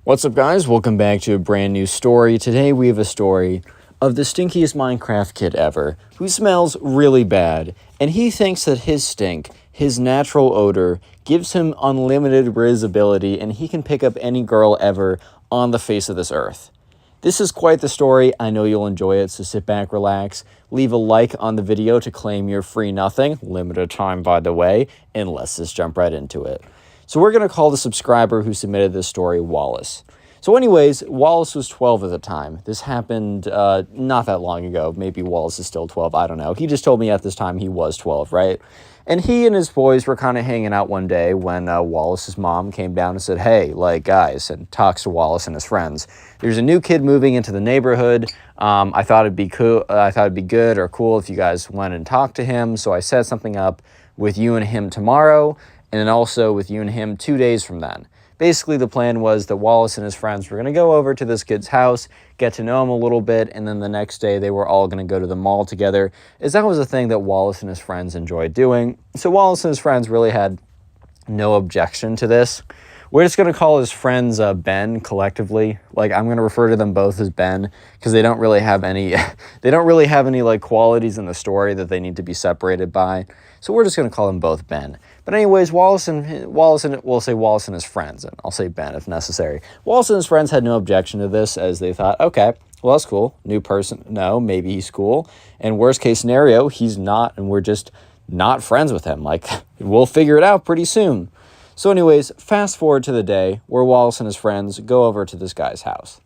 What's up, guys? Welcome back to a brand new story. Today we have a story of the stinkiest Minecraft kid ever, who smells really bad, and he thinks that his stink, his natural odor, gives him unlimited visibility, and he can pick up any girl ever on the face of this earth. This is quite the story. I know you'll enjoy it, so sit back, relax, leave a like on the video to claim your free nothing, limited time by the way, and let's just jump right into it. So we're going to call the subscriber who submitted this story Wallace. So anyways, Wallace was 12 at the time. This happened not that long ago. Maybe Wallace is still 12. I don't know. He just told me at this time he was 12, right? And he and his boys were kind of hanging out one day when Wallace's mom came down and said, hey, like, guys, and talks to Wallace and his friends. There's a new kid moving into the neighborhood. I thought it'd be cool. I thought it'd be good or cool if you guys went and talked to him. So I set something up with you and him tomorrow, and then also with you and him 2 days from then. Basically, the plan was that Wallace and his friends were going to go over to this kid's house, get to know him a little bit, and then the next day they were all going to go to the mall together, as that was a thing that Wallace and his friends enjoyed doing. So Wallace and his friends really had no objection to this. We're just going to call his friends Ben collectively. Like, I'm going to refer to them both as Ben because they don't really have any like qualities in the story that they need to be separated by. So we're just going to call them both Ben. But anyways, we'll say Wallace and his friends, and I'll say Ben if necessary. Wallace and his friends had no objection to this, as they thought, okay, well, that's cool. New person. No, maybe he's cool. And worst case scenario, he's not, and we're just not friends with him. Like, we'll figure it out pretty soon. So anyways, fast forward to the day where Wallace and his friends go over to this guy's house.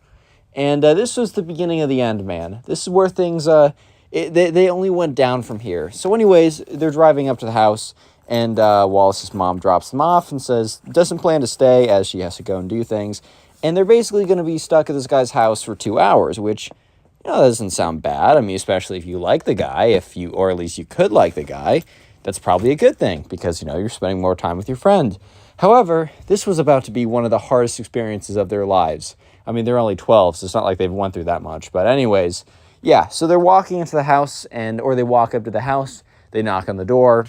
And this was the beginning of the end, man. This is where things, they only went down from here. So anyways, they're driving up to the house, and Wallace's mom drops them off and says, doesn't plan to stay as she has to go and do things. And they're basically going to be stuck at this guy's house for 2 hours, which, doesn't sound bad. I mean, especially if you like the guy, or at least you could like the guy, that's probably a good thing because, you're spending more time with your friend. However, this was about to be one of the hardest experiences of their lives. I mean, they're only 12, so it's not like they've went through that much. But anyways, yeah, so they're walking into the house, or they walk up to the house, they knock on the door.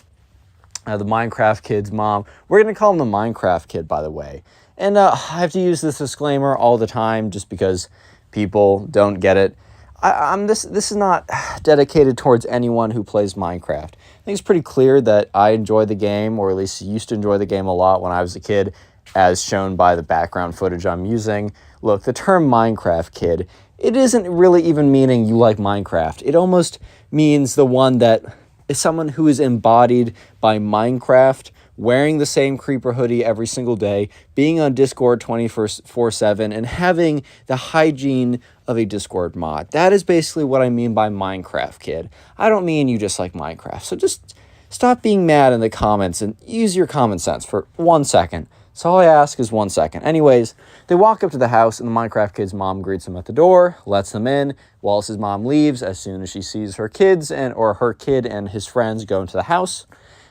The Minecraft kid's mom, we're going to call him the Minecraft kid, by the way. And I have to use this disclaimer all the time just because people don't get it. This is not dedicated towards anyone who plays Minecraft. I think it's pretty clear that I enjoy the game, or at least used to enjoy the game a lot when I was a kid, as shown by the background footage I'm using. Look, the term Minecraft kid, it isn't really even meaning you like Minecraft. It almost means the one that is someone who is embodied by Minecraft, wearing the same creeper hoodie every single day, being on Discord 24/7, and having the hygiene of a Discord mod. That is basically what I mean by Minecraft kid. I don't mean you just like Minecraft. So just stop being mad in the comments and use your common sense for 1 second. So all I ask is 1 second. Anyways, they walk up to the house, and the Minecraft kid's mom greets them at the door, lets them in. Wallace's mom leaves as soon as she sees her kids or her kid and his friends go into the house.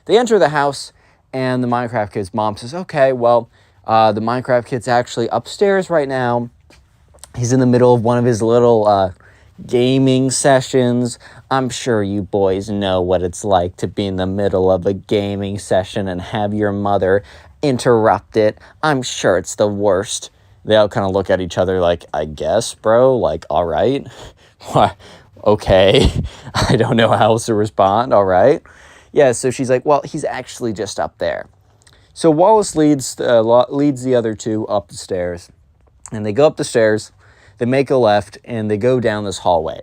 They enter the house, and the Minecraft kid's mom says, okay, well, the Minecraft kid's actually upstairs right now. He's in the middle of one of his little gaming sessions. I'm sure you boys know what it's like to be in the middle of a gaming session and have your mother interrupt it. I'm sure it's the worst. They all kind of look at each other like, I guess, bro, like, all right. Okay. I don't know how else to respond. All right. Yeah, so she's like, well, he's actually just up there. So Wallace leads the other two up the stairs, and they go up the stairs, they make a left, and they go down this hallway.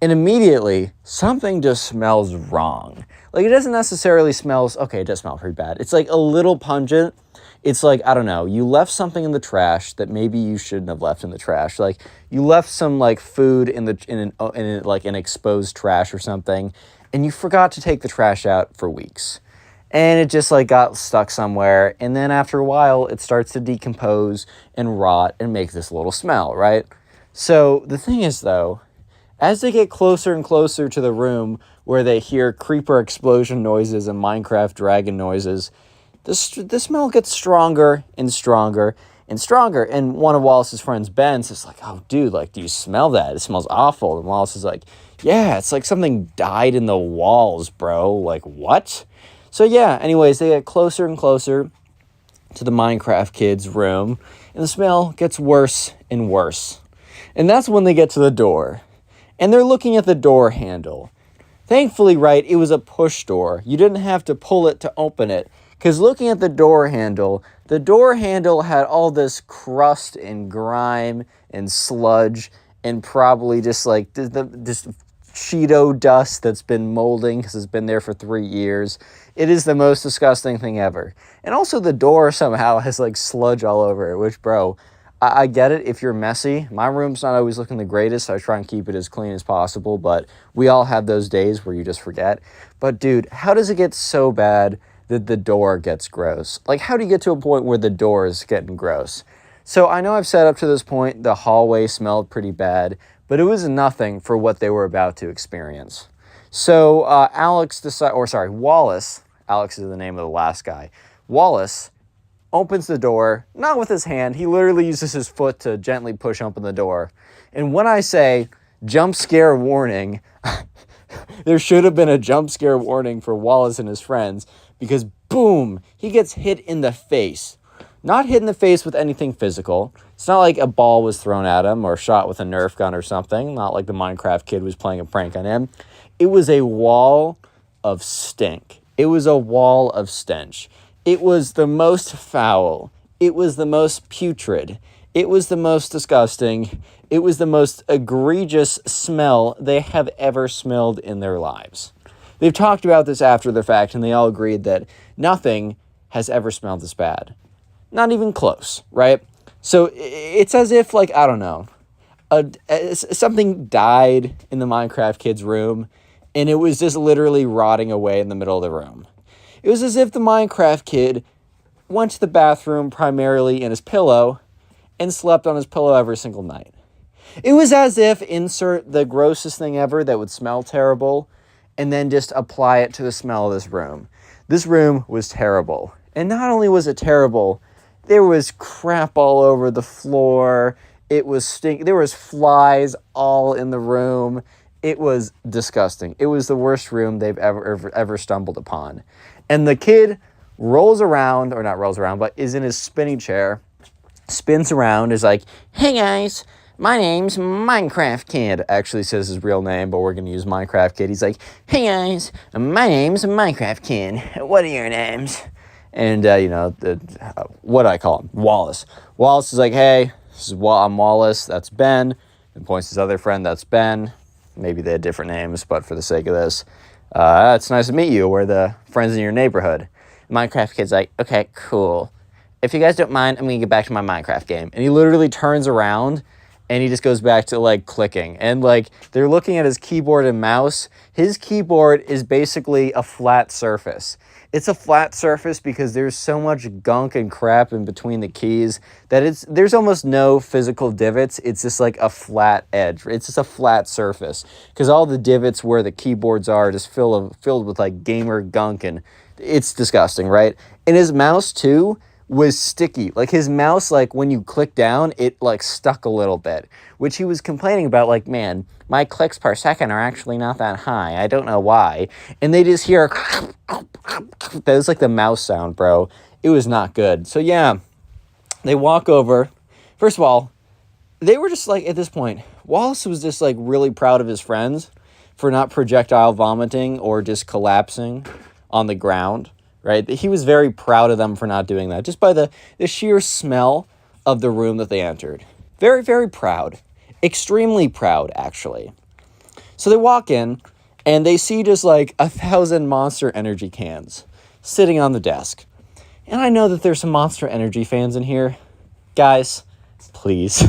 And immediately, something just smells wrong. Like, it doesn't necessarily smell, okay, it does smell pretty bad. It's like a little pungent. It's like, I don't know, you left something in the trash that maybe you shouldn't have left in the trash. Like, you left some, like, food in an exposed trash or something, and you forgot to take the trash out for weeks. And it just, like, got stuck somewhere, and then after a while, it starts to decompose and rot and make this little smell, right? So, the thing is, though, as they get closer and closer to the room where they hear creeper explosion noises and Minecraft dragon noises, the smell gets stronger and stronger and stronger. And one of Wallace's friends, Ben, says like, oh, dude, like, do you smell that? It smells awful. And Wallace is like, yeah, it's like something died in the walls, bro. Like, what? So, yeah, anyways, they get closer and closer to the Minecraft kid's room. And the smell gets worse and worse. And that's when they get to the door. And they're looking at the door handle. Thankfully, right, it was a push door. You didn't have to pull it to open it. Because looking at the door handle had all this crust and grime and sludge and probably just like this Cheeto dust that's been molding because it's been there for 3 years. It is the most disgusting thing ever. And also the door somehow has like sludge all over it, which, bro, I get it if you're messy. My room's not always looking the greatest. I try and keep it as clean as possible, but we all have those days where you just forget. But dude, how does it get so bad that the door gets gross? Like, how do you get to a point where the door is getting gross? So I know I've said up to this point the hallway smelled pretty bad, but it was nothing for what they were about to experience. So Wallace, Alex is the name of the last guy, Wallace opens the door, not with his hand, he literally uses his foot to gently push open the door. And when I say jump scare warning, there should have been a jump scare warning for Wallace and his friends, because boom, he gets hit in the face. Not hit in the face with anything physical. It's not like a ball was thrown at him or shot with a Nerf gun or something. Not like the Minecraft kid was playing a prank on him. It was a wall of stink. It was a wall of stench. It was the most foul. It was the most putrid. It was the most disgusting. It was the most egregious smell they have ever smelled in their lives. They've talked about this after the fact, and they all agreed that nothing has ever smelled this bad. Not even close, right? So it's as if, like, I don't know, something died in the Minecraft kid's room, and it was just literally rotting away in the middle of the room. It was as if the Minecraft kid went to the bathroom primarily in his pillow and slept on his pillow every single night. It was as if insert the grossest thing ever that would smell terrible and then just apply it to the smell of this room. This room was terrible. And not only was it terrible, there was crap all over the floor. It was there was flies all in the room. It was disgusting. It was the worst room they've ever stumbled upon. And the kid rolls around, or not rolls around, but is in his spinning chair, spins around, is like, "Hey guys, my name's Minecraft Kid." Actually says his real name, but we're going to use Minecraft Kid. He's like, "Hey guys, my name's Minecraft Kid. What are your names?" And, what do I call him? Wallace. Wallace is like, "Hey, I'm Wallace. That's Ben." And points to his other friend. That's Ben. Maybe they had different names, but for the sake of this, it's nice to meet you. We're the friends in your neighborhood. Minecraft Kid's like, "Okay, cool. If you guys don't mind, I'm going to get back to my Minecraft game." And he literally turns around and he just goes back to, like, clicking. And, like, they're looking at his keyboard and mouse. His keyboard is basically a flat surface. It's a flat surface because there's so much gunk and crap in between the keys that there's almost no physical divots. It's just like a flat edge. It's just a flat surface because all the divots where the keyboards are just filled with, like, gamer gunk, and it's disgusting, right? And his mouse, too, was sticky. Like, his mouse, like, when you click down, it, like, stuck a little bit, which he was complaining about, like, "Man, my clicks per second are actually not that high. I don't know why." And they just hear, that was like the mouse sound, bro. It was not good. So, yeah, they walk over. First of all, they were just, like, at this point, Wallace was just, like, really proud of his friends for not projectile vomiting or just collapsing on the ground. Right? He was very proud of them for not doing that, just by the sheer smell of the room that they entered. Very, very proud. Extremely proud, actually. So they walk in, and they see just like 1,000 Monster Energy cans sitting on the desk. And I know that there's some Monster Energy fans in here. Guys, please.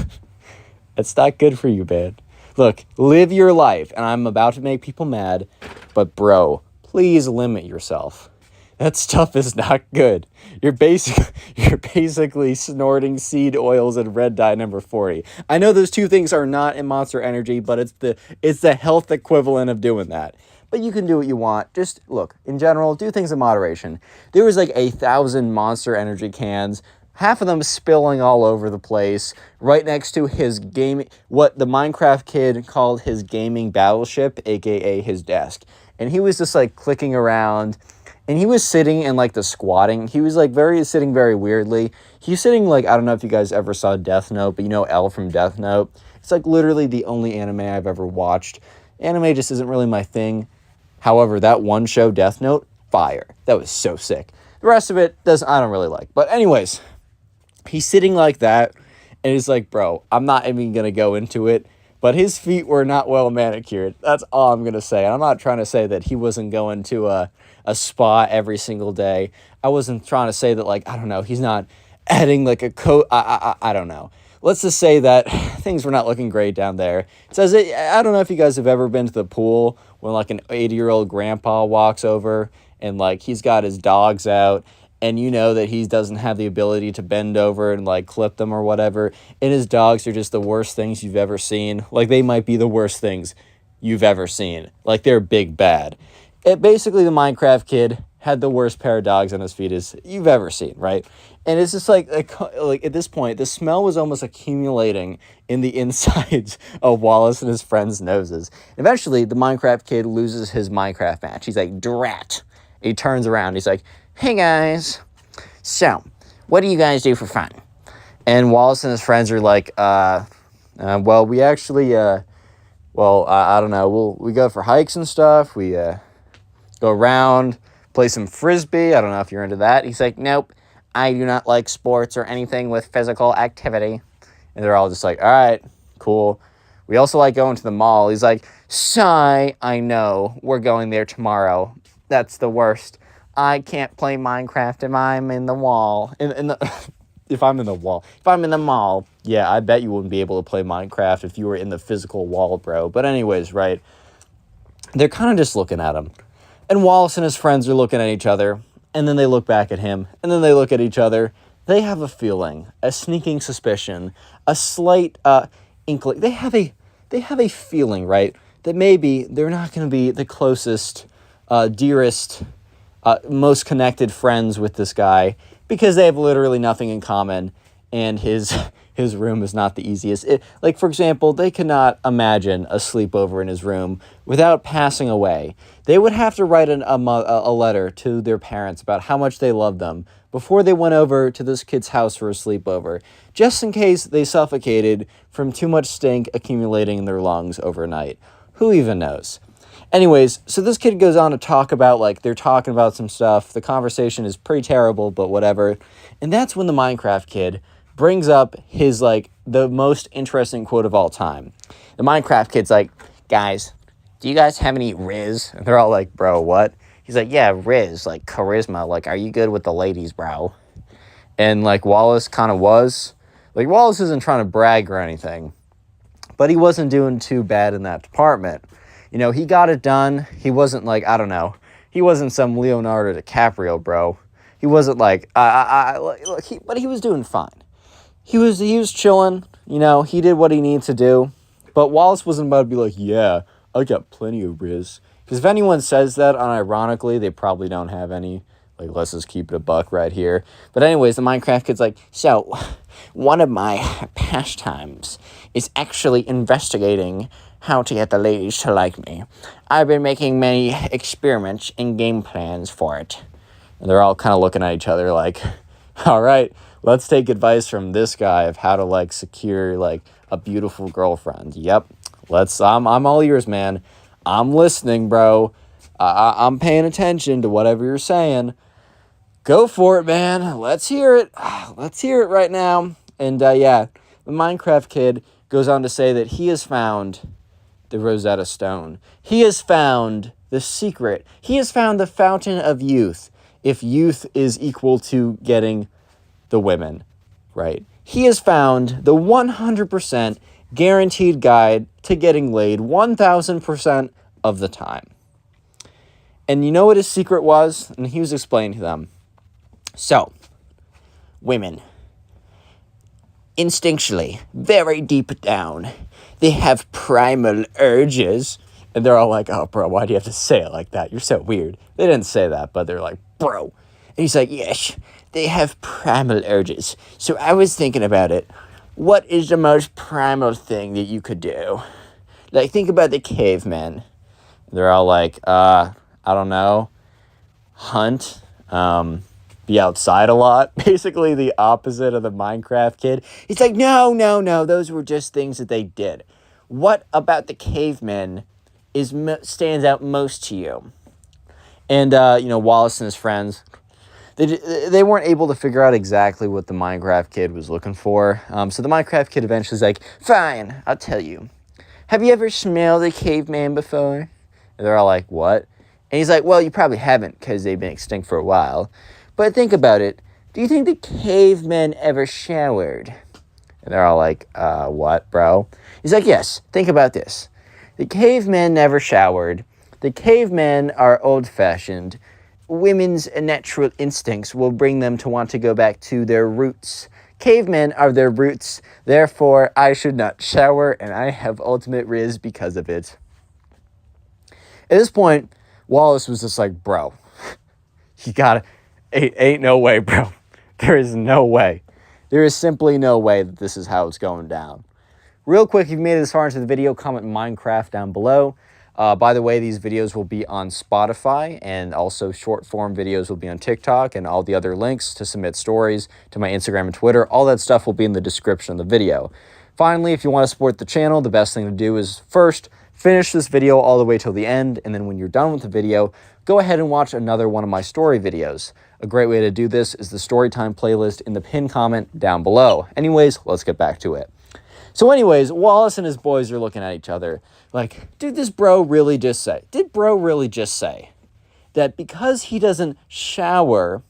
It's not good for you, man. Look, live your life, and I'm about to make people mad, but bro, please limit yourself. That stuff is not good. You're basically snorting seed oils and red dye number 40. I know those two things are not in Monster Energy, but it's the health equivalent of doing that. But you can do what you want. Just look, in general, do things in moderation. There was like 1,000 Monster Energy cans, half of them spilling all over the place, right next to his what the Minecraft kid called his gaming battleship, aka his desk. And he was just like clicking around. And he was sitting in, like, the squatting. He was, like, sitting very weirdly. He's sitting, like, I don't know if you guys ever saw Death Note, but you know L from Death Note? It's, like, literally the only anime I've ever watched. Anime just isn't really my thing. However, that one show, Death Note, fire. That was so sick. The rest of it, I don't really like. But anyways, he's sitting like that, and he's like, bro, I'm not even going to go into it, but his feet were not well manicured. That's all I'm going to say. And I'm not trying to say that he wasn't going to a spa every single day. I wasn't trying to say that, like, I don't know, he's not adding, like, a coat. I don't know. Let's just say that things were not looking great down there. It says, I don't know if you guys have ever been to the pool when, like, an 80-year-old grandpa walks over and, like, he's got his dogs out, and you know that he doesn't have the ability to bend over and, like, clip them or whatever, and his dogs are just the worst things you've ever seen. Like, they might be the worst things you've ever seen. Like, they're big bad. Basically, the Minecraft kid had the worst pair of dogs on his feet as you've ever seen, right? And it's just like at this point, the smell was almost accumulating in the insides of Wallace and his friends' noses. Eventually, the Minecraft kid loses his Minecraft match. He's like, drat. He turns around. He's like, hey, guys. So, what do you guys do for fun? And Wallace and his friends are like, well, we actually, I don't know. We go for hikes and stuff. We go around, play some frisbee. I don't know if you're into that. He's like, nope. I do not like sports or anything with physical activity. And they're all just like, all right, cool. We also like going to the mall. He's like, sigh, I know. We're going there tomorrow. That's the worst. I can't play Minecraft if I'm in the wall. If I'm in the mall. Yeah, I bet you wouldn't be able to play Minecraft if you were in the physical wall, bro. But anyways, right. They're kind of just looking at him. And Wallace and his friends are looking at each other. And then they look back at him, and then they look at each other. They have a feeling, a sneaking suspicion, a slight inkling. They have a feeling, right, that maybe they're not going to be the closest, dearest, most connected friends with this guy because they have literally nothing in common, and his room is not the easiest. Like, for example, they could not imagine a sleepover in his room without passing away. They would have to write a letter to their parents about how much they loved them before they went over to this kid's house for a sleepover, just in case they suffocated from too much stink accumulating in their lungs overnight. Who even knows? Anyways, so this kid goes on to talk about, like, they're talking about some stuff. The conversation is pretty terrible, but whatever. And that's when the Minecraft kid brings up his, like, the most interesting quote of all time. The Minecraft kid's like, guys, do you guys have any Riz? And they're all like, bro, what? He's like, yeah, Riz, like, charisma. Like, are you good with the ladies, bro? And, like, Wallace kind of was. Like, Wallace isn't trying to brag or anything, but he wasn't doing too bad in that department. You know, he got it done. He wasn't, like, I don't know. He wasn't some Leonardo DiCaprio, bro. He wasn't, like, but he was doing fine. He was chilling, you know, he did what he needed to do, but Wallace wasn't about to be like, yeah, I got plenty of Riz. Because if anyone says that unironically, they probably don't have any. Like, let's just keep it a buck right here. But anyways, the Minecraft kid's like, so, one of my pastimes is actually investigating how to get the ladies to like me. I've been making many experiments and game plans for it. And they're all kind of looking at each other like, all right, let's take advice from this guy of how to, like, secure, like, a beautiful girlfriend. Yep. I'm all ears, man. I'm listening, bro. I'm paying attention to whatever you're saying. Go for it, man. Let's hear it. Let's hear it right now. And, yeah, the Minecraft kid goes on to say that he has found the Rosetta Stone. He has found the secret. He has found the fountain of youth, if youth is equal to getting the women, right? He has found the 100% guaranteed guide to getting laid 1,000% of the time. And you know what his secret was? And he was explaining to them. So, women, instinctually, very deep down, they have primal urges. And they're all like, oh, bro, why do you have to say it like that? You're so weird. They didn't say that, but they're like, bro. And he's like, yes, they have primal urges. So I was thinking about it. What is the most primal thing that you could do? Like, think about the cavemen. They're all like, I don't know. Hunt. be outside a lot. Basically the opposite of the Minecraft kid. He's like, no, no, no, those were just things that they did. What about the cavemen stands out most to you? And, Wallace and his friends, they weren't able to figure out exactly what the Minecraft kid was looking for. So the Minecraft kid eventually is like, fine, I'll tell you. Have you ever smelled a caveman before? And they're all like, what? And he's like, well, you probably haven't because they've been extinct for a while. But think about it. Do you think the cavemen ever showered? And they're all like, what, bro? He's like, yes, think about this. The cavemen never showered. The cavemen are old-fashioned. Women's natural instincts will bring them to want to go back to their roots. Cavemen are their roots. Therefore, I should not shower, and I have ultimate riz because of it. At this point, Wallace was just like, bro, you gotta, ain't no way, bro. There is no way. There is simply no way that this is how it's going down. Real quick, if you've made it this far into the video, comment Minecraft down below. By the way, these videos will be on Spotify, and also short form videos will be on TikTok, and all the other links to submit stories to my Instagram and Twitter. All that stuff will be in the description of the video. Finally, if you want to support the channel, the best thing to do is first, finish this video all the way till the end, and then when you're done with the video, go ahead and watch another one of my story videos. A great way to do this is the Storytime playlist in the pinned comment down below. Anyways, let's get back to it. So anyways, Wallace and his boys are looking at each other like, did bro really just say that because he doesn't shower,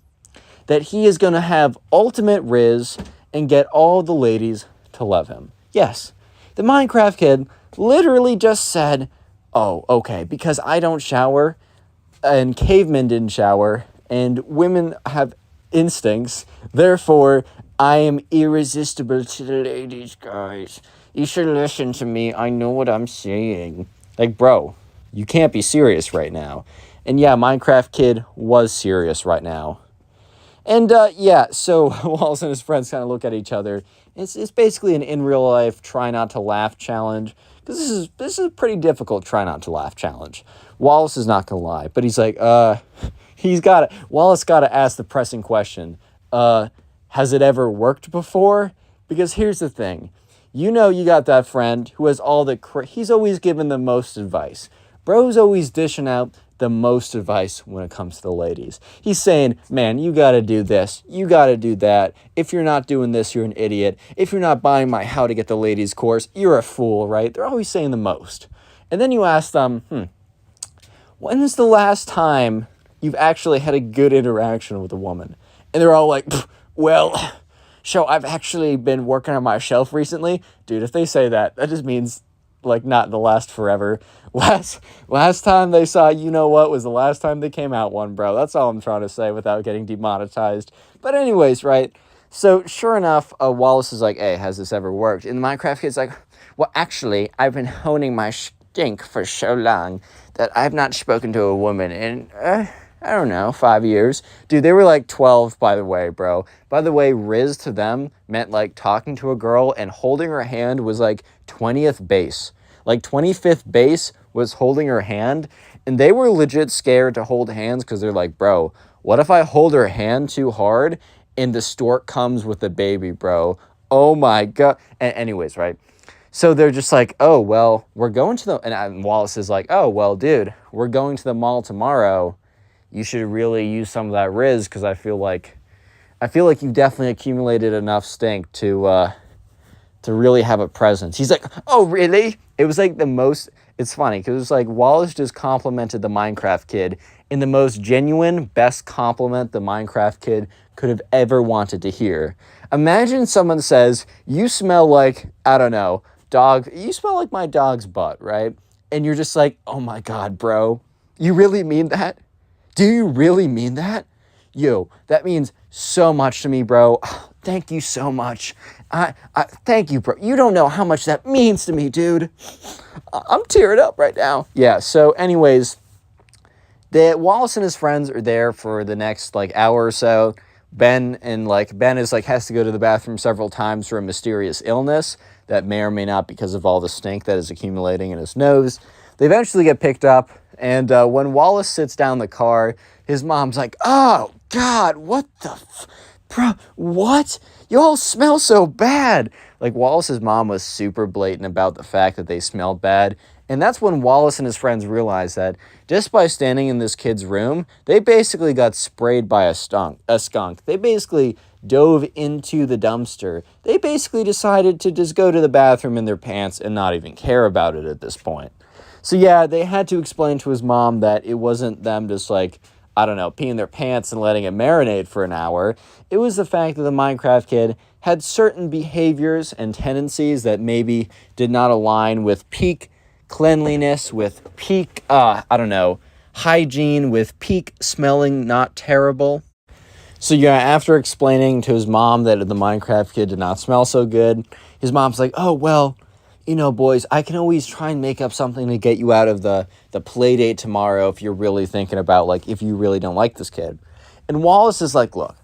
that he is going to have ultimate riz and get all the ladies to love him? Yes, the Minecraft kid literally just said, oh, okay, because I don't shower and cavemen didn't shower and women have instincts, therefore I am irresistible to the ladies, guys. You should listen to me. I know what I'm saying. Like, bro, you can't be serious right now. And yeah, Minecraft kid was serious right now. And yeah, so Wallace and his friends kind of look at each other. It's basically an in real life try not to laugh challenge. Because this is a pretty difficult try not to laugh challenge. Wallace is not gonna lie, but he's like, Wallace gotta ask the pressing question. Has it ever worked before? Because here's the thing. You know you got that friend who has all the he's always giving the most advice. Bro's always dishing out the most advice when it comes to the ladies. He's saying, man, you gotta do this. You gotta do that. If you're not doing this, you're an idiot. If you're not buying my How to Get the Ladies course, you're a fool, right? They're always saying the most. And then you ask them, when's the last time you've actually had a good interaction with a woman? And they're all like, well, so I've actually been working on my shelf recently. Dude, if they say that, that just means, like, not to last forever. Last time they saw You Know What was the last time they came out one, bro. That's all I'm trying to say without getting demonetized. But anyways, right? So, sure enough, Wallace is like, hey, has this ever worked? And the Minecraft kid's like, well, actually, I've been honing my stink for so long that I've not spoken to a woman in, I don't know, 5 years. Dude, they were like 12, by the way, bro. By the way, riz to them meant like talking to a girl and holding her hand was like 20th base. Like 25th base was holding her hand. And they were legit scared to hold hands because they're like, bro, what if I hold her hand too hard and the stork comes with the baby, bro? Oh my God. Anyways, right? So they're just like, oh, well, we're going to the, and Wallace is like, oh, well, dude, we're going to the mall tomorrow. You should really use some of that riz because I feel like you've definitely accumulated enough stink to really have a presence. He's like, oh, really? It was like the most, it's funny because it's like Wallace just complimented the Minecraft kid in the most genuine, best compliment the Minecraft kid could have ever wanted to hear. Imagine someone says, you smell like, I don't know, you smell like my dog's butt, right? And you're just like, oh my God, bro, you really mean that? Do you really mean that? Yo, that means so much to me, bro. Thank you so much. Thank you, bro. You don't know how much that means to me, dude. I'm tearing up right now. Yeah, so anyways, Wallace and his friends are there for the next like hour or so. Ben is like has to go to the bathroom several times for a mysterious illness that may or may not because of all the stink that is accumulating in his nose. They eventually get picked up, and when Wallace sits down in the car, his mom's like, oh, God, what the bro, what? You all smell so bad. Like, Wallace's mom was super blatant about the fact that they smelled bad. And that's when Wallace and his friends realized that just by standing in this kid's room, they basically got sprayed by a skunk. They basically dove into the dumpster. They basically decided to just go to the bathroom in their pants and not even care about it at this point. So yeah, they had to explain to his mom that it wasn't them just like, I don't know, peeing their pants and letting it marinate for an hour. It was the fact that the Minecraft kid had certain behaviors and tendencies that maybe did not align with peak cleanliness, with peak, hygiene, with peak smelling not terrible. So yeah, after explaining to his mom that the Minecraft kid did not smell so good, his mom's like, oh, well, boys, I can always try and make up something to get you out of the play date tomorrow if you're really thinking about, like, if you really don't like this kid. And Wallace is like, look,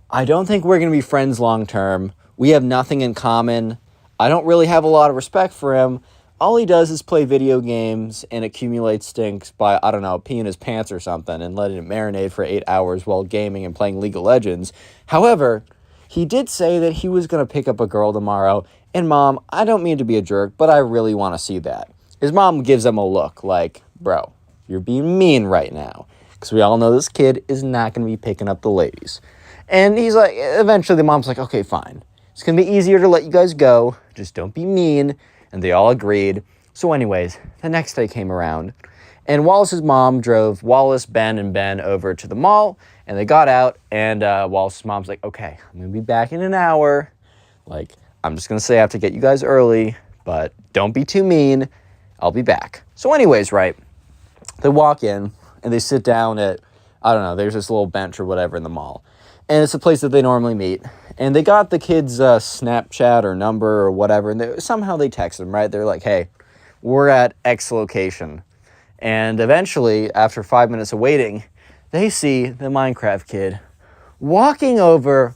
I don't think we're going to be friends long term. We have nothing in common. I don't really have a lot of respect for him. All he does is play video games and accumulate stinks by, I don't know, peeing his pants or something and letting it marinate for 8 hours while gaming and playing League of Legends. However, he did say that he was going to pick up a girl tomorrow. And Mom, I don't mean to be a jerk, but I really want to see that. His mom gives him a look like, bro, you're being mean right now. Because we all know this kid is not going to be picking up the ladies. And he's like, eventually the mom's like, okay, fine. It's going to be easier to let you guys go. Just don't be mean. And they all agreed. So anyways, the next day came around. And Wallace's mom drove Wallace, Ben, and Ben over to the mall. And they got out. And Wallace's mom's like, okay, I'm going to be back in an hour. Like, I'm just going to say I have to get you guys early. But don't be too mean. I'll be back. So anyways, right, they walk in. And they sit down at, I don't know, there's this little bench or whatever in the mall. And it's a place that they normally meet. And they got the kid's Snapchat or number or whatever. And somehow they text them, right? They're like, hey, we're at X location. And eventually, after 5 minutes of waiting, they see the Minecraft kid walking over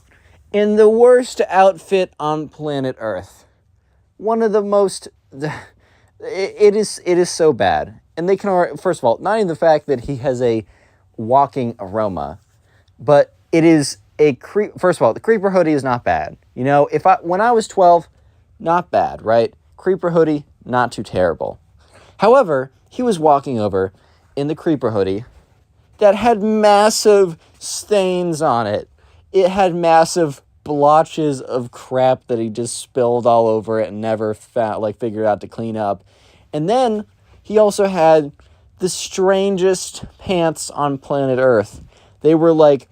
in the worst outfit on planet Earth. One of the most... It is so bad. And they can, first of all, not even the fact that he has a walking aroma, but it is first of all, the creeper hoodie is not bad. When I was 12, not bad, right? Creeper hoodie, not too terrible. However, he was walking over in the creeper hoodie that had massive stains on it. It had massive blotches of crap that he just spilled all over it and never figured out to clean up. And then he also had the strangest pants on planet Earth. They were like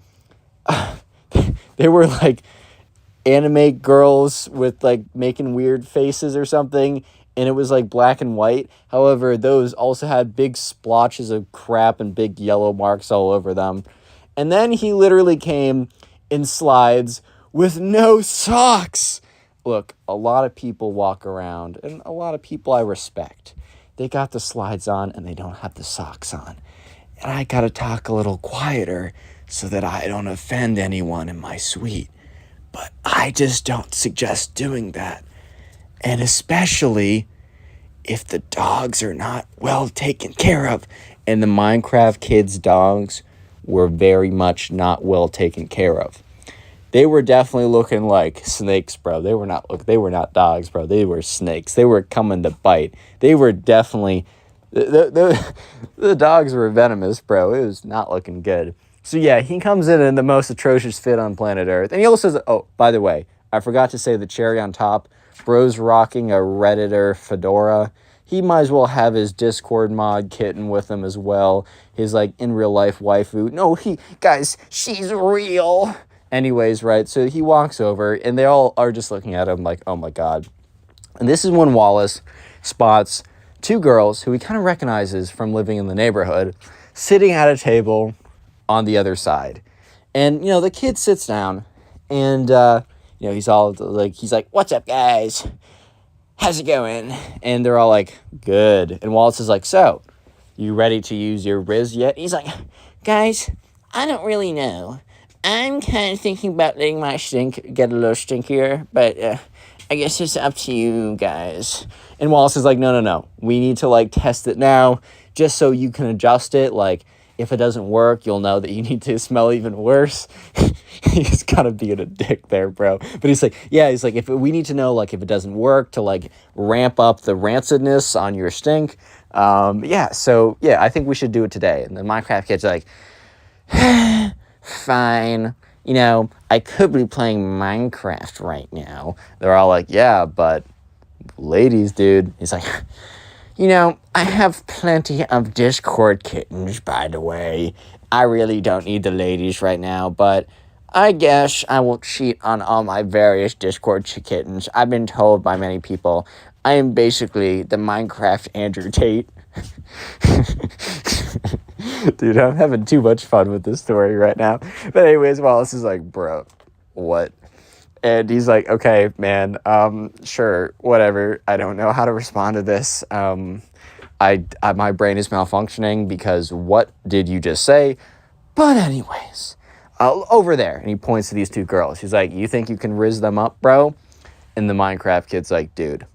anime girls with like making weird faces or something, and it was like black and white. However, those also had big splotches of crap and big yellow marks all over them. And then he literally came in slides with no socks. Look, a lot of people walk around, and a lot of people I respect. They got the slides on and they don't have the socks on. And I gotta talk a little quieter so that I don't offend anyone in my suite. But I just don't suggest doing that. And especially if the dogs are not well taken care of. And the Minecraft kids' dogs were very much not well taken care of. They were definitely looking like snakes, bro. They were not dogs, bro. They were snakes. They were coming to bite. They were definitely... The dogs were venomous, bro. It was not looking good. So yeah, he comes in the most atrocious fit on planet Earth. And he also says, oh, by the way, I forgot to say the cherry on top. Bro's rocking a Redditor fedora. He might as well have his Discord mod kitten with him as well. His, like, in real life waifu. No, guys, she's real. Anyways, right, so he walks over, and they all are just looking at him like, oh my god. And this is when Wallace spots two girls who he kind of recognizes from living in the neighborhood, sitting at a table on the other side. And, the kid sits down, and, he's like, what's up, guys? How's it going? And they're all like, good. And Wallace is like, so, you ready to use your Riz yet? He's like, guys, I don't really know. I'm kind of thinking about letting my stink get a little stinkier, but I guess it's up to you guys. And Wallace is like, no. We need to, test it now, just so you can adjust it. Like, If it doesn't work, you'll know that you need to smell even worse. He's kind of being a dick there, bro. But he's like, yeah, he's like, if we need to know, like, if it doesn't work to, like, ramp up the rancidness on your stink. So, I think we should do it today. And the Minecraft kid's like, fine. You know, I could be playing Minecraft right now. They're all like, yeah, but ladies, dude. He's like, you know, I have plenty of Discord kittens, by the way. I really don't need the ladies right now, but I guess I will cheat on all my various Discord kittens. I've been told by many people I am basically the Minecraft Andrew Tate. Dude, I'm having too much fun with this story right now. But anyways, Wallace is like, bro, what? And he's like, okay, man, sure, whatever. I don't know how to respond to this. My brain is malfunctioning because what did you just say? But anyways, over there. And he points to these two girls. He's like, you think you can riz them up, bro? And the Minecraft kid's like, dude,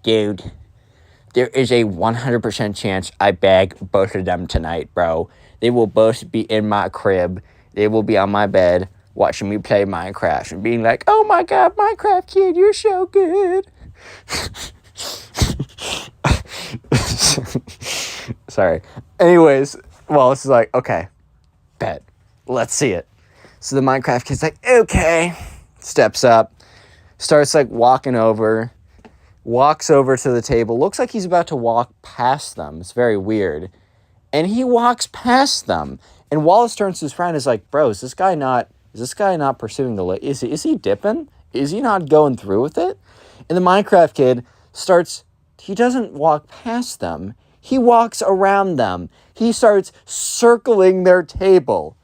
there is a 100% chance I bag both of them tonight, bro. They will both be in my crib. They will be on my bed watching me play Minecraft and being like, oh my God, Minecraft kid, you're so good. Sorry. Anyways, Wallace is like, okay, bet. Let's see it. So the Minecraft kid's like, okay. Steps up. Starts like walking over. Walks over to the table. Looks like he's about to walk past them. It's very weird. And he walks past them. And Wallace turns to his friend and is like, bro, is this guy not pursuing the lady? Is he dipping? Is he not going through with it? And the Minecraft kid he doesn't walk past them. He walks around them. He starts circling their table.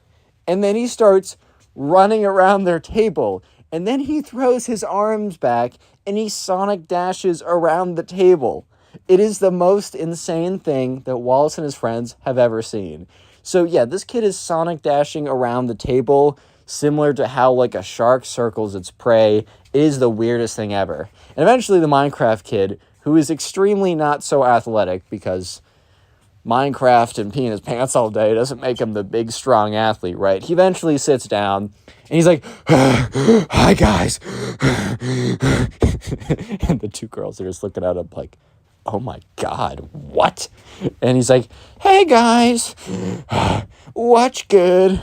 And then he starts running around their table. And then he throws his arms back and he sonic dashes around the table. It is the most insane thing that Wallace and his friends have ever seen. So yeah, this kid is sonic dashing around the table, similar to how like a shark circles its prey. It is the weirdest thing ever. And eventually the Minecraft kid, who is extremely not so athletic because Minecraft and peeing his pants all day doesn't make him the big, strong athlete, right? He eventually sits down, and he's like, hi, guys. And the two girls are just looking at him like, oh, my God, what? And he's like, hey, guys, what's good?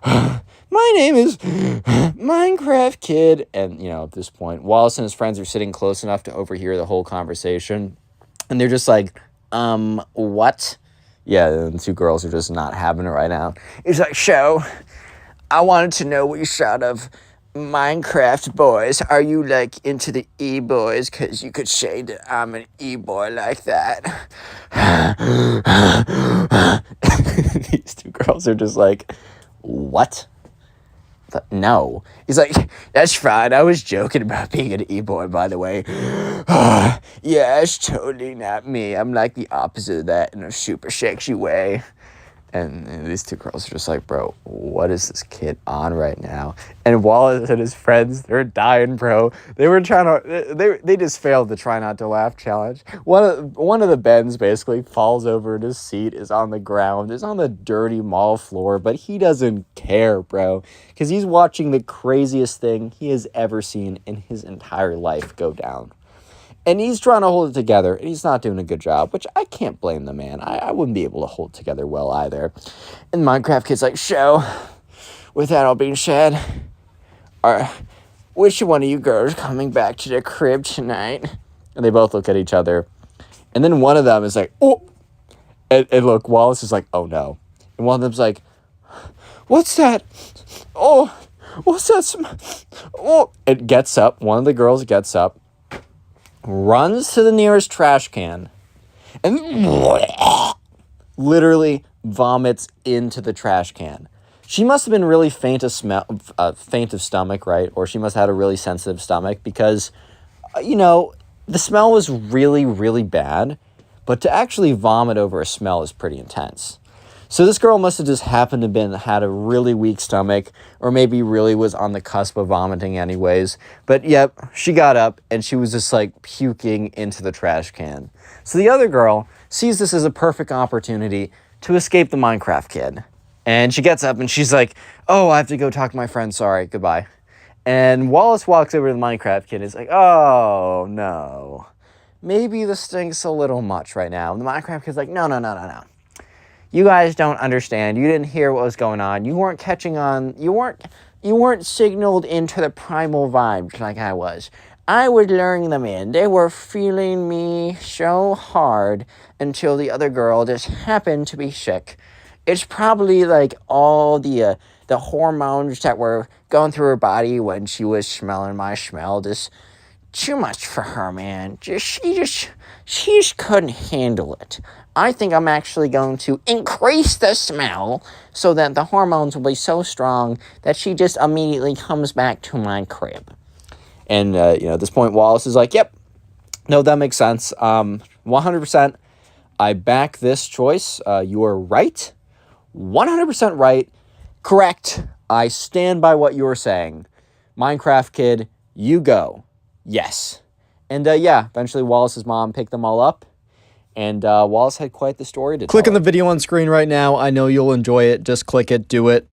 My name is Minecraft Kid. And, at this point, Wallace and his friends are sitting close enough to overhear the whole conversation, and they're just like, what? Yeah, the two girls are just not having it right now. He's like, so, I wanted to know what you thought of Minecraft boys. Are you, like, into the e-boys? Because you could say that I'm an e-boy like that. These two girls are just like, what? No. He's like, that's fine. I was joking about being an e-boy, by the way. Yeah, it's totally not me. I'm like the opposite of that in a super sexy way. And these two girls are just like, bro, what is this kid on right now? And Wallace and his friends, they're dying, bro. They were trying to, they just failed the try not to laugh challenge. One of the Bens basically falls over in his seat, is on the ground, is on the dirty mall floor, but he doesn't care, bro. Because he's watching the craziest thing he has ever seen in his entire life go down. And he's trying to hold it together, and he's not doing a good job, which I can't blame the man. I wouldn't be able to hold it together well either. And Minecraft Kid's like, so, with that all being said, which one of you girls coming back to the crib tonight? And they both look at each other. And then one of them is like, oh. And look, Wallace is like, oh no. And one of them's like, what's that? Oh, what's that? Oh. It gets up. One of the girls gets up, runs to the nearest trash can, and literally vomits into the trash can. She must have been really faint of stomach, right? Or she must have had a really sensitive stomach because, the smell was really, really bad. But to actually vomit over a smell is pretty intense. So this girl must have just happened to had a really weak stomach, or maybe really was on the cusp of vomiting anyways. But yep, she got up and she was just like puking into the trash can. So the other girl sees this as a perfect opportunity to escape the Minecraft kid. And she gets up and she's like, oh, I have to go talk to my friend. Sorry, goodbye. And Wallace walks over to the Minecraft kid and is like, oh, no. Maybe the stink's a little much right now. And the Minecraft kid's like, no. You guys don't understand. You didn't hear what was going on. You weren't catching on. You weren't signaled into the primal vibes like I was. I was luring them in. They were feeling me so hard until the other girl just happened to be sick. It's probably like all the hormones that were going through her body when she was smelling my smell. Just too much for her, man. She just couldn't handle it. I think I'm actually going to increase the smell so that the hormones will be so strong that she just immediately comes back to my crib. And, at this point, Wallace is like, yep, no, that makes sense. 100%, I back this choice. You are right. 100% right. Correct. I stand by what you were saying. Minecraft kid, you go. Yes. And, eventually Wallace's mom picked them all up. And Wallace had quite the story to tell. Click on the video on screen right now. I know you'll enjoy it. Just click it. Do it.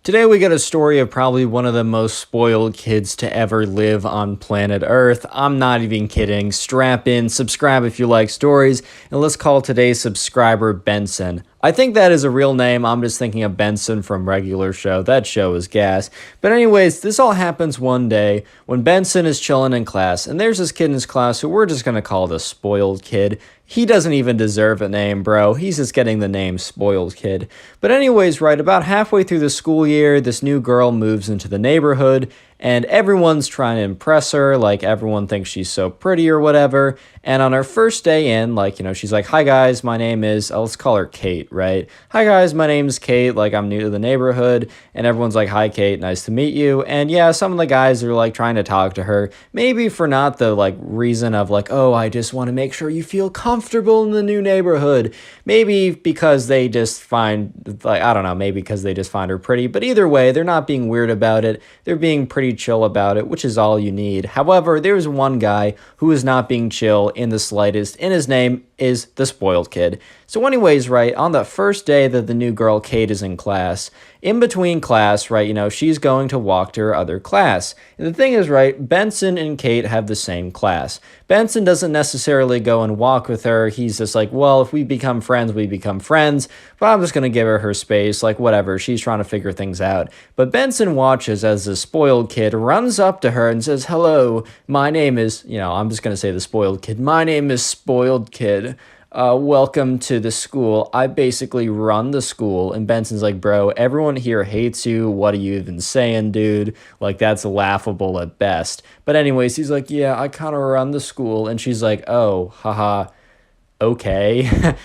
Today we get a story of probably one of the most spoiled kids to ever live on planet Earth. I'm not even kidding. Strap in, subscribe if you like stories, and let's call today's subscriber Benson. I think that is a real name. I'm just thinking of Benson from Regular Show. That show is gas. But anyways, this all happens one day when Benson is chilling in class, and there's this kid in his class who we're just going to call the spoiled kid. He doesn't even deserve a name, bro. He's just getting the name spoiled kid. But anyways, right about halfway through the school year, this new girl moves into the neighborhood, and everyone's trying to impress her, like everyone thinks she's so pretty or whatever. And on her first day in, she's like, hi guys, my name is, let's call her Kate, right? Hi guys, my name's Kate, I'm new to the neighborhood. And everyone's like, hi Kate, nice to meet you. And yeah, some of the guys are trying to talk to her, maybe for not the reason of oh, I just want to make sure you feel comfortable in the new neighborhood. Maybe because they just find, I don't know, maybe because they just find her pretty. But either way, they're not being weird about it. They're being pretty chill about it, which is all you need. However, there's one guy who is not being chill in the slightest, and his name is the spoiled kid. So anyways, right, on the first day that the new girl Kate is in class, in between class, right, she's going to walk to her other class. And the thing is, right, Benson and Kate have the same class. Benson doesn't necessarily go and walk with her. He's just well, if we become friends, we become friends. But I'm just going to give her space, whatever. She's trying to figure things out. But Benson watches as the spoiled kid runs up to her and says, hello, my name is, I'm just going to say the spoiled kid. My name is Spoiled Kid. Welcome to the school. I basically run the school. And Benson's like, bro, everyone here hates you. What are you even saying, dude? That's laughable at best. But anyways, he's like, yeah, I kind of run the school. And she's like, oh, haha, okay.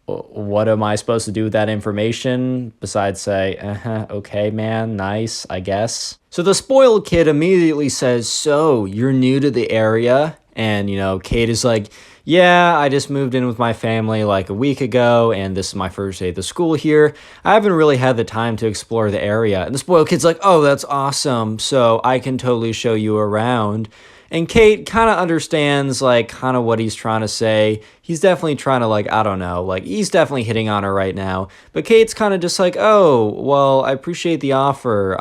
What am I supposed to do with that information besides say, okay, man, nice, I guess. So the spoiled kid immediately says, so you're new to the area? And, Kate is like, yeah, I just moved in with my family a week ago, and this is my first day at the school here. I haven't really had the time to explore the area. And the spoiled kid's like, oh, that's awesome. So I can totally show you around. And Kate kind of understands, kind of what he's trying to say. He's definitely trying to, I don't know, he's definitely hitting on her right now. But Kate's kind of just oh, well, I appreciate the offer.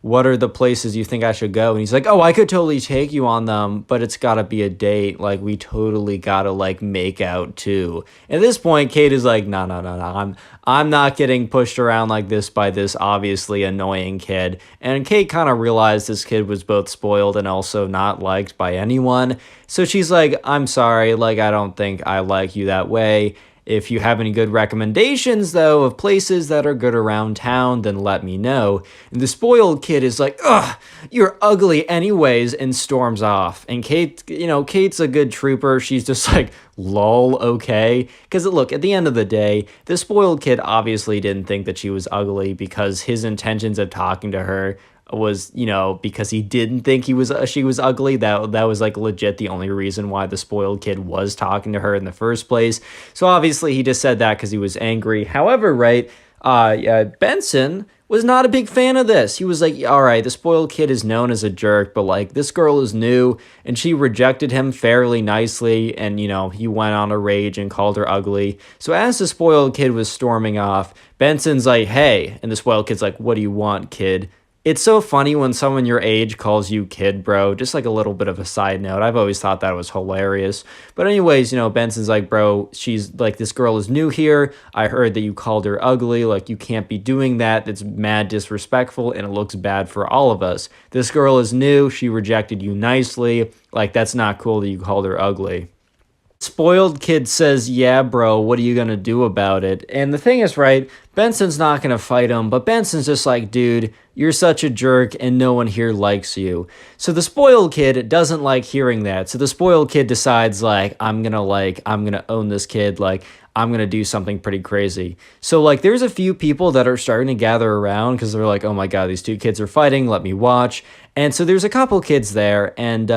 What are the places you think I should go? And he's like, oh, I could totally take you on them, but it's got to be a date. We totally got to, make out, too. At this point, Kate is like, no. I'm not getting pushed around like this by this obviously annoying kid. And Kate kind of realized this kid was both spoiled and also not liked by anyone. So she's like, I'm sorry, I don't think I like you that way. If you have any good recommendations, though, of places that are good around town, then let me know. And the spoiled kid is like, ugh, you're ugly anyways, and storms off. And Kate, Kate's a good trooper. She's just lol, okay. Because look, at the end of the day, the spoiled kid obviously didn't think that she was ugly because his intentions of talking to her was, because he didn't think she was ugly. That was legit the only reason why the spoiled kid was talking to her in the first place. So obviously he just said that because he was angry. However, right, Benson was not a big fan of this. He was like, all right, the spoiled kid is known as a jerk, but like this girl is new and she rejected him fairly nicely. And, you know, he went on a rage and called her ugly. So as the spoiled kid was storming off, Benson's like, hey, and the spoiled kid's like, what do you want, kid? It's so funny when someone your age calls you kid, bro. Just like a little bit of a side note. I've always thought that was hilarious. But anyways, you know, Benson's like, bro, she's like, this girl is new here. I heard that you called her ugly. Like, you can't be doing that. That's mad disrespectful and it looks bad for all of us. This girl is new. She rejected you nicely. Like, that's not cool that you called her ugly. Spoiled kid says, yeah, bro, what are you going to do about it? And the thing is, right, Benson's not going to fight him, but Benson's just like, dude, you're such a jerk and no one here likes you. So the spoiled kid doesn't like hearing that. So the spoiled kid decides, like, I'm going to own this kid. Like, I'm going to do something pretty crazy. So, like, there's a few people that are starting to gather around because they're like, oh my God, these two kids are fighting. Let me watch. And so there's a couple kids there. And,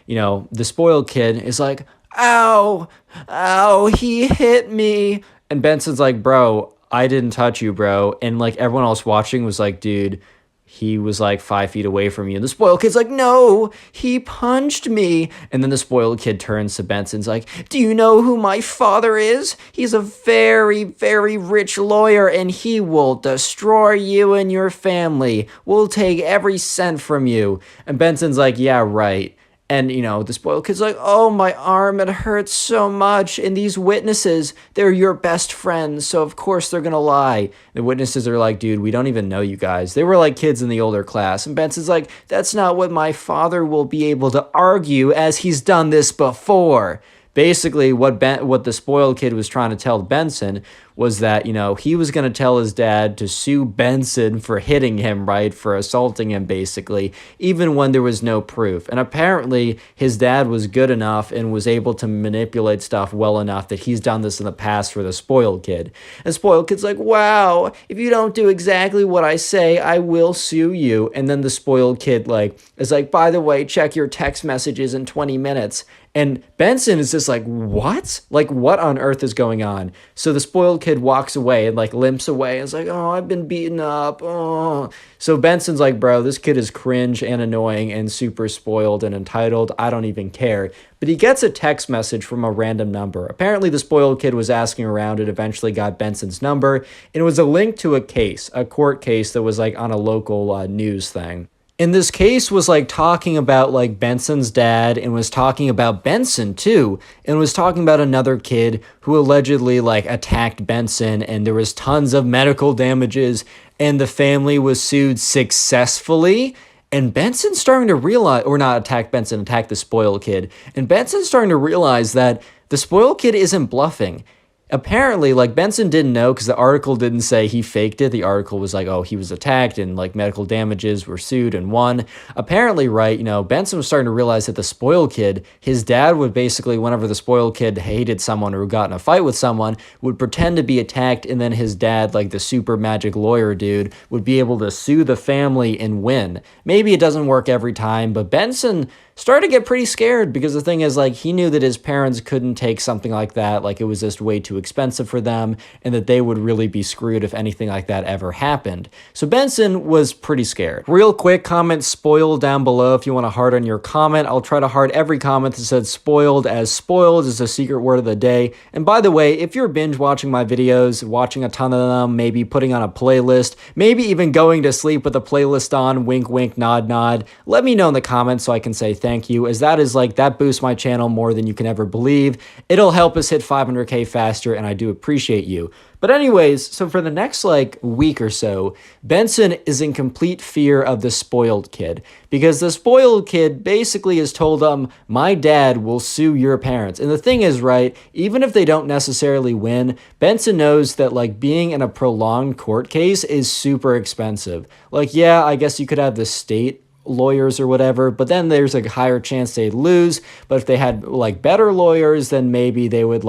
you know, the spoiled kid is like, ow, ow, he hit me. And Benson's like, bro, I didn't touch you, bro. And like everyone else watching was like, dude, he was like 5 feet away from you. And the spoiled kid's like, no, he punched me. And then the spoiled kid turns to Benson's like, do you know who my father is? He's a very, very rich lawyer and he will destroy you and your family. We'll take every cent from you. And Benson's like, yeah, right. And, you know, the spoiled kid's like, oh, my arm, it hurts so much. And these witnesses, they're your best friends. So, of course, they're going to lie. The witnesses are like, dude, we don't even know you guys. They were like kids in the older class. And Benson's like, that's not what my father will be able to argue as he's done this before. Basically, what the spoiled kid was trying to tell Benson was that, you know, he was going to tell his dad to sue Benson for hitting him, right, for assaulting him, basically, even when there was no proof. And apparently, his dad was good enough and was able to manipulate stuff well enough that he's done this in the past for the spoiled kid. And spoiled kid's like, wow, if you don't do exactly what I say, I will sue you. And then the spoiled kid, like, is like, by the way, check your text messages in 20 minutes. And Benson is just like, what? Like, what on earth is going on? So the spoiled kid walks away and like limps away and is like, oh, I've been beaten up. Oh. So Benson's like, bro, this kid is cringe and annoying and super spoiled and entitled. I don't even care. But he gets a text message from a random number. Apparently the spoiled kid was asking around and eventually got Benson's number. And it was a link to a case, a court case that was like on a local news thing. And this case was like talking about like Benson's dad and was talking about Benson too, and was talking about another kid who allegedly like attacked Benson, and there was tons of medical damages and the family was sued successfully. And Benson's starting to realize, or not attack Benson, attack the spoiled kid. And Benson's starting to realize that the spoiled kid isn't bluffing. Apparently, like, Benson didn't know because the article didn't say he faked it. The article was like, oh, he was attacked and, like, medical damages were sued and won. Apparently, right, you know, Benson was starting to realize that the spoiled kid, his dad would basically, whenever the spoiled kid hated someone or got in a fight with someone, would pretend to be attacked, and then his dad, like the super magic lawyer dude, would be able to sue the family and win. Maybe it doesn't work every time, but Benson started to get pretty scared because the thing is, like, he knew that his parents couldn't take something like that, like it was just way too expensive for them, and that they would really be screwed if anything like that ever happened. So Benson was pretty scared. Real quick, comment spoiled down below if you want to heart on your comment. I'll try to heart every comment that said spoiled, as spoiled is a secret word of the day. And by the way, if you're binge watching my videos, watching a ton of them, maybe putting on a playlist, maybe even going to sleep with a playlist on, wink wink, nod nod, let me know in the comments so I can say thank you, as that is like, that boosts my channel more than you can ever believe. It'll help us hit 500K faster, and I do appreciate you. But anyways, so for the next like week or so, Benson is in complete fear of the spoiled kid, because the spoiled kid basically has told him, my dad will sue your parents. And the thing is, right, even if they don't necessarily win, Benson knows that like being in a prolonged court case is super expensive. Like, yeah, I guess you could have the state lawyers or whatever, but then there's a higher chance they'd lose. But if they had like better lawyers, then maybe they would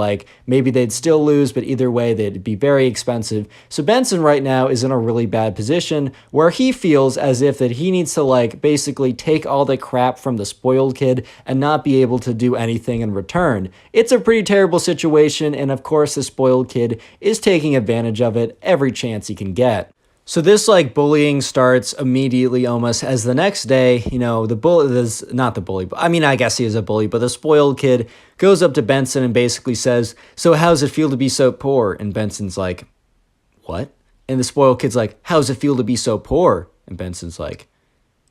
maybe they'd still lose, but either way they'd be very expensive. So Benson right now is in a really bad position where he feels as if that he needs to like basically take all the crap from the spoiled kid and not be able to do anything in return. It's a pretty terrible situation, and of course the spoiled kid is taking advantage of it every chance he can get. So this like bullying starts immediately almost as the next day, the bully is not the bully, but I mean, I guess he is a bully, but the spoiled kid goes up to Benson and basically says, "So how's it feel to be so poor?" And Benson's like, "What?" And the spoiled kid's like, "How's it feel to be so poor?" And Benson's like,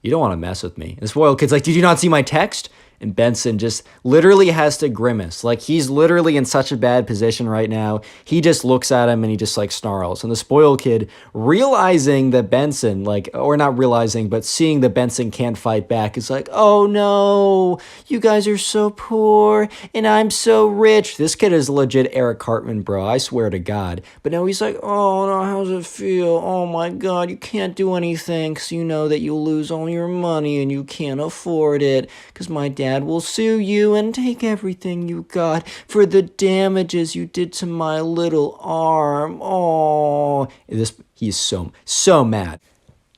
"You don't want to mess with me." And the spoiled kid's like, "Did you not see my text?" And Benson just literally has to grimace. Like, he's literally in such a bad position right now. He just looks at him and he just like snarls. And the spoiled kid, realizing that Benson, like, or not realizing, but seeing that Benson can't fight back, is like, "Oh no, you guys are so poor and I'm so rich." This kid is legit Eric Cartman, bro. I swear to God. But now he's like, "Oh no, how's it feel? Oh my God, you can't do anything because you know that you'll lose all your money and you can't afford it because my dad will sue you and take everything you got for the damages you did to my little arm." Oh, he's so mad.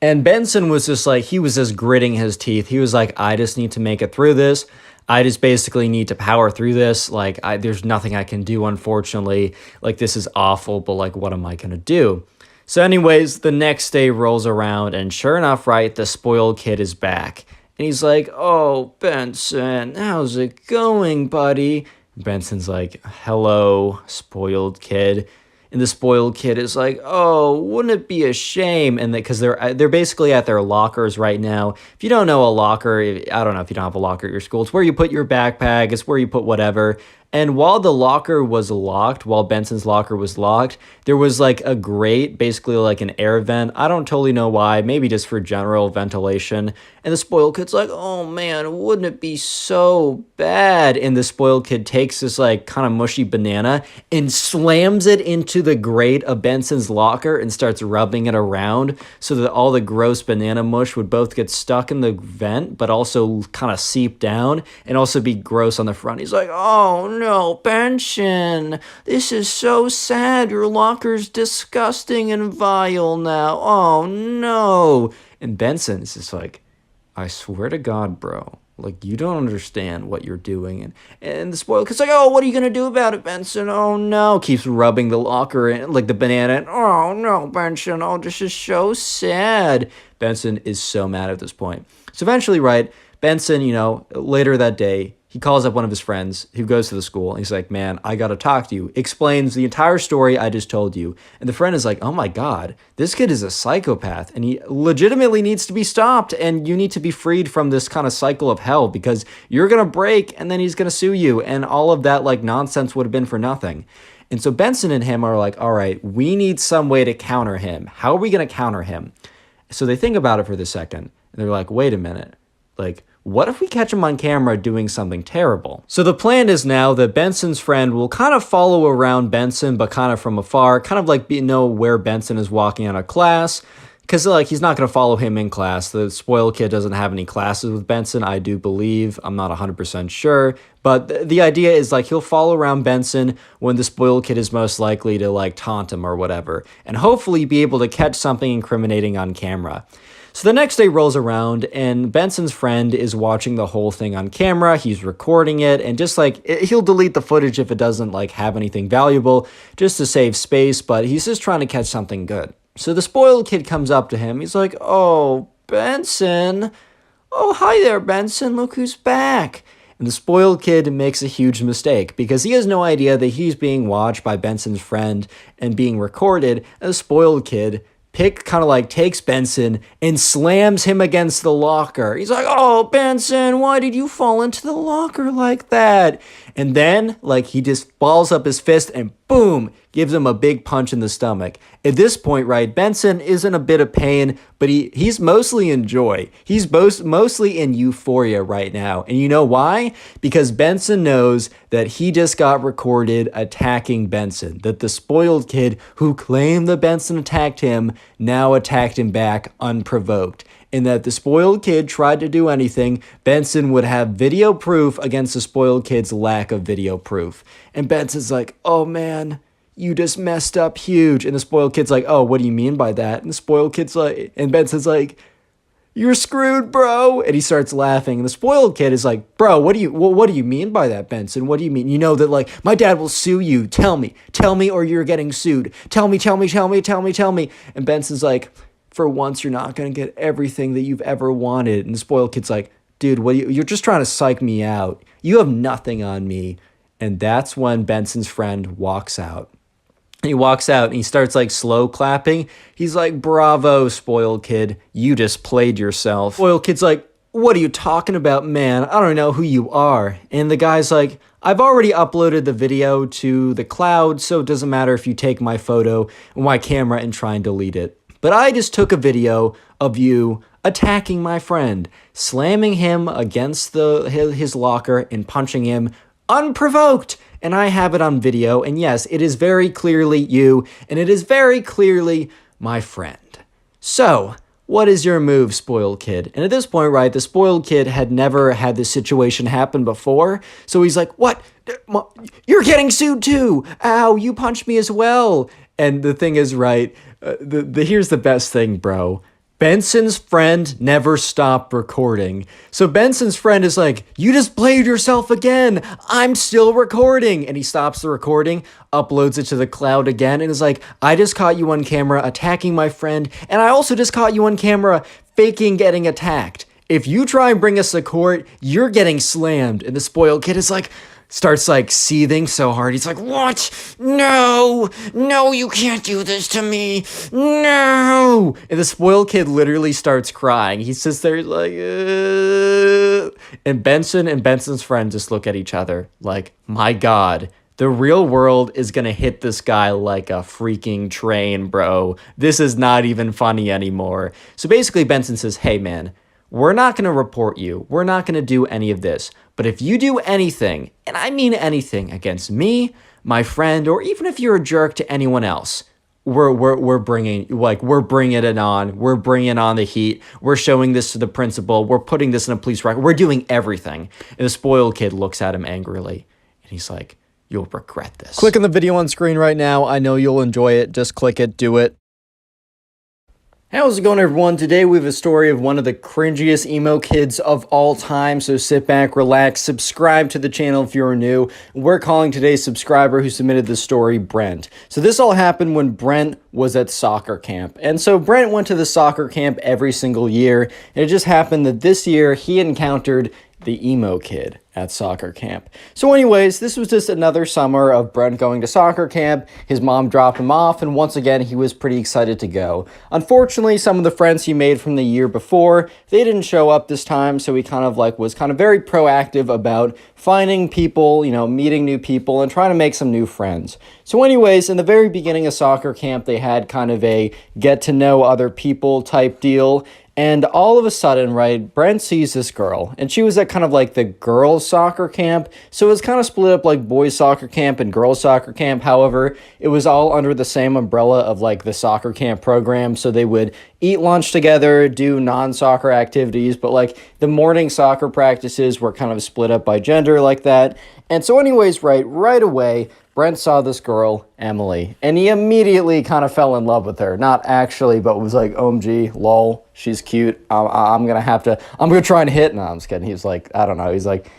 And Benson was just like, he was just gritting his teeth. He was like, "I just need to make it through this. I just basically need to power through this. Like, there's nothing I can do, unfortunately. Like, this is awful, but like, what am I going to do?" So anyways, the next day rolls around and sure enough, right, the spoiled kid is back. And he's like, "Oh, Benson, how's it going, buddy?" Benson's like, "Hello, spoiled kid." And the spoiled kid is like, "Oh, wouldn't it be a shame?" And because they're basically at their lockers right now. If you don't know a locker, I don't know if you don't have a locker at your school. It's where you put your backpack. It's where you put whatever. And while the locker was locked, while Benson's locker was locked, there was like a grate, basically like an air vent. I don't totally know why, maybe just for general ventilation. And the spoiled kid's like, "Oh man, wouldn't it be so bad?" And the spoiled kid takes this like kind of mushy banana and slams it into the grate of Benson's locker and starts rubbing it around so that all the gross banana mush would both get stuck in the vent, but also kind of seep down and also be gross on the front. He's like, "Oh no, Benson, this is so sad. Your locker's disgusting and vile now. Oh no." And Benson is just like, "I swear to God, bro, like, you don't understand what you're doing." And the spoiled kid's like, "Oh, what are you going to do about it, Benson? Oh, no." Keeps rubbing the locker in, like the banana. And, "Oh, no, Benson. Oh, this is so sad." Benson is so mad at this point. So eventually, right, Benson, later that day, he calls up one of his friends who goes to the school. And he's like, "Man, I got to talk to you." Explains the entire story I just told you. And the friend is like, "Oh my God, this kid is a psychopath and he legitimately needs to be stopped. And you need to be freed from this kind of cycle of hell because you're going to break and then he's going to sue you. And all of that like nonsense would have been for nothing." And so Benson and him are like, "All right, we need some way to counter him. How are we going to counter him?" So they think about it for the second. And they're like, "Wait a minute. Like, what if we catch him on camera doing something terrible?" So the plan is now that Benson's friend will kind of follow around Benson, but kind of from afar, kind of like know where Benson is walking out of class. Because like he's not going to follow him in class. The spoiled kid doesn't have any classes with Benson, I do believe. I'm not 100% sure. But the idea is like he'll follow around Benson when the spoiled kid is most likely to like taunt him or whatever. And hopefully be able to catch something incriminating on camera. So the next day rolls around and Benson's friend is watching the whole thing on camera. He's recording it and just like he'll delete the footage if it doesn't like have anything valuable just to save space, but he's just trying to catch something good. So the spoiled kid comes up to him. He's like, "Oh, Benson. Oh, hi there, Benson. Look who's back." And the spoiled kid makes a huge mistake because he has no idea that he's being watched by Benson's friend and being recorded. And the spoiled kid takes Benson and slams him against the locker. He's like, "Oh, Benson, why did you fall into the locker like that?" And then, like, he just balls up his fist and boom, gives him a big punch in the stomach. At this point, right, Benson is in a bit of pain, but he's mostly in joy. He's mostly in euphoria right now. And you know why? Because Benson knows that he just got recorded attacking Benson. That the spoiled kid who claimed that Benson attacked him now attacked him back unprovoked. And that the spoiled kid tried to do anything, Benson would have video proof against the spoiled kid's lack of video proof. And Benson's like, "Oh man, you just messed up huge." And the spoiled kid's like, "Oh, what do you mean by that?" And the spoiled kid's like, and Benson's like, "You're screwed, bro." And he starts laughing. And the spoiled kid is like, "Bro, what do you mean by that, Benson? What do you mean? You know that like my dad will sue you. Tell me, or you're getting sued. Tell me. And Benson's like, for once, you're not going to get everything that you've ever wanted. And the spoiled kid's like, dude, you're just trying to psych me out. You have nothing on me. And that's when Benson's friend walks out. He walks out and he starts like slow clapping. He's like, bravo, spoiled kid. You just played yourself. Spoiled kid's like, what are you talking about, man? I don't know who you are. And the guy's like, I've already uploaded the video to the cloud, so it doesn't matter if you take my photo and my camera and try and delete it. But I just took a video of you attacking my friend, slamming him against his locker and punching him unprovoked. And I have it on video. And yes, it is very clearly you, and it is very clearly my friend. So, what is your move, spoiled kid? And at this point, right, the spoiled kid had never had this situation happen before. So he's like, what? You're getting sued too. Ow, you punched me as well. And the thing is, right, here's the best thing, bro. Benson's friend never stopped recording. So Benson's friend is like, you just played yourself again. I'm still recording. And he stops the recording, uploads it to the cloud again, and is like, I just caught you on camera attacking my friend. And I also just caught you on camera faking getting attacked. If you try and bring us to court, you're getting slammed. And the spoiled kid is like, starts like seething so hard. He's like, what? No, you can't do this to me. No. And the spoiled kid literally starts crying. He sits there like, and Benson and Benson's friend just look at each other like, my God, the real world is going to hit this guy like a freaking train, bro. This is not even funny anymore. So basically Benson says, hey man, we're not going to report you. We're not going to do any of this. But if you do anything, and I mean anything, against me, my friend, or even if you're a jerk to anyone else, we're bringing it on. We're bringing on the heat. We're showing this to the principal. We're putting this in a police record. We're doing everything. And the spoiled kid looks at him angrily, and he's like, you'll regret this. Click on the video on screen right now. I know you'll enjoy it. Just click it. Do it. How's it going, everyone? Today we have a story of one of the cringiest emo kids of all time, so sit back, relax, subscribe to the channel if you're new. We're calling today's subscriber who submitted the story Brent. So this all happened when Brent was at soccer camp. And so Brent went to the soccer camp every single year, and it just happened that this year he encountered the emo kid at soccer camp. So anyways, this was just another summer of Brent going to soccer camp. His mom dropped him off, and once again, he was pretty excited to go. Unfortunately, some of the friends he made from the year before, they didn't show up this time, so he was very proactive about finding people, meeting new people, and trying to make some new friends. So anyways, in the very beginning of soccer camp, they had kind of a get to know other people type deal. And all of a sudden, right, Brent sees this girl, and she was at kind of like the girls' soccer camp. So it was kind of split up like boys' soccer camp and girls' soccer camp. However, it was all under the same umbrella of like the soccer camp program. So they would eat lunch together, do non-soccer activities, but like the morning soccer practices were kind of split up by gender like that. And so anyways, right away, Brent saw this girl, Emily, and he immediately kind of fell in love with her. Not actually, but was like, OMG, lol, she's cute. I'm going to try and hit. No, I'm just kidding. He's like, I don't know. He's like,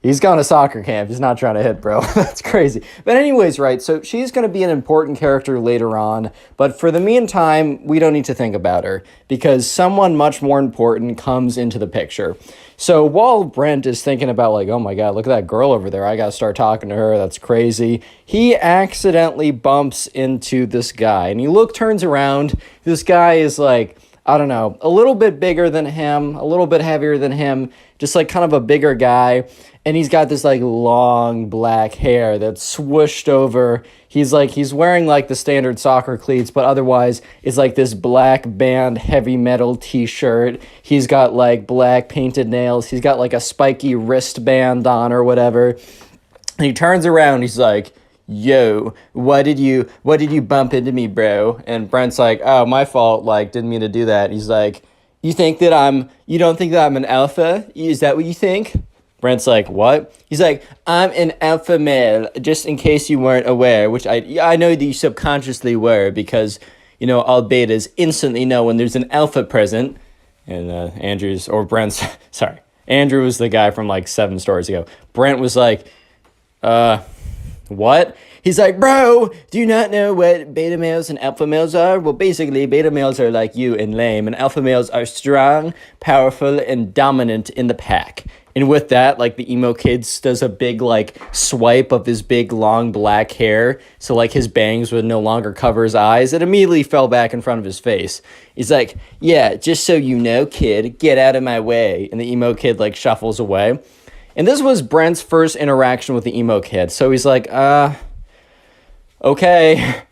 he's going to soccer camp. He's not trying to hit, bro. That's crazy. But anyways, right, so she's going to be an important character later on. But for the meantime, we don't need to think about her because someone much more important comes into the picture. So while Brent is thinking about like, oh my God, look at that girl over there. I got to start talking to her. That's crazy. He accidentally bumps into this guy and he turns around. This guy is like, I don't know, a little bit bigger than him, a little bit heavier than him, just like kind of a bigger guy. And he's got this like long black hair that's swooshed over. He's wearing like the standard soccer cleats, but otherwise it's like this black band heavy metal t-shirt. He's got like black painted nails. He's got like a spiky wristband on or whatever. And he turns around. He's like, yo, what did you bump into me, bro? And Brent's like, oh, my fault. Like, didn't mean to do that. He's like, you don't think that I'm an alpha? Is that what you think? Brent's like, what? He's like, I'm an alpha male, just in case you weren't aware, which I know that you subconsciously were because, all betas instantly know when there's an alpha present. And Andrew was the guy from like 7 stories ago. Brent was like, what? He's like, bro, do you not know what beta males and alpha males are? Well, basically, beta males are like you and lame, and alpha males are strong, powerful, and dominant in the pack. And with that, like, the emo kid does a big, like, swipe of his big, long black hair, so, like, his bangs would no longer cover his eyes. It immediately fell back in front of his face. He's like, yeah, just so you know, kid, get out of my way. And the emo kid, like, shuffles away. And this was Brent's first interaction with the emo kid. So he's like, okay,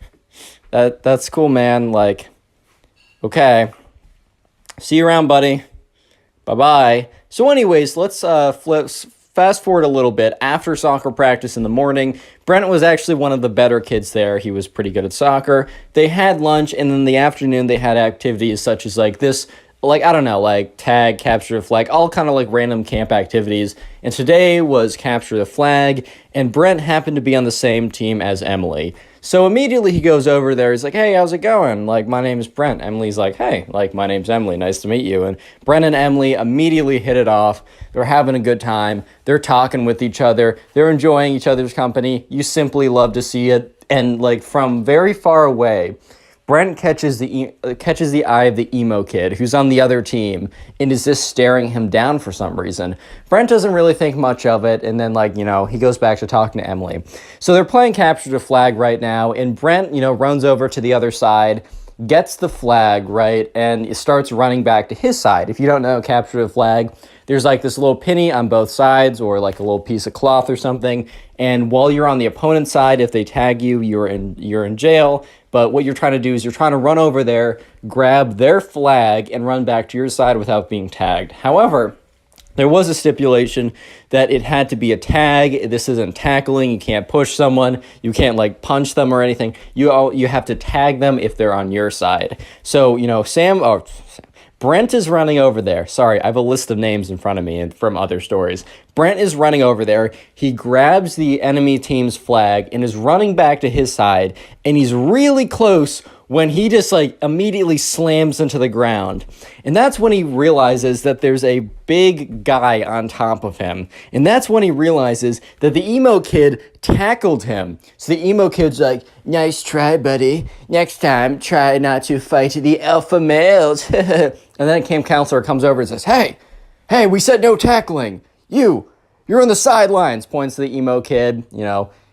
that's cool, man. Like, okay, see you around, buddy. Bye-bye. So anyways, let's fast forward a little bit. After soccer practice in the morning, Brent was actually one of the better kids there. He was pretty good at soccer. They had lunch, and in the afternoon, they had activities such as like this, like, I don't know, like tag, capture the flag, all kind of like random camp activities. And today was capture the flag, and Brent happened to be on the same team as Emily. So immediately he goes over there. He's like, hey, how's it going? Like, my name is Brent. Emily's like, hey, like, my name's Emily. Nice to meet you. And Brent and Emily immediately hit it off. They're having a good time. They're talking with each other. They're enjoying each other's company. You simply love to see it. And, like, from very far away, Brent catches the eye of the emo kid who's on the other team and is just staring him down for some reason. Brent doesn't really think much of it, and then, like, he goes back to talking to Emily. So they're playing capture the flag right now, and Brent, runs over to the other side, gets the flag, right, and starts running back to his side. If you don't know capture the flag, there's like this little penny on both sides, or like a little piece of cloth or something, and while you're on the opponent's side, if they tag you, you're in jail. But what you're trying to do is you're trying to run over there, grab their flag, and run back to your side without being tagged. However, there was a stipulation that it had to be a tag. This isn't tackling. You can't push someone. You can't, like, punch them or anything. You have to tag them if they're on your side. So, Brent is running over there. Sorry, I have a list of names in front of me and from other stories. Brent is running over there. He grabs the enemy team's flag and is running back to his side, and he's really close when he just, like, immediately slams into the ground. And that's when he realizes that there's a big guy on top of him. And that's when he realizes that the emo kid tackled him. So the emo kid's like, nice try, buddy. Next time, try not to fight the alpha males. And then a camp counselor comes over and says, hey, we said no tackling. You're on the sidelines, points to the emo kid,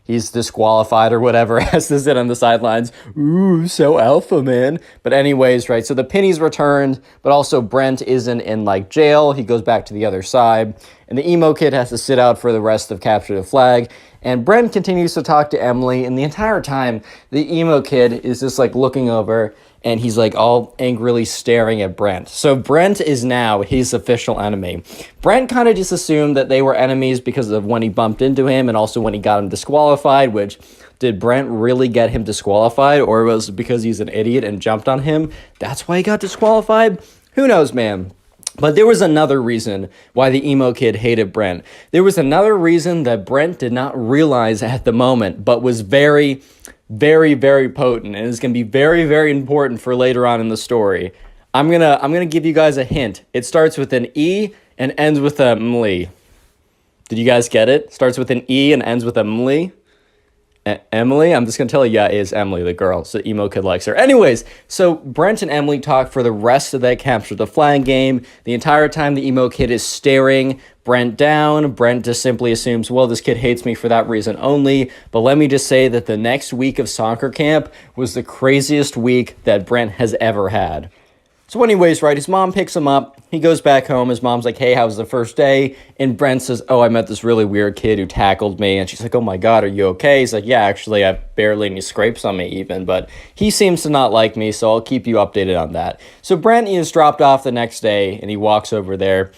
he's disqualified or whatever, has to sit on the sidelines. Ooh, so alpha, man. But anyways, right, so the penny's returned, but also Brent isn't in, like, jail. He goes back to the other side, and the emo kid has to sit out for the rest of capture the flag. And Brent continues to talk to Emily, and the entire time, the emo kid is just, like, looking over, and he's, like, all angrily staring at Brent. So Brent is now his official enemy. Brent kind of just assumed that they were enemies because of when he bumped into him and also when he got him disqualified, which, did Brent really get him disqualified, or was it because he's an idiot and jumped on him? That's why he got disqualified? Who knows, man? But there was another reason why the emo kid hated Brent. There was another reason that Brent did not realize at the moment, but was very, very, very potent, and is going to be very, very important for later on in the story. I'm gonna give you guys a hint. It starts with an E and ends with a Emily. Did you guys get it? Starts with an E and ends with a Emily. Emily? I'm just going to tell you, yeah, it is Emily, the girl. So emo kid likes her. Anyways, so Brent and Emily talk for the rest of that capture the flag game. The entire time the emo kid is staring Brent down. Brent just simply assumes, well, this kid hates me for that reason only. But let me just say that the next week of soccer camp was the craziest week that Brent has ever had. So anyways, right, his mom picks him up. He goes back home. His mom's like, hey, how was the first day? And Brent says, oh, I met this really weird kid who tackled me. And she's like, oh my God, are you okay? He's like, yeah, actually, I have barely any scrapes on me even. But he seems to not like me, so I'll keep you updated on that. So Brent is dropped off the next day, and he walks over there.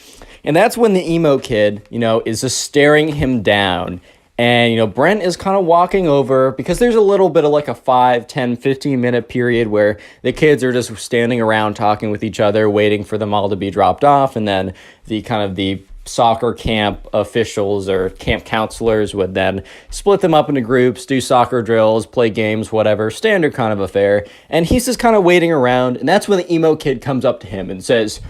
And that's when the emo kid, is just staring him down. And, Brent is kind of walking over because there's a little bit of like a 5, 10, 15-minute period where the kids are just standing around talking with each other, waiting for them all to be dropped off. And then the soccer camp officials or camp counselors would then split them up into groups, do soccer drills, play games, whatever, standard kind of affair. And he's just kind of waiting around. And that's when the emo kid comes up to him and says,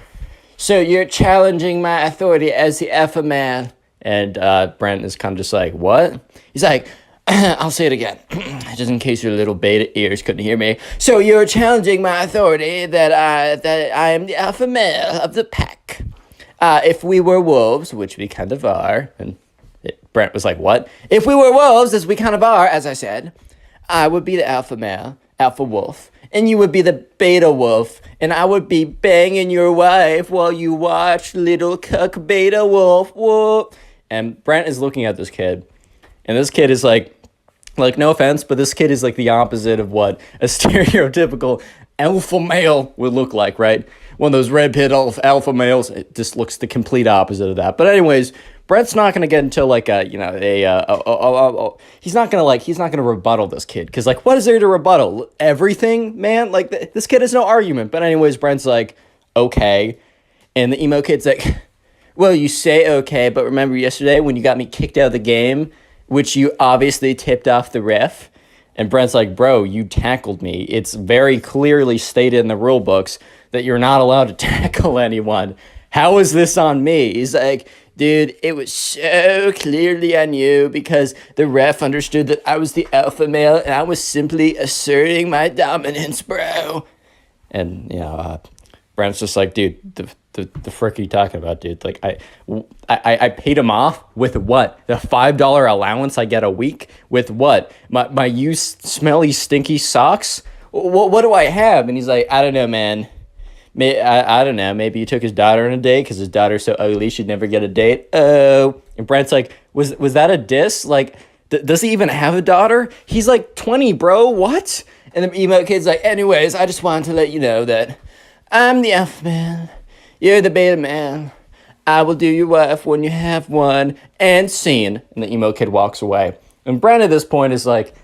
so you're challenging my authority as the alpha man? And Brent is kind of just like, what? He's like, I'll say it again, just in case your little beta ears couldn't hear me. So you're challenging my authority that I am the alpha male of the pack. If we were wolves, which we kind of are, and Brent was like, what? If we were wolves, as we kind of are, as I said, I would be the alpha male, alpha wolf, and you would be the beta wolf, and I would be banging your wife while you watch little cuck beta wolf. Whoop. And Brent is looking at this kid, and this kid is like, no offense, but this kid is like the opposite of what a stereotypical alpha male would look like, right? One of those red pit alpha males. It just looks the complete opposite of that. But anyways, Brent's not gonna get into like he's not gonna rebuttal this kid, because like, what is there to rebuttal? Everything, man. Like this kid has no argument. But anyways, Brent's like, okay, and the emo kid's like, well, you say okay, but remember yesterday when you got me kicked out of the game, which you obviously tipped off the ref? And Brent's like, bro, you tackled me. It's very clearly stated in the rule books that you're not allowed to tackle anyone. How is this on me? He's like, dude, it was so clearly on you because the ref understood that I was the alpha male and I was simply asserting my dominance, bro. And, Brent's just like, dude, the frick are you talking about, dude? Like, I paid him off with what? The $5 allowance I get a week? With what? My used smelly, stinky socks? What do I have? And he's like, I don't know, man. I don't know. Maybe he took his daughter on a date because his daughter's so ugly she'd never get a date. Oh. And Brent's like, was that a diss? Like, does he even have a daughter? He's like 20, bro. What? And the emo kid's like, anyways, I just wanted to let you know that I'm the alpha man. You're the beta man. I will do your wife when you have one. And scene. And the emo kid walks away. And Brent at this point is like,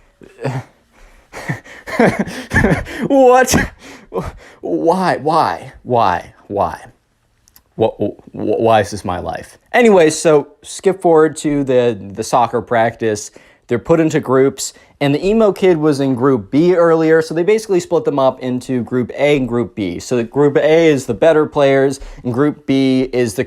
what? Why? Why is this my life? Anyway, so skip forward to the soccer practice. They're put into groups, and the emo kid was in Group B earlier, so they basically split them up into Group A and Group B. So Group A is the better players, and Group B is the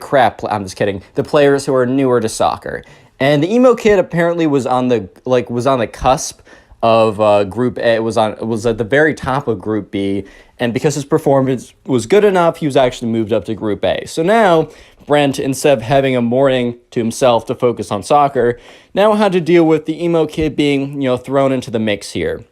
I'm just kidding, the players who are newer to soccer. And the emo kid apparently was on the cusp of Group A. It was at the very top of Group B, and because his performance was good enough, he was actually moved up to Group A. So now Brent, instead of having a morning to himself to focus on soccer, now had to deal with the emo kid being, thrown into the mix here.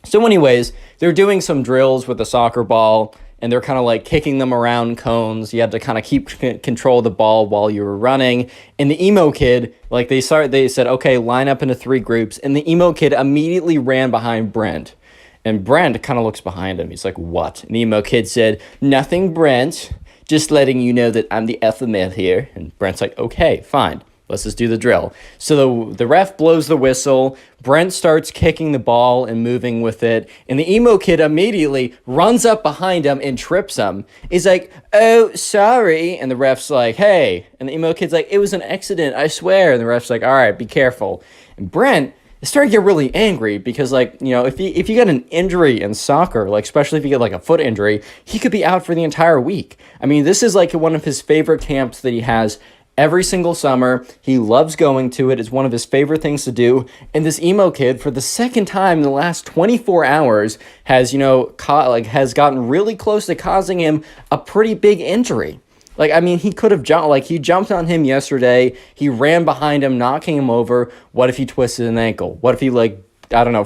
So anyways, they're doing some drills with the soccer ball, and they're kind of like kicking them around cones. You had to kind of keep control of the ball while you were running. And the emo kid, they said, okay, line up into 3 groups. And the emo kid immediately ran behind Brent. And Brent kind of looks behind him. He's like, what? And the emo kid said, nothing, Brent. Just letting you know that I'm the alpha male here. And Brent's like, okay, fine. Let's just do the drill. So the ref blows the whistle. Brent starts kicking the ball and moving with it. And the emo kid immediately runs up behind him and trips him. He's like, oh, sorry. And the ref's like, hey. And the emo kid's like, it was an accident, I swear. And the ref's like, all right, be careful. And Brent is starting to get really angry because, if you get an injury in soccer, especially if you get a foot injury, he could be out for the entire week. I mean, this is one of his favorite camps that he has every single summer. He loves going to it. It's one of his favorite things to do. And this emo kid, for the second time in the last 24 hours, has, has gotten really close to causing him a pretty big injury. He could have jumped. He jumped on him yesterday. He ran behind him, knocking him over. What if he twisted an ankle? What if he,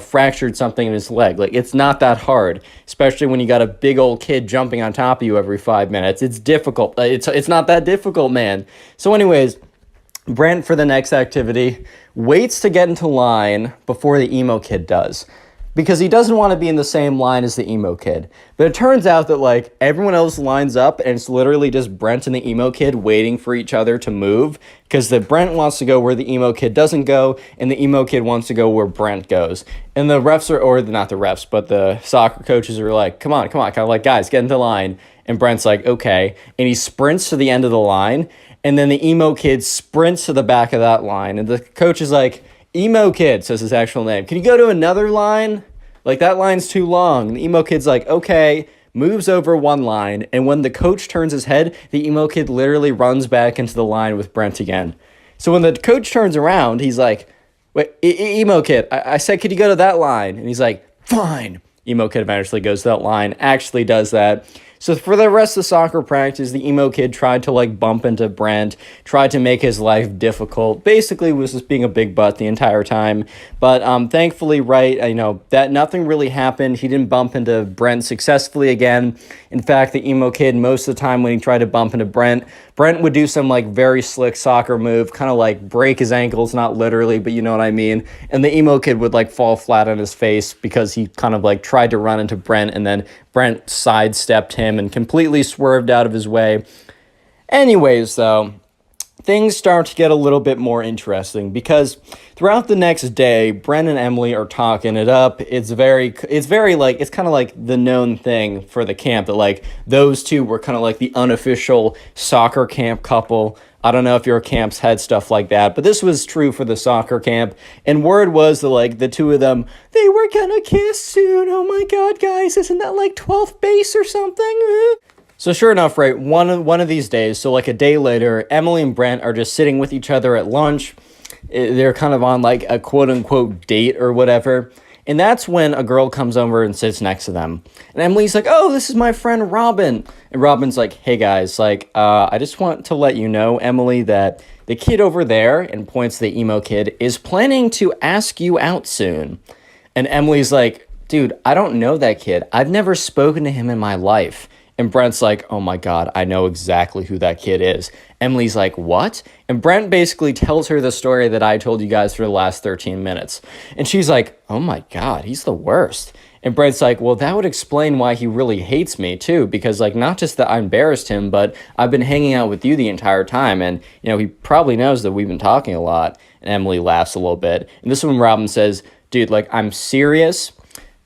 fractured something in his leg? It's not that hard, especially when you got a big old kid jumping on top of you every 5 minutes. It's difficult. It's not that difficult, man. So anyways, Brent, for the next activity, waits to get into line before the emo kid does, because he doesn't want to be in the same line as the emo kid. But it turns out that, everyone else lines up, and it's literally just Brent and the emo kid waiting for each other to move, because the Brent wants to go where the emo kid doesn't go, and the emo kid wants to go where Brent goes. And the refs not the refs, but the soccer coaches are like, come on, kind of guys, get into line. And Brent's like, okay. And he sprints to the end of the line, and then the emo kid sprints to the back of that line. And the coach is like, emo kid, says his actual name, can you go to another line? That line's too long. And the emo kid's like, okay, moves over one line. And when the coach turns his head, the emo kid literally runs back into the line with Brent again. So when the coach turns around, he's like, wait, emo kid, I said, could you go to that line? And he's like, fine. Emo kid eventually goes to that line, actually does that. So for the rest of soccer practice, the emo kid tried to like bump into Brent, tried to make his life difficult. Basically, was just being a big butt the entire time. But thankfully, right, that nothing really happened. He didn't bump into Brent successfully again. In fact, the emo kid, most of the time when he tried to bump into Brent would do some like very slick soccer move, kind of like break his ankles, not literally, but you know what I mean. And the emo kid would like fall flat on his face because he kind of like tried to run into Brent, and then Brent sidestepped him and completely swerved out of his way. Anyways, though, things start to get a little bit more interesting because throughout the next day, Brent and Emily are talking it up. It's kind of like the known thing for the camp that like those two were kind of like the unofficial soccer camp couple. I don't know if your camps had stuff like that, but this was true for the soccer camp. And word was that like the two of them, they were gonna kiss soon. Oh my God, guys, isn't that like 12th base or something? So sure enough, right, one of these days, so like a day later, Emily and Brent are just sitting with each other at lunch. They're kind of on like a quote-unquote date or whatever. And that's when a girl comes over and sits next to them. And Emily's like, oh, this is my friend Robin. And Robin's like, hey guys, like, I just want to let you know, Emily, that the kid over there, and points to the emo kid, is planning to ask you out soon. And Emily's like, dude, I don't know that kid. I've never spoken to him in my life. And Brent's like, oh my God, I know exactly who that kid is. Emily's like, what? And Brent basically tells her the story that I told you guys for the last 13 minutes. And she's like, oh my God, he's the worst. And Brent's like, well, that would explain why he really hates me too. Because like, not just that I embarrassed him, but I've been hanging out with you the entire time. And, he probably knows that we've been talking a lot. And Emily laughs a little bit. And this is when Robin says, dude, like, I'm serious.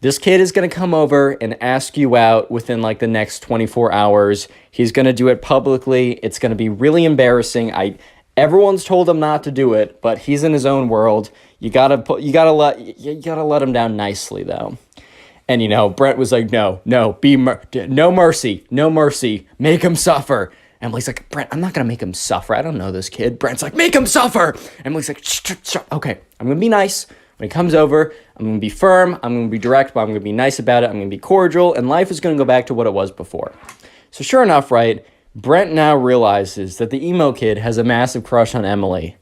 This kid is going to come over and ask you out within like the next 24 hours. He's going to do it publicly. It's going to be really embarrassing. Everyone's told him not to do it, but he's in his own world. You gotta let him down nicely though. And Brent was like, no mercy, make him suffer. Emily's like, Brent, I'm not gonna make him suffer. I don't know this kid. Brent's like, make him suffer. Emily's like, shh. Okay, I'm gonna be nice. When he comes over, I'm going to be firm, I'm going to be direct, but I'm going to be nice about it, I'm going to be cordial, and life is going to go back to what it was before. So sure enough, right, Brent now realizes that the emo kid has a massive crush on Emily.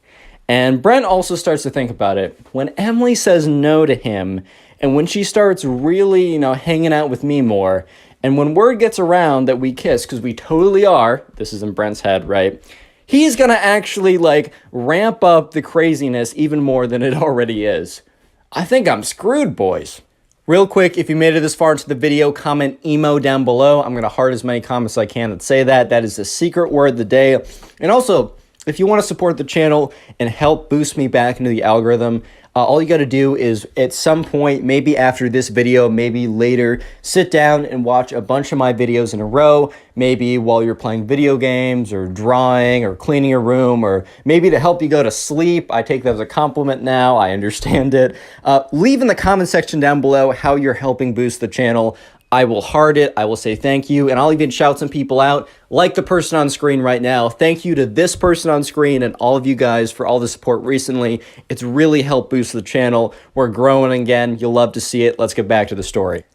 And Brent also starts to think about it. When Emily says no to him, and when she starts really, hanging out with me more, and when word gets around that we kiss, because we totally are, this is in Brent's head, right, he's going to actually, like, ramp up the craziness even more than it already is. I think I'm screwed, boys. Real quick, if you made it this far into the video, comment emo down below. I'm going to heart as many comments as I can that say that. That is the secret word of the day. And also, if you want to support the channel and help boost me back into the algorithm, all you got to do is at some point, maybe after this video, maybe later, sit down and watch a bunch of my videos in a row, maybe while you're playing video games or drawing or cleaning your room, or maybe to help you go to sleep. I take that as a compliment now. I understand it. Leave in the comment section down below how you're helping boost the channel. I will heart it, I will say thank you, and I'll even shout some people out, like the person on screen right now. Thank you to this person on screen and all of you guys for all the support recently. It's really helped boost the channel. We're growing again. You'll love to see it. Let's get back to the story.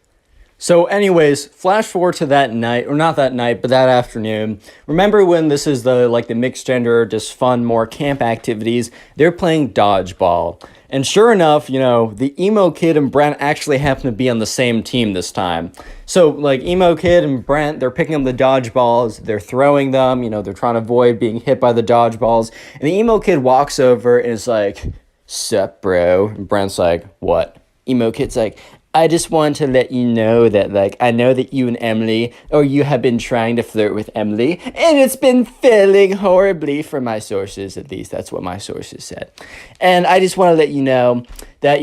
So anyways, flash forward to that night, or not that night, but that afternoon. Remember when this is the mixed gender, just fun, more camp activities, they're playing dodgeball. And sure enough, the emo kid and Brent actually happen to be on the same team this time. So, like, emo kid and Brent, they're picking up the dodgeballs, they're throwing them, they're trying to avoid being hit by the dodgeballs. And the emo kid walks over and is like, sup, bro? And Brent's like, what? Emo kid's like, I just want to let you know that, I know that you and Emily, or you have been trying to flirt with Emily, and it's been failing horribly from my sources, at least that's what my sources said. And I just want to let you know that,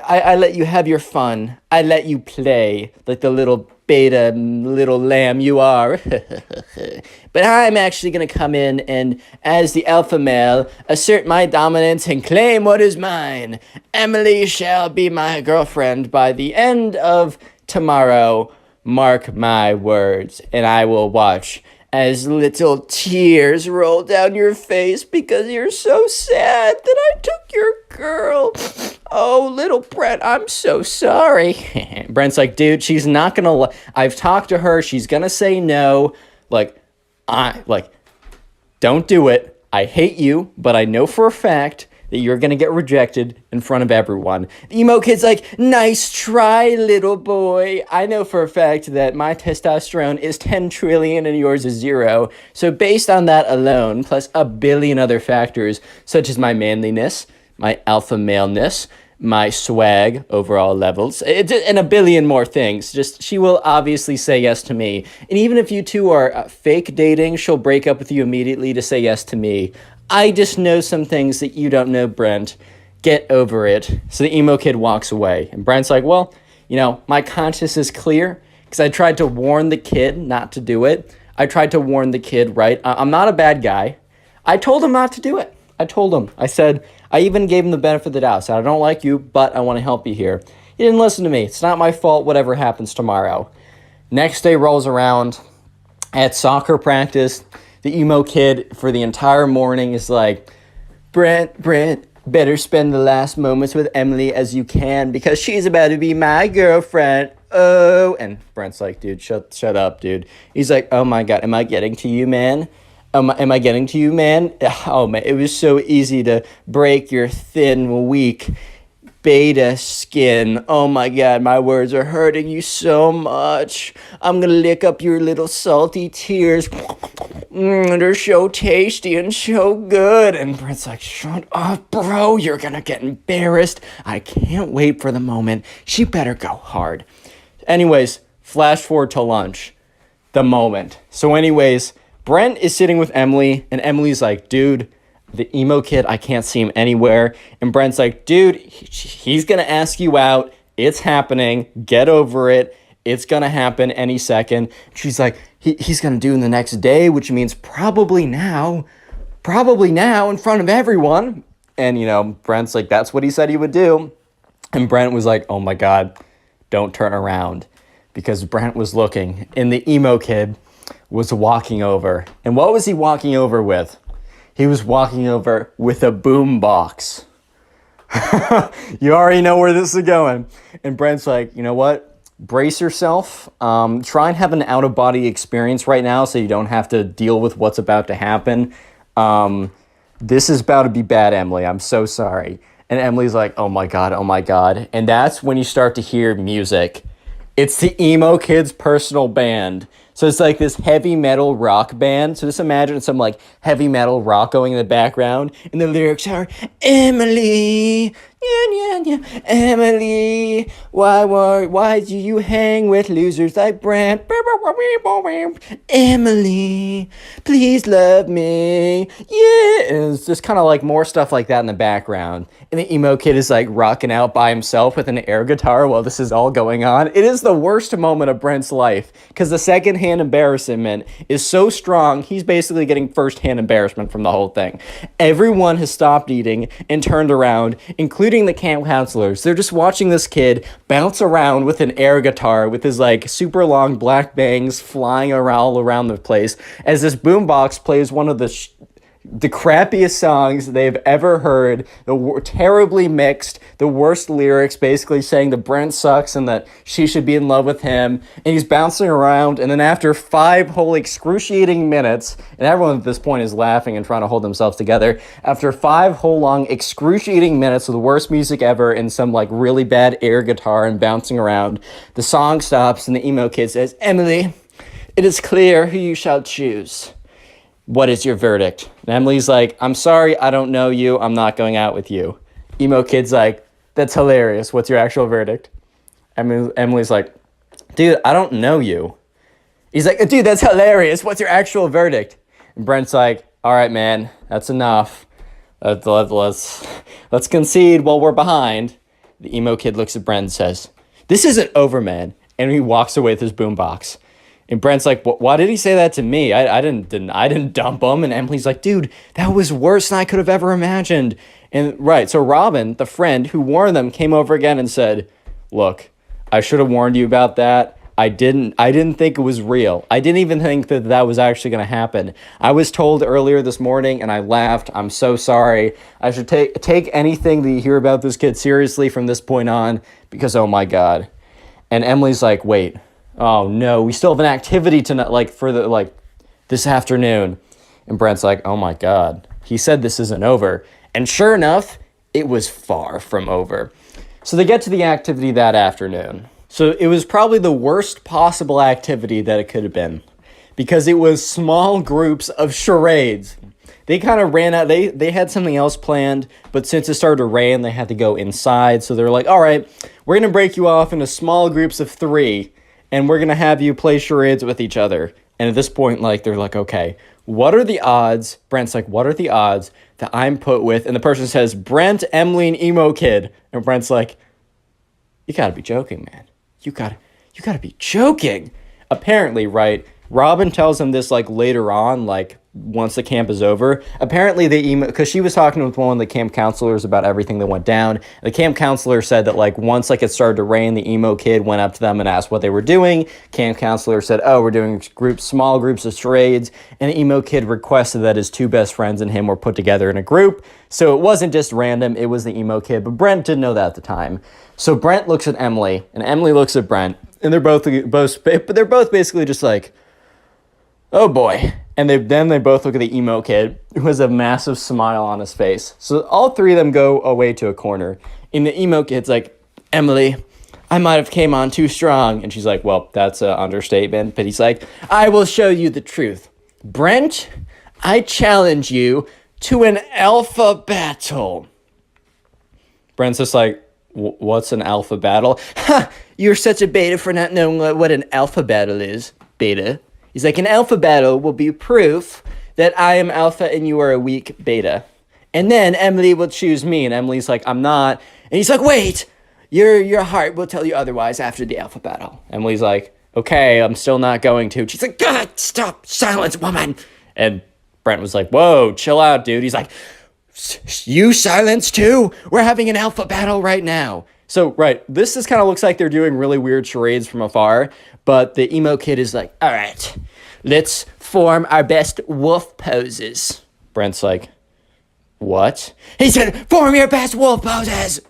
I let you have your fun. I let you play like the little beta little lamb you are. But I'm actually going to come in and, as the alpha male, assert my dominance and claim what is mine. Emily shall be my girlfriend by the end of tomorrow. Mark my words, and I will watch as little tears roll down your face because you're so sad that I took your girl. Oh, little Brent, I'm so sorry. Brent's like, dude, she's not gonna, I've talked to her. She's gonna say no. Like, don't do it. I hate you, but I know for a fact that you're gonna get rejected in front of everyone. The emo kid's like, nice try, little boy. I know for a fact that my testosterone is 10 trillion and yours is 0. So based on that alone, plus a billion other factors, such as my manliness, my alpha maleness, my swag, overall levels, and a billion more things. Just, she will obviously say yes to me. And even if you two are fake dating, she'll break up with you immediately to say yes to me. I just know some things that you don't know, Brent. Get over it. So the emo kid walks away. And Brent's like, well, my conscience is clear because I tried to warn the kid not to do it. I tried to warn the kid, right? I'm not a bad guy. I told him not to do it. I told him. I said, I even gave him the benefit of the doubt. I said, I don't like you, but I want to help you here. He didn't listen to me. It's not my fault, whatever happens tomorrow. Next day rolls around. At soccer practice, the emo kid for the entire morning is like, Brent, better spend the last moments with Emily as you can because she's about to be my girlfriend. Oh, and Brent's like, dude, shut up, dude. He's like, oh my God, am I getting to you, man? Am I getting to you, man? Oh, man, it was so easy to break your thin, weak beta skin. Oh, my God, my words are hurting you so much. I'm going to lick up your little salty tears. They're so tasty and so good. And Brent's like, shut up, bro. You're going to get embarrassed. I can't wait for the moment. She better go hard. Anyways, flash forward to lunch. The moment. So anyways, Brent is sitting with Emily, and Emily's like, dude, the emo kid, I can't see him anywhere. And Brent's like, dude, he's going to ask you out. It's happening. Get over it. It's going to happen any second. She's like, he's going to do it the next day, which means probably now in front of everyone. And, Brent's like, that's what he said he would do. And Brent was like, oh my God, don't turn around. Because Brent was looking, and the emo kid was walking over. And what was he walking over with? He was walking over with a boom box. You already know where this is going. And Brent's like, you know what? Brace yourself. Try and have an out-of-body experience right now so you don't have to deal with what's about to happen. This is about to be bad, Emily. I'm so sorry. And Emily's like, oh my God, oh my God. And that's when you start to hear music. It's the emo kid's personal band. So it's like this heavy metal rock band. So just imagine some like heavy metal rock going in the background. And the lyrics are, Emily, Emily, why do you hang with losers like Brent? Emily, please love me. Yeah. And it's just kind of like more stuff like that in the background. And the emo kid is like rocking out by himself with an air guitar while this is all going on. It is the worst moment of Brent's life because the secondhand embarrassment is so strong. He's basically getting firsthand embarrassment from the whole thing. Everyone has stopped eating and turned around, including the camp counselors. They're just watching this kid bounce around with an air guitar with his like super long black bangs flying all around the place as this boombox plays one of the crappiest songs they've ever heard, terribly mixed, the worst lyrics, basically saying that Brent sucks and that she should be in love with him, and he's bouncing around, and then after 5 whole excruciating minutes, and everyone at this point is laughing and trying to hold themselves together, after 5 whole long excruciating minutes of the worst music ever and some like really bad air guitar and bouncing around, the song stops and the emo kid says, Emily, it is clear who you shall choose. What is your verdict? And Emily's like, I'm sorry, I don't know you. I'm not going out with you. Emo kid's like, that's hilarious. What's your actual verdict? Emily's like, dude, I don't know you. He's like, dude, that's hilarious. What's your actual verdict? And Brent's like, all right, man, that's enough. Let's concede while we're behind. The emo kid looks at Brent and says, this isn't over, man. And he walks away with his boombox. And Brent's like, why did he say that to me? I didn't dump him. And Emily's like, dude, that was worse than I could have ever imagined. And right, so Robin, the friend who warned them, came over again and said, look, I should have warned you about that. I didn't think it was real. I didn't even think that that was actually going to happen. I was told earlier this morning and I laughed. I'm so sorry. I should take anything that you hear about this kid seriously from this point on, because oh my God. And Emily's like, wait, oh no, we still have an activity tonight, like for the, like this afternoon. And Brent's like, oh my God, he said this isn't over. And sure enough, it was far from over. So they get to the activity that afternoon. So it was probably the worst possible activity that it could have been, because it was small groups of charades. They kind of ran out. They had something else planned, but since it started to rain, they had to go inside. So they're like, all right, we're going to break you off into small groups of 3, and we're going to have you play charades with each other. And at this point, like, they're like, okay, what are the odds? Brent's like, what are the odds that I'm put with? And the person says, Brent, Emily, and Emo Kid. And Brent's like, you got to be joking, man. You gotta be joking. Apparently, right, Robin tells him this, like, later on, like, once the camp is over. Apparently, because she was talking with one of the camp counselors about everything that went down. The camp counselor said that, like, once, like, it started to rain, the emo kid went up to them and asked what they were doing. Camp counselor said, oh, we're doing small groups of charades. And the emo kid requested that his 2 best friends and him were put together in a group. So it wasn't just random, it was the emo kid. But Brent didn't know that at the time. So Brent looks at Emily, and Emily looks at Brent, and they're both basically just like, oh boy. And then they both look at the emo kid, who has a massive smile on his face. So all 3 of them go away to a corner. And the emo kid's like, Emily, I might have came on too strong. And she's like, well, that's an understatement. But he's like, I will show you the truth. Brent, I challenge you to an alpha battle. Brent's just like, what's an alpha battle? Ha! You're such a beta for not knowing what an alpha battle is. Beta. He's like, an alpha battle will be proof that I am alpha and you are a weak beta. And then Emily will choose me. And Emily's like, I'm not. And he's like, wait, your heart will tell you otherwise after the alpha battle. Emily's like, okay, I'm still not going to. She's like, God, stop, silence, woman. And Brent was like, whoa, chill out, dude. He's like, you silence too? We're having an alpha battle right now. So, right, this just kind of looks like they're doing really weird charades from afar, but the emo kid is like, all right, let's form our best wolf poses. Brent's like, what? He said, form your best wolf poses,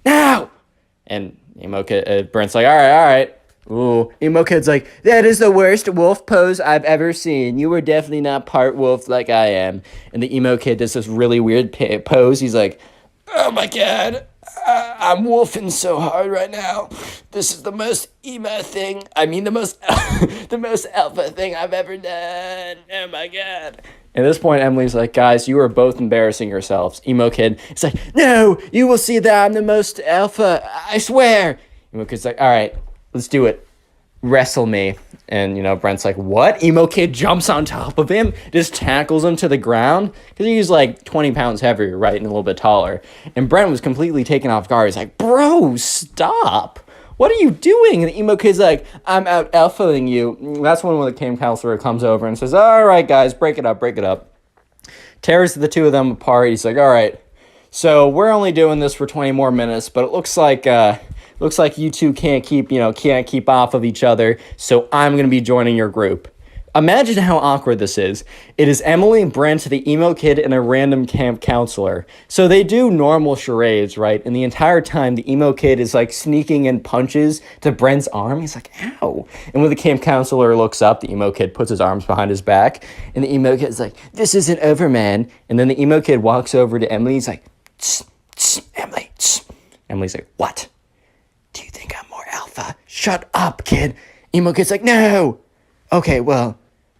now! And emo kid, Brent's like, all right. Ooh, emo kid's like, that is the worst wolf pose I've ever seen. You were definitely not part wolf like I am. And the emo kid does this really weird pose. He's like, oh my God, I'm wolfing so hard right now. This is the most emo thing. I mean, the most alpha thing I've ever done. Oh my God. At this point, Emily's like, guys, you are both embarrassing yourselves. Emo kid, it's like, no, you will see that I'm the most alpha. I swear. Emo kid's like, all right. Let's do it. Wrestle me. And, Brent's like, what? Emo kid jumps on top of him, just tackles him to the ground. Because he's like 20 pounds heavier, right? And a little bit taller. And Brent was completely taken off guard. He's like, bro, stop. What are you doing? And the emo kid's like, I'm out alphaing you. That's when the camp counselor comes over and says, all right, guys, break it up. Tears the 2 of them apart. He's like, all right, so we're only doing this for 20 more minutes, but it looks like you 2 can't keep off of each other, so I'm going to be joining your group. Imagine how awkward this is. It is Emily, Brent, the emo kid, and a random camp counselor. So they do normal charades, right? And the entire time, the emo kid is like sneaking in punches to Brent's arm. He's like, ow. And when the camp counselor looks up, the emo kid puts his arms behind his back. And the emo kid's like, this isn't over, man. And then the emo kid walks over to Emily. He's like, tss, tss, Emily, tss. Emily's like, what? Do you think I'm more alpha? Shut up, kid. Emo kid's like, no.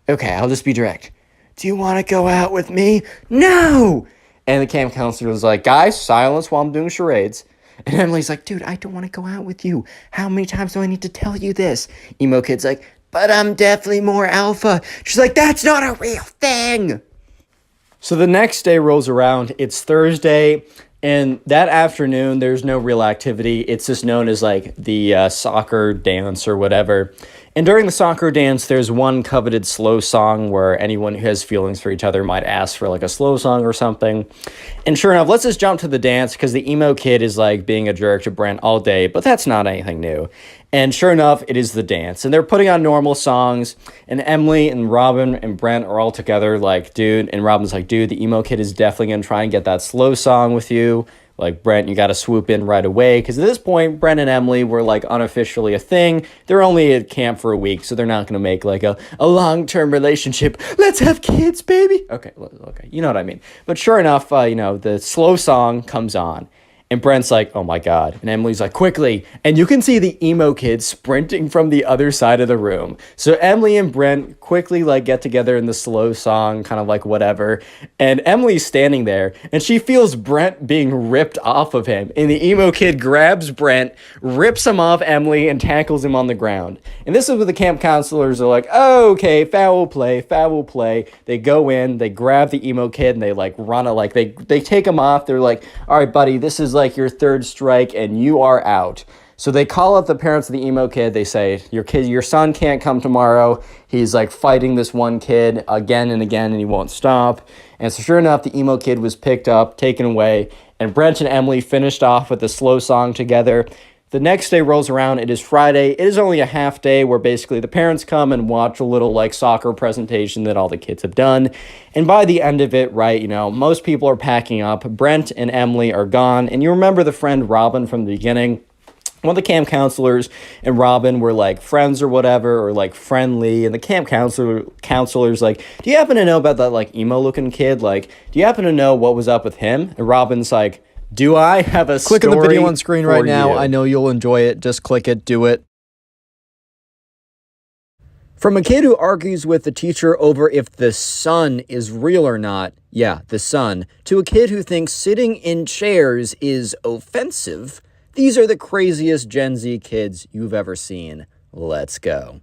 Okay, I'll just be direct. Do you want to go out with me? No! And the camp counselor was like, guys, silence while I'm doing charades. And Emily's like, dude, I don't want to go out with you. How many times do I need to tell you this? Emo kid's like, but I'm definitely more alpha. She's like, that's not a real thing. So the next day rolls around. It's Thursday. And that afternoon, there's no real activity. It's just known as like the soccer dance or whatever. And during the soccer dance, there's one coveted slow song where anyone who has feelings for each other might ask for like a slow song or something. And sure enough, let's just jump to the dance because the emo kid is like being a jerk to Brent all day, but that's not anything new. And sure enough, it is the dance. And they're putting on normal songs. And Emily and Robin and Brent are all together like, dude. And Robin's like, dude, the emo kid is definitely going to try and get that slow song with you. Like, Brent, you got to swoop in right away. Because at this point, Brent and Emily were, like, unofficially a thing. They're only at camp for a week, so they're not going to make, like, a long-term relationship. Let's have kids, baby. Okay, you know what I mean. But sure enough, the slow song comes on. And Brent's like, oh my God. And Emily's like, quickly. And you can see the emo kid sprinting from the other side of the room. So Emily and Brent quickly like get together in the slow song, kind of like whatever. And Emily's standing there and she feels Brent being ripped off of him. And the emo kid grabs Brent, rips him off Emily, and tackles him on the ground. And this is where the camp counselors are like, oh, okay, foul play. They go in, they grab the emo kid, and they like run they take him off. They're like, all right, buddy, this is like your third strike and you are out. So they call up the parents of the emo kid. They say, your son can't come tomorrow. He's like fighting this one kid again and again and he won't stop. And so sure enough, the emo kid was picked up, taken away, and Brent and Emily finished off with a slow song together. The next day rolls around. It is Friday. It is only a half day where basically the parents come and watch a little like soccer presentation that all the kids have done. And by the end of it, right, most people are packing up. Brent and Emily are gone. And you remember the friend Robin from the beginning? One of the camp counselors and Robin were like friends or whatever, or like friendly. And the camp counselor's like, do you happen to know about that like emo looking kid? Like, do you happen to know what was up with him? And Robin's like, do I have a story? Click on the video on screen right now. You? I know you'll enjoy it. Just click it. Do it. From a kid who argues with the teacher over if the sun is real or not, yeah, the sun, to a kid who thinks sitting in chairs is offensive, these are the craziest Gen Z kids you've ever seen. Let's go.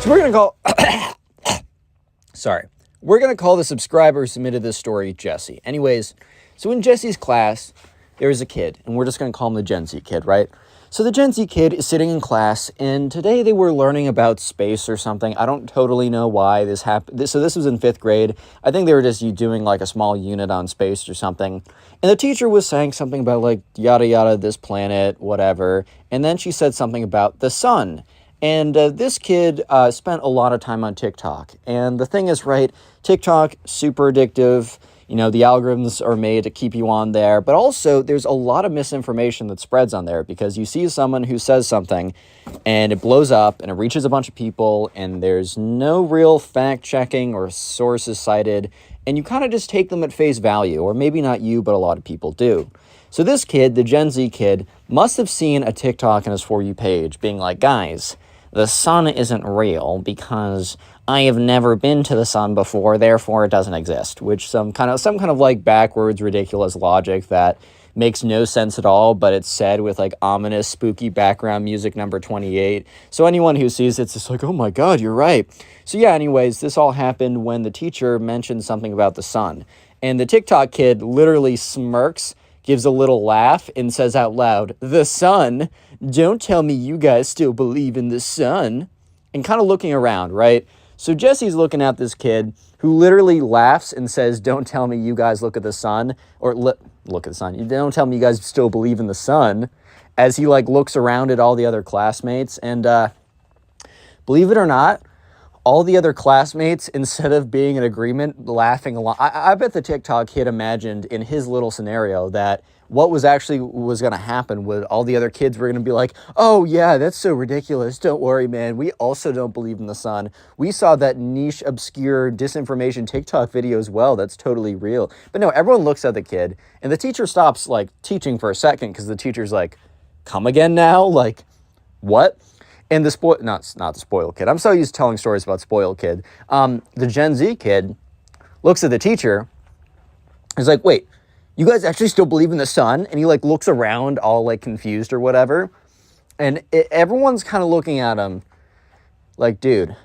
So we're going to call... Sorry. We're going to call the subscriber who submitted this story Jesse. Anyways, so in Jesse's class, there is a kid, and we're just going to call him the Gen Z kid, right? So the Gen Z kid is sitting in class, and today they were learning about space or something. I don't totally know why this happened. So this was in 5th grade. I think they were just doing like a small unit on space or something. And the teacher was saying something about like yada yada, this planet, whatever. And then she said something about the sun. And this kid spent a lot of time on TikTok. And the thing is, right, TikTok, super addictive. The algorithms are made to keep you on there. But also, there's a lot of misinformation that spreads on there because you see someone who says something and it blows up and it reaches a bunch of people and there's no real fact checking or sources cited. And you kind of just take them at face value. Or maybe not you, but a lot of people do. So this kid, the Gen Z kid, must have seen a TikTok on his For You page being like, guys, the sun isn't real because I have never been to the sun before, therefore it doesn't exist, which some kind of like backwards, ridiculous logic that makes no sense at all, but it's said with like ominous, spooky background music number 28. So anyone who sees it's just like, oh my God, you're right. So yeah, anyways, this all happened when the teacher mentioned something about the sun. And the TikTok kid literally smirks, gives a little laugh, and says out loud, the sun? Don't tell me you guys still believe in the sun. And kind of looking around, right? So Jesse's looking at this kid who literally laughs and says, don't tell me you guys look at the sun, or look at the sun. Don't tell me you guys still believe in the sun, as he like looks around at all the other classmates. And believe it or not, all the other classmates, instead of being in agreement, laughing along, I bet the TikTok kid imagined in his little scenario that what was going to happen with all the other kids were going to be like, oh yeah, that's so ridiculous. Don't worry, man. We also don't believe in the sun. We saw that niche, obscure disinformation TikTok video as well. That's totally real. But no, everyone looks at the kid and the teacher stops like teaching for a second because the teacher's like, come again now? Like, what? And the not the spoiled kid. I'm so used to telling stories about spoiled kid. The Gen Z kid looks at the teacher. He's like, wait, you guys actually still believe in the sun? And he like looks around all like confused or whatever. And everyone's kind of looking at him like, dude,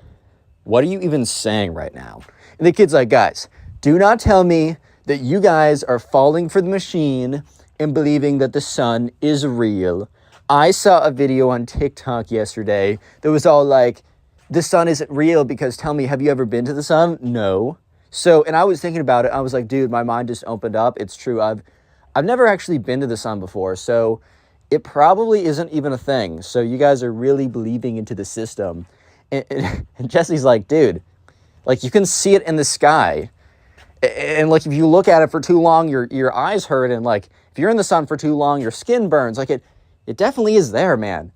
what are you even saying right now? And the kid's like, guys, do not tell me that you guys are falling for the machine and believing that the sun is real. I saw a video on TikTok yesterday that was all like, the sun isn't real because tell me, have you ever been to the sun? No. So, and I was thinking about it. I was like, dude, my mind just opened up. It's true. I've never actually been to the sun before. So it probably isn't even a thing. So you guys are really believing into the system. And Jesse's like, dude, like you can see it in the sky. And like, if you look at it for too long, your eyes hurt. And like, if you're in the sun for too long, your skin burns. Like it definitely is there, man.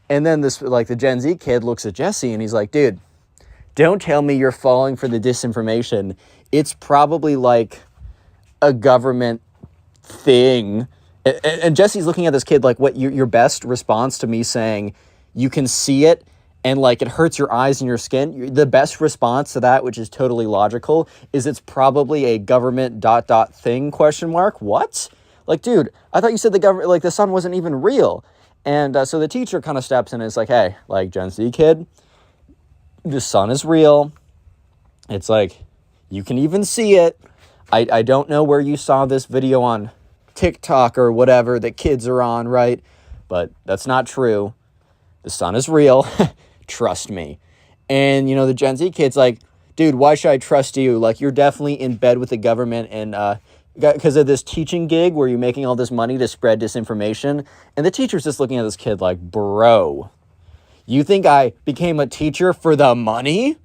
And then this, like the Gen Z kid looks at Jesse and he's like, dude, don't tell me you're falling for the disinformation. It's probably like a government thing. And Jesse's looking at this kid like, what, your best response to me saying you can see it and like it hurts your eyes and your skin, the best response to that, which is totally logical, is it's probably a government ... thing ? What? Like, dude, I thought you said the government, like the sun wasn't even real. And so the teacher kind of steps in and is like, hey, like Gen Z kid, the sun is real. It's like, you can even see it. I don't know where you saw this video on TikTok or whatever that kids are on, right? But that's not true. The sun is real. Trust me. And, you know, the Gen Z kid's like, dude, why should I trust you? Like, you're definitely in bed with the government and because of this teaching gig where you're making all this money to spread disinformation. And the teacher's just looking at this kid like, bro, you think I became a teacher for the money?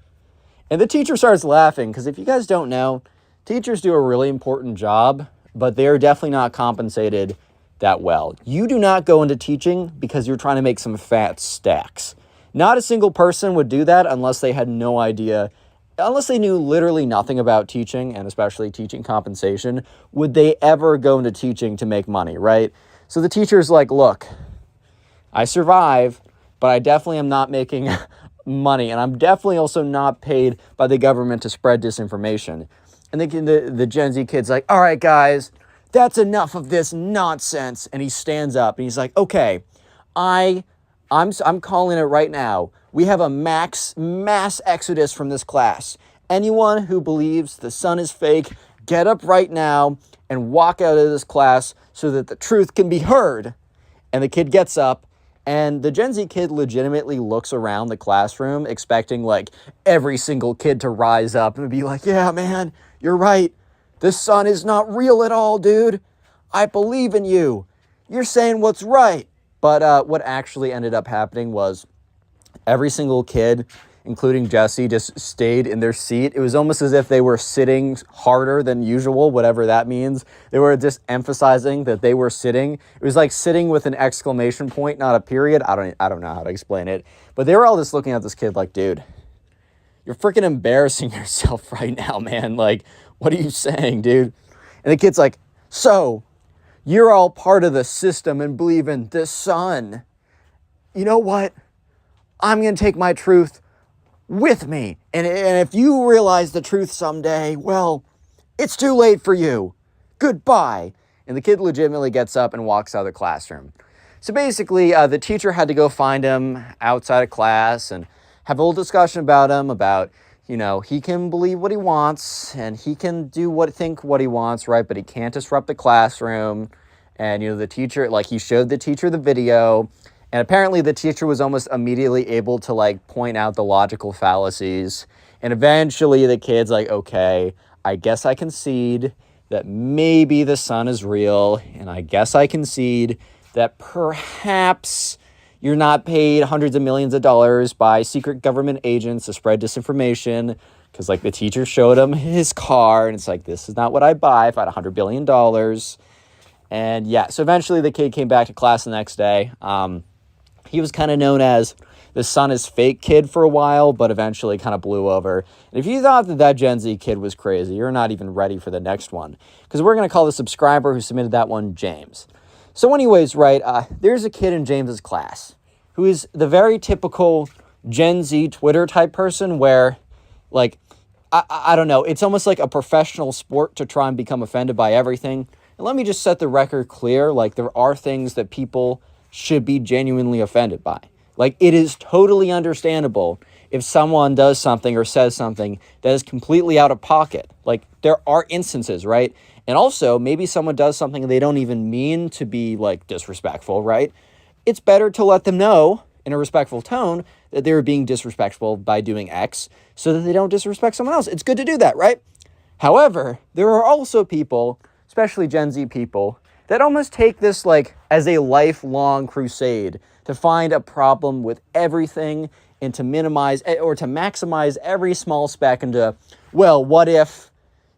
And the teacher starts laughing because if you guys don't know, teachers do a really important job, but they're definitely not compensated that well. You do not go into teaching because you're trying to make some fat stacks. Not a single person would do that unless they had no idea, unless they knew literally nothing about teaching, and especially teaching compensation, would they ever go into teaching to make money, right? So the teacher's like, look, I survive, but I definitely am not making money, and I'm definitely also not paid by the government to spread disinformation. And the Gen Z kid's like, all right, guys, that's enough of this nonsense. And he stands up and he's like, okay, I'm calling it right now. We have a mass exodus from this class. Anyone who believes the sun is fake, get up right now and walk out of this class so that the truth can be heard. And the kid gets up, and the Gen Z kid legitimately looks around the classroom expecting like every single kid to rise up and be like, yeah, man, you're right. The sun is not real at all, dude. I believe in you. You're saying what's right. But what actually ended up happening was every single kid, including Jesse, just stayed in their seat. It was almost as if they were sitting harder than usual, whatever that means. They were just emphasizing that they were sitting. It was like sitting with an exclamation point, not a period. I don't know how to explain it. But they were all just looking at this kid like, dude, you're freaking embarrassing yourself right now, man. Like, what are you saying, dude? And the kid's like, so you're all part of the system and believe in the sun. You know what? I'm going to take my truth with me. And if you realize the truth someday, well, it's too late for you. Goodbye. And the kid legitimately gets up and walks out of the classroom. So basically, the teacher had to go find him outside of class and have a little discussion about him, about, you know, he can believe what he wants and he can think what he wants, right? But he can't disrupt the classroom. And, you know, the teacher, like, he showed the teacher the video. And apparently the teacher was almost immediately able to like point out the logical fallacies. And eventually the kid's like, okay, I guess I concede that maybe the sun is real. And I guess I concede that perhaps you're not paid hundreds of millions of dollars by secret government agents to spread disinformation. Because like the teacher showed him his car and it's like, this is not what I buy if I had $100 billion. And yeah, so eventually the kid came back to class the next day. He was kind of known as the sun is fake kid for a while, but eventually kind of blew over. And if you thought that Gen Z kid was crazy, you're not even ready for the next one. Because we're going to call the subscriber who submitted that one James. So anyways, right, there's a kid in James's class who is the very typical Gen Z Twitter type person where, like, I don't know, it's almost like a professional sport to try and become offended by everything. And let me just set the record clear, like, there are things that people should be genuinely offended by. Like, it is totally understandable if someone does something or says something that is completely out of pocket. Like, there are instances, right? And also, maybe someone does something they don't even mean to be, like, disrespectful, right? It's better to let them know in a respectful tone that they're being disrespectful by doing X so that they don't disrespect someone else. It's good to do that, right? However, there are also people, especially Gen Z people, that almost take this like as a lifelong crusade to find a problem with everything and to minimize or to maximize every small speck into, well, what if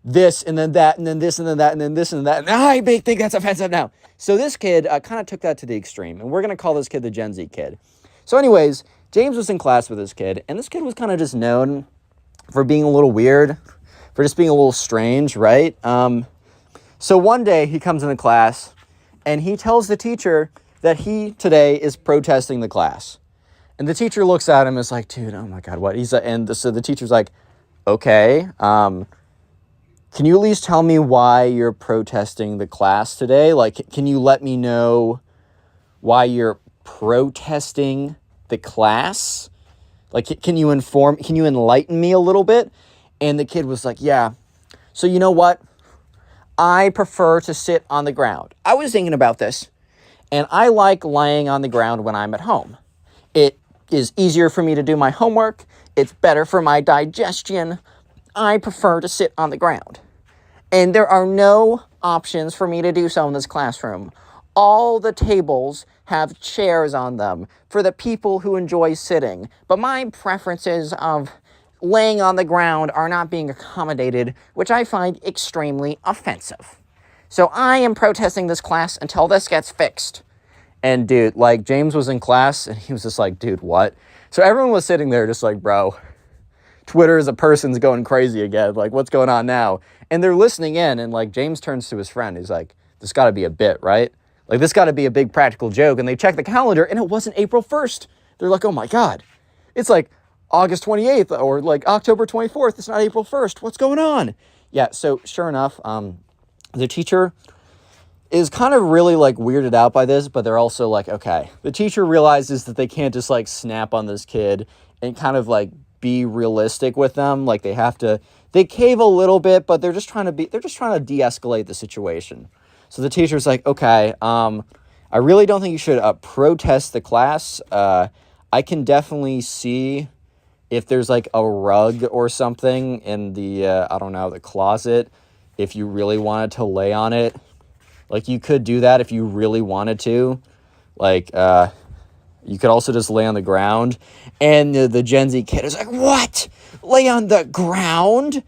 this and then that and then this and then that and then this and that, and I think that's offensive now. So this kid kind of took that to the extreme, and we're going to call this kid the Gen Z kid. So anyways, James was in class with this kid, and this kid was kind of just known for being a little weird, for just being a little strange, right? So one day he comes into class and he tells the teacher that he today is protesting the class. And the teacher looks at him and is like, dude, oh my God, what? So the teacher's like, okay, can you at least tell me why you're protesting the class today? Like, can you let me know why you're protesting the class? Like, can you enlighten me a little bit? And the kid was like, yeah. So you know what? I prefer to sit on the ground. I was thinking about this, and I like laying on the ground when I'm at home. It is easier for me to do my homework. It's better for my digestion. I prefer to sit on the ground. And there are no options for me to do so in this classroom. All the tables have chairs on them for the people who enjoy sitting. But my preferences of laying on the ground are not being accommodated, which I find extremely offensive. So I am protesting this class until this gets fixed. And dude, like, James was in class and he was just like, dude, what? So everyone was sitting there just like, bro, Twitter as a person's going crazy again. Like, what's going on now? And they're listening in, and like, James turns to his friend. He's like, this got to be a bit, right? Like, this got to be a big practical joke. And they check the calendar and it wasn't April 1st. They're like, oh my God, it's like August 28th or like October 24th. It's not April 1st. What's going on? Yeah. So sure enough, the teacher is kind of really like weirded out by this, but they're also like, okay, the teacher realizes that they can't just like snap on this kid and kind of like be realistic with them. Like, they cave a little bit, but they're just trying to de-escalate the situation. So the teacher's like, okay, I really don't think you should protest the class. I can definitely see if there's like a rug or something in the, I don't know, the closet, if you really wanted to lay on it. Like, you could do that if you really wanted to. Like, you could also just lay on the ground. And the Gen Z kid is like, what? Lay on the ground?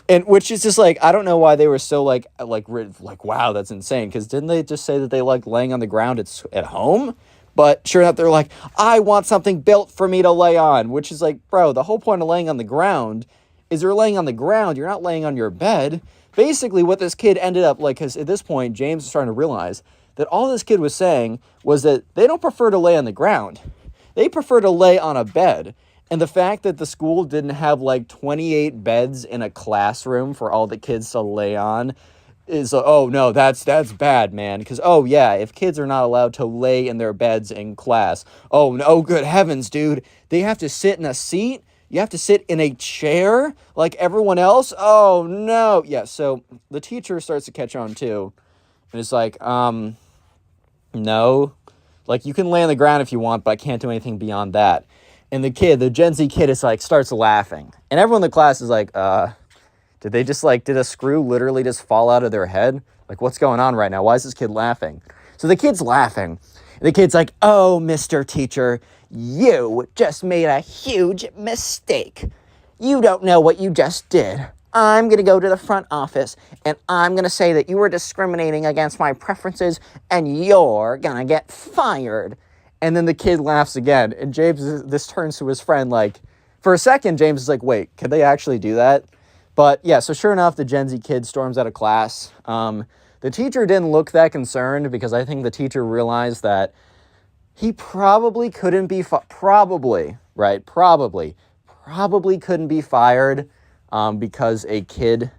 And which is just like, I don't know why they were so like, wow, that's insane. Because didn't they just say that they like laying on the ground at home? But sure enough, they're like, I want something built for me to lay on. Which is like, bro, the whole point of laying on the ground is you're laying on the ground. You're not laying on your bed. Basically, what this kid ended up like, because at this point, James is starting to realize that all this kid was saying was that they don't prefer to lay on the ground. They prefer to lay on a bed. And the fact that the school didn't have like 28 beds in a classroom for all the kids to lay on is, oh no, that's bad, man. Because, oh yeah, if kids are not allowed to lay in their beds in class, oh no, good heavens, dude, they have to sit in a seat? You have to sit in a chair like everyone else? Oh no. Yeah, so the teacher starts to catch on too. And it's like, no. Like, you can lay on the ground if you want, but I can't do anything beyond that. And the Gen Z kid is like, starts laughing. And everyone in the class is like, did a screw literally just fall out of their head? Like, what's going on right now? Why is this kid laughing? So the kid's laughing. And the kid's like, oh, Mr. Teacher, you just made a huge mistake. You don't know what you just did. I'm going to go to the front office and I'm going to say that you were discriminating against my preferences and you're going to get fired. And then the kid laughs again. And this turns to his friend like, for a second, James is like, wait, could they actually do that? But yeah, so sure enough, the Gen Z kid storms out of class. The teacher didn't look that concerned because I think the teacher realized that he probably couldn't be, probably couldn't be fired because a kid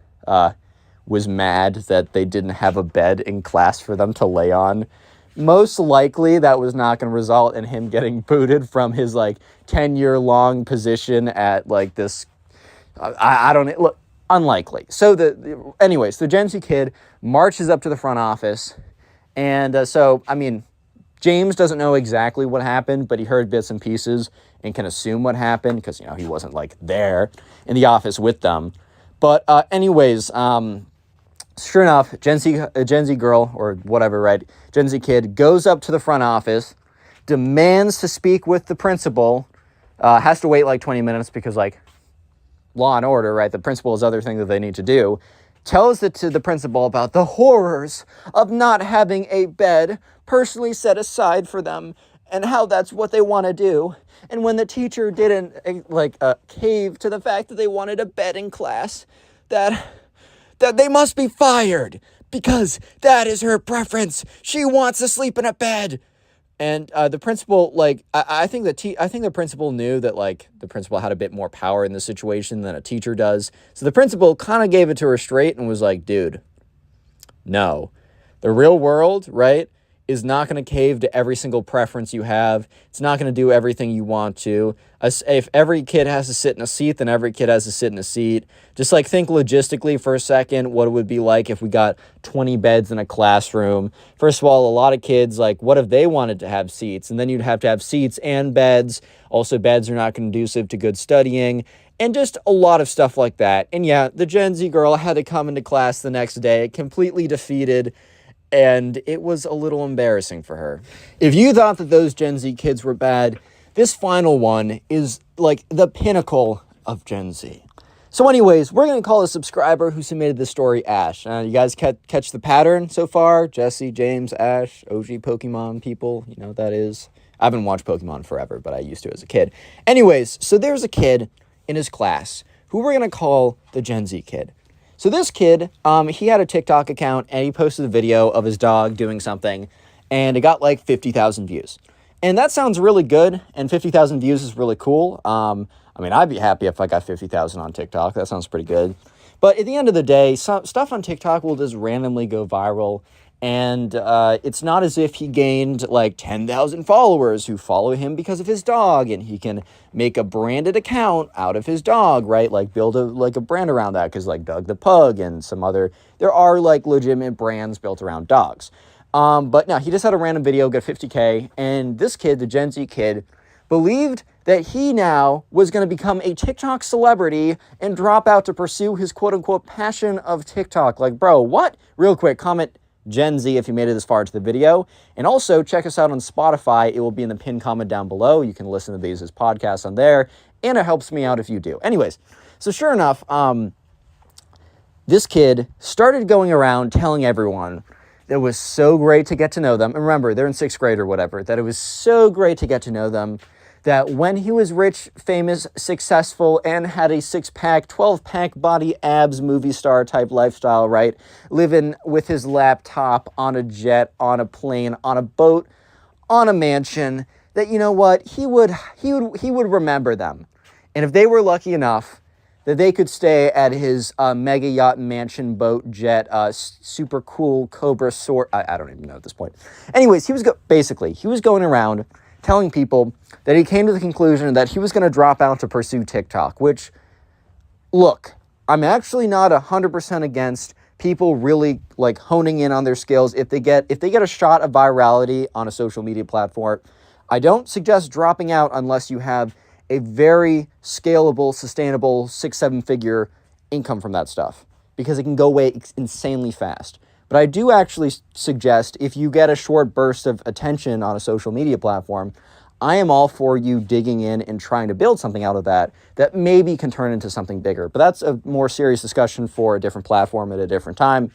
was mad that they didn't have a bed in class for them to lay on. most likely that was not going to result in him getting booted from his like 10-year-long position at like this. I don't look, unlikely. So anyways, the Gen Z kid marches up to the front office, and so I mean, James doesn't know exactly what happened, but he heard bits and pieces and can assume what happened because, you know, he wasn't like there in the office with them. But anyways, sure enough, a Gen Z girl or whatever, right? Gen Z kid goes up to the front office, demands to speak with the principal, has to wait like 20 minutes because like law and order, right? The principal is other thing that they need to do. Tells it to the principal about the horrors of not having a bed personally set aside for them and how that's what they want to do. And when the teacher didn't cave to the fact that they wanted a bed in class, that they must be fired because that is her preference. She wants to sleep in a bed. And the principal, like, I think the principal knew that, like, the principal had a bit more power in the situation than a teacher does. So the principal kind of gave it to her straight and was like, dude, no. The real world, right, is not going to cave to every single preference you have. It's not going to do everything you want to. If every kid has to sit in a seat, then every kid has to sit in a seat. Just like think logistically for a second what it would be like if we got 20 beds in a classroom. First of all, a lot of kids, like, what if they wanted to have seats? And then you'd have to have seats and beds. Also, beds are not conducive to good studying. And just a lot of stuff like that. And yeah, the Gen Z girl had to come into class the next day completely defeated, and it was a little embarrassing for her. If you thought that those Gen Z kids were bad, this final one is like the pinnacle of Gen Z. So anyways, we're going to call a subscriber who submitted this story Ash. You guys catch the pattern so far? Jesse, James, Ash, OG Pokemon people, you know what that is? I haven't watched Pokemon forever, but I used to as a kid. Anyways, so there's a kid in his class who we're going to call the Gen Z kid. So this kid, he had a TikTok account, and he posted a video of his dog doing something, and it got like 50,000 views. And that sounds really good, and 50,000 views is really cool. I mean, I'd be happy if I got 50,000 on TikTok. That sounds pretty good. But at the end of the day, stuff on TikTok will just randomly go viral, and it's not as if he gained like 10,000 followers who follow him because of his dog, and he can make a branded account out of his dog, right? Like build a brand around that, because like Doug the Pug and some other, there are like legitimate brands built around dogs. But no, he just had a random video get 50K, and this kid, the Gen Z kid, believed that he now was going to become a TikTok celebrity and drop out to pursue his quote-unquote passion of TikTok. Like, bro, what? Real quick, comment Gen Z if you made it this far into the video. And also, check us out on Spotify. It will be in the pinned comment down below. You can listen to these as podcasts on there, and it helps me out if you do. Anyways, so sure enough, this kid started going around telling everyone that it was so great to get to know them. And remember, they're in 6th grade or whatever. That it was so great to get to know them. That when he was rich, famous, successful, and had a 6-pack, 12-pack body abs movie star type lifestyle, right? Living with his laptop on a jet, on a plane, on a boat, on a mansion, that, you know what, he would remember them. And if they were lucky enough that they could stay at his mega yacht mansion boat jet, super cool Cobra Sword, I don't even know at this point. Anyways, he was going around telling people that he came to the conclusion that he was going to drop out to pursue TikTok, which, look, I'm actually not 100% against people really like honing in on their skills. If they get a shot of virality on a social media platform, I don't suggest dropping out unless you have a very scalable, sustainable 6-7 figure income from that stuff, because it can go away insanely fast. But I do actually suggest, if you get a short burst of attention on a social media platform, I am all for you digging in and trying to build something out of that maybe can turn into something bigger. But that's a more serious discussion for a different platform at a different time.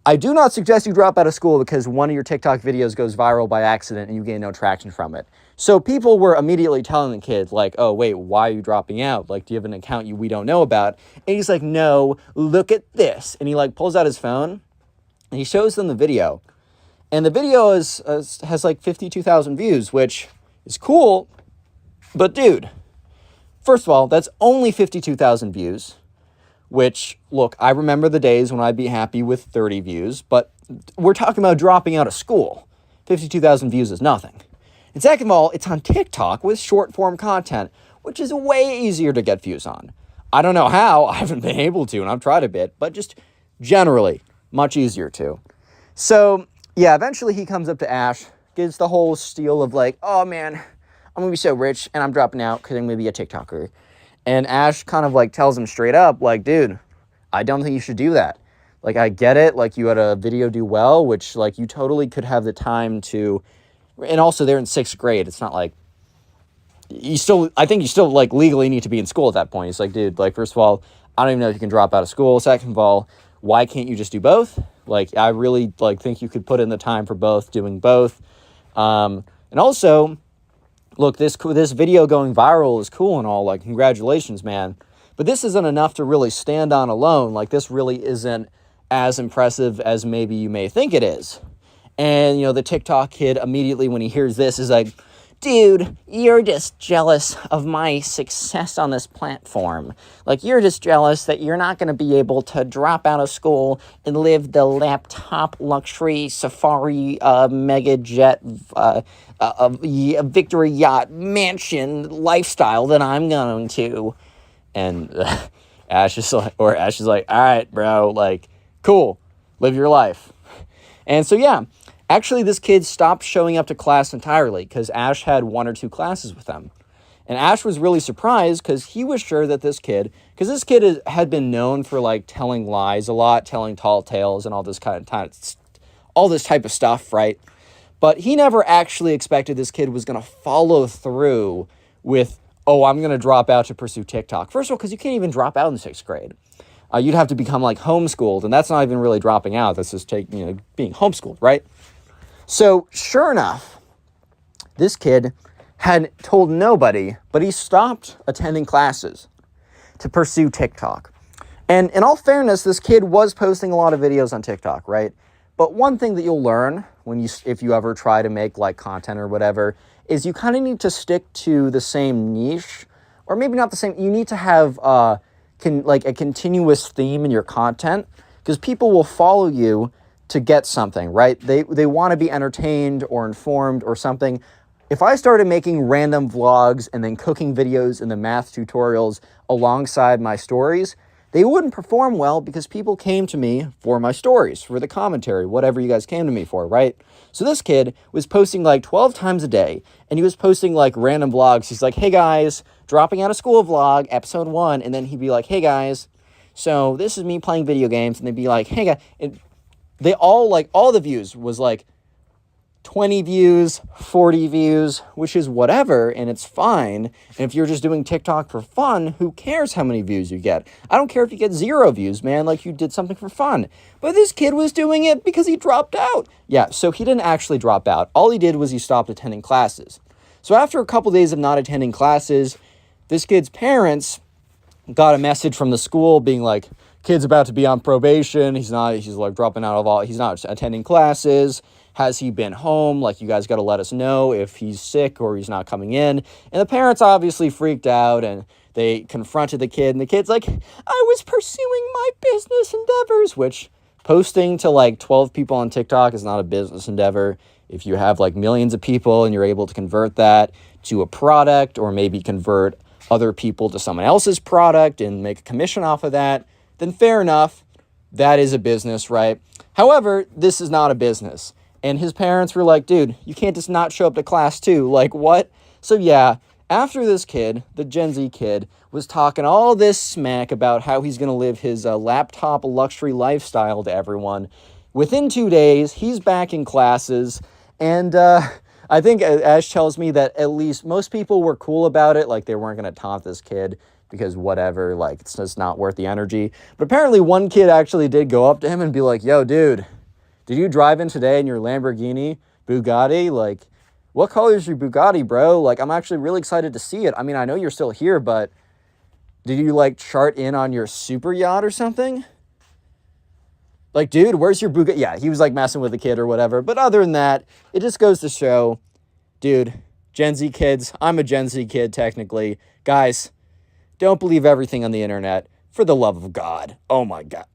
I do not suggest you drop out of school because one of your TikTok videos goes viral by accident and you gain no traction from it. So people were immediately telling the kid, like, oh, wait, why are you dropping out? Like, do you have an account we don't know about? And he's like, no, look at this. And he like pulls out his phone and he shows them the video. And the video has like 52,000 views, which is cool. But dude, first of all, that's only 52,000 views, which, look, I remember the days when I'd be happy with 30 views, but we're talking about dropping out of school. 52,000 views is nothing. And second of all, it's on TikTok with short-form content, which is way easier to get views on. I don't know how. I haven't been able to, and I've tried a bit, but just generally, much easier to. So, yeah, eventually he comes up to Ash, gives the whole spiel of like, oh man, I'm going to be so rich, and I'm dropping out because I'm going to be a TikToker. And Ash kind of like tells him straight up, like, dude, I don't think you should do that. Like, I get it. Like, you had a video do well, which, like, you totally could have the time to... And also, they're in 6th grade. It's not like... I think you still, like, legally need to be in school at that point. It's like, dude, like, first of all, I don't even know if you can drop out of school. Second of all, why can't you just do both? Like, I really, like, think you could put in the time for both, doing both. And also, look, this video going viral is cool and all. Like, congratulations, man. But this isn't enough to really stand on alone. Like, this really isn't as impressive as maybe you may think it is. And, you know, the TikTok kid immediately when he hears this is like, dude, you're just jealous of my success on this platform. Like, you're just jealous that you're not going to be able to drop out of school and live the laptop luxury safari mega jet victory yacht mansion lifestyle that I'm going to. And Ash is like, all right, bro, like, cool, live your life. And so, yeah, actually, this kid stopped showing up to class entirely because Ash had 1 or 2 classes with them. And Ash was really surprised because he was sure that this kid had been known for, like, telling lies a lot, telling tall tales and all this all this type of stuff, right? But he never actually expected this kid was going to follow through with, oh, I'm going to drop out to pursue TikTok. First of all, because you can't even drop out in 6th grade. You'd have to become, like, homeschooled, and that's not even really dropping out. That's just being homeschooled, right? So, sure enough, this kid had told nobody, but he stopped attending classes to pursue TikTok. And in all fairness, this kid was posting a lot of videos on TikTok, right? But one thing that you'll learn if you ever try to make, like, content or whatever is you kind of need to stick to the same niche, or maybe not the same. You need to have a continuous theme in your content, because people will follow you to get something, right? They want to be entertained or informed or something. If I started making random vlogs and then cooking videos and the math tutorials alongside my stories, they wouldn't perform well because people came to me for my stories, for the commentary, whatever you guys came to me for, right? So this kid was posting like 12 times a day, and he was posting like random vlogs. He's like, hey guys, dropping out of school vlog, episode 1, and then he'd be like, hey guys, so this is me playing video games, and they'd be like, hey guys, and they all the views was like 20 views, 40 views, which is whatever, and it's fine. And if you're just doing TikTok for fun, who cares how many views you get? I don't care if you get 0 views, man, like you did something for fun. But this kid was doing it because he dropped out. Yeah, so he didn't actually drop out. All he did was he stopped attending classes. So after a couple days of not attending classes, this kid's parents got a message from the school being like, kid's about to be on probation. He's like dropping out of all, he's not attending classes. Has he been home? Like, you guys got to let us know if he's sick or he's not coming in. And the parents obviously freaked out, and they confronted the kid, and the kid's like, I was pursuing my business endeavors, which posting to like 12 people on TikTok is not a business endeavor. If you have like millions of people and you're able to convert that to a product, or maybe convert other people to someone else's product and make a commission off of that, then fair enough. That is a business, right? However, this is not a business. And his parents were like, dude, you can't just not show up to class too. Like, what? So yeah, after this kid, the Gen Z kid, was talking all this smack about how he's going to live his laptop luxury lifestyle to everyone, within 2 days, he's back in classes. And I think Ash tells me that at least most people were cool about it. Like, they weren't going to taunt this kid because whatever, like, it's just not worth the energy. But apparently one kid actually did go up to him and be like, yo, dude, did you drive in today in your Lamborghini, Bugatti? Like, what color is your Bugatti, bro? Like, I'm actually really excited to see it. I mean, I know you're still here, but did you, like, chart in on your super yacht or something? Like, dude, where's your Bugatti? Yeah, he was, like, messing with the kid or whatever. But other than that, it just goes to show, dude, Gen Z kids, I'm a Gen Z kid, technically. Guys, don't believe everything on the internet. For the love of God. Oh, my God.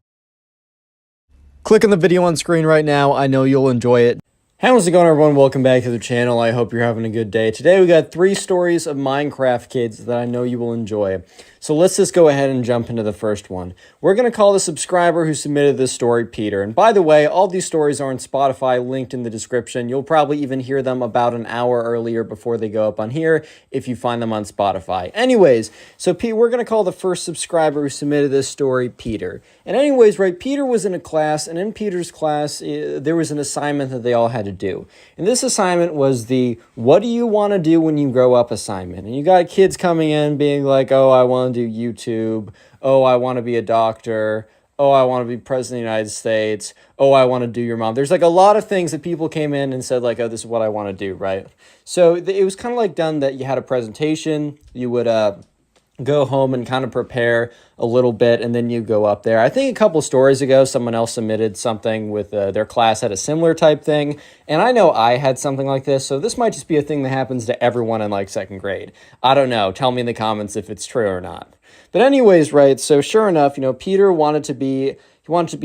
Click on the video on screen right now. I know you'll enjoy it. How's it going, everyone? Welcome back to the channel. I hope you're having a good day. Today we got 3 stories of Minecraft kids that I know you will enjoy. So let's just go ahead and jump into the first one. We're going to call the subscriber who submitted this story Peter. And by the way, all these stories are on Spotify, linked in the description. You'll probably even hear them about an hour earlier before they go up on here if you find them on Spotify. Anyways, so we're going to call the first subscriber who submitted this story Peter. And anyways, right, Peter was in a class, and in Peter's class, there was an assignment that they all had to do. And this assignment was the what do you want to do when you grow up assignment. And you got kids coming in being like, oh, I want to do YouTube. Oh, I want to be a doctor. Oh, I want to be president of the United States. Oh, I want to do your mom. There's like a lot of things that people came in and said like, oh, this is what I want to do, right? So it was kind of like done that you had a presentation. You would go home and kind of prepare a little bit, and then you go up there. I think a couple stories ago, someone else submitted something with their class had a similar type thing, and I know I had something like this, so this might just be a thing that happens to everyone in like 2nd grade. I don't know. Tell me in the comments if it's true or not. But anyways, right, so sure enough, Peter wanted to be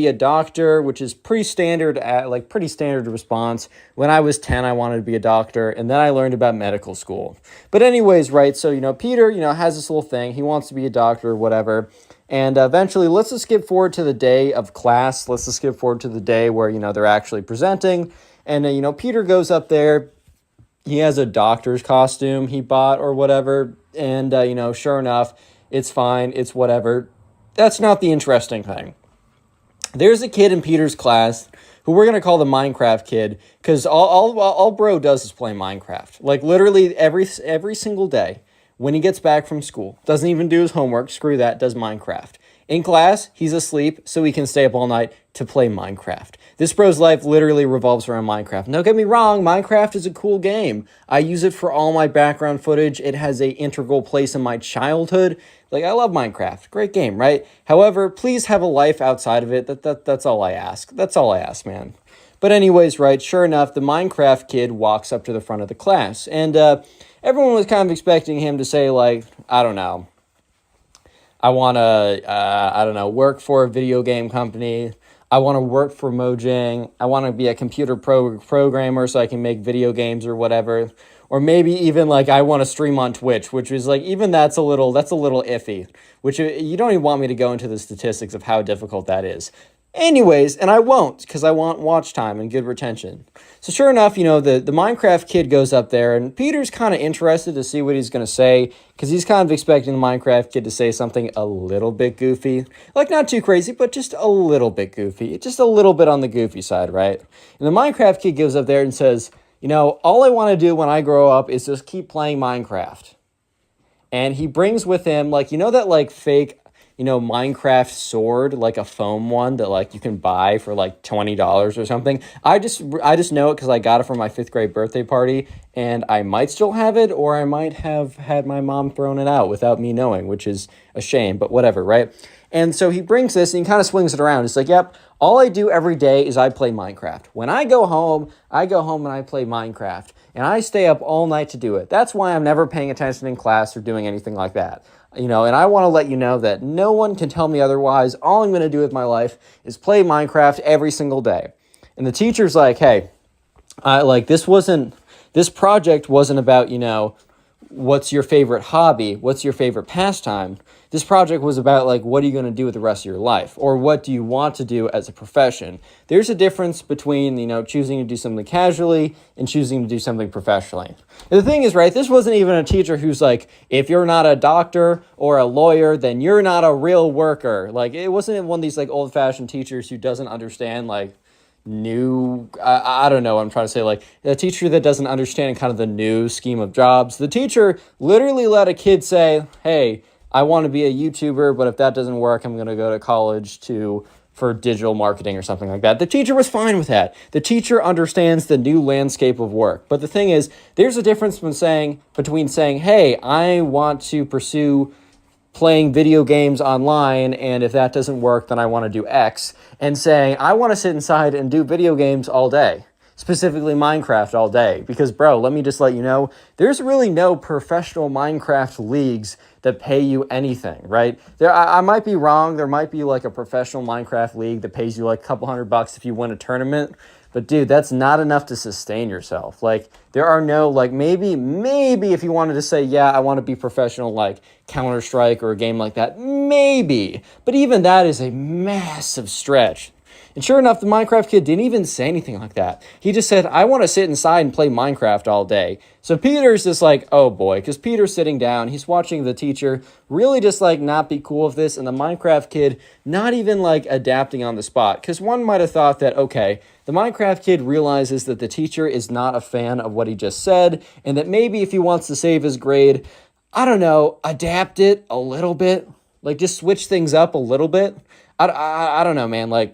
a doctor, which is pretty standard response. When I was 10, I wanted to be a doctor, and then I learned about medical school. But anyways, right, so, Peter, has this little thing. He wants to be a doctor or whatever. And eventually, let's just skip forward to the day of class. Let's just skip forward to the day where, they're actually presenting. And, Peter goes up there. He has a doctor's costume he bought or whatever. And, sure enough, it's fine. It's whatever. That's not the interesting thing. There's a kid in Peter's class who we're going to call the Minecraft kid, because all bro does is play Minecraft. Like, literally every single day when he gets back from school. Doesn't even do his homework. Screw that. Does Minecraft. In class, he's asleep, so he can stay up all night to play Minecraft. This bro's life literally revolves around Minecraft. Don't get me wrong, Minecraft is a cool game. I use it for all my background footage. It has an integral place in my childhood. Like, I love Minecraft. Great game, right? However, please have a life outside of it. That's all I ask. That's all I ask, man. But anyways, right, sure enough, the Minecraft kid walks up to the front of the class. And everyone was kind of expecting him to say, like, I don't know, I want to, work for a video game company. I want to work for Mojang. I want to be a computer programmer so I can make video games or whatever. Or maybe even like I want to stream on Twitch, which is like, even that's a little iffy, which you don't even want me to go into the statistics of how difficult that is. Anyways, and I won't, because I want watch time and good retention. So sure enough, the Minecraft kid goes up there, and Peter's kind of interested to see what he's going to say, because he's kind of expecting the Minecraft kid to say something a little bit goofy. Like, not too crazy, but just a little bit goofy. Just a little bit on the goofy side, right? And the Minecraft kid goes up there and says, all I want to do when I grow up is just keep playing Minecraft. And he brings with him, like, that, like, fake Minecraft sword, like a foam one that like you can buy for like $20 or something. I just know it because I got it for my 5th grade birthday party, and I might still have it, or I might have had my mom thrown it out without me knowing, which is a shame, but whatever, right? And so he brings this and he kind of swings it around. It's like, yep, all I do every day is I play Minecraft. When I go home and I play Minecraft, and I stay up all night to do it. That's why I'm never paying attention in class or doing anything like that. And I want to let you know that no one can tell me otherwise. All I'm going to do with my life is play Minecraft every single day. And the teacher's like, hey, this project wasn't about, what's your favorite hobby? What's your favorite pastime? This project was about, like, what are you going to do with the rest of your life? Or what do you want to do as a profession? There's a difference between, choosing to do something casually and choosing to do something professionally. And the thing is, right, this wasn't even a teacher who's like, if you're not a doctor or a lawyer, then you're not a real worker. Like, it wasn't one of these, like, old-fashioned teachers who doesn't understand, like, I don't know what I'm trying to say, like a teacher that doesn't understand kind of the new scheme of jobs. The teacher literally let a kid say, hey, I want to be a YouTuber, but if that doesn't work, I'm going to go to college for digital marketing or something like that. The teacher was fine with that. The teacher understands the new landscape of work. But the thing is, there's a difference between saying, hey, I want to pursue playing video games online, and if that doesn't work, then I want to do X, and saying, I want to sit inside and do video games all day, specifically Minecraft all day. Because, bro, let me just let you know, there's really no professional Minecraft leagues that pay you anything, right? I might be wrong. There might be like a professional Minecraft league that pays you like a couple $100 if you win a tournament. But dude, that's not enough to sustain yourself. Like there are no, like maybe if you wanted to say, yeah, I want to be professional, like Counter-Strike or a game like that, maybe. But even that is a massive stretch. And sure enough, the Minecraft kid didn't even say anything like that. He just said, I want to sit inside and play Minecraft all day. So Peter's just like, oh boy, because Peter's sitting down. He's watching the teacher really just like not be cool with this. And the Minecraft kid not even like adapting on the spot. Because one might have thought that, okay, the Minecraft kid realizes that the teacher is not a fan of what he just said. And that maybe if he wants to save his grade, I don't know, adapt it a little bit. Like just switch things up a little bit. I don't know, man. Like,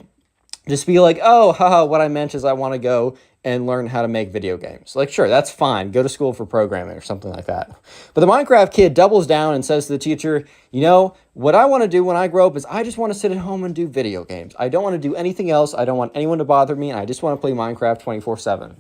just be like, oh, haha, what I meant is I want to go and learn how to make video games. Like, sure, that's fine. Go to school for programming or something like that. But the Minecraft kid doubles down and says to the teacher, you know, what I want to do when I grow up is I just want to sit at home and do video games. I don't want to do anything else. I don't want anyone to bother me. And I just want to play Minecraft 24/7.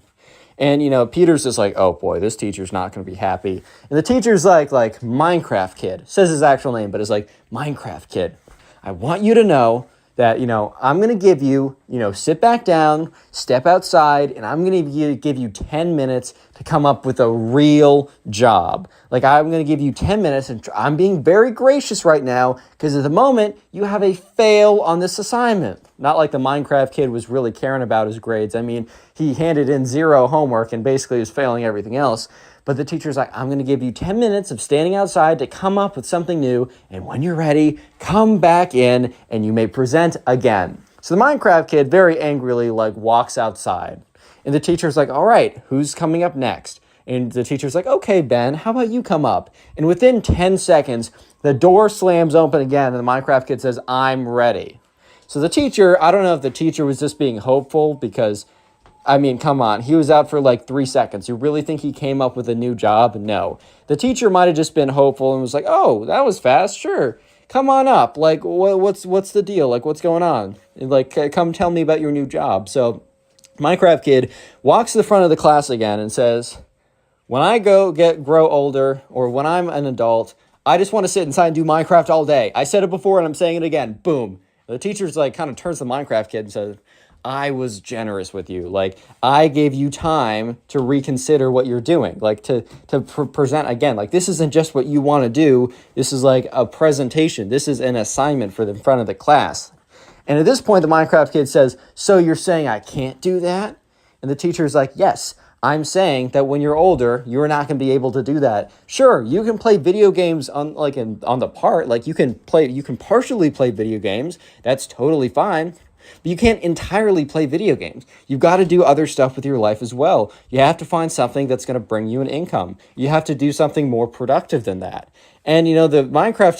And, you know, Peter's just like, oh, boy, this teacher's not going to be happy. And the teacher's like Minecraft kid. Says his actual name, but it's like, Minecraft kid, I want you to know that, you know, I'm going to give you, you know, sit back down, step outside, and I'm going to give you 10 minutes to come up with a real job. Like, I'm going to give you 10 minutes, and I'm being very gracious right now, because at the moment, you have a fail on this assignment. Not like the Minecraft kid was really caring about his grades. I mean, he handed in 0 homework and basically was failing everything else. But the teacher's like, I'm going to give you 10 minutes of standing outside to come up with something new. And when you're ready, come back in and you may present again. So the Minecraft kid very angrily like walks outside. And the teacher's like, all right, who's coming up next? And the teacher's like, okay, Ben, how about you come up? And within 10 seconds, the door slams open again. And the Minecraft kid says, I'm ready. So the teacher, I don't know if the teacher was just being hopeful because, I mean, come on. He was out for like 3 seconds. You really think he came up with a new job? No. The teacher might have just been hopeful and was like, oh, that was fast. Sure. Come on up. Like, what's the deal? Like, what's going on? Like, come tell me about your new job. So Minecraft kid walks to the front of the class again and says, when I grow older or when I'm an adult, I just want to sit inside and do Minecraft all day. I said it before and I'm saying it again. Boom. The teacher's like kind of turns to the Minecraft kid and says, I was generous with you. Like, I gave you time to reconsider what you're doing. Like, to present again. Like, this isn't just what you want to do. This is like a presentation. This is an assignment for the front of the class. And at this point, the Minecraft kid says, so you're saying I can't do that? And the teacher's like, yes, I'm saying that when you're older, you're not going to be able to do that. Sure, you can play video games on the part. Like, you can partially play video games. That's totally fine. But you can't entirely play video games. You've got to do other stuff with your life as well. You have to find something that's going to bring you an income. You have to do something more productive than that. And, you know, the Minecraft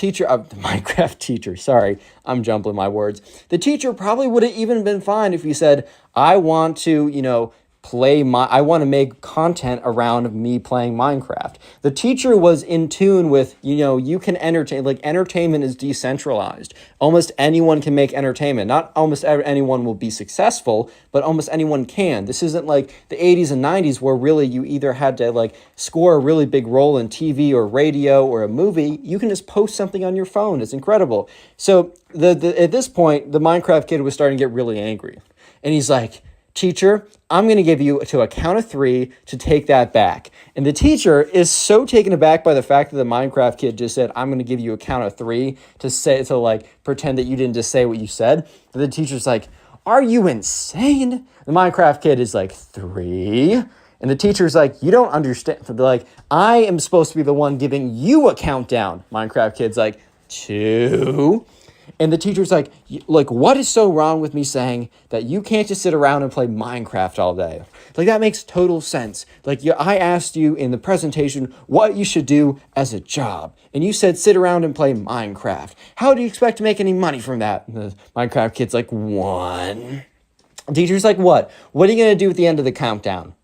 teacher, sorry, I'm jumbling my words. The teacher probably would have even been fine if you said, I want to, you know, I want to make content around me playing Minecraft. The teacher was in tune with, you know, you can entertain, like entertainment is decentralized. Almost anyone can make entertainment. Not almost anyone will be successful, but almost anyone can. This isn't like the 80s and 90s where really you either had to like score a really big role in TV or radio or a movie. You can just post something on your phone. It's incredible. So at this point, the Minecraft kid was starting to get really angry. And he's like, teacher, I'm going to give you to a count of 3 to take that back. And the teacher is so taken aback by the fact that the Minecraft kid just said, I'm going to give you a count of 3 to like pretend that you didn't just say what you said. But the teacher's like, are you insane? The Minecraft kid is like, 3. And the teacher's like, you don't understand. They're like, I am supposed to be the one giving you a countdown. Minecraft kid's like, 2. And the teacher's like, what is so wrong with me saying that you can't just sit around and play Minecraft all day? Like, that makes total sense. Like, I asked you in the presentation what you should do as a job. And you said sit around and play Minecraft. How do you expect to make any money from that? And the Minecraft kid's like, 1. The teacher's like, what? What are you going to do at the end of the countdown?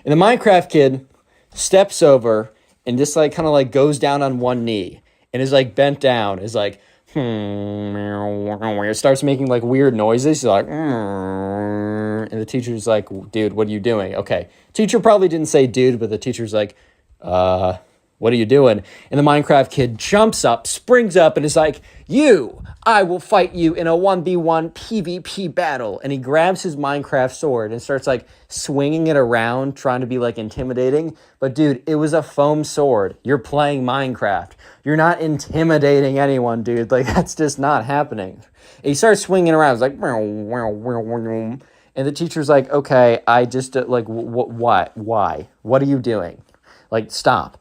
And the Minecraft kid steps over and just like kind of like goes down on one knee and is like bent down, is like, it starts making like weird noises. He's like, and the teacher's like, dude, what are you doing? Okay. Teacher probably didn't say dude, but the teacher's like, what what are you doing? And the Minecraft kid jumps up, springs up, and is like, I will fight you in a 1v1 PvP battle. And he grabs his Minecraft sword and starts like swinging it around, trying to be like intimidating. But dude, it was a foam sword. You're playing Minecraft. You're not intimidating anyone, dude. Like, that's just not happening. And he starts swinging around. It's like, and the teacher's like, okay, I just, like, why? What are you doing? Like, stop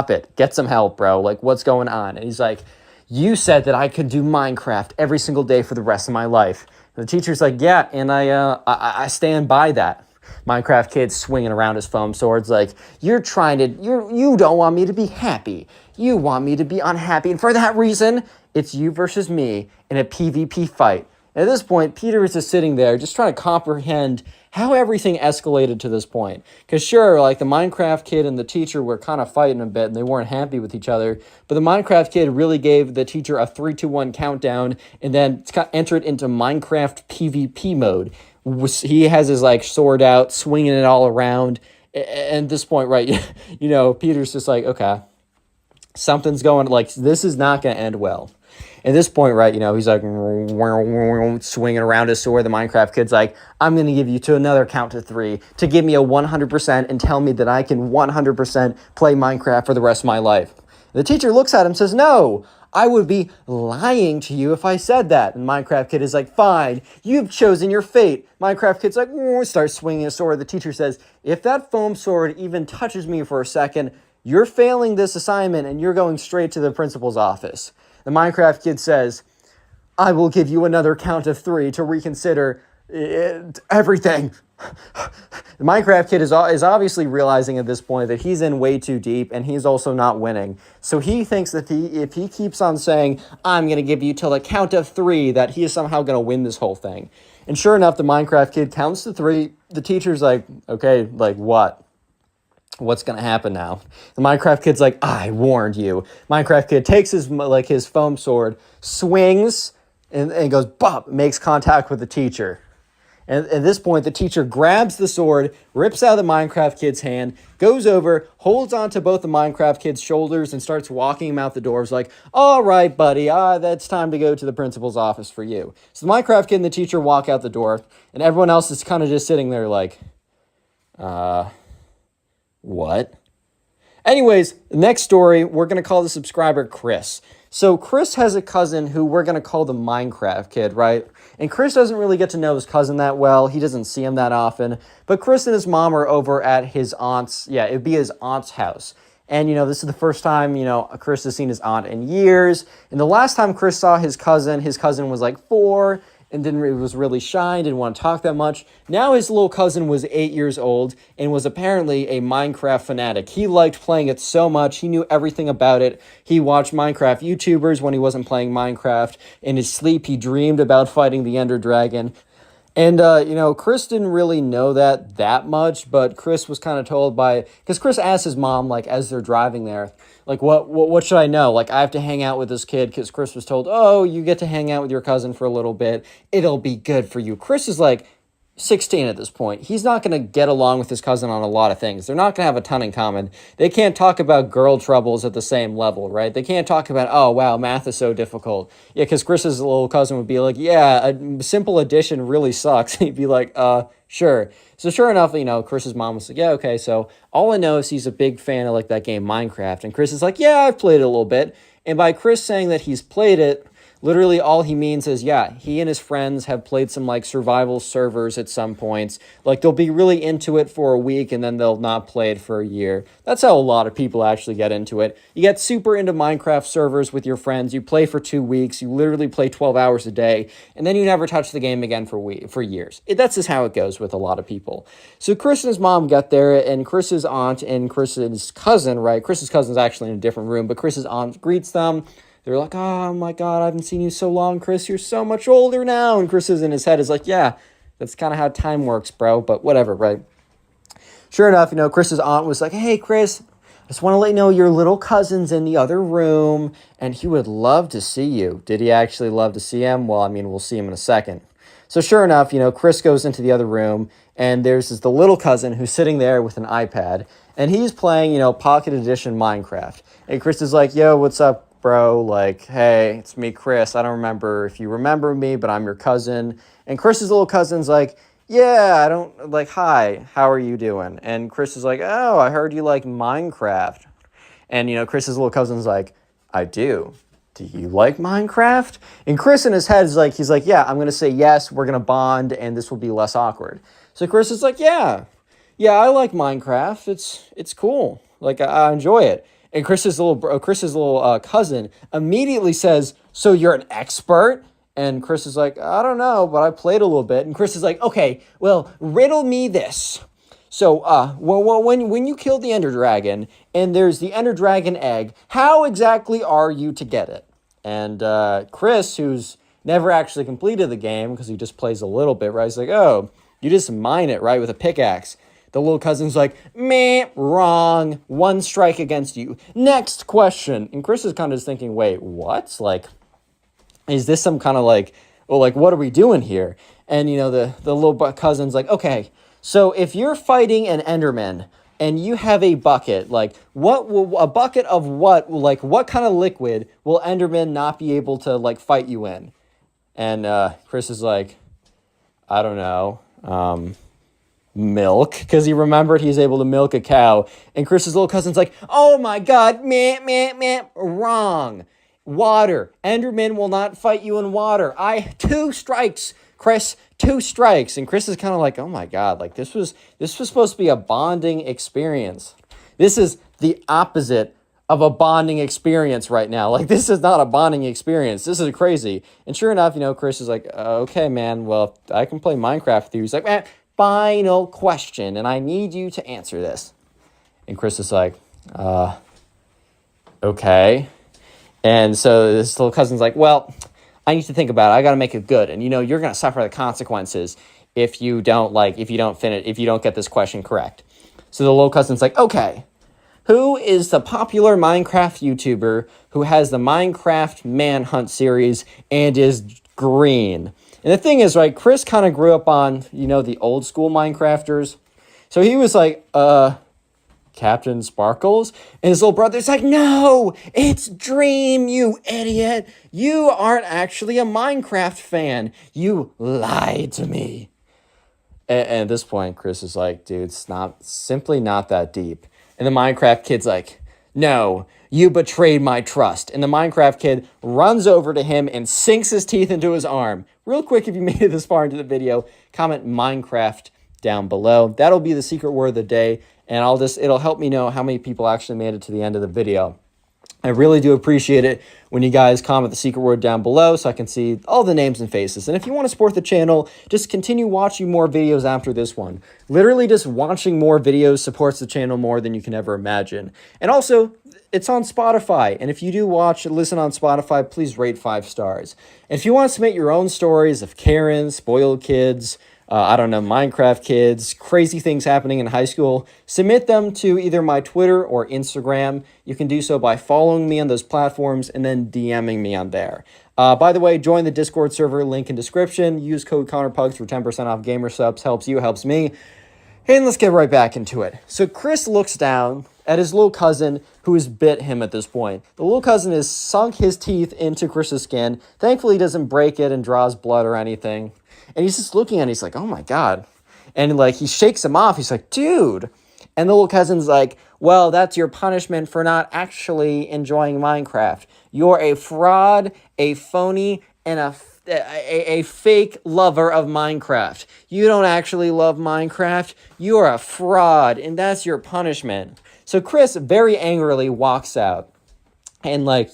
it. Get some help, bro. Like, what's going on? And he's like, you said that I could do Minecraft every single day for the rest of my life. And the teacher's like, yeah, and I stand by that. Minecraft kid swinging around his foam swords like, you don't want me to be happy. You want me to be unhappy. And for that reason, it's you versus me in a PvP fight. At this point, Peter is just sitting there just trying to comprehend how everything escalated to this point. Because sure, like the Minecraft kid and the teacher were kind of fighting a bit and they weren't happy with each other. But the Minecraft kid really gave the teacher a 3-2-1 countdown and then entered into Minecraft PvP mode. He has his like sword out, swinging it all around. And at this point, right, Peter's just like, okay, something's going, like, this is not going to end well. At this point, right, he's like swinging around his sword. The Minecraft kid's like, I'm going to give you to another count to 3 to give me a 100% and tell me that I can 100% play Minecraft for the rest of my life. The teacher looks at him and says, no, I would be lying to you if I said that. And Minecraft kid is like, fine, you've chosen your fate. Minecraft kid's like, starts swinging his sword. The teacher says, if that foam sword even touches me for a second, you're failing this assignment and you're going straight to the principal's office. The Minecraft kid says, I will give you another count of 3 to reconsider everything. The Minecraft kid is obviously realizing at this point that he's in way too deep and he's also not winning. So he thinks that if he keeps on saying, I'm going to give you till the count of 3, that he is somehow going to win this whole thing. And sure enough, the Minecraft kid counts to 3. The teacher's like, okay, like what? What's going to happen now? The Minecraft kid's like, I warned you. Minecraft kid takes his foam sword, swings, and goes, bop, makes contact with the teacher. And at this point, the teacher grabs the sword, rips out of the Minecraft kid's hand, goes over, holds onto both the Minecraft kid's shoulders, and starts walking him out the doors like, all right, buddy, that's time to go to the principal's office for you. So the Minecraft kid and the teacher walk out the door, and everyone else is kind of just sitting there like, what? Anyways, the next story, we're going to call the subscriber Chris. So Chris has a cousin who we're going to call the Minecraft kid, right? And Chris doesn't really get to know his cousin that well. He doesn't see him that often. But Chris and his mom are over at his aunt's, it'd be his aunt's house. And, this is the first time, Chris has seen his aunt in years. And the last time Chris saw his cousin was like 4 and was really shy, didn't want to talk that much. Now his little cousin was 8 years old and was apparently a Minecraft fanatic. He liked playing it so much. He knew everything about it. He watched Minecraft YouTubers when he wasn't playing Minecraft. In his sleep, he dreamed about fighting the Ender Dragon. And, Chris didn't really know that much, but Chris was kind of told because Chris asked his mom, like, as they're driving there, like, what should I know? Like, I have to hang out with this kid, because Chris was told, oh, you get to hang out with your cousin for a little bit. It'll be good for you. Chris is, like, 16 at this point. He's not going to get along with his cousin on a lot of things. They're not going to have a ton in common. They can't talk about girl troubles at the same level, right? They can't talk about, oh, wow, math is so difficult. Yeah, because Chris's little cousin would be like, yeah, a simple addition really sucks. He'd be like, sure. So sure enough, Chris's mom was like, yeah, okay, so all I know is he's a big fan of, like, that game Minecraft. And Chris is like, yeah, I've played it a little bit. And by Chris saying that he's played it, literally all he means is, yeah, he and his friends have played some, like, survival servers at some points. Like, they'll be really into it for a week, and then they'll not play it for a year. That's how a lot of people actually get into it. You get super into Minecraft servers with your friends. You play for 2 weeks. You literally play 12 hours a day, and then you never touch the game again for years. That's just how it goes with a lot of people. So Chris and his mom get there, and Chris's aunt and Chris's cousin, right? Chris's cousin's actually in a different room, but Chris's aunt greets them. They're like, oh my God, I haven't seen you so long, Chris. You're so much older now. And Chris is in his head is like, yeah, that's kind of how time works, bro. But whatever, right? Sure enough, Chris's aunt was like, hey, Chris, I just want to let you know your little cousin's in the other room, and he would love to see you. Did he actually love to see him? Well, we'll see him in a second. So sure enough, Chris goes into the other room, and the little cousin who's sitting there with an iPad, and he's playing, Pocket Edition Minecraft. And Chris is like, yo, what's up, bro? Like, hey, it's me, Chris. I don't remember if you remember me, but I'm your cousin. And Chris's little cousin's like, yeah, I don't, like, hi, how are you doing? And Chris is like, oh, I heard you like Minecraft. And, Chris's little cousin's like, I do. Do you like Minecraft? And Chris in his head is like, he's like, yeah, I'm going to say yes, we're going to bond, and this will be less awkward. So Chris is like, yeah, I like Minecraft. It's cool. Like, I enjoy it. And Chris's little cousin immediately says, so you're an expert? And Chris is like, I don't know, but I played a little bit. And Chris is like, okay, well, riddle me this. So, when you kill the Ender Dragon and there's the Ender Dragon egg, how exactly are you to get it? And Chris, who's never actually completed the game because he just plays a little bit, right? He's like, oh, you just mine it, right, with a pickaxe. The little cousin's like, meh, wrong. 1 strike against you. Next question. And Chris is kind of just thinking, wait, what? Like, is this some kind of like, well, like, what are we doing here? And, the little cousin's like, okay, so if you're fighting an Enderman and you have a bucket, like, a bucket of what, like, what kind of liquid will Enderman not be able to, like, fight you in? And Chris is like, I don't know, milk, because he remembered he's able to milk a cow. And Chris's little cousin's like, oh my god, meh, wrong. Water. Enderman will not fight you in water. 2 strikes, Chris, 2 strikes. And Chris is kind of like, oh my god, like this was supposed to be a bonding experience. This is the opposite of a bonding experience right now. Like, this is not a bonding experience. This is crazy. And sure enough, Chris is like, okay, man, well, I can play Minecraft with you. He's like, final question, and I need you to answer this. And Chris is like, okay. And so this little cousin's like, well, I need to think about it. I got to make it good. And, you're going to suffer the consequences if you don't get this question correct. So the little cousin's like, okay, who is the popular Minecraft YouTuber who has the Minecraft Manhunt series and is green? And the thing is, right, Chris kind of grew up on, the old school Minecrafters. So he was like, Captain Sparkles? And his little brother's like, no, it's Dream, you idiot. You aren't actually a Minecraft fan. You lied to me. And at this point, Chris is like, dude, it's simply not that deep. And the Minecraft kid's like, no, you betrayed my trust. And the Minecraft kid runs over to him and sinks his teeth into his arm. Real quick, if you made it this far into the video, comment Minecraft down below. That'll be the secret word of the day. And it'll help me know how many people actually made it to the end of the video. I really do appreciate it when you guys comment the secret word down below so I can see all the names and faces. And if you want to support the channel, just continue watching more videos after this one. Literally just watching more videos supports the channel more than you can ever imagine. And also, it's on Spotify. And if you do listen on Spotify, please rate 5 stars. And if you want to submit your own stories of Karen, spoiled kids, Minecraft kids, crazy things happening in high school, submit them to either my Twitter or Instagram. You can do so by following me on those platforms and then DMing me on there. By the way, join the Discord server, link in description. Use code ConnorPugs for 10% off gamer subs. Helps you, helps me. And let's get right back into it. So Chris looks down at his little cousin who has bit him at this point. The little cousin has sunk his teeth into Chris's skin. Thankfully, he doesn't break it and draws blood or anything. And he's just looking at it. He's like, oh my god. And like, he shakes him off. He's like, dude. And the little cousin's like, well, that's your punishment for not actually enjoying Minecraft. You're a fraud, a phony, and a fake lover of Minecraft. You don't actually love Minecraft. You're a fraud, and that's your punishment. So Chris very angrily walks out. And like,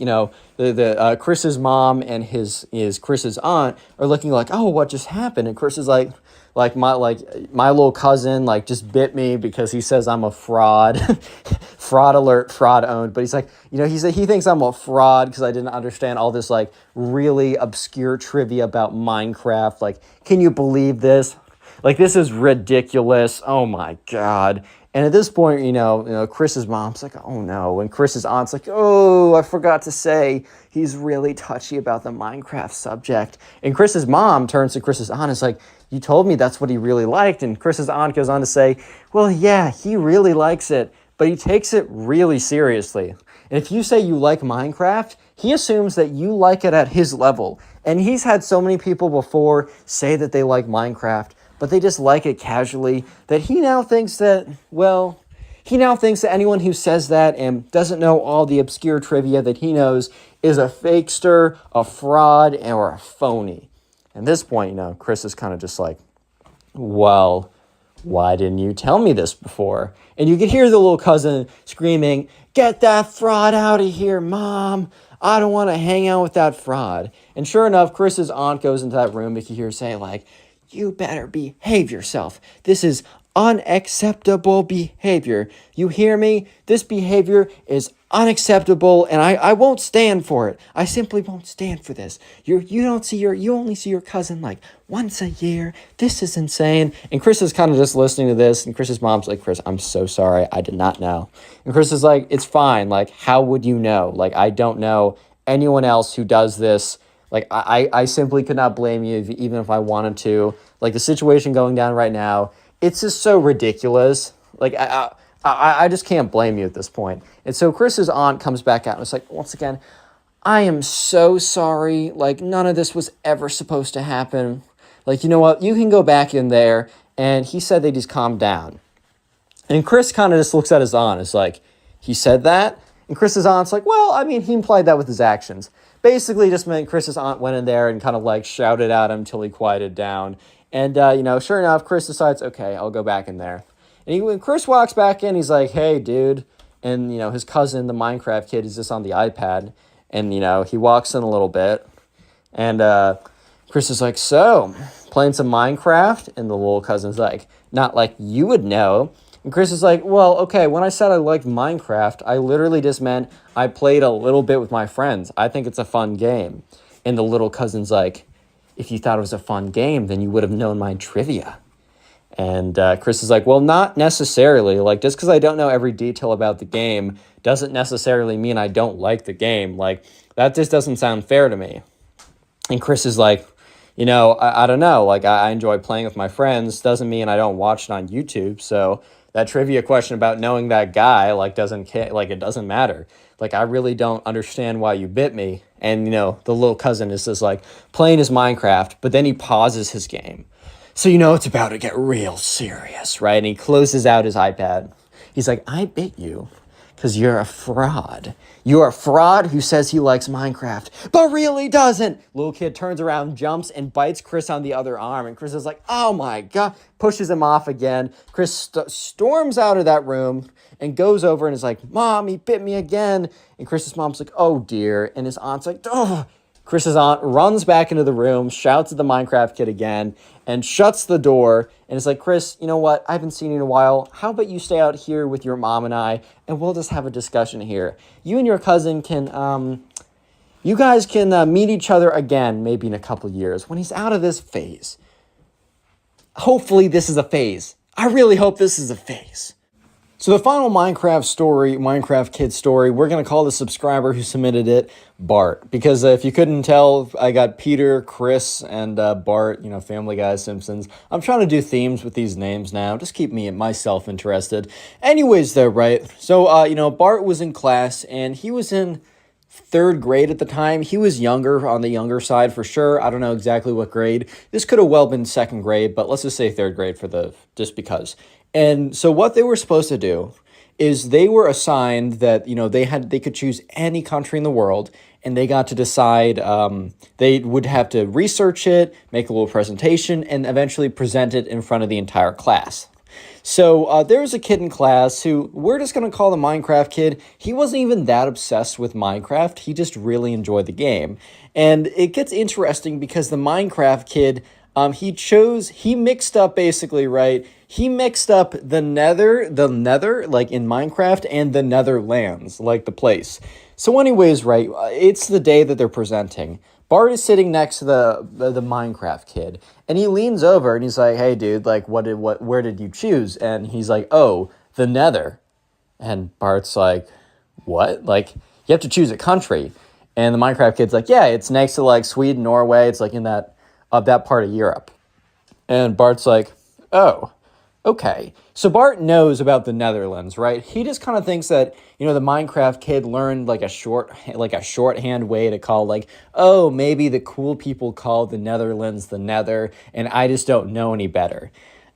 Chris's mom and his Chris's aunt are looking like, oh, what just happened? And Chris is like my little cousin like just bit me because he says I'm a fraud. Fraud alert, fraud owned. But he's like, he thinks I'm a fraud because I didn't understand all this like really obscure trivia about Minecraft. Like, can you believe this? Like, this is ridiculous. Oh my God. And at this point, Chris's mom's like, oh no. And Chris's aunt's like, oh, I forgot to say, he's really touchy about the Minecraft subject. And Chris's mom turns to Chris's aunt and is like, you told me that's what he really liked. And Chris's aunt goes on to say, well, yeah, he really likes it, but he takes it really seriously. And if you say you like Minecraft, he assumes that you like it at his level. And he's had so many people before say that they like Minecraft, but they just like it casually, that he now thinks that anyone who says that and doesn't know all the obscure trivia that he knows is a fakester, a fraud, or a phony. At this point, Chris is kind of just like, well, why didn't you tell me this before? And you can hear the little cousin screaming, get that fraud out of here, Mom. I don't want to hang out with that fraud. And sure enough, Chris's aunt goes into that room. You can hear her say, like, you better behave yourself. This is unacceptable behavior. You hear me? This behavior is unacceptable, and I won't stand for it. I simply won't stand for this. You only see your cousin like once a year. This is insane. And Chris is kind of just listening to this, and Chris's mom's like, Chris, I'm so sorry. I did not know. And Chris is like, it's fine. Like, how would you know? Like, I don't know anyone else who does this. Like, I simply could not blame you even if I wanted to. Like, the situation going down right now, it's just so ridiculous. Like, I just can't blame you at this point. And so Chris's aunt comes back out and it's like, once again, I am so sorry. Like, none of this was ever supposed to happen. Like, you know what? You can go back in there. And he said they just calmed down. And Chris kind of just looks at his aunt. It's like, he said that? And Chris's aunt's like, well, I mean, he implied that with his actions. Basically just meant Chris's aunt went in there and kind of like shouted at him till he quieted down. And, sure enough, Chris decides, okay, I'll go back in there. And when Chris walks back in, he's like, hey, dude. And, his cousin, the Minecraft kid, is just on the iPad. And, he walks in a little bit. And Chris is like, so, playing some Minecraft? And the little cousin's like, not like you would know. And Chris is like, well, okay, when I said I liked Minecraft, I literally just meant I played a little bit with my friends. I think it's a fun game. And the little cousin's like, if you thought it was a fun game, then you would have known my trivia. And Chris is like, well, not necessarily. Like, just because I don't know every detail about the game doesn't necessarily mean I don't like the game. Like, that just doesn't sound fair to me. And Chris is like, I don't know. Like, I enjoy playing with my friends. Doesn't mean I don't watch it on YouTube. So that trivia question about knowing that guy, like, it doesn't matter. Like, I really don't understand why you bit me. And, the little cousin is just, like, playing his Minecraft, but then he pauses his game. So, it's about to get real serious, right? And he closes out his iPad. He's like, I bit you because you're a fraud. You're a fraud who says he likes Minecraft, but really doesn't. Little kid turns around, jumps, and bites Chris on the other arm. And Chris is like, oh my God, pushes him off again. Chris storms out of that room and goes over and is like, Mom, he bit me again. And Chris's mom's like, oh dear. And his aunt's like, oh. Chris's aunt runs back into the room, shouts at the Minecraft kid again, and shuts the door. And is like, Chris, you know what? I haven't seen you in a while. How about you stay out here with your mom and I, and we'll just have a discussion here. You and your cousin can, you guys can meet each other again, maybe in a couple years, when he's out of this phase. Hopefully this is a phase. I really hope this is a phase. So the final Minecraft kid story, we're going to call the subscriber who submitted it Bart. Because if you couldn't tell, I got Peter, Chris, and Bart, Family Guy, Simpsons. I'm trying to do themes with these names now. Just keep myself interested. Anyways, though, right? So, Bart was in class, and he was in third grade at the time. He was on the younger side for sure. I don't know exactly what grade. This could have well been second grade, but let's just say third grade just because. And so what they were supposed to do is they were assigned that, they could choose any country in the world, and they got to decide, they would have to research it, make a little presentation, and eventually present it in front of the entire class. So there was a kid in class who we're just going to call the Minecraft kid. He wasn't even that obsessed with Minecraft. He just really enjoyed the game. And it gets interesting because the Minecraft kid, he mixed up basically, right? He mixed up the nether, like in Minecraft, and the Netherlands, like the place. So anyways, right, it's the day that they're presenting. Bart is sitting next to the Minecraft kid, and he leans over and he's like, "Hey, dude, like, where did you choose?" And he's like, "Oh, the Nether." And Bart's like, "What? Like, you have to choose a country." And the Minecraft kid's like, "Yeah, it's next to like Sweden, Norway. It's like in that part of Europe." And Bart's like, "Oh, okay." So Bart knows about the Netherlands, right? He just kind of thinks that, the Minecraft kid learned like a shorthand way to call like, oh, maybe the cool people call the Netherlands the Nether, and I just don't know any better.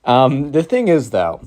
The thing is, though,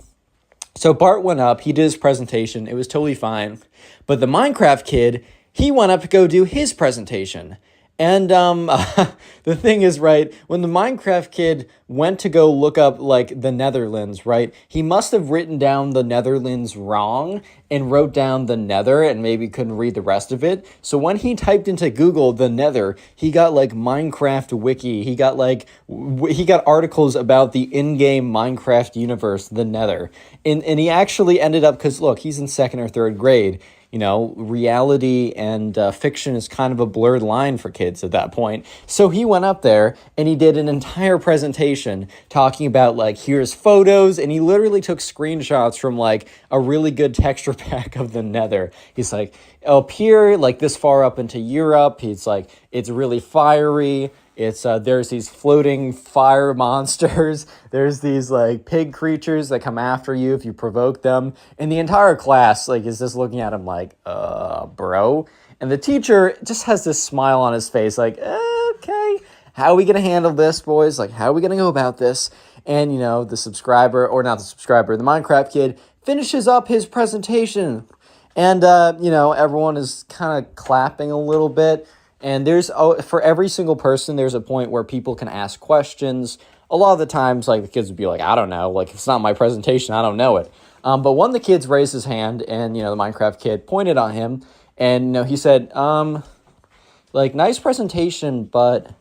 so Bart went up, he did his presentation, it was totally fine. But the Minecraft kid, he went up to go do his presentation. And the thing is, right, when the Minecraft kid went to go look up, like, the Netherlands, right, he must have written down the Netherlands wrong and wrote down the Nether and maybe couldn't read the rest of it. So when he typed into Google the Nether, he got, like, Minecraft Wiki. He got, he got articles about the in-game Minecraft universe, the Nether. And he actually ended up, because, look, he's in 2nd or 3rd grade. Reality and fiction is kind of a blurred line for kids at that point. So he went up there and he did an entire presentation talking about, like, here's photos, and he literally took screenshots from, like, a really good texture pack of the Nether. He's like, up here, like, this far up into Europe, he's like, it's really fiery. It's there's these floating fire monsters. There's these like pig creatures that come after you if you provoke them. And the entire class like is just looking at him like, bro. And the teacher just has this smile on his face, like, okay, how are we gonna handle this, boys? Like, how are we gonna go about this? And the Minecraft kid finishes up his presentation, and everyone is kind of clapping a little bit. And for every single person, there's a point where people can ask questions. A lot of the times, like, the kids would be like, I don't know. Like, it's not my presentation. I don't know it. But one of the kids raised his hand, and, the Minecraft kid pointed on him. And, he said, nice presentation, but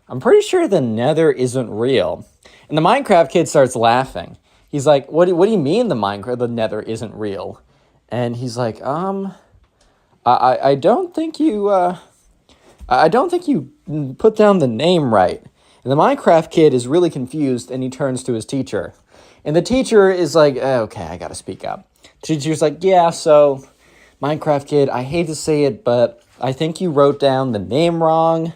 I'm pretty sure the Nether isn't real. And the Minecraft kid starts laughing. He's like, what do you mean the Nether isn't real? And he's like, I don't think you... I don't think you put down the name right. And the Minecraft kid is really confused, and he turns to his teacher. And the teacher is like, okay, I gotta speak up. The teacher's like, yeah, so, Minecraft kid, I hate to say it, but I think you wrote down the name wrong.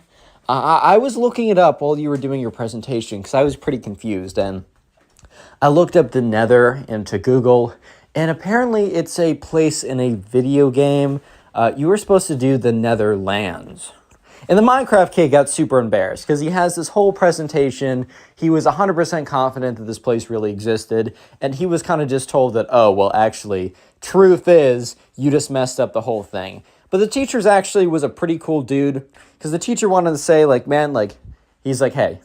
I was looking it up while you were doing your presentation, because I was pretty confused, and I looked up the Nether into Google, and apparently it's a place in a video game. You were supposed to do the Netherlands. And the Minecraft kid got super embarrassed because he has this whole presentation. He was 100% confident that this place really existed. And he was kind of just told that, oh, well, actually, truth is, you just messed up the whole thing. But the teacher's actually was a pretty cool dude, because the teacher wanted to say, like, man, like, he's like, hey,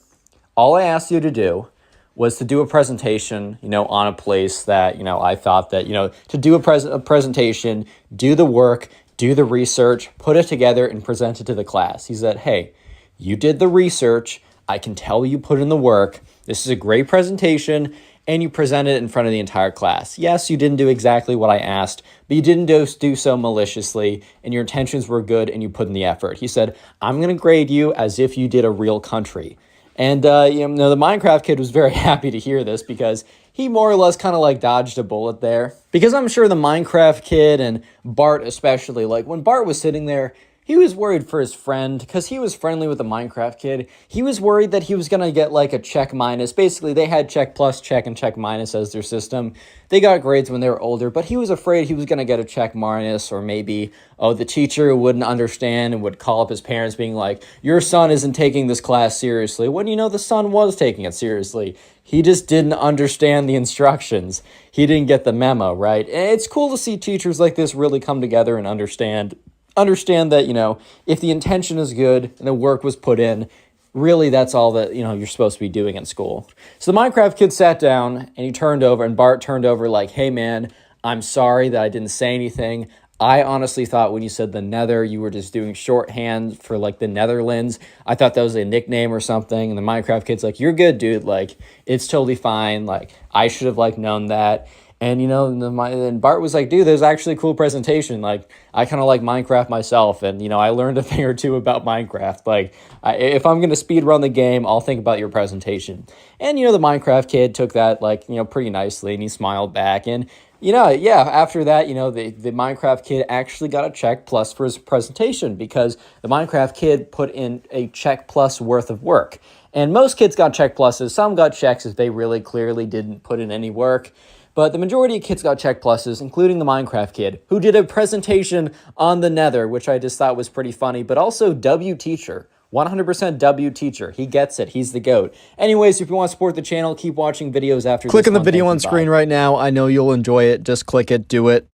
all I asked you to do was to do a presentation, on a place that, I thought that, to do a presentation, do the work, do the research, put it together, and present it to the class. He said, hey, you did the research. I can tell you put in the work. This is a great presentation, and you presented it in front of the entire class. Yes, you didn't do exactly what I asked, but you didn't do so maliciously, and your intentions were good, and you put in the effort. He said, I'm going to grade you as if you did a real country. And, the Minecraft kid was very happy to hear this, because he more or less kind of like dodged a bullet there. Because I'm sure the Minecraft kid, and Bart especially, like when Bart was sitting there, he was worried for his friend, because he was friendly with the Minecraft kid. He was worried that he was going to get like a check minus. Basically, they had check plus, check, and check minus as their system. They got grades when they were older, but he was afraid he was going to get a check minus, or maybe, the teacher wouldn't understand and would call up his parents being like, your son isn't taking this class seriously. When the son was taking it seriously. He just didn't understand the instructions. He didn't get the memo, right? And it's cool to see teachers like this really come together and understand that, if the intention is good and the work was put in, really that's all that, you're supposed to be doing in school. So the Minecraft kid sat down, and he turned over, and Bart turned over like, hey man, I'm sorry that I didn't say anything. I honestly thought when you said the Nether, you were just doing shorthand for like the Netherlands. I thought that was a nickname or something. And the Minecraft kid's like, you're good, dude. Like, it's totally fine. Like, I should have like known that. And, and Bart was like, dude, there's actually a cool presentation. Like, I kind of like Minecraft myself. And, I learned a thing or two about Minecraft. Like, if I'm going to speed run the game, I'll think about your presentation. And, the Minecraft kid took that, like, pretty nicely. And he smiled back. And, yeah, after that, the Minecraft kid actually got a check plus for his presentation because the Minecraft kid put in a check plus worth of work. And most kids got check pluses. Some got checks if they really clearly didn't put in any work. But the majority of kids got check pluses, including the Minecraft kid, who did a presentation on the Nether, which I just thought was pretty funny, but also W Teacher. 100% W Teacher. He gets it. He's the GOAT. Anyways, if you want to support the channel, keep watching videos after Click this on the one. video Thank on you. screen Bye. right now. I know you'll enjoy it. Just click it. Do it.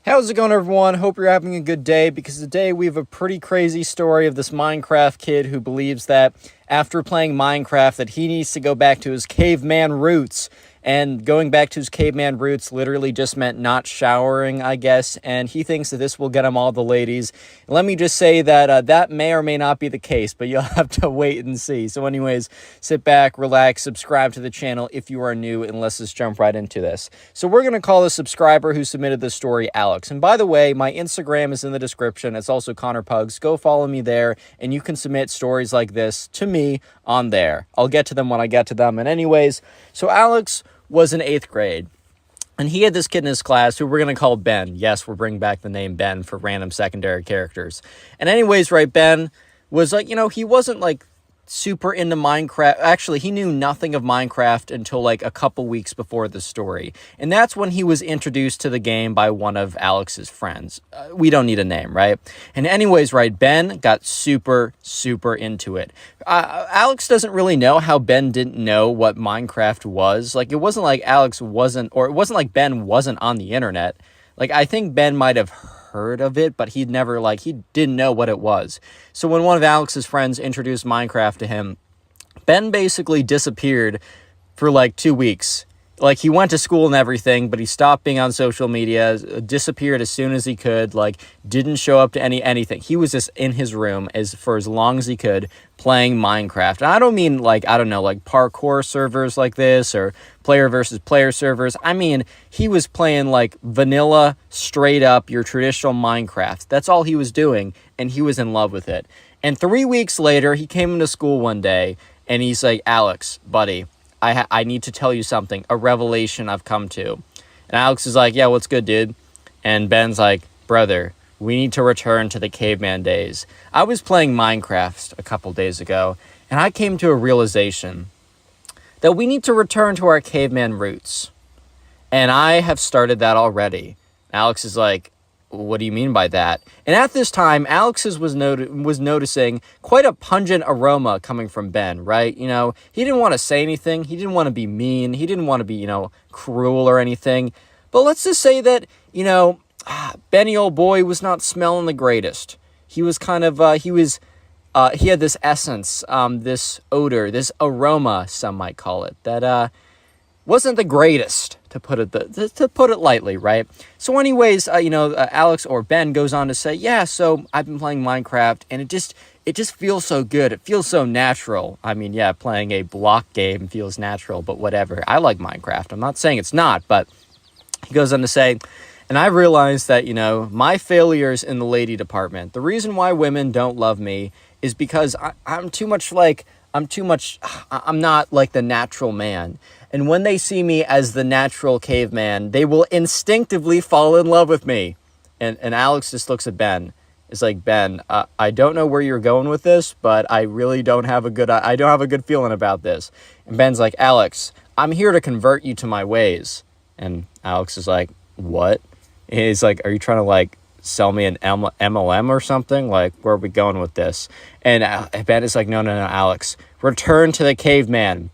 How's it going, everyone? Hope you're having a good day, because today we have a pretty crazy story of this Minecraft kid who believes that after playing Minecraft that he needs to go back to his caveman roots. And going back to his caveman roots literally just meant not showering, I guess. And he thinks that this will get him all the ladies. And let me just say that that may or may not be the case, but you'll have to wait and see. So anyways, sit back, relax, subscribe to the channel if you are new, and let's just jump right into this. So we're going to call the subscriber who submitted this story Alex. And by the way, my Instagram is in the description. It's also Connor Pugs. Go follow me there, and you can submit stories like this to me on there. I'll get to them when I get to them. And anyways, so Alex was in 8th grade, and he had this kid in his class who we're going to call Ben. Yes, we're bringing back the name Ben for random secondary characters. And anyways, right, Ben was like, he wasn't like super into Minecraft. Actually, he knew nothing of Minecraft until like a couple weeks before the story. And that's when he was introduced to the game by one of Alex's friends. We don't need a name, right? And anyways, right, Ben got super, super into it. Alex doesn't really know how Ben didn't know what Minecraft was. Like, it wasn't like Alex wasn't, or it wasn't like Ben wasn't on the internet. Like, I think Ben might have heard of it, but he didn't know what it was. So when one of Alex's friends introduced Minecraft to him, Ben basically disappeared for like 2 weeks. Like, he went to school and everything, but he stopped being on social media, disappeared as soon as he could, like, didn't show up to anything. He was just in his room for as long as he could, playing Minecraft. And I don't mean, like, I don't know, like parkour servers like this, or player versus player servers. I mean, he was playing, like, vanilla, straight up, your traditional Minecraft. That's all he was doing, and he was in love with it. And 3 weeks later, he came into school one day, and he's like, Alex, buddy, I need to tell you something, a revelation I've come to. And Alex is like, yeah, what's good, dude? And Ben's like, brother, we need to return to the caveman days. I was playing Minecraft a couple days ago, and I came to a realization that we need to return to our caveman roots. And I have started that already. Alex is like, what do you mean by that? And at this time, Alex was noticing quite a pungent aroma coming from Ben, right? He didn't want to say anything. He didn't want to be mean. He didn't want to be, cruel or anything. But let's just say that, Benny, old boy, was not smelling the greatest. He was kind of, he had this essence, this odor, this aroma, some might call it, that wasn't the greatest, to put it lightly, right? So anyways, Alex, or Ben, goes on to say, yeah, so I've been playing Minecraft, and it just feels so good. It feels so natural. I mean, yeah, playing a block game feels natural, but whatever. I like Minecraft. I'm not saying it's not, but he goes on to say, and I realized that, my failures in the lady department, the reason why women don't love me is because I'm not like the natural man. And when they see me as the natural caveman, they will instinctively fall in love with me. And Alex just looks at Ben. It's like, Ben, I don't know where you're going with this, but I really don't have a good feeling about this. And Ben's like, Alex, I'm here to convert you to my ways. And Alex is like, what? He's like, are you trying to like sell me an MLM or something? Like, where are we going with this? And Ben is like, no, Alex, return to the caveman.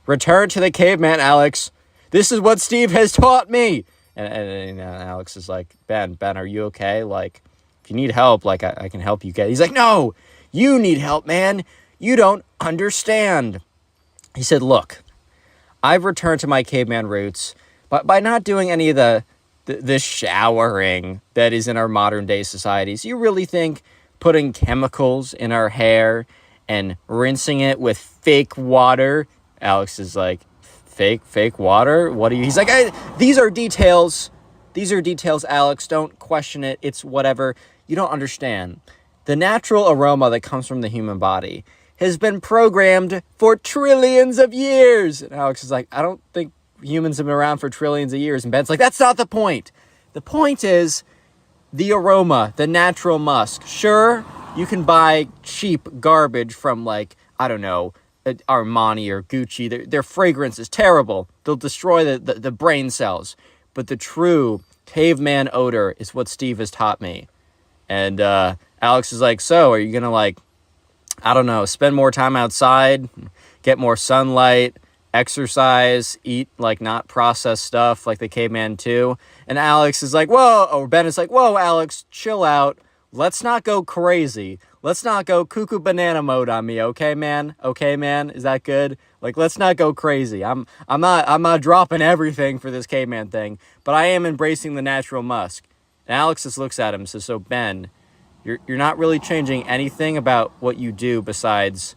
Return to the caveman, Alex. This is what Steve has taught me. And Alex is like, Ben, are you okay? Like, if you need help, like, I can help you get. He's like, no, you need help, man. You don't understand. He said, look, I've returned to my caveman roots, but by not doing any of the showering that is in our modern day societies. You really think putting chemicals in our hair and rinsing it with fake water? Alex is like, fake water? What do you... He's like, these are details. These are details, Alex. Don't question it. It's whatever. You don't understand. The natural aroma that comes from the human body has been programmed for trillions of years. And Alex is like, I don't think humans have been around for trillions of years. And Ben's like, that's not the point. The point is the aroma, the natural musk. Sure, you can buy cheap garbage from, like, I don't know, Armani or Gucci. Their fragrance is terrible. They'll destroy the brain cells. But the true caveman odor is what Steve has taught me. And Alex is like, so are you going to, like, I don't know, spend more time outside, get more sunlight, exercise, eat, like, not processed stuff like the caveman too? And Alex is like, whoa, or Ben is like, whoa, Alex, chill out. Let's not go crazy. Let's not go cuckoo banana mode on me, okay, man? Okay, man? Is that good? Like, let's not go crazy. I'm not dropping everything for this caveman thing, but I am embracing the natural musk. And Alex just looks at him and says, so Ben, you're not really changing anything about what you do besides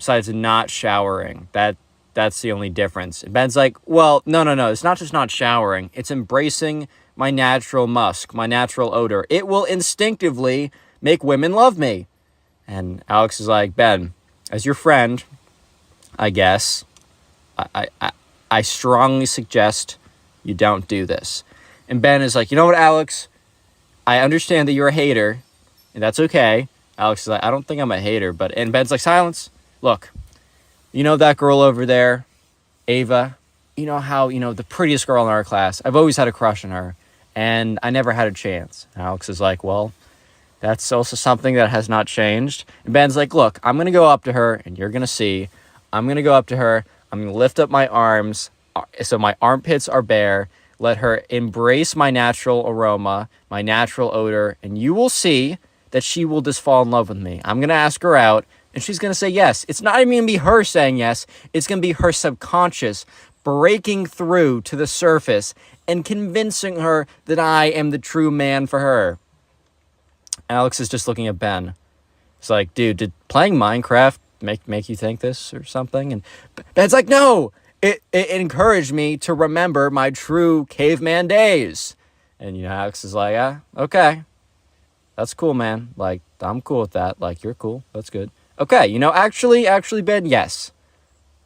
not showering. That's the only difference. And Ben's like, well, no. It's not just not showering. It's embracing my natural musk, my natural odor. It will instinctively make women love me. And Alex is like, Ben, as your friend, I guess, I strongly suggest you don't do this. And Ben is like, you know what, Alex? I understand that you're a hater, and that's okay. Alex is like, I don't think I'm a hater, and Ben's like, silence. Look, you know that girl over there, Ava? You know how, the prettiest girl in our class? I've always had a crush on her, and I never had a chance. And Alex is like, well, that's also something that has not changed. And Ben's like, look, I'm going to go up to her, and you're going to see. I'm going to go up to her. I'm going to lift up my arms so my armpits are bare. Let her embrace my natural aroma, my natural odor, and you will see that she will just fall in love with me. I'm going to ask her out, and she's going to say yes. It's not even going to be her saying yes. It's going to be her subconscious breaking through to the surface and convincing her that I am the true man for her. Alex is just looking at Ben. He's like, dude, did playing Minecraft make you think this or something? And Ben's like, no, it encouraged me to remember my true caveman days. And, Alex is like, okay, that's cool, man. Like, I'm cool with that. Like, you're cool. That's good. Okay, actually, Ben, yes.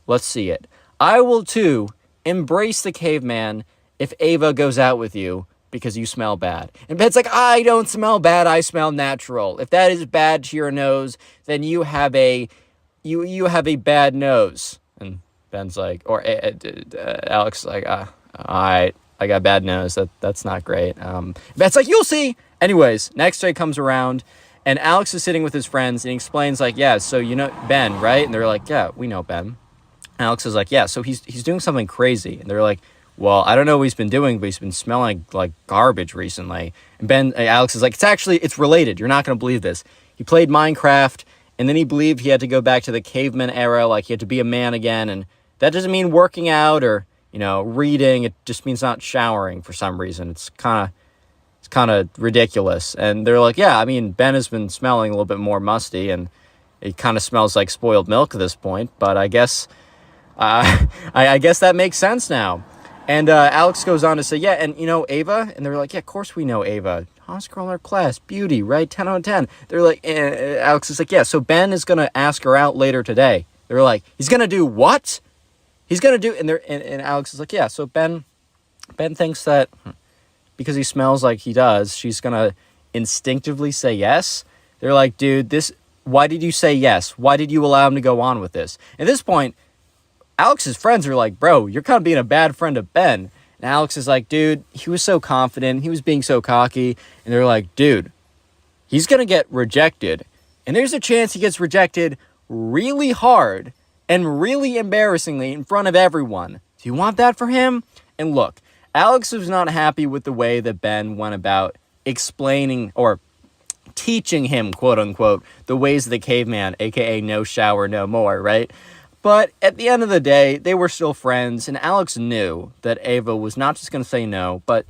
Let's see it. I will, too, embrace the caveman if Ava goes out with you because you smell bad. And Ben's like, I don't smell bad. I smell natural. If that is bad to your nose, then you have a bad nose. And Ben's like, or Alex is like, all right, I got bad nose. That's not great. Ben's like, you'll see. Anyways, next day comes around, and Alex is sitting with his friends, and he explains, like, yeah, so you know Ben, right? And they're like, yeah, we know Ben. Alex is like, yeah, so he's doing something crazy. And they're like, well, I don't know what he's been doing, but he's been smelling like garbage recently. And Alex is like, it's related. You're not going to believe this. He played Minecraft, and then he believed he had to go back to the caveman era, like he had to be a man again. And that doesn't mean working out or, reading. It just means not showering for some reason. It's kind of ridiculous. And they're like, yeah, I mean, Ben has been smelling a little bit more musty, and it kind of smells like spoiled milk at this point. But I guess, I guess that makes sense now. And Alex goes on to say, yeah, and Ava? And they're like, yeah, of course we know Ava. Hottest girl in our class, beauty, right? 10 out of 10. They're like, Alex is like, yeah, so Ben is going to ask her out later today. They're like, he's going to do what? He's going to do, and Alex is like, yeah, so Ben thinks that because he smells like he does, she's going to instinctively say yes. They're like, dude, why did you say yes? Why did you allow him to go on with this? At this point, Alex's friends are like, bro, you're kind of being a bad friend of Ben. And Alex is like, dude, he was so confident. He was being so cocky. And they're like, dude, he's going to get rejected. And there's a chance he gets rejected really hard and really embarrassingly in front of everyone. Do you want that for him? And look, Alex was not happy with the way that Ben went about explaining or teaching him, quote unquote, the ways of the caveman, aka no shower, no more, right? But at the end of the day, they were still friends, and Alex knew that Ava was not just going to say no, but,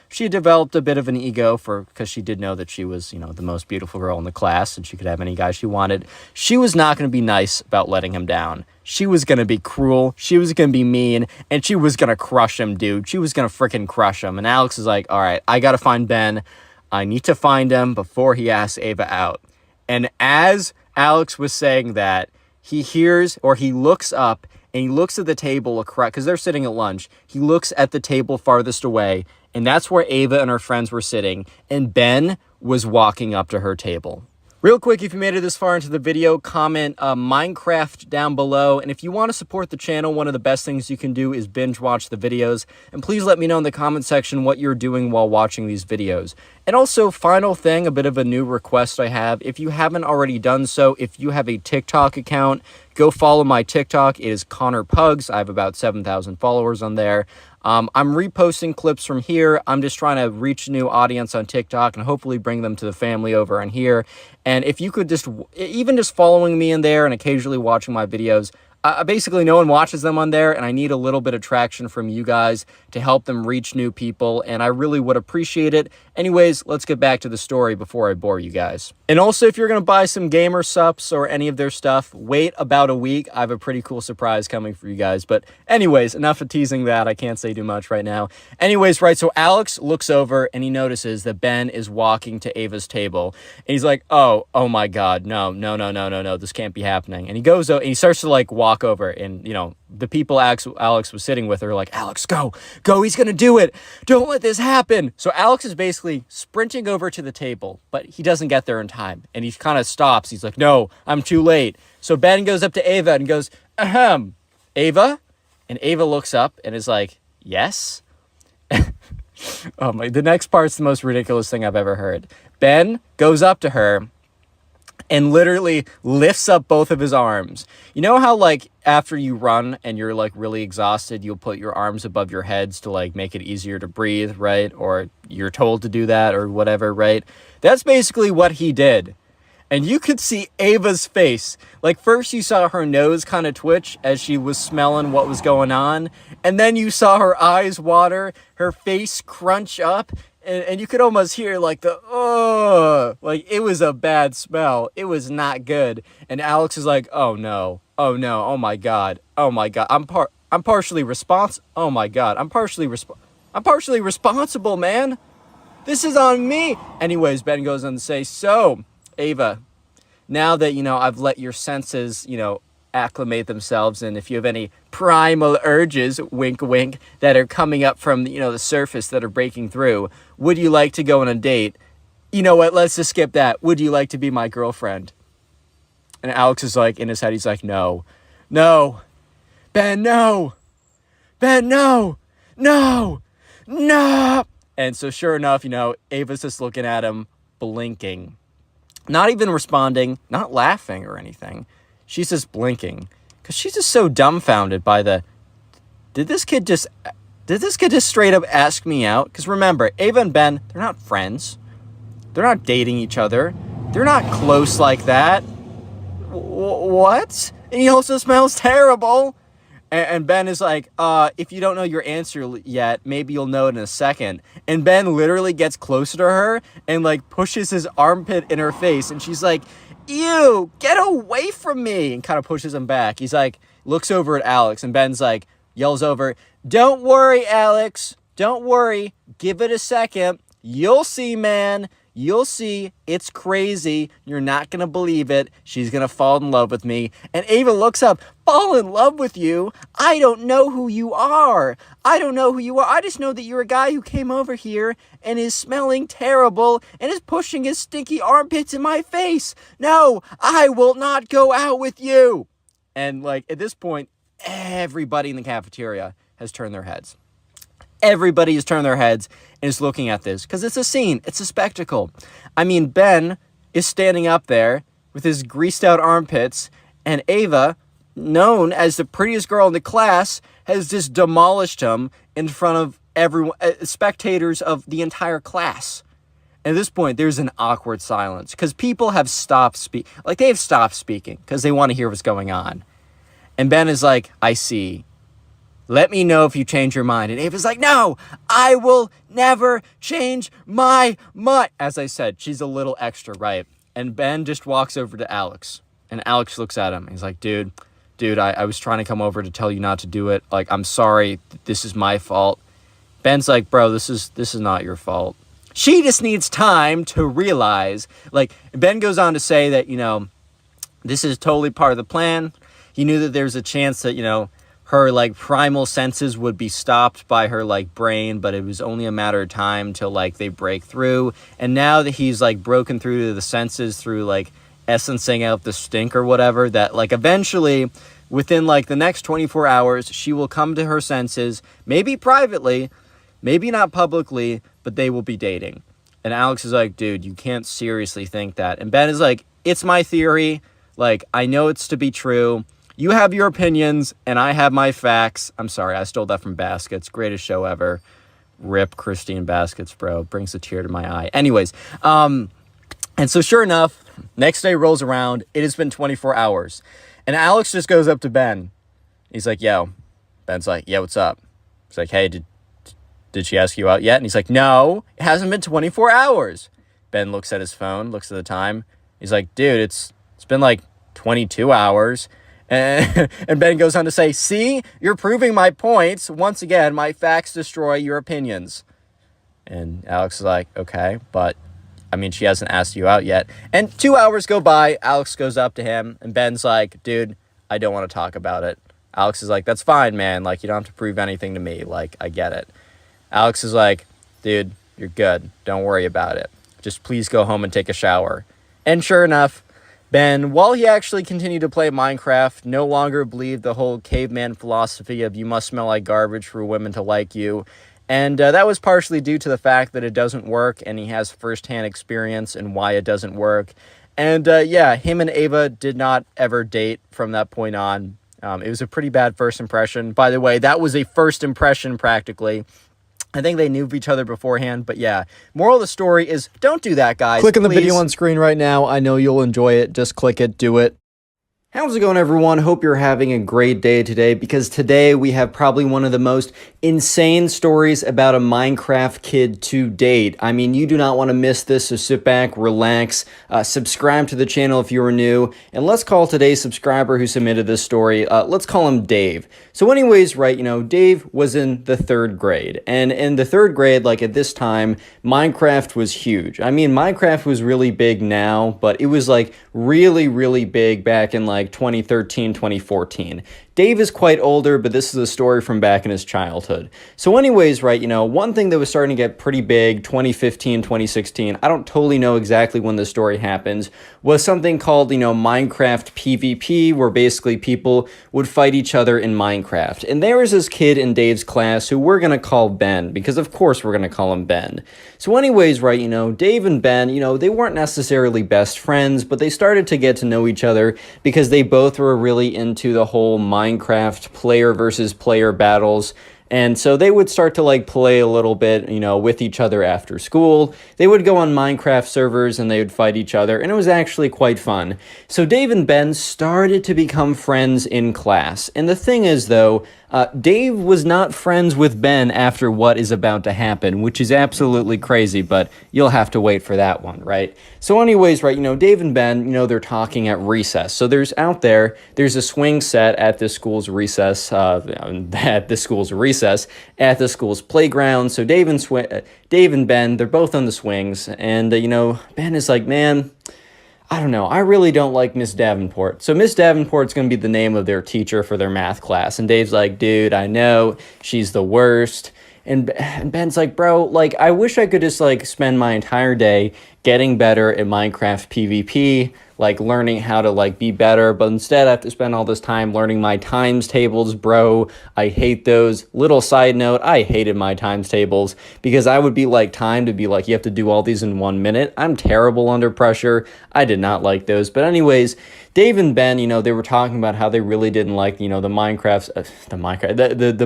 she had developed a bit of an ego because she did know that she was, the most beautiful girl in the class, and she could have any guy she wanted. She was not going to be nice about letting him down. She was going to be cruel, she was going to be mean, and she was going to crush him, dude. She was going to freaking crush him. And Alex is like, all right, I got to find Ben. I need to find him before he asks Ava out. And as Alex was saying that, he hears, or he looks up, and he looks at the table across, because they're sitting at lunch. He looks at the table farthest away, and that's where Ava and her friends were sitting, and Ben was walking up to her table. Real quick, if you made it this far into the video, comment Minecraft down below. And if you want to support the channel, one of the best things you can do is binge watch the videos. And please let me know in the comment section what you're doing while watching these videos. And also, final thing, a bit of a new request I have. If you haven't already done so, if you have a TikTok account, go follow my TikTok. It is Connor Pugs. I have about 7,000 followers on there. I'm reposting clips from here. I'm just trying to reach a new audience on TikTok and hopefully bring them to the family over on here. And if you could even just following me in there and occasionally watching my videos, basically no one watches them on there, and I need a little bit of traction from you guys to help them reach new people, and I really would appreciate it. Anyways, let's get back to the story before I bore you guys. And also, if you're going to buy some gamer subs or any of their stuff, wait about a week. I have a pretty cool surprise coming for you guys. But anyways, enough of teasing that. I can't say too much right now. Anyways, right, so Alex looks over and he notices that Ben is walking to Ava's table. And he's like, oh my God, no, this can't be happening. And he goes and he starts to walk over, and the people Alex was sitting with are like, Alex, go, he's gonna do it, don't let this happen. So Alex is basically sprinting over to the table, but he doesn't get there in time, and he kind of stops. He's like, no, I'm too late. So Ben goes up to Ava and goes, ahem, Ava? And Ava looks up and is like, yes? The next part's the most ridiculous thing I've ever heard. Ben goes up to her and literally lifts up both of his arms. You know how after you run and you're really exhausted, you'll put your arms above your heads to make it easier to breathe, right? Or you're told to do that or whatever, right? That's basically what he did. And you could see Ava's face. First you saw her nose kind of twitch as she was smelling what was going on. And then you saw her eyes water, her face crunch up. And you could almost hear it was a bad smell. It was not good. And Alex is like, oh no, oh my God, I'm partially responsible. Oh my God, I'm partially responsible, man. This is on me. Anyways, Ben goes on to say, so Ava, now that I've let your senses acclimate themselves, and if you have any primal urges, wink wink, that are coming up from the surface that are breaking through, would you like to go on a date? You know what, let's just skip that. Would you like to be my girlfriend? And Alex is in his head, he's like, no, Ben, no, and so sure enough, Ava's just looking at him, blinking, not even responding, not laughing or anything. She's just blinking because she's just so dumbfounded by did this kid just straight up ask me out? Because remember, Ava and Ben, they're not friends. They're not dating each other. They're not close like that. What? And he also smells terrible. And Ben is like, if you don't know your answer yet, maybe you'll know it in a second. And Ben literally gets closer to her and pushes his armpit in her face. And she's like, ew, get away from me, and kind of pushes him back. He's looks over at Alex, and Ben's yells over, don't worry, Alex, don't worry, give it a second, you'll see, man, you'll see, it's crazy, you're not gonna believe it, she's gonna fall in love with me. And Ava looks up, fall in love with you? I don't know who you are. I just know that you're a guy who came over here and is smelling terrible and is pushing his stinky armpits in my face. No, I will not go out with you. And at this point, everybody in the cafeteria has turned their heads. Everybody has turned their heads and is looking at this because it's a scene. It's a spectacle. I mean, Ben is standing up there with his greased out armpits, and Ava, known as the prettiest girl in the class, has just demolished him in front of everyone, spectators of the entire class. At this point, there's an awkward silence because people have stopped speaking. They have stopped speaking because they want to hear what's going on. And Ben is like, I see. Let me know if you change your mind. And Ava's like, no, I will never change my mind. As I said, she's a little extra, right? And Ben just walks over to Alex. And Alex looks at him. He's like, dude, I was trying to come over to tell you not to do it. Like, I'm sorry. This is my fault. Ben's like, bro, this is not your fault. She just needs time to realize. Like, Ben goes on to say that, this is totally part of the plan. He knew that there's a chance that, her like primal senses would be stopped by her like brain, but it was only a matter of time till like they break through. And now that he's like broken through to the senses through like essencing out the stink or whatever, that like eventually within like the next 24 hours, she will come to her senses, maybe privately, maybe not publicly, but they will be dating. And Alex is like, dude, you can't seriously think that. And Ben is like, it's my theory. Like, I know it's to be true. You have your opinions, and I have my facts. I'm sorry, I stole that from Baskets. Greatest show ever. Rip Christine Baskets, bro. Brings a tear to my eye. Anyways, and so sure enough, next day rolls around. It has been 24 hours. And Alex just goes up to Ben. He's like, yo. Ben's like, yeah, what's up? He's like, hey, did she ask you out yet? And he's like, no, it hasn't been 24 hours. Ben looks at his phone, looks at the time. He's like, dude, it's been like 22 hours. And Ben goes on to say, see, you're proving my points. Once again, my facts destroy your opinions. And Alex is like, okay, but I mean, she hasn't asked you out yet. And 2 hours go by. Alex goes up to him and Ben's like, dude, I don't want to talk about it. Alex is like, that's fine, man. Like, you don't have to prove anything to me. Like, I get it. Alex is like, dude, you're good. Don't worry about it. Just please go home and take a shower. And sure enough, Ben, while he actually continued to play Minecraft, no longer believed the whole caveman philosophy of you must smell like garbage for women to like you. And that was partially due to the fact that it doesn't work, and he has firsthand experience in why it doesn't work. And yeah, him and Ava did not ever date from that point on. It was a pretty bad first impression. By the way, that was a first impression practically. I think they knew of each other beforehand, but yeah. Moral of the story is don't do that, guys. Click on the video on screen right now. I know you'll enjoy it. Just click it. Do it. How's it going, everyone? Hope you're having a great day today, because today we have probably one of the most insane stories about a Minecraft kid to date. I mean, you do not want to miss this, so sit back, relax, subscribe to the channel if you are new, and let's call today's subscriber who submitted this story, let's call him Dave. So anyways, right, Dave was in the 3rd grade, and in the 3rd grade, like at this time, Minecraft was huge. I mean, Minecraft was really big now, but it was like really, really big back in like 2013, 2014. Dave is quite older, but this is a story from back in his childhood. So anyways, right, one thing that was starting to get pretty big, 2015, 2016, I don't totally know exactly when the story happens, was something called, Minecraft PvP, where basically people would fight each other in Minecraft. And there was this kid in Dave's class who we're going to call Ben, because of course we're going to call him Ben. So anyways, right, Dave and Ben, they weren't necessarily best friends, but they started to get to know each other because they both were really into the whole Minecraft player versus player battles. And so they would start to like play a little bit, with each other after school. They would go on Minecraft servers and they would fight each other, and it was actually quite fun. So Dave and Ben started to become friends in class. And the thing is, though, Dave was not friends with Ben after what is about to happen, which is absolutely crazy, but you'll have to wait for that one, right? So anyways, right, Dave and Ben, they're talking at recess. So there's a swing set at this school's recess, at the school's playground. So Dave and Ben, they're both on the swings, and, Ben is like, man, I don't know. I really don't like Miss Davenport. So Miss Davenport's going to be the name of their teacher for their math class. And Dave's like, dude, I know. She's the worst. And Ben's like, bro, like, I wish I could just, like, spend my entire day getting better at Minecraft PvP, like, learning how to, like, be better. But instead, I have to spend all this time learning my times tables, bro. I hate those. Little side note, I hated my times tables because I would be, like, timed to be like, you have to do all these in 1 minute. I'm terrible under pressure. I did not like those. But anyways, Dave and Ben, they were talking about how they really didn't like, the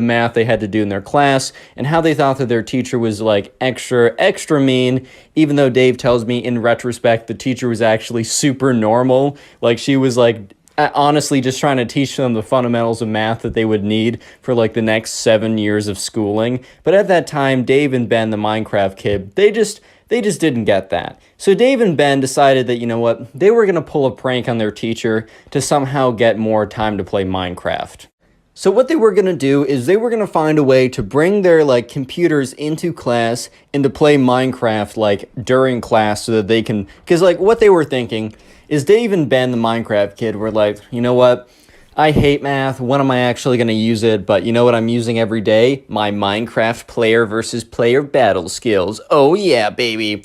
math they had to do in their class, and how they thought that their teacher was, like, extra mean, even though Dave tells me in retrospect the teacher was actually super normal. Like, she was, like, honestly just trying to teach them the fundamentals of math that they would need for like the next 7 years of schooling. But at that time, Dave and Ben, the Minecraft kid, they just didn't get that. So Dave and Ben decided that, you know what, they were going to pull a prank on their teacher to somehow get more time to play Minecraft. So what they were going to do is they were going to find a way to bring their like computers into class and to play Minecraft like during class so that they can, because like what they were thinking is Dave and Ben, the Minecraft kid, were like, you know what? I hate math. When am I actually going to use it? But you know what I'm using every day? My Minecraft player versus player battle skills. Oh yeah, baby.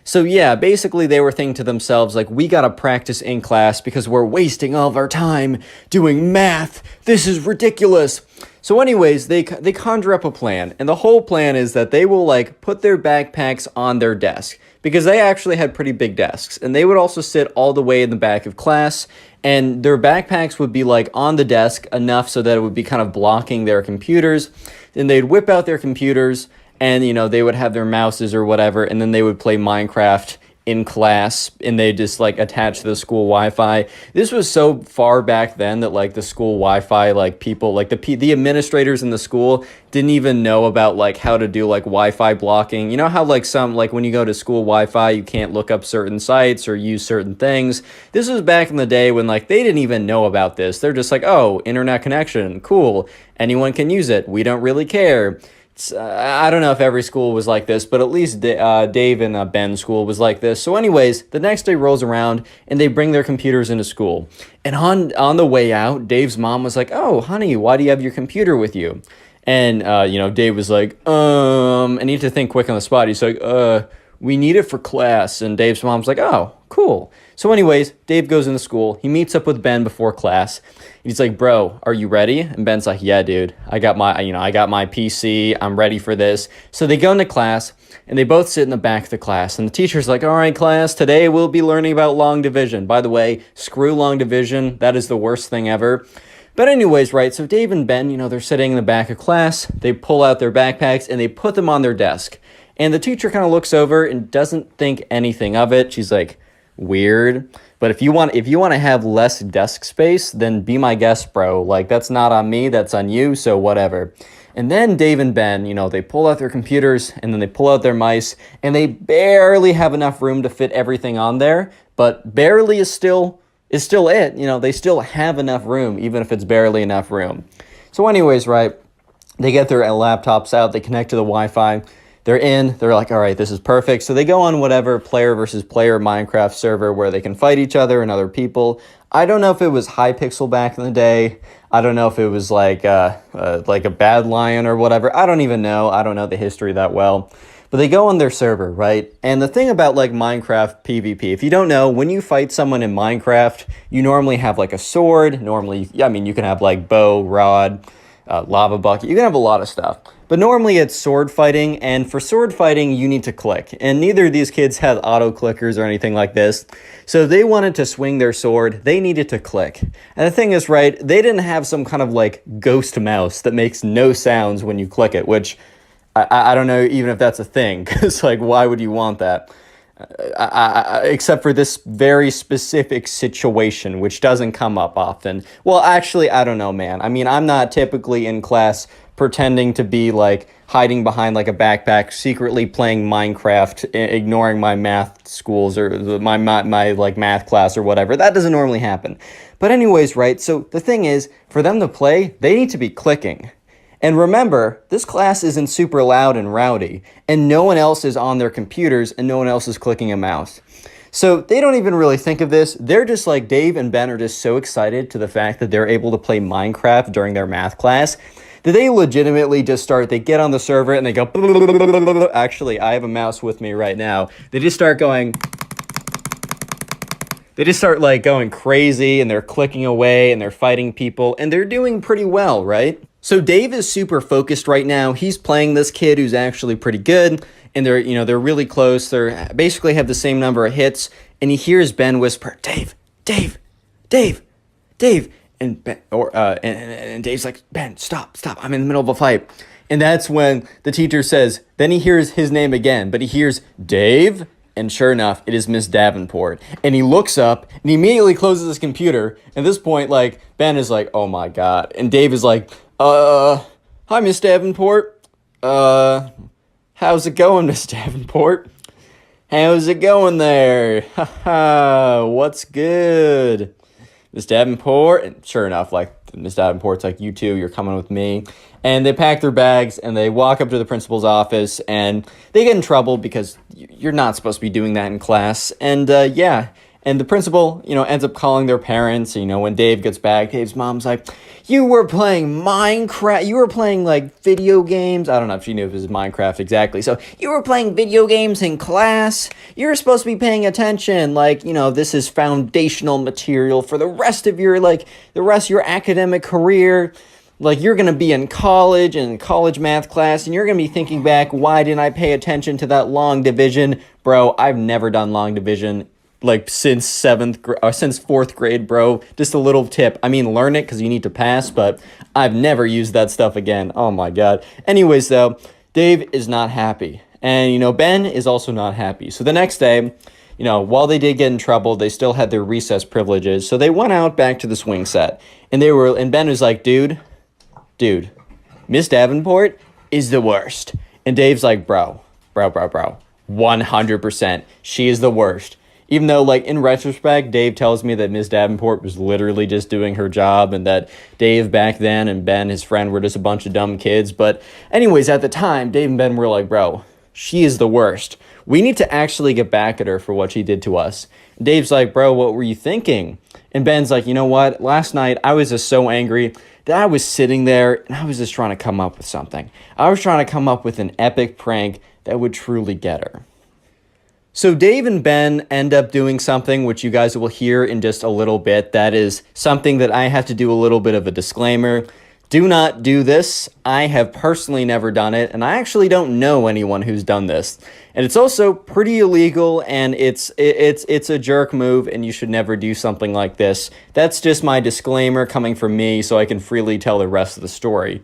So yeah, basically they were thinking to themselves, like, we gotta practice in class because we're wasting all of our time doing math. This is ridiculous. So anyways, they conjure up a plan, and the whole plan is that they will, like, put their backpacks on their desk, because they actually had pretty big desks, and they would also sit all the way in the back of class, and their backpacks would be, like, on the desk enough so that it would be kind of blocking their computers. Then they'd whip out their computers, and, you know, they would have their mouses or whatever, and then they would play Minecraft in class, and they just, like, attach to the school Wi-Fi. This was so far back then that, like, the school Wi-Fi, like, people, like, the administrators in the school didn't even know about, like, how to do, like, Wi-Fi blocking. You know how, like, when you go to school Wi-Fi, you can't look up certain sites or use certain things? This was back in the day when, like, they didn't even know about this. They're just like, oh, internet connection, cool. Anyone can use it. We don't really care. I don't know if every school was like this, but at least Dave and Ben's school was like this. So anyways, the next day rolls around, and they bring their computers into school. And on the way out, Dave's mom was like, oh, honey, why do you have your computer with you? And, you know, Dave was like, I need to think quick on the spot. He's like, we need it for class. And Dave's mom's like, oh, cool. So anyways, Dave goes into school. He meets up with Ben before class. He's like, bro, are you ready? And Ben's like, yeah, dude, I got my PC. I'm ready for this. So they go into class, and they both sit in the back of the class. And the teacher's like, all right, class, today we'll be learning about long division. By the way, screw long division. That is the worst thing ever. But anyways, right, so Dave and Ben, you know, they're sitting in the back of class. They pull out their backpacks, and they put them on their desk. And the teacher kind of looks over and doesn't think anything of it. She's like, weird. But if you want to have less desk space, then be my guest, bro. Like, that's not on me, that's on you, so whatever. And then Dave and Ben, you know, they pull out their computers, and then they pull out their mice, and they barely have enough room to fit everything on there. But barely is still it. You know, they still have enough room, even if it's barely enough room. So anyways, right, they get their laptops out, they connect to the Wi-Fi. They're like, all right, this is perfect. So they go on whatever player versus player Minecraft server where they can fight each other and other people. I don't know if it was Hypixel back in the day. I don't know if it was like a Bad Lion or whatever. I don't even know. I don't know the history that well. But they go on their server, right? And the thing about like Minecraft PvP, if you don't know, when you fight someone in Minecraft, you normally have like a sword. Normally, I mean, you can have like bow, rod, lava bucket. You can have a lot of stuff. But normally it's sword fighting, and for sword fighting, you need to click. And neither of these kids had auto clickers or anything like this. So if they wanted to swing their sword, they needed to click. And the thing is, right, they didn't have some kind of like ghost mouse that makes no sounds when you click it, which I don't know even if that's a thing, because like, why would you want that? Except for this very specific situation, which doesn't come up often. Well, actually, I don't know, man. I mean, I'm not typically in class pretending to be like hiding behind like a backpack, secretly playing Minecraft, ignoring my math schools or my like math class or whatever. That doesn't normally happen. But anyways, right? So the thing is, for them to play, they need to be clicking. And remember, this class isn't super loud and rowdy, and no one else is on their computers, and no one else is clicking a mouse. So they don't even really think of this. They're just like, Dave and Ben are just so excited to the fact that they're able to play Minecraft during their math class that they legitimately just they get on the server and they go, actually, I have a mouse with me right now. They just start like going crazy, and they're clicking away, and they're fighting people, and they're doing pretty well, right? So Dave is super focused right now. He's playing this kid who's actually pretty good, and they're really close. They're basically have the same number of hits, and he hears Ben whisper, Dave, Dave, Dave, Dave. And Ben, and Dave's like, Ben, stop, I'm in the middle of a fight. And that's when the teacher says, then he hears his name again, but he hears Dave, And sure enough, it is Miss Davenport. And he looks up and he immediately closes his computer. At this point, like, Ben is like, oh my God. And Dave is like, hi, Miss Davenport. How's it going, Miss Davenport? How's it going there? Haha, what's good? Miss Davenport. And sure enough, like, Miss Davenport's like, you too, you're coming with me. And they pack their bags and they walk up to the principal's office and they get in trouble because you're not supposed to be doing that in class. And yeah, and the principal, ends up calling their parents. When Dave gets back, Dave's mom's like, you were playing Minecraft. You were playing like video games. I don't know if she knew if it was Minecraft exactly. So you were playing video games in class. You're supposed to be paying attention. Like, this is foundational material for the rest of your academic career. Like, you're going to be in college math class, and you're going to be thinking back, why didn't I pay attention to that long division? Bro, I've never done long division, like, since fourth grade, bro. Just a little tip. I mean, learn it because you need to pass, but I've never used that stuff again. Oh, my God. Anyways, though, Dave is not happy. And, Ben is also not happy. So the next day, while they did get in trouble, they still had their recess privileges. So they went out back to the swing set. And Ben was like, dude, Miss Davenport is the worst. And Dave's like, bro, 100%. She is the worst. Even though, like, in retrospect, Dave tells me that Miss Davenport was literally just doing her job and that Dave back then and Ben, his friend, were just a bunch of dumb kids. But anyways, at the time, Dave and Ben were like, bro, she is the worst. We need to actually get back at her for what she did to us. And Dave's like, bro, what were you thinking? And Ben's like, you know what? Last night, I was just so angry that I was sitting there and I was just trying to come up with something. I was trying to come up with an epic prank that would truly get her. So Dave and Ben end up doing something which you guys will hear in just a little bit. That is something that I have to do a little bit of a disclaimer. Do not do this. I have personally never done it, and I actually don't know anyone who's done this. And it's also pretty illegal, and it's a jerk move, and you should never do something like this. That's just my disclaimer coming from me, so I can freely tell the rest of the story.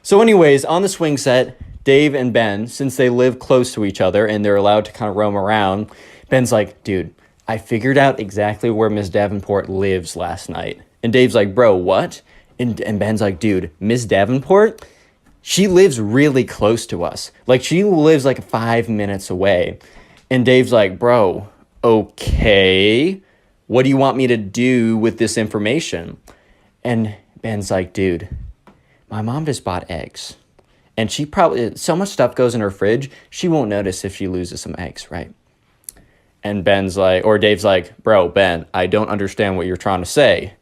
So anyways, on the swing set, Dave and Ben, since they live close to each other and they're allowed to kind of roam around, Ben's like, dude, I figured out exactly where Miss Davenport lives last night. And Dave's like, bro, what? And Ben's like, dude, Miss Davenport, she lives really close to us. Like, she lives like 5 minutes away. And Dave's like, bro, okay, what do you want me to do with this information? And Ben's like, dude, my mom just bought eggs. And she probably, so much stuff goes in her fridge, she won't notice if she loses some eggs, right? And Ben's like, or Dave's like, bro, Ben, I don't understand what you're trying to say.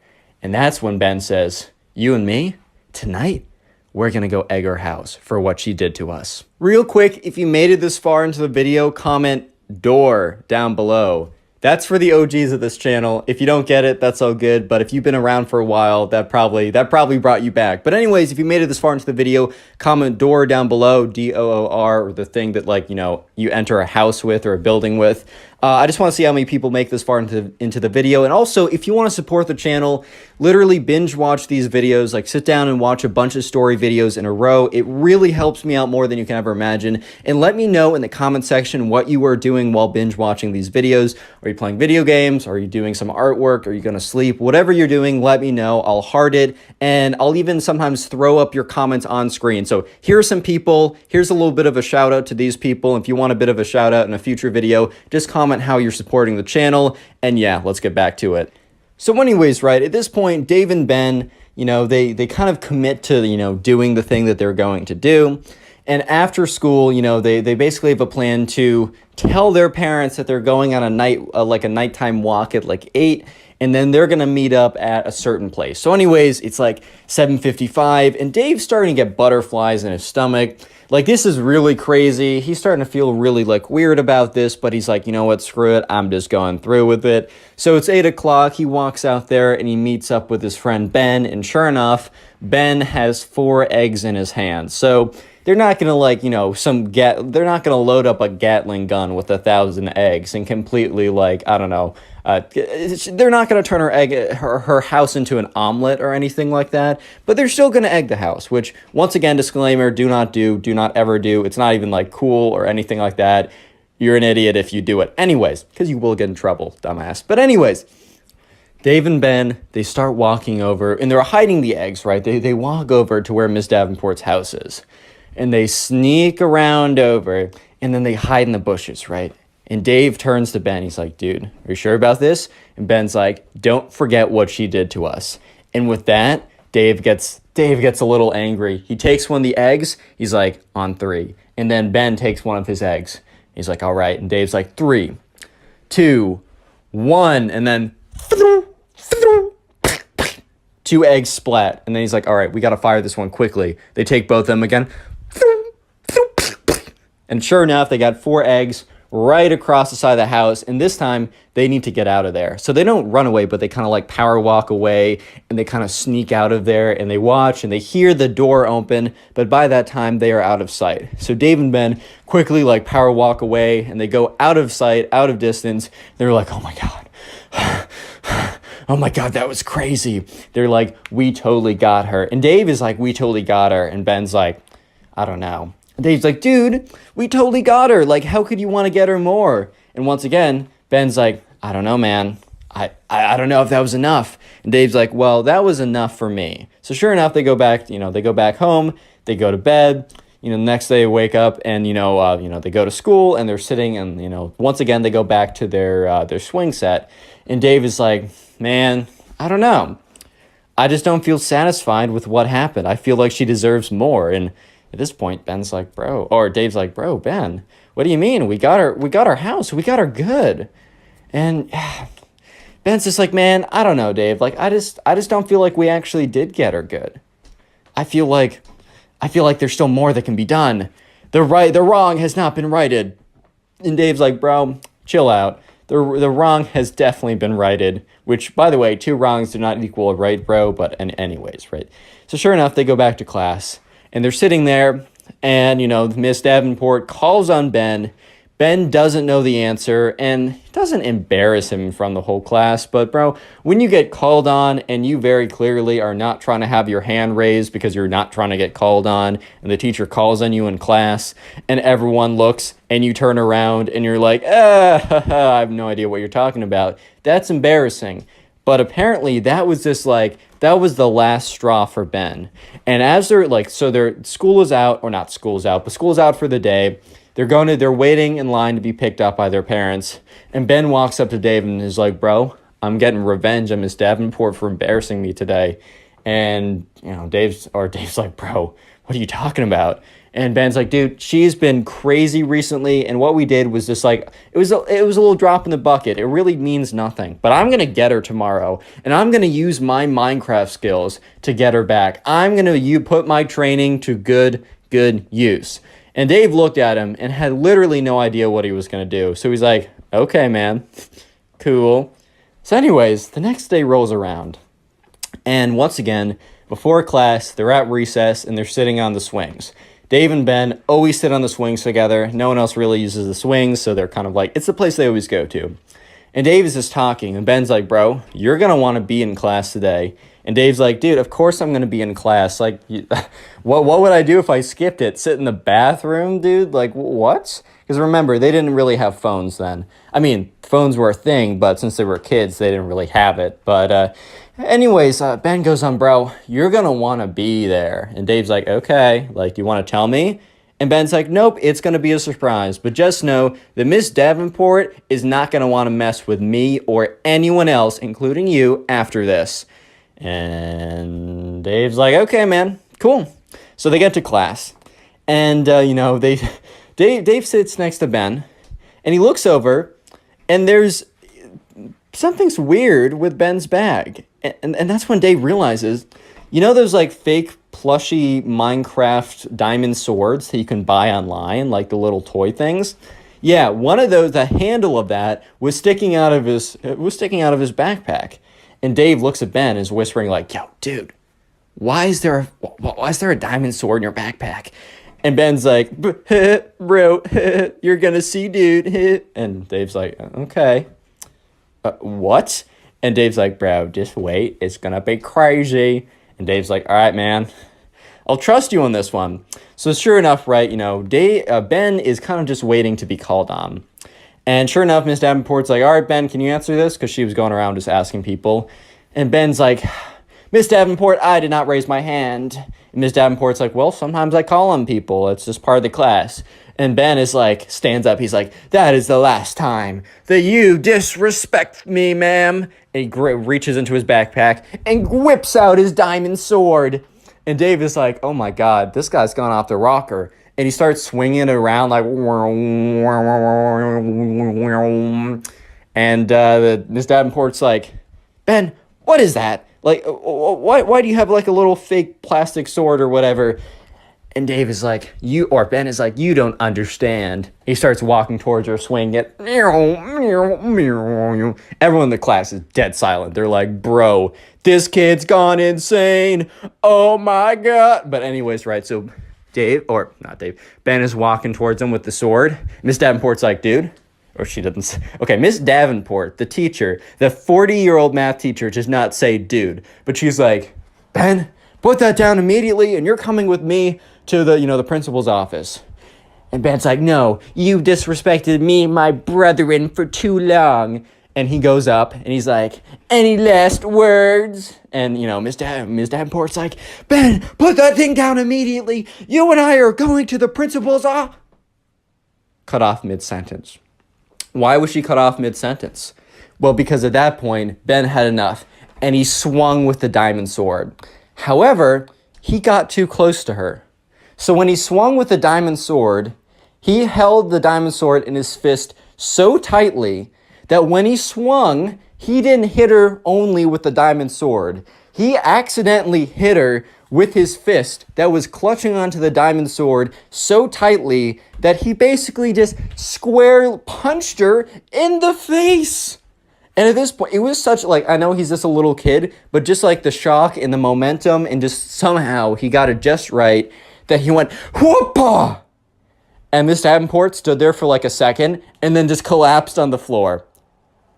And that's when Ben says, you and me, tonight, we're going to go egg her house for what she did to us. Real quick, if you made it this far into the video, comment door down below. That's for the OGs of this channel. If you don't get it, that's all good. But if you've been around for a while, that probably brought you back. But anyways, if you made it this far into the video, comment door down below, DOOR, or the thing that, like, you enter a house with or a building with. I just want to see how many people make this far into the video. And also, if you want to support the channel, literally binge watch these videos, like sit down and watch a bunch of story videos in a row. It really helps me out more than you can ever imagine. And let me know in the comment section what you are doing while binge watching these videos. Are you playing video games? Are you doing some artwork? Are you going to sleep? Whatever you're doing, let me know. I'll heart it. And I'll even sometimes throw up your comments on screen. So here are some people. Here's a little bit of a shout out to these people. If you want a bit of a shout out in a future video, just comment how you're supporting the channel. And yeah, let's get back to it. So anyways, right, at this point, Dave and Ben, they kind of commit to, doing the thing that they're going to do. And after school, they basically have a plan to tell their parents that they're going on a nighttime walk at like 8, and then they're going to meet up at a certain place. So anyways, it's like 7:55, and Dave's starting to get butterflies in his stomach. Like, this is really crazy. He's starting to feel really, like, weird about this, but he's like, you know what, screw it. I'm just going through with it. So it's 8 o'clock. He walks out there, and he meets up with his friend Ben, and sure enough, Ben has 4 eggs in his hand. So they're not going to, like, they're not going to load up a Gatling gun with 1,000 eggs and completely, like, I don't know, they're not going to turn her house into an omelet or anything like that, but they're still going to egg the house, which, once again, disclaimer, do not ever do. It's not even, like, cool or anything like that. you're an idiot if you do it. Anyways, because you will get in trouble, dumbass. But anyways, Dave and Ben, they start walking over, and they're hiding the eggs, right? They walk over to where Miss Davenport's house is, and they sneak around over, and then they hide in the bushes, right? And Dave turns to Ben. He's like, dude, are you sure about this? And Ben's like, don't forget what she did to us. And with that, Dave gets a little angry. He takes one of the eggs. He's like, on 3. And then Ben takes one of his eggs. He's like, all right. And Dave's like, 3, 2, 1. And then 2 eggs splat. And then he's like, all right, we got to fire this one quickly. They take both of them again. And sure enough, they got 4 eggs right across the side of the house, and this time they need to get out of there. So they don't run away, but they kind of like power walk away, and they kind of sneak out of there, and they watch, and they hear the door open, but by that time they are out of sight. So Dave and Ben quickly like power walk away, and they go out of sight, out of distance. They're like, oh my God. Oh my God, that was crazy. They're like, we totally got her. And Dave is like, we totally got her. And Ben's like, I don't know. Dave's like, dude, we totally got her. Like, how could you want to get her more? And once again, Ben's like, I don't know, man. I don't know if that was enough. And Dave's like, well, that was enough for me. So sure enough, they go back home, they go to bed. The next day they wake up and, they go to school and they're sitting and, once again, they go back to their swing set. And Dave is like, man, I don't know. I just don't feel satisfied with what happened. I feel like she deserves more. And at this point, Dave's like, bro, Ben, what do you mean? We got our house. We got her good. And Ben's just like, man, I don't know, Dave. Like, I just don't feel like we actually did get her good. I feel like there's still more that can be done. The wrong has not been righted. And Dave's like, bro, chill out. The wrong has definitely been righted, which, by the way, 2 wrongs do not equal a right, bro. But anyways, right? So sure enough, they go back to class. And they're sitting there, and, Miss Davenport calls on Ben. Ben doesn't know the answer, and doesn't embarrass him in front of the whole class. But, bro, when you get called on, and you very clearly are not trying to have your hand raised because you're not trying to get called on, and the teacher calls on you in class, and everyone looks, and you turn around, and you're like, I have no idea what you're talking about. That's embarrassing. But apparently that was that was the last straw for Ben. And as their school is out, or not school is out, but school's out for the day. They're waiting in line to be picked up by their parents. And Ben walks up to Dave and is like, bro, I'm getting revenge on Miss Davenport for embarrassing me today. And, Dave's like, bro, what are you talking about? And Ben's like, dude, she's been crazy recently, and what we did was just like, it was a little drop in the bucket. It really means nothing. But I'm going to get her tomorrow, and I'm going to use my Minecraft skills to get her back. I'm going to put my training to good use. And Dave looked at him and had literally no idea what he was going to do. So he's like, okay, man, cool. So anyways, the next day rolls around. And once again, before class, they're at recess, and they're sitting on the swings. Dave and Ben always sit on the swings together. No one else really uses the swings, so they're kind of like, it's the place they always go to. And Dave is just talking, and Ben's like, bro, you're going to want to be in class today. And Dave's like, dude, of course I'm going to be in class. Like, what would I do if I skipped it? Sit in the bathroom, dude? Like, what? Because remember, they didn't really have phones then. I mean, phones were a thing, but since they were kids, they didn't really have it. But anyways, Ben goes on, bro, you're going to want to be there. And Dave's like, okay, like, do you want to tell me? And Ben's like, nope, it's going to be a surprise. But just know that Miss Davenport is not going to want to mess with me or anyone else, including you, after this. And Dave's like, okay, man, cool. So they get to class. And, Dave sits next to Ben. And he looks over, and there's something's weird with Ben's bag. And that's when Dave realizes, those like fake plushy Minecraft diamond swords that you can buy online, like the little toy things? Yeah, one of those, the handle of that was sticking out of his backpack. And Dave looks at Ben and is whispering like, yo, dude, why is there a diamond sword in your backpack? And Ben's like, bro, you're gonna see, dude. And Dave's like, okay. What? And Dave's like, bro, just wait. It's gonna be crazy. And Dave's like, all right, man. I'll trust you on this one. So sure enough, right, Ben is kind of just waiting to be called on. And sure enough, Miss Davenport's like, all right, Ben, can you answer this? Because she was going around just asking people. And Ben's like, Miss Davenport, I did not raise my hand. And Miss Davenport's like, well, sometimes I call on people. It's just part of the class. And Ben is like, stands up. He's like, that is the last time that you disrespect me, ma'am. And he reaches into his backpack and whips out his diamond sword. And Dave is like, oh my God, this guy's gone off the rocker. And he starts swinging it around like, and Miss Davenport's like, Ben, what is that? Like, why do you have like a little fake plastic sword or whatever? And Ben is like, you don't understand. He starts walking towards her, swinging it. Everyone in the class is dead silent. They're like, bro, this kid's gone insane. Oh my God. But anyways, right, so Ben is walking towards him with the sword. Miss Davenport's like, dude. Or she doesn't. Okay, Miss Davenport, the teacher, the 40-year-old math teacher, does not say dude. But she's like, Ben, put that down immediately, and you're coming with me to the principal's office. And Ben's like, no, you disrespected me and my brethren for too long. And he goes up, and he's like, any last words? And, Miss Davenport's like, Ben, put that thing down immediately. You and I are going to the principal's office. Cut off mid-sentence. Why was she cut off mid-sentence? Well, because at that point, Ben had enough, and he swung with the diamond sword. However, he got too close to her. So when he swung with the diamond sword, he held the diamond sword in his fist so tightly that when he swung, he didn't hit her only with the diamond sword. He accidentally hit her with his fist that was clutching onto the diamond sword so tightly that he basically just square punched her in the face. And at this point, it was such, I know he's just a little kid, but just the shock and the momentum, and just somehow he got it just right that he went, whoopah! And Miss Davenport stood there for a second and then just collapsed on the floor.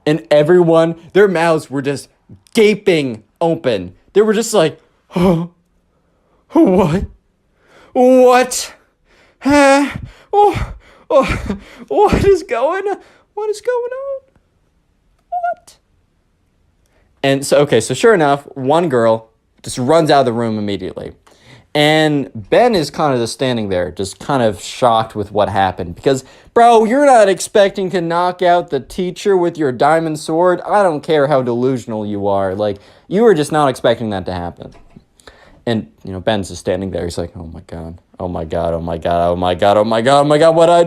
And everyone, their mouths were just gaping open. They were just like, oh, what? What? Huh? What is going on? What is going on? What? And so sure enough, one girl just runs out of the room immediately. And Ben is kind of just standing there, just kind of shocked with what happened. Because, bro, you're not expecting to knock out the teacher with your diamond sword. I don't care how delusional you are. You were just not expecting that to happen. And, Ben's just standing there. He's like, oh my God, oh my God, oh my God, oh my God, oh my God, oh my God, what'd I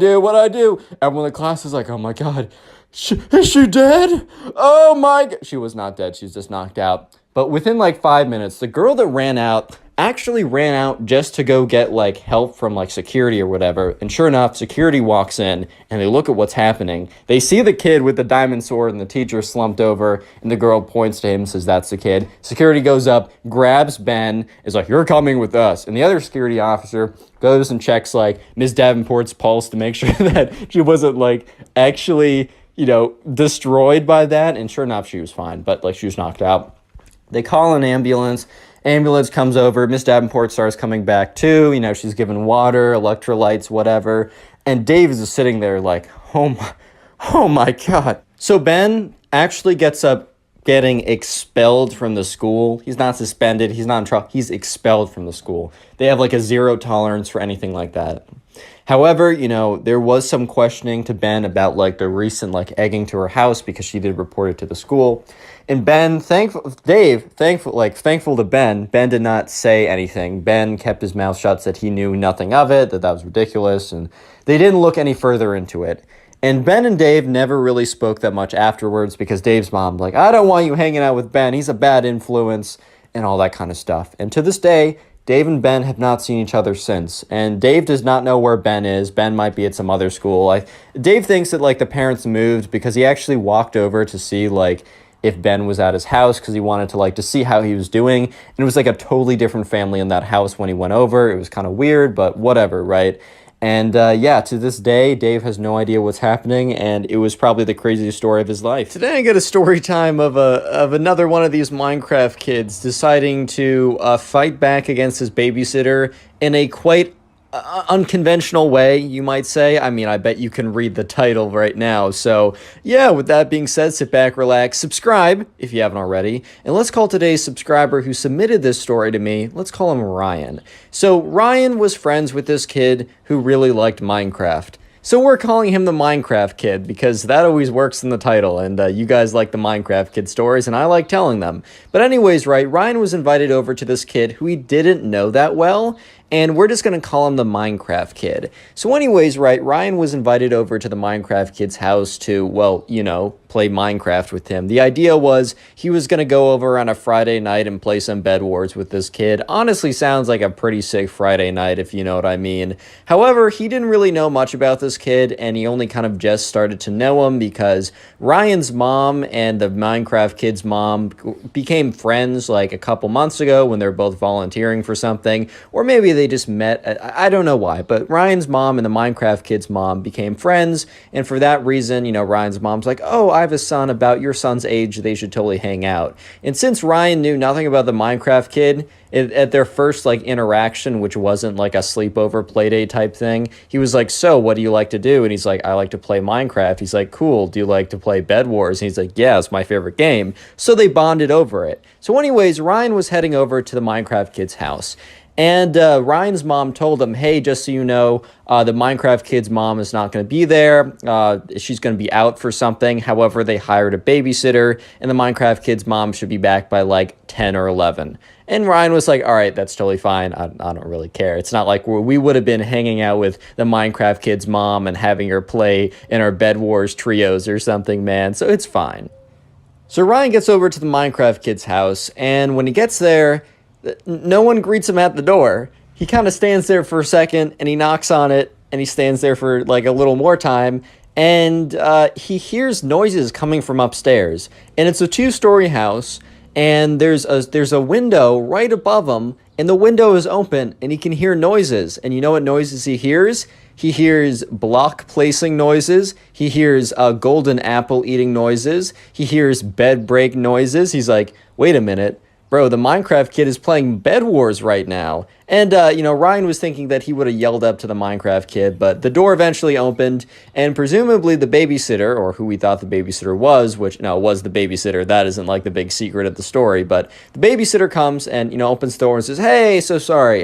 do? Everyone in the class is like, oh my God, is she dead? Oh my God. She was not dead. She's just knocked out. But within 5 minutes, the girl that ran out actually ran out just to go get help from security or whatever. And sure enough, security walks in and they look at what's happening. They see the kid with the diamond sword and the teacher slumped over, and the girl points to him and says, that's the kid. Security goes up, grabs Ben, is like, you're coming with us. And the other security officer goes and checks Ms. Davenport's pulse to make sure that she wasn't actually, destroyed by that. And sure enough, she was fine, but she was knocked out. They call an ambulance. Ambulance comes over. Miss Davenport starts coming back too. She's given water, electrolytes, whatever. And Dave is just sitting there oh my God. So Ben actually gets up getting expelled from the school. He's not suspended. He's not in trouble. He's expelled from the school. They have a zero tolerance for anything like that. However, there was some questioning to Ben about the recent egging to her house because she did report it to the school. And thankful to Ben did not say anything. Ben kept his mouth shut, said he knew nothing of it, that was ridiculous, and they didn't look any further into it. And Ben and Dave never really spoke that much afterwards because Dave's mom I don't want you hanging out with Ben. He's a bad influence and all that kind of stuff. And to this day, Dave and Ben have not seen each other since. And Dave does not know where Ben is. Ben might be at some other school. Dave thinks that the parents moved because he actually walked over to see if Ben was at his house because he wanted to see how he was doing. And it was a totally different family in that house when he went over. It was kind of weird, but whatever, right? And to this day, Dave has no idea what's happening, and it was probably the craziest story of his life. Today I get a story time of another one of these Minecraft kids deciding to fight back against his babysitter in a quite unconventional way, you might say. I mean, I bet you can read the title right now. So, yeah, with that being said, sit back, relax, subscribe if you haven't already. And let's call today's subscriber who submitted this story to me, let's call him Ryan. So, Ryan was friends with this kid who really liked Minecraft. So we're calling him the Minecraft Kid because that always works in the title, and you guys like the Minecraft Kid stories, and I like telling them. But anyways, right, Ryan was invited over to this kid who he didn't know that well, and we're just going to call him the Minecraft Kid. So anyways, right, Ryan was invited over to the Minecraft Kid's house to, well, you know, play Minecraft with him. The idea was he was going to go over on a Friday night and play some Bed Wars with this kid. Honestly, sounds like a pretty sick Friday night, if you know what I mean. However, he didn't really know much about this kid, and he only kind of just started to know him because Ryan's mom and the Minecraft Kid's mom became friends like a couple months ago when they're both volunteering for something, or maybe they just met. I don't know why, but Ryan's mom and the Minecraft Kid's mom became friends, and for that reason, you know, Ryan's mom's like, oh, I have a son about your son's age, they should totally hang out. And since Ryan knew nothing about the Minecraft Kid, at their first like interaction, which wasn't like a sleepover playdate type thing, he was like, so what do you like to do? And he's like, I like to play Minecraft. He's like, cool, do you like to play Bed Wars? And he's like, yeah, it's my favorite game. So they bonded over it. So anyways, Ryan was heading over to the Minecraft Kid's house. And Ryan's mom told him, hey, just so you know, the Minecraft Kid's mom is not going to be there. She's going to be out for something. However, they hired a babysitter, and the Minecraft Kid's mom should be back by like 10 or 11. And Ryan was like, all right, that's totally fine. I don't really care. It's not like we would have been hanging out with the Minecraft Kid's mom and having her play in our Bed Wars trios or something, man. So it's fine. So Ryan gets over to the Minecraft Kid's house, and when he gets there, no one greets him at the door. He kind of stands there for a second, and he knocks on it, and he stands there for like a little more time, and he hears noises coming from upstairs. And it's a two-story house, and there's a window right above him, and the window is open, and he can hear noises. And you know what noises he hears? He hears block placing noises. He hears golden apple eating noises. He hears bed break noises. He's like, wait a minute. Bro, the Minecraft Kid is playing Bed Wars right now. And, you know, Ryan was thinking that he would have yelled up to the Minecraft Kid, but the door eventually opened, and presumably the babysitter, or who we thought the babysitter was, which, no, was the babysitter. That isn't, like, the big secret of the story, but the babysitter comes and, you know, opens the door and says, hey, so sorry,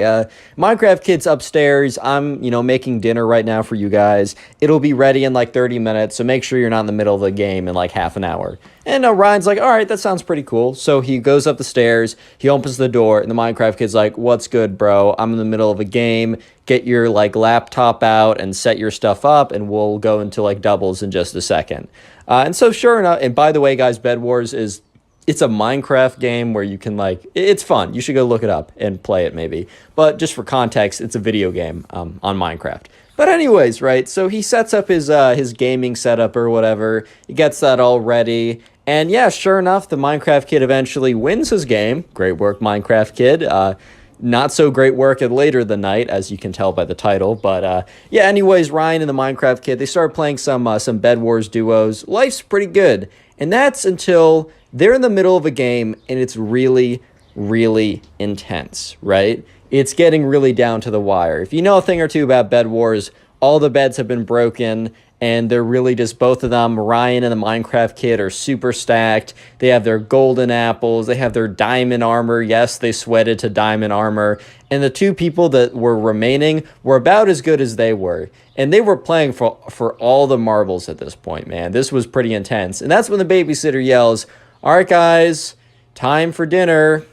Minecraft Kid's upstairs. I'm, you know, making dinner right now for you guys. It'll be ready in, like, 30 minutes, so make sure you're not in the middle of the game in, like, half an hour. And Ryan's like, all right, that sounds pretty cool. So he goes up the stairs, he opens the door, and the Minecraft Kid's like, what's good, bro? I'm in the middle of a game. Get your like laptop out and set your stuff up, and we'll go into like doubles in just a second. And so sure enough, and by the way, guys, Bed Wars it's a Minecraft game where you can like, it's fun. You should go look it up and play it maybe. But just for context, it's a video game on Minecraft. But anyways, right, so he sets up his gaming setup or whatever. He gets that all ready. And yeah, sure enough, the Minecraft Kid eventually wins his game. Great work, Minecraft Kid. Not so great work at later the night, as you can tell by the title. But yeah, anyways, Ryan and the Minecraft Kid, they started playing some Bed Wars duos. Life's pretty good. And that's until they're in the middle of a game, and it's really, really intense, right? It's getting really down to the wire. If you know a thing or two about Bed Wars, all the beds have been broken, and they're really just both of them. Ryan and the Minecraft Kid are super stacked. They have their golden apples. They have their diamond armor. Yes, they sweated to diamond armor. And the two people that were remaining were about as good as they were. And they were playing for all the marbles at this point, man. This was pretty intense. And that's when the babysitter yells, all right, guys, time for dinner.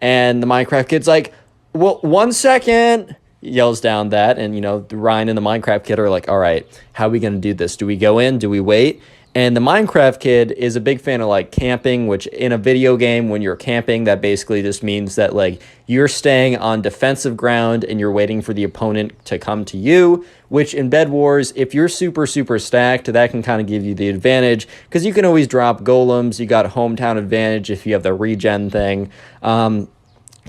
And the Minecraft Kid's like, well, 1 second. Yells down that, and you know, Ryan and the Minecraft Kid are like, all right, how are we gonna do this? Do we go in? Do we wait? And the Minecraft Kid is a big fan of like camping, which in a video game, when you're camping, that basically just means that like you're staying on defensive ground and you're waiting for the opponent to come to you, which in Bed Wars, if you're super, super stacked, that can kind of give you the advantage because you can always drop golems. You got hometown advantage if you have the regen thing.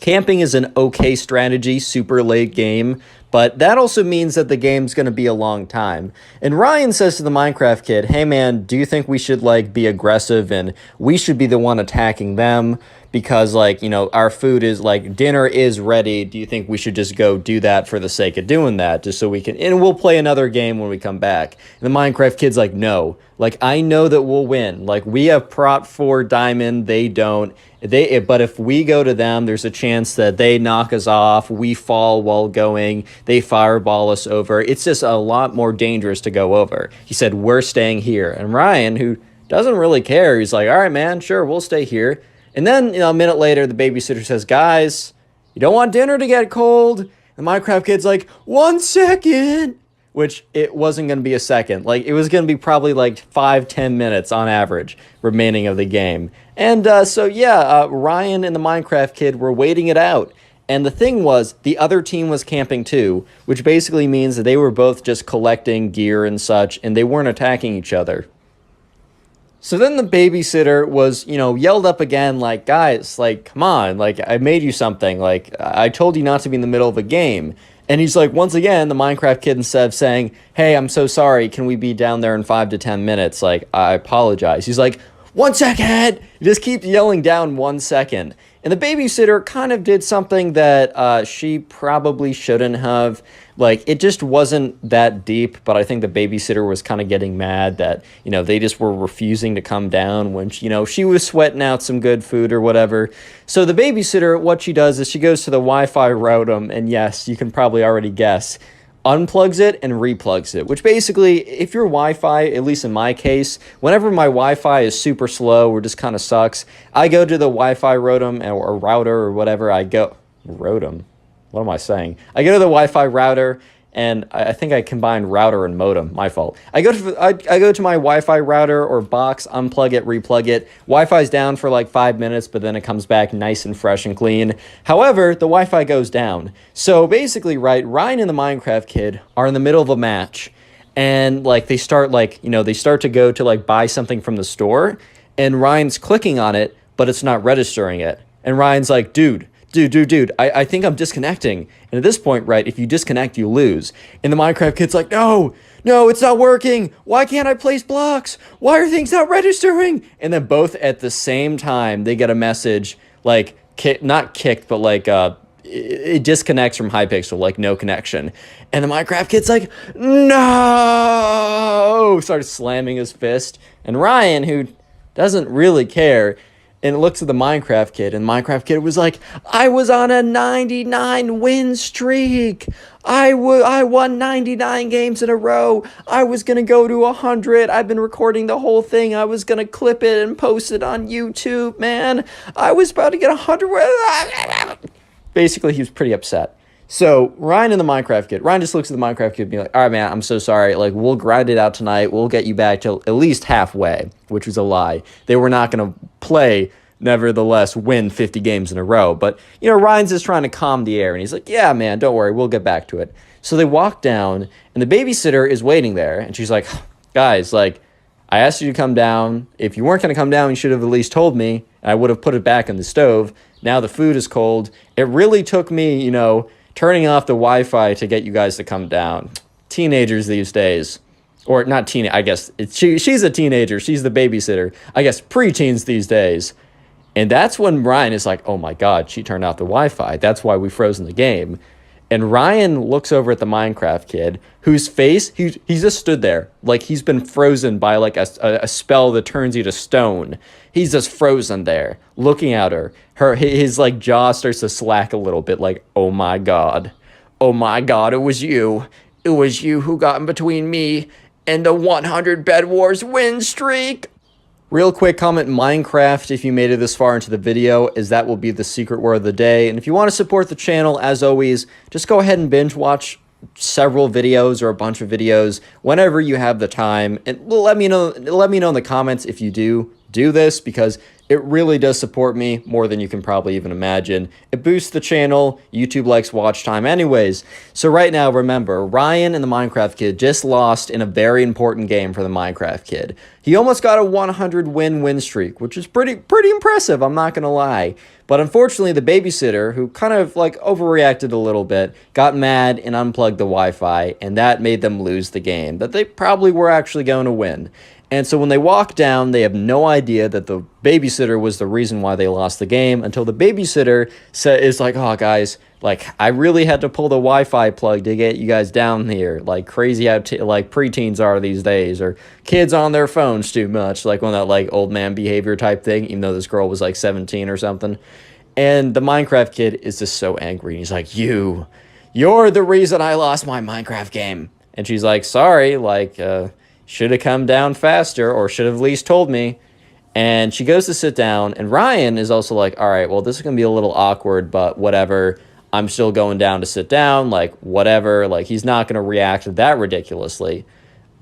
Camping is an okay strategy, super late game, but that also means that the game's going to be a long time. And Ryan says to the Minecraft Kid, hey man, do you think we should like be aggressive and we should be the one attacking them? because, like, you know, our food is, like, dinner is ready. Do you think we should just go do that for the sake of doing that, just so we can, and we'll play another game when we come back? And the Minecraft kid's like, no, like, I know that we'll win. Like, we have prop 4 diamond, they don't. But if we go to them, there's a chance that they knock us off, we fall while going, they fireball us over. It's just a lot more dangerous to go over. He said, we're staying here. And Ryan, who doesn't really care, he's like, all right, man, sure, we'll stay here. And then, you know, a minute later, the babysitter says, guys, you don't want dinner to get cold. And the Minecraft kid's like, 1 second. Which it wasn't going to be a second. Like, it was going to be probably like 5-10 minutes on average remaining of the game. And Ryan and the Minecraft kid were waiting it out. And the thing was, the other team was camping too, which basically means that they were both just collecting gear and such, and they weren't attacking each other. So then the babysitter was, you know, yelled up again, like, guys, like, come on, like, I made you something. Like, I told you not to be in the middle of a game. And he's like, once again, the Minecraft kid, instead of saying, hey, I'm so sorry, can we be down there in 5 to 10 minutes? Like, I apologize. He's like, 1 second. He just keeps yelling down 1 second. And the babysitter kind of did something that she probably shouldn't have. Like, it just wasn't that deep, but I think the babysitter was kind of getting mad that, you know, they just were refusing to come down when, you know, she was sweating out some good food or whatever. So the babysitter, what she does is she goes to the Wi-Fi router, and yes, you can probably already guess, unplugs it and replugs it, which basically, if your Wi-Fi, at least in my case, whenever my Wi-Fi is super slow or just kind of sucks, I go to the Wi-Fi router or whatever. What am I saying? I go to the Wi-Fi router, and I think I combined router and modem. My fault. I go to my Wi-Fi router or box, unplug it, replug it. Wi-Fi's down for like 5 minutes, but then it comes back nice and fresh and clean. However, the Wi-Fi goes down. So basically, right, Ryan and the Minecraft kid are in the middle of a match, and like they start to go to like buy something from the store, and Ryan's clicking on it, but it's not registering it. And Ryan's like, dude, I think I'm disconnecting. And at this point, right, if you disconnect, you lose. And the Minecraft kid's like, no, it's not working. Why can't I place blocks? Why are things not registering? And then both at the same time, they get a message, like, not kicked, but like, it disconnects from Hypixel, like no connection. And the Minecraft kid's like, no! Starts slamming his fist. And Ryan, who doesn't really care, and looks at the Minecraft kid, and Minecraft kid was like, I was on a 99 win streak. I won 99 games in a row. I was going to go to 100. I've been recording the whole thing. I was going to clip it and post it on YouTube, man. I was about to get 100. Basically, he was pretty upset. So Ryan and the Minecraft kid, Ryan just looks at the Minecraft kid and be like, all right, man, I'm so sorry. Like, we'll grind it out tonight. We'll get you back to at least halfway, which was a lie. They were not going to play, nevertheless, win 50 games in a row. But, you know, Ryan's just trying to calm the air. And he's like, yeah, man, don't worry. We'll get back to it. So they walk down, and the babysitter is waiting there. And she's like, guys, like, I asked you to come down. If you weren't going to come down, you should have at least told me. And I would have put it back in the stove. Now the food is cold. It really took me, you know, turning off the Wi-Fi to get you guys to come down. Teenagers these days. Or not teen, I guess. She's a teenager. She's the babysitter. I guess preteens these days. And that's when Ryan is like, oh my God, she turned off the Wi-Fi. That's why we froze in the game. And Ryan looks over at the Minecraft kid, whose face, he's just stood there. Like he's been frozen by like a spell that turns you to stone. He's just frozen there, looking at her. His like jaw starts to slack a little bit, like, oh my God, it was you. It was you who got in between me and the 100 Bed Wars win streak. Real quick comment, Minecraft, if you made it this far into the video, as that will be the secret word of the day. And if you want to support the channel, as always, just go ahead and binge watch several videos or a bunch of videos whenever you have the time. And let me know in the comments if you do this, because it really does support me more than you can probably even imagine. It boosts the channel. YouTube likes watch time anyways. So right now, remember, Ryan and the Minecraft kid just lost in a very important game for the Minecraft kid. He almost got a 100 win streak, which is pretty impressive, I'm not gonna lie. But unfortunately, the babysitter, who kind of like overreacted a little bit, got mad and unplugged the Wi-Fi, and that made them lose the game that they probably were actually going to win. And so when they walk down, they have no idea that the babysitter was the reason why they lost the game, until the babysitter is like, oh, guys, like, I really had to pull the Wi-Fi plug to get you guys down here. Like, crazy how, like, preteens are these days, or kids on their phones too much, like, one of that, like, old man behavior type thing, even though this girl was, like, 17 or something. And the Minecraft kid is just so angry. He's like, you're the reason I lost my Minecraft game. And she's like, sorry, like, should have come down faster, or should have at least told me. And she goes to sit down, and Ryan is also like, all right, well, this is going to be a little awkward, but whatever. I'm still going down to sit down, like, whatever. Like, he's not going to react that ridiculously.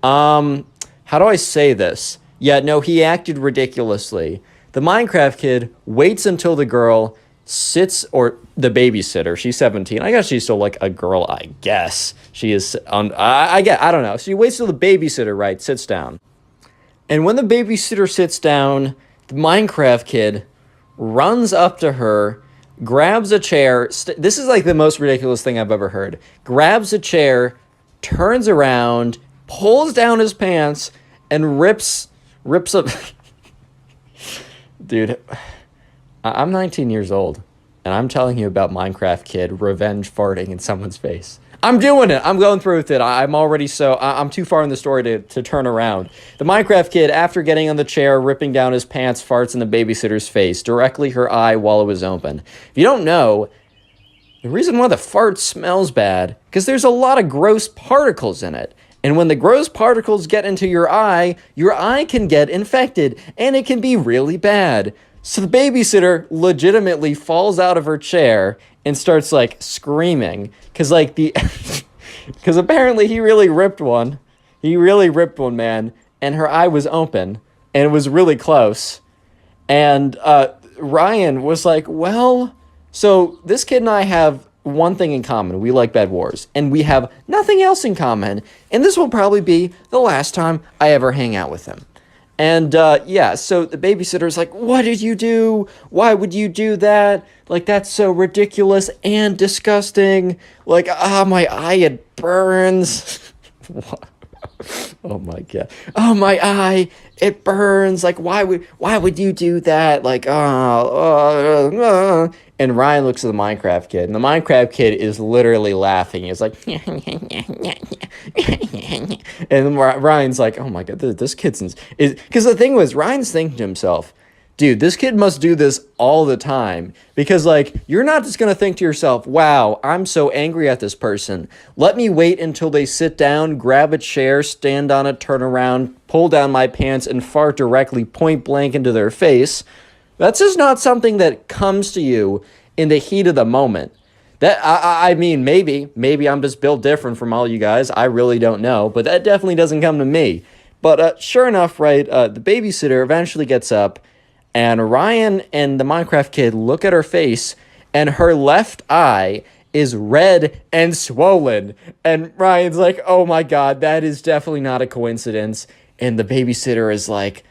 How do I say this? Yeah, no, he acted ridiculously. The Minecraft kid waits until the girl sits, or the babysitter, she's 17. I guess she's still like a girl, I guess. She is, I don't know. She waits till the babysitter, right, sits down. And when the babysitter sits down, the Minecraft kid runs up to her, grabs a chair. This is like the most ridiculous thing I've ever heard. Grabs a chair, turns around, pulls down his pants, and rips up. Dude, I'm 19 years old, and I'm telling you about Minecraft kid revenge farting in someone's face. I'm doing it. I'm going through with it. I'm too far in the story to turn around. The Minecraft kid, after getting on the chair, ripping down his pants, farts in the babysitter's face, directly her eye while it was open. If you don't know, the reason why the fart smells bad, because there's a lot of gross particles in it. And when the gross particles get into your eye can get infected, and it can be really bad. So the babysitter legitimately falls out of her chair and starts, like, screaming. Because, like, because apparently he really ripped one. He really ripped one, man. And her eye was open. And it was really close. And Ryan was like, well, so this kid and I have one thing in common. We like Bed Wars. And we have nothing else in common. And this will probably be the last time I ever hang out with him. And, yeah, so the babysitter's like, what did you do? Why would you do that? Like, that's so ridiculous and disgusting. Like, my eye, it burns. Oh, my God. Oh, my eye, it burns. Like, why would you do that? Like, And Ryan looks at the Minecraft kid, and the Minecraft kid is literally laughing. He's like, and Ryan's like, oh my God, this kid's because the thing was, Ryan's thinking to himself, dude, this kid must do this all the time, because, like, you're not just gonna think to yourself, wow, I'm so angry at this person. Let me wait until they sit down, grab a chair, stand on it, turn around, pull down my pants, and fart directly point blank into their face. That's just not something that comes to you in the heat of the moment. That I mean, maybe I'm just built different from all you guys. I really don't know, but that definitely doesn't come to me. But sure enough, right, the babysitter eventually gets up, and Ryan and the Minecraft kid look at her face, and her left eye is red and swollen. And Ryan's like, oh my God, that is definitely not a coincidence. And the babysitter is like,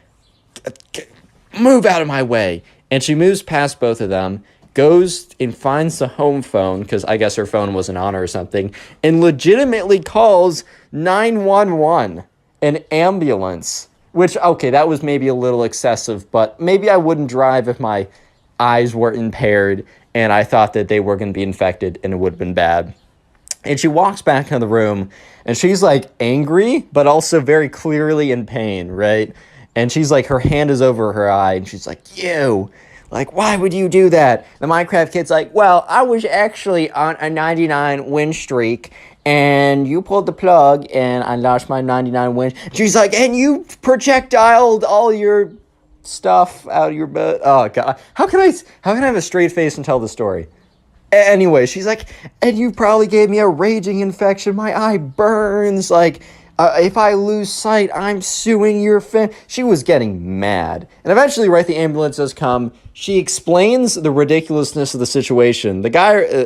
move out of my way. And she moves past both of them, goes and finds the home phone, because I guess her phone wasn't on or something, and legitimately calls 911, an ambulance. Which, okay, that was maybe a little excessive, but maybe I wouldn't drive if my eyes were impaired and I thought that they were going to be infected, and it would have been bad. And she walks back into the room, and she's, like, angry, but also very clearly in pain, right? And she's like, her hand is over her eye, and she's like, like, why would you do that? The Minecraft kid's like, well, I was actually on a 99 win streak, and you pulled the plug, and I lost my 99 wins. She's like, and you projectiled all your stuff out of your butt. Oh, God. How can I have a straight face and tell the story? Anyway, she's like, and you probably gave me a raging infection. My eye burns. Like, if I lose sight, I'm suing your She was getting mad. And eventually, right, the ambulance does come. She explains the ridiculousness of the situation. The guy,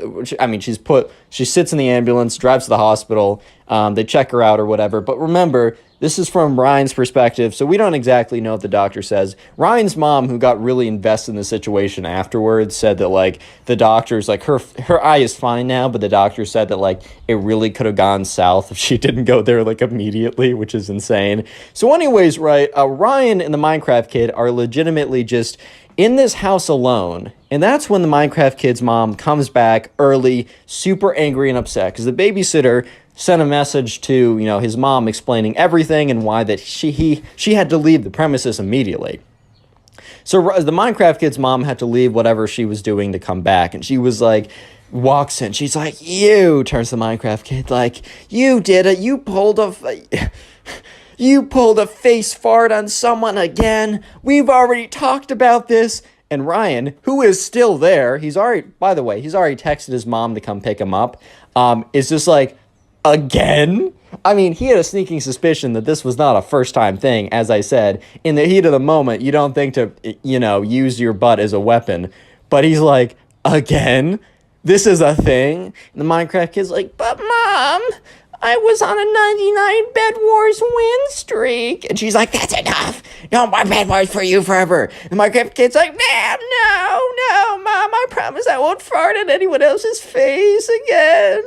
She sits in the ambulance, drives to the hospital. They check her out or whatever. But remember, this is from Ryan's perspective, so we don't exactly know what the doctor says. Ryan's mom, who got really invested in the situation afterwards, said that, like, the doctor's, like, her eye is fine now, but the doctor said that, like, it really could have gone south if she didn't go there, like, immediately, which is insane. So anyways, right, Ryan and the Minecraft kid are legitimately just in this house alone, and that's when the Minecraft kid's mom comes back early, super angry and upset, because the babysitter sent a message to, his mom explaining everything and why that she had to leave the premises immediately. So the Minecraft kid's mom had to leave whatever she was doing to come back, and she was like, walks in, she's like, you, turns to the Minecraft kid, like, you did it, you pulled a face fart on someone again, we've already talked about this. And Ryan, who is still there, he's already texted his mom to come pick him up, is just like, again? I mean, he had a sneaking suspicion that this was not a first-time thing. As I said, in the heat of the moment, you don't think to, use your butt as a weapon. But he's like, again? This is a thing? And the Minecraft kid's like, but Mom, I was on a 99 Bed Wars win streak. And she's like, that's enough. No more Bed Wars for you forever. And the Minecraft kid's like, no, Mom, I promise I won't fart on anyone else's face again.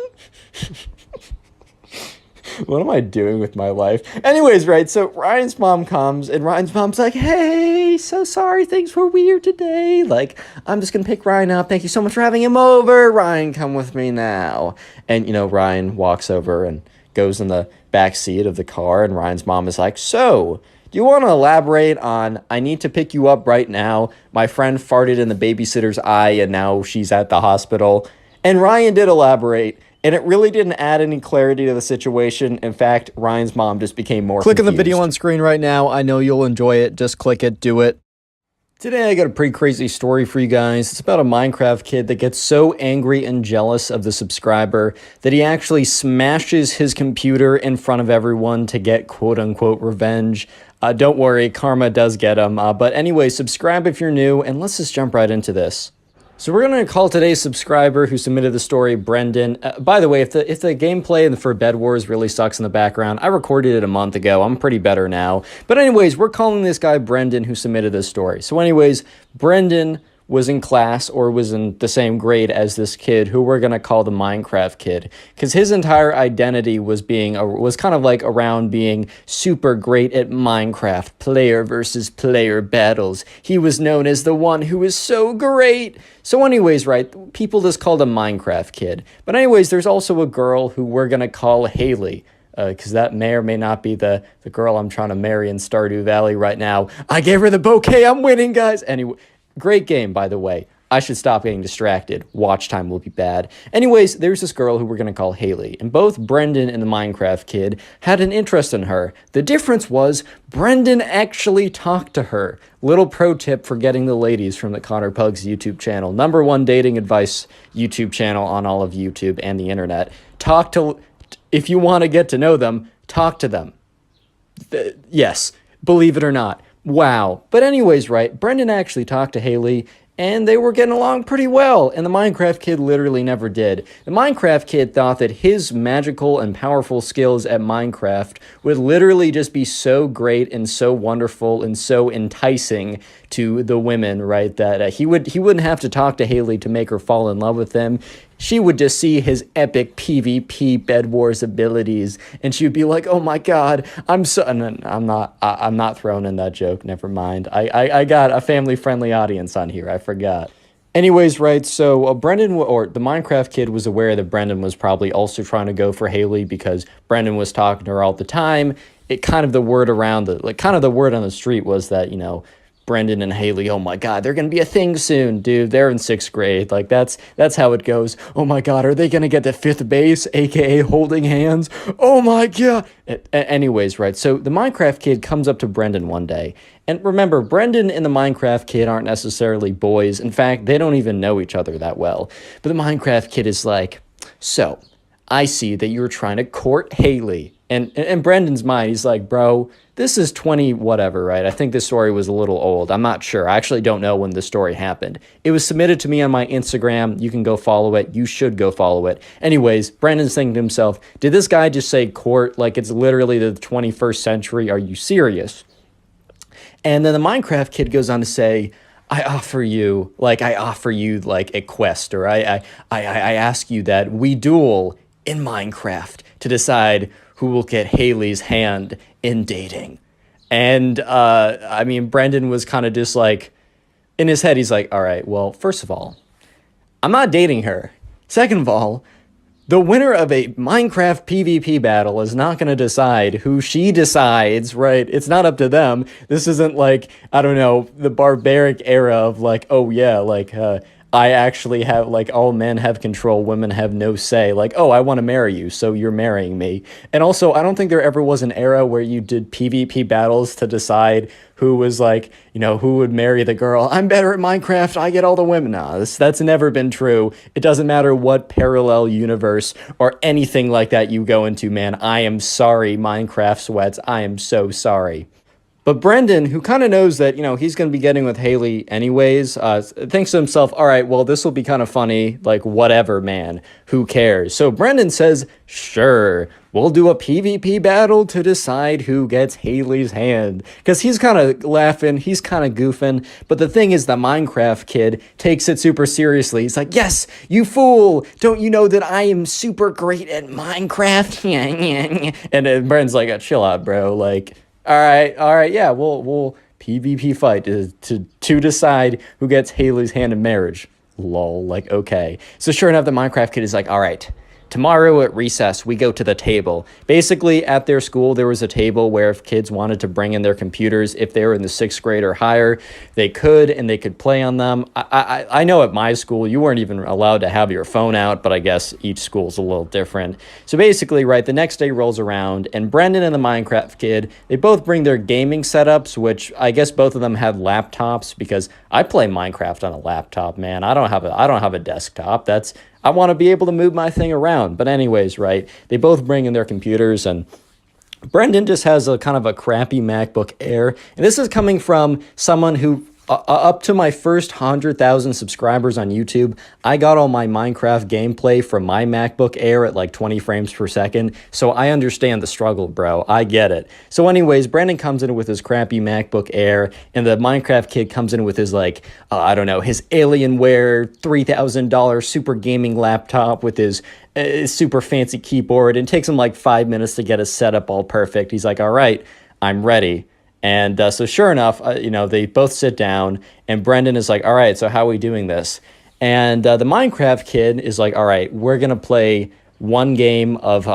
What am I doing with my life? Anyways, right, so Ryan's mom comes, and Ryan's mom's like, hey, so sorry, things were weird today. Like, I'm just going to pick Ryan up. Thank you so much for having him over. Ryan, come with me now. And, Ryan walks over and goes in the back seat of the car, and Ryan's mom is like, so, do you want to elaborate on, I need to pick you up right now. My friend farted in the babysitter's eye, and now she's at the hospital. And Ryan did elaborate. And it really didn't add any clarity to the situation. In fact, Ryan's mom just became more Click on the confused. video on screen right now. I know you'll enjoy it. Just click it. Do it. Today I got a pretty crazy story for you guys. It's about a Minecraft kid that gets so angry and jealous of the subscriber that he actually smashes his computer in front of everyone to get quote-unquote revenge. Don't worry, karma does get him. But anyway, subscribe if you're new, and let's just jump right into this. So we're going to call today's subscriber who submitted the story Brendan. By the way, if the gameplay and for Bed Wars really sucks in the background, I recorded it a month ago. I'm pretty better now. But anyways, we're calling this guy Brendan who submitted this story. So anyways, Brendan was in class or was in the same grade as this kid who we're going to call the Minecraft kid, because his entire identity was kind of like around being super great at Minecraft, player versus player battles. He was known as the one who is so great. So anyways, right, people just called him Minecraft kid. But anyways, there's also a girl who we're going to call Haley, because that may or may not be the girl I'm trying to marry in Stardew Valley right now. I gave her the bouquet. I'm winning, guys. Anyway, great game, by the way. I should stop getting distracted. Watch time will be bad. Anyways, there's this girl who we're going to call Haley, and both Brendan and the Minecraft kid had an interest in her. The difference was Brendan actually talked to her. Little pro tip for getting the ladies from the Pugs YouTube channel. #1 dating advice YouTube channel on all of YouTube and the internet. If you want to get to know them, talk to them. Yes, believe it or not. Wow. But anyways, right, Brendan actually talked to Haley, and they were getting along pretty well, and the Minecraft kid literally never did. The Minecraft kid thought that his magical and powerful skills at Minecraft would literally just be so great and so wonderful and so enticing to the women, right, that he wouldn't have to talk to Haley to make her fall in love with him. She would just see his epic PvP Bed Wars abilities, and she would be like, "Oh my God, I'm not throwing in that joke. Never mind. I got a family-friendly audience on here. I forgot." Anyways, right, so Brendan, or the Minecraft kid, was aware that Brendan was probably also trying to go for Haley because Brendan was talking to her all the time. The word on the street was that, Brendan and Haley, oh my God, they're going to be a thing soon, dude. They're in 6th grade. Like, that's how it goes. Oh my God, are they going to get to 5th base, aka holding hands? Oh my God. Anyways, right, so the Minecraft kid comes up to Brendan one day. And remember, Brendan and the Minecraft kid aren't necessarily boys. In fact, they don't even know each other that well. But the Minecraft kid is like, so, I see that you're trying to court Haley. And in Brendan's mind, he's like, bro, this is 20 whatever, right? I think this story was a little old. I'm not sure. I actually don't know when this story happened. It was submitted to me on my Instagram. You can go follow it. You should go follow it. Anyways, Brendan's thinking to himself, did this guy just say court like it's literally the 21st century? Are you serious? And then the Minecraft kid goes on to say, I offer you like a quest, or I ask you that we duel in Minecraft to decide who will get Haley's hand in dating. And I mean, Brendan was kind of just like, in his head, he's like, all right, well, first of all, I'm not dating her. Second of all, the winner of a Minecraft PvP battle is not going to decide who she decides, right? It's not up to them. This isn't like, I don't know, the barbaric era of like, oh yeah, like, I actually have, like, all men have control, women have no say. Like, oh, I want to marry you, so you're marrying me. And also, I don't think there ever was an era where you did PvP battles to decide who was, like, you know, who would marry the girl. I'm better at Minecraft, I get all the women. Nah, that's never been true. It doesn't matter what parallel universe or anything like that you go into, man. I am sorry, Minecraft sweats. I am so sorry. But Brendan, who kind of knows that, you know, he's going to be getting with Haley anyways, thinks to himself, all right, well, this will be kind of funny. Like, whatever, man. Who cares? So Brendan says, sure, we'll do a PvP battle to decide who gets Haley's hand. Because he's kind of laughing, he's kind of goofing. But the thing is, the Minecraft kid takes it super seriously. He's like, yes, you fool. Don't you know that I am super great at Minecraft? And then Brendan's like, chill out, bro. Like, all right, yeah, we'll PvP fight to decide who gets Haley's hand in marriage. Lol, like, okay. So sure enough, the Minecraft kid is like, all right, tomorrow at recess, we go to the table. Basically, at their school, there was a table where if kids wanted to bring in their computers, if they were in the 6th grade or higher, they could, and they could play on them. I know at my school, you weren't even allowed to have your phone out, but I guess each school's a little different. So basically, right, the next day rolls around, and Brendan and the Minecraft kid, they both bring their gaming setups, which I guess both of them have laptops, because I play Minecraft on a laptop, man. I don't have a desktop. I want to be able to move my thing around. But anyways, right, they both bring in their computers, and Brendan just has a kind of a crappy MacBook Air. And this is coming from someone who, up to my first 100,000 subscribers on YouTube, I got all my Minecraft gameplay from my MacBook Air at like 20 frames per second. So I understand the struggle, bro. I get it. So anyways, Brandon comes in with his crappy MacBook Air, and the Minecraft kid comes in with his, like, I don't know, his Alienware $3,000 super gaming laptop with his super fancy keyboard. And it takes him like 5 minutes to get his setup all perfect. He's like, all right, I'm ready. And so sure enough, you know, they both sit down, and Brendan is like, all right, so how are we doing this? And the Minecraft kid is like, all right, we're going to play one game of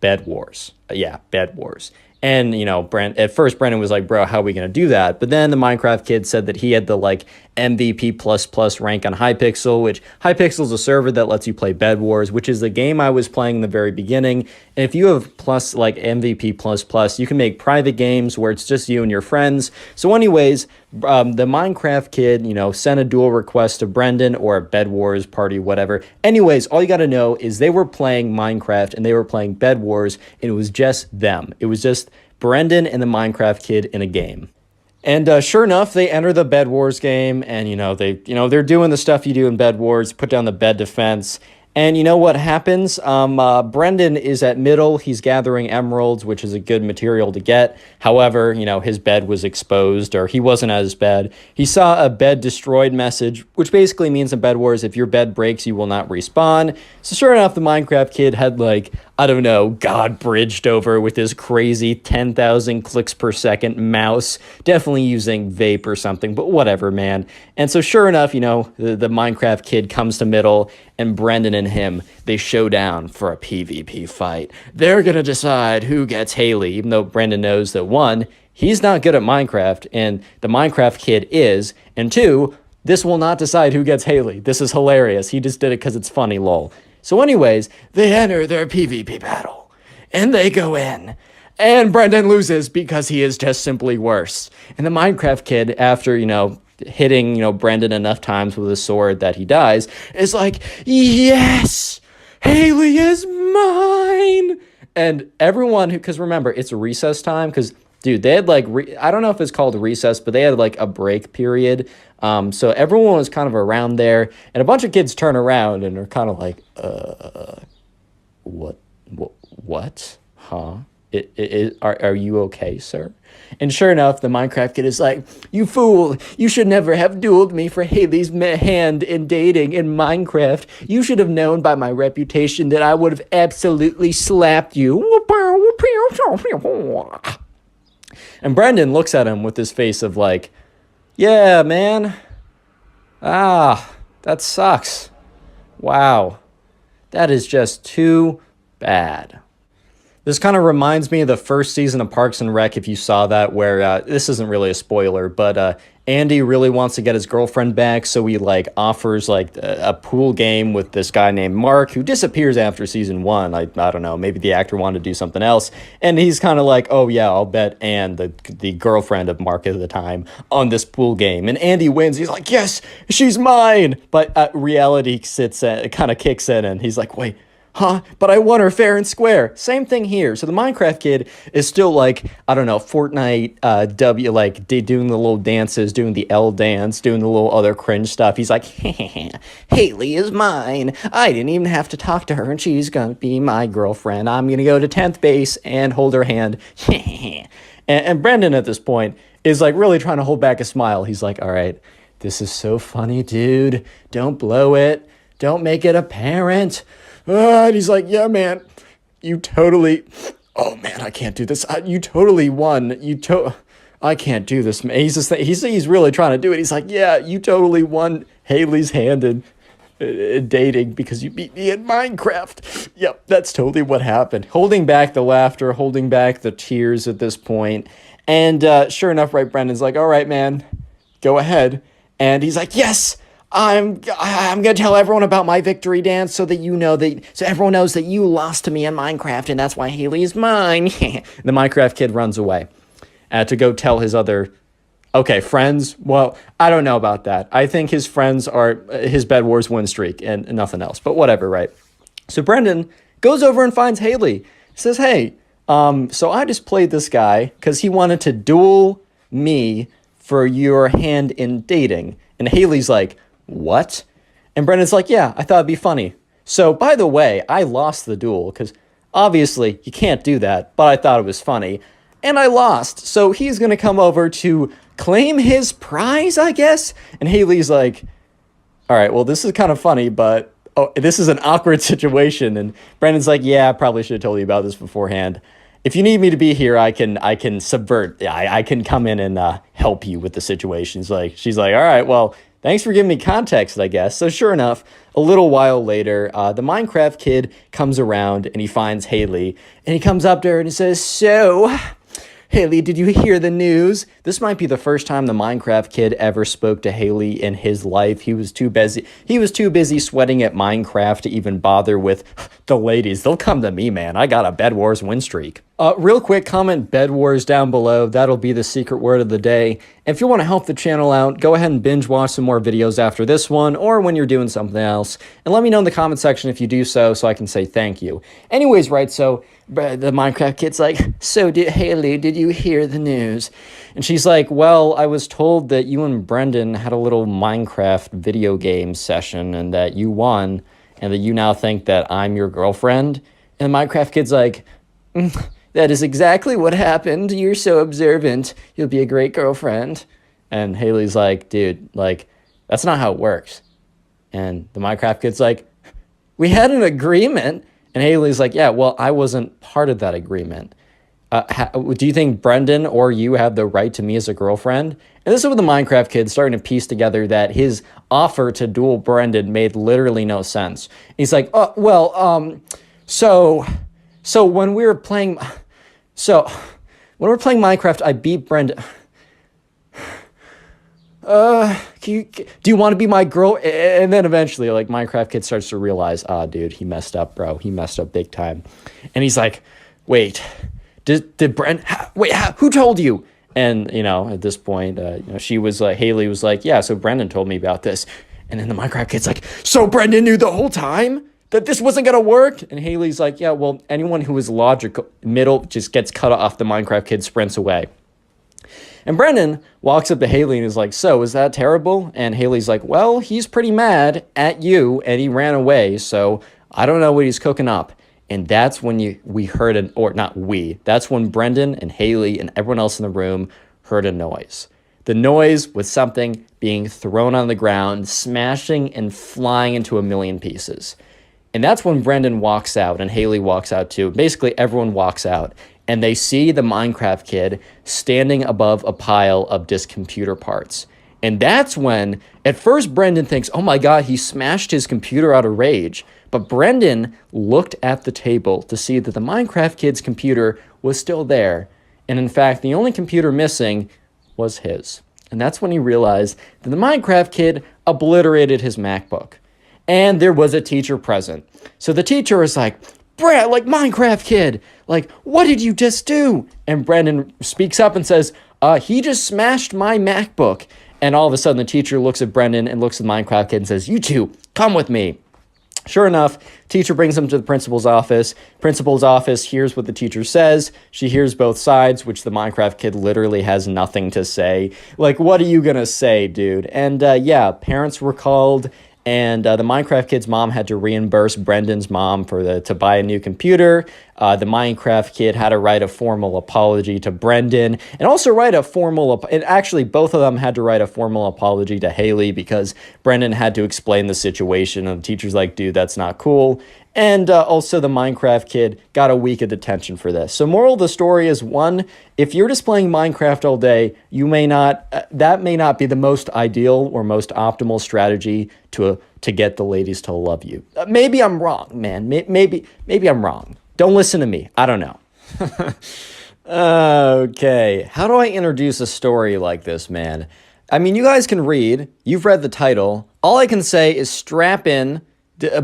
Bed Wars. Yeah, Bed Wars. And, you know, at first Brendan was like, bro, how are we going to do that? But then the Minecraft kid said that he had the, like, MVP++ rank on Hypixel, which Hypixel is a server that lets you play Bed Wars, which is the game I was playing in the very beginning. And if you have plus, like, MVP++, you can make private games where it's just you and your friends. So anyways, the Minecraft kid, you know, sent a duel request to Brendan, or a Bed Wars party, whatever. Anyways, all you got to know is they were playing Minecraft and they were playing Bed Wars, and it was just them. It was just Brendan and the Minecraft kid in a game. And sure enough, they enter the Bed Wars game, and they're doing the stuff you do in Bed Wars, put down the bed defense. And you know what happens? Brendan is at middle. He's gathering emeralds, which is a good material to get. However, you know, his bed was exposed, or he wasn't at his bed. He saw a bed destroyed message, which basically means in Bed Wars, if your bed breaks, you will not respawn. So sure enough, the Minecraft kid had, like, I don't know, God bridged over with his crazy 10,000 clicks per second mouse, definitely using vape or something, but whatever, man. And so sure enough, you know, the Minecraft kid comes to middle, and Brendan and him, they show down for a PvP fight. They're going to decide who gets Haley, even though Brendan knows that, one, he's not good at Minecraft, and the Minecraft kid is, and two, this will not decide who gets Haley. This is hilarious. He just did it because it's funny, lol. So anyways, they enter their PvP battle, and they go in, and Brendan loses because he is just simply worse. And the Minecraft kid, after, you know, hitting, you know, Brendan enough times with a sword that he dies, is like, yes, Haley is mine. And everyone who, because remember, it's recess time, because dude, they had like, I don't know if it's called recess, but they had like a break period. So everyone was kind of around there, and a bunch of kids turn around and are kind of like, what, huh? Are you okay, sir? And sure enough, the Minecraft kid is like, you fool, you should never have dueled me for Haley's hand in dating in Minecraft. You should have known by my reputation that I would have absolutely slapped you. And Brendan looks at him with this face of like, yeah, man. That sucks. Wow. That is just too bad. This kind of reminds me of the first season of Parks and Rec, if you saw that, where this isn't really a spoiler, but Andy really wants to get his girlfriend back, so he like offers like a pool game with this guy named Mark, who disappears after season 1. I don't know, maybe the actor wanted to do something else, and he's kind of like, oh yeah, I'll bet Anne, the girlfriend of Mark at the time, on this pool game, and Andy wins. He's like, yes, she's mine, but reality kind of kicks in, and he's like, wait. Huh? But I won her fair and square. Same thing here. So the Minecraft kid is still like, I don't know, Fortnite, doing the little dances, doing the L dance, doing the little other cringe stuff. He's like, Haley is mine. I didn't even have to talk to her, and she's gonna be my girlfriend. I'm gonna go to 10th base and hold her hand. and Brendan at this point is like really trying to hold back a smile. He's like, all right, this is so funny, dude. Don't blow it. Don't make it apparent. And he's like, yeah, man, you totally, oh man, I can't do this. You totally won. I can't do this, man. He's really trying to do it. He's like, yeah, you totally won Haley's hand in dating because you beat me in Minecraft. Yep, that's totally what happened. Holding back the laughter, holding back the tears at this point. And sure enough, right, Brendan's like, all right, man, go ahead. And he's like, yes, I'm gonna tell everyone about my victory dance so that so everyone knows that you lost to me in Minecraft, and that's why Haley is mine. The Minecraft kid runs away to go tell his other friends. Well, I don't know about that. I think his friends are his Bed Wars win streak and nothing else. But whatever, right? So Brendan goes over and finds Haley. Says, hey, so I just played this guy because he wanted to duel me for your hand in dating. And Haley's like, what? And Brendan's like, yeah, I thought it'd be funny. So, by the way, I lost the duel because obviously you can't do that, but I thought it was funny. And I lost. So he's going to come over to claim his prize, I guess? And Haley's like, all right, well, this is kind of funny, but this is an awkward situation. And Brendan's like, yeah, I probably should have told you about this beforehand. If you need me to be here, I can subvert. I can come in and help you with the situation. She's like, all right, well, thanks for giving me context, I guess. So sure enough, a little while later, the Minecraft kid comes around and he finds Haley. And he comes up to her and he says, so, Haley, did you hear the news? This might be the first time the Minecraft kid ever spoke to Haley in his life. He was too busy sweating at Minecraft to even bother with the ladies. They'll come to me, man. I got a Bed Wars win streak. Real quick, comment Bed Wars down below. That'll be the secret word of the day. If you want to help the channel out, go ahead and binge watch some more videos after this one or when you're doing something else. And let me know in the comment section if you do so I can say thank you. Anyways, right, so the Minecraft kid's like, so Haley, did you hear the news? And she's like, well, I was told that you and Brendan had a little Minecraft video game session and that you won and that you now think that I'm your girlfriend. And the Minecraft kid's like, that is exactly what happened. You're so observant. You'll be a great girlfriend. And Haley's like, dude, like, that's not how it works. And the Minecraft kid's like, we had an agreement. And Haley's like, yeah, well, I wasn't part of that agreement. Do you think Brendan or you have the right to me as a girlfriend? And this is with the Minecraft kid starting to piece together that his offer to duel Brendan made literally no sense. He's like, so when we were playing Minecraft, I beat Brendan. Do you want to be my girl? And then eventually, like, Minecraft kid starts to realize, dude, he messed up, bro. He messed up big time. And he's like, wait, did Brendan, who told you? And, at this point, Haley was like, yeah, so Brendan told me about this. And then the Minecraft kid's like, so Brendan knew the whole time? that this wasn't going to work? And Haley's like, yeah, well, anyone who is logical, middle, just gets cut off. The Minecraft kid sprints away. And Brendan walks up to Haley and is like, so, is that terrible? And Haley's like, well, he's pretty mad at you, and he ran away, so I don't know what he's cooking up. And that's when that's when Brendan and Haley and everyone else in the room heard a noise. The noise was something being thrown on the ground, smashing and flying into a million pieces. And that's when Brendan walks out and Haley walks out too. Basically, everyone walks out. And they see the Minecraft kid standing above a pile of disk computer parts. And that's when, at first, Brendan thinks, oh my God, he smashed his computer out of rage. But Brendan looked at the table to see that the Minecraft kid's computer was still there. And in fact, the only computer missing was his. And that's when he realized that the Minecraft kid obliterated his MacBook. And there was a teacher present. So the teacher is like, Brad, like, Minecraft kid, like, what did you just do? And Brendan speaks up and says, he just smashed my MacBook. And all of a sudden the teacher looks at Brendan and looks at the Minecraft kid and says, you two, come with me. Sure enough, teacher brings him to the principal's office. Principal's office hears what the teacher says. She hears both sides, which the Minecraft kid literally has nothing to say. Like, what are you going to say, dude? And yeah, parents were called. And the Minecraft kid's mom had to reimburse Brendan's mom to buy a new computer. The Minecraft kid had to write a formal apology to Brendan and also write a and actually both of them had to write a formal apology to Haley because Brendan had to explain the situation and the teacher's like, dude, that's not cool. And also the Minecraft kid got a week of detention for this. So moral of the story is, one, if you're just playing Minecraft all day, that may not be the most ideal or most optimal strategy to get the ladies to love you. Maybe I'm wrong, man. Maybe I'm wrong. Don't listen to me. I don't know. Okay. How do I introduce a story like this, man? I mean, you guys can read. You've read the title. All I can say is strap in.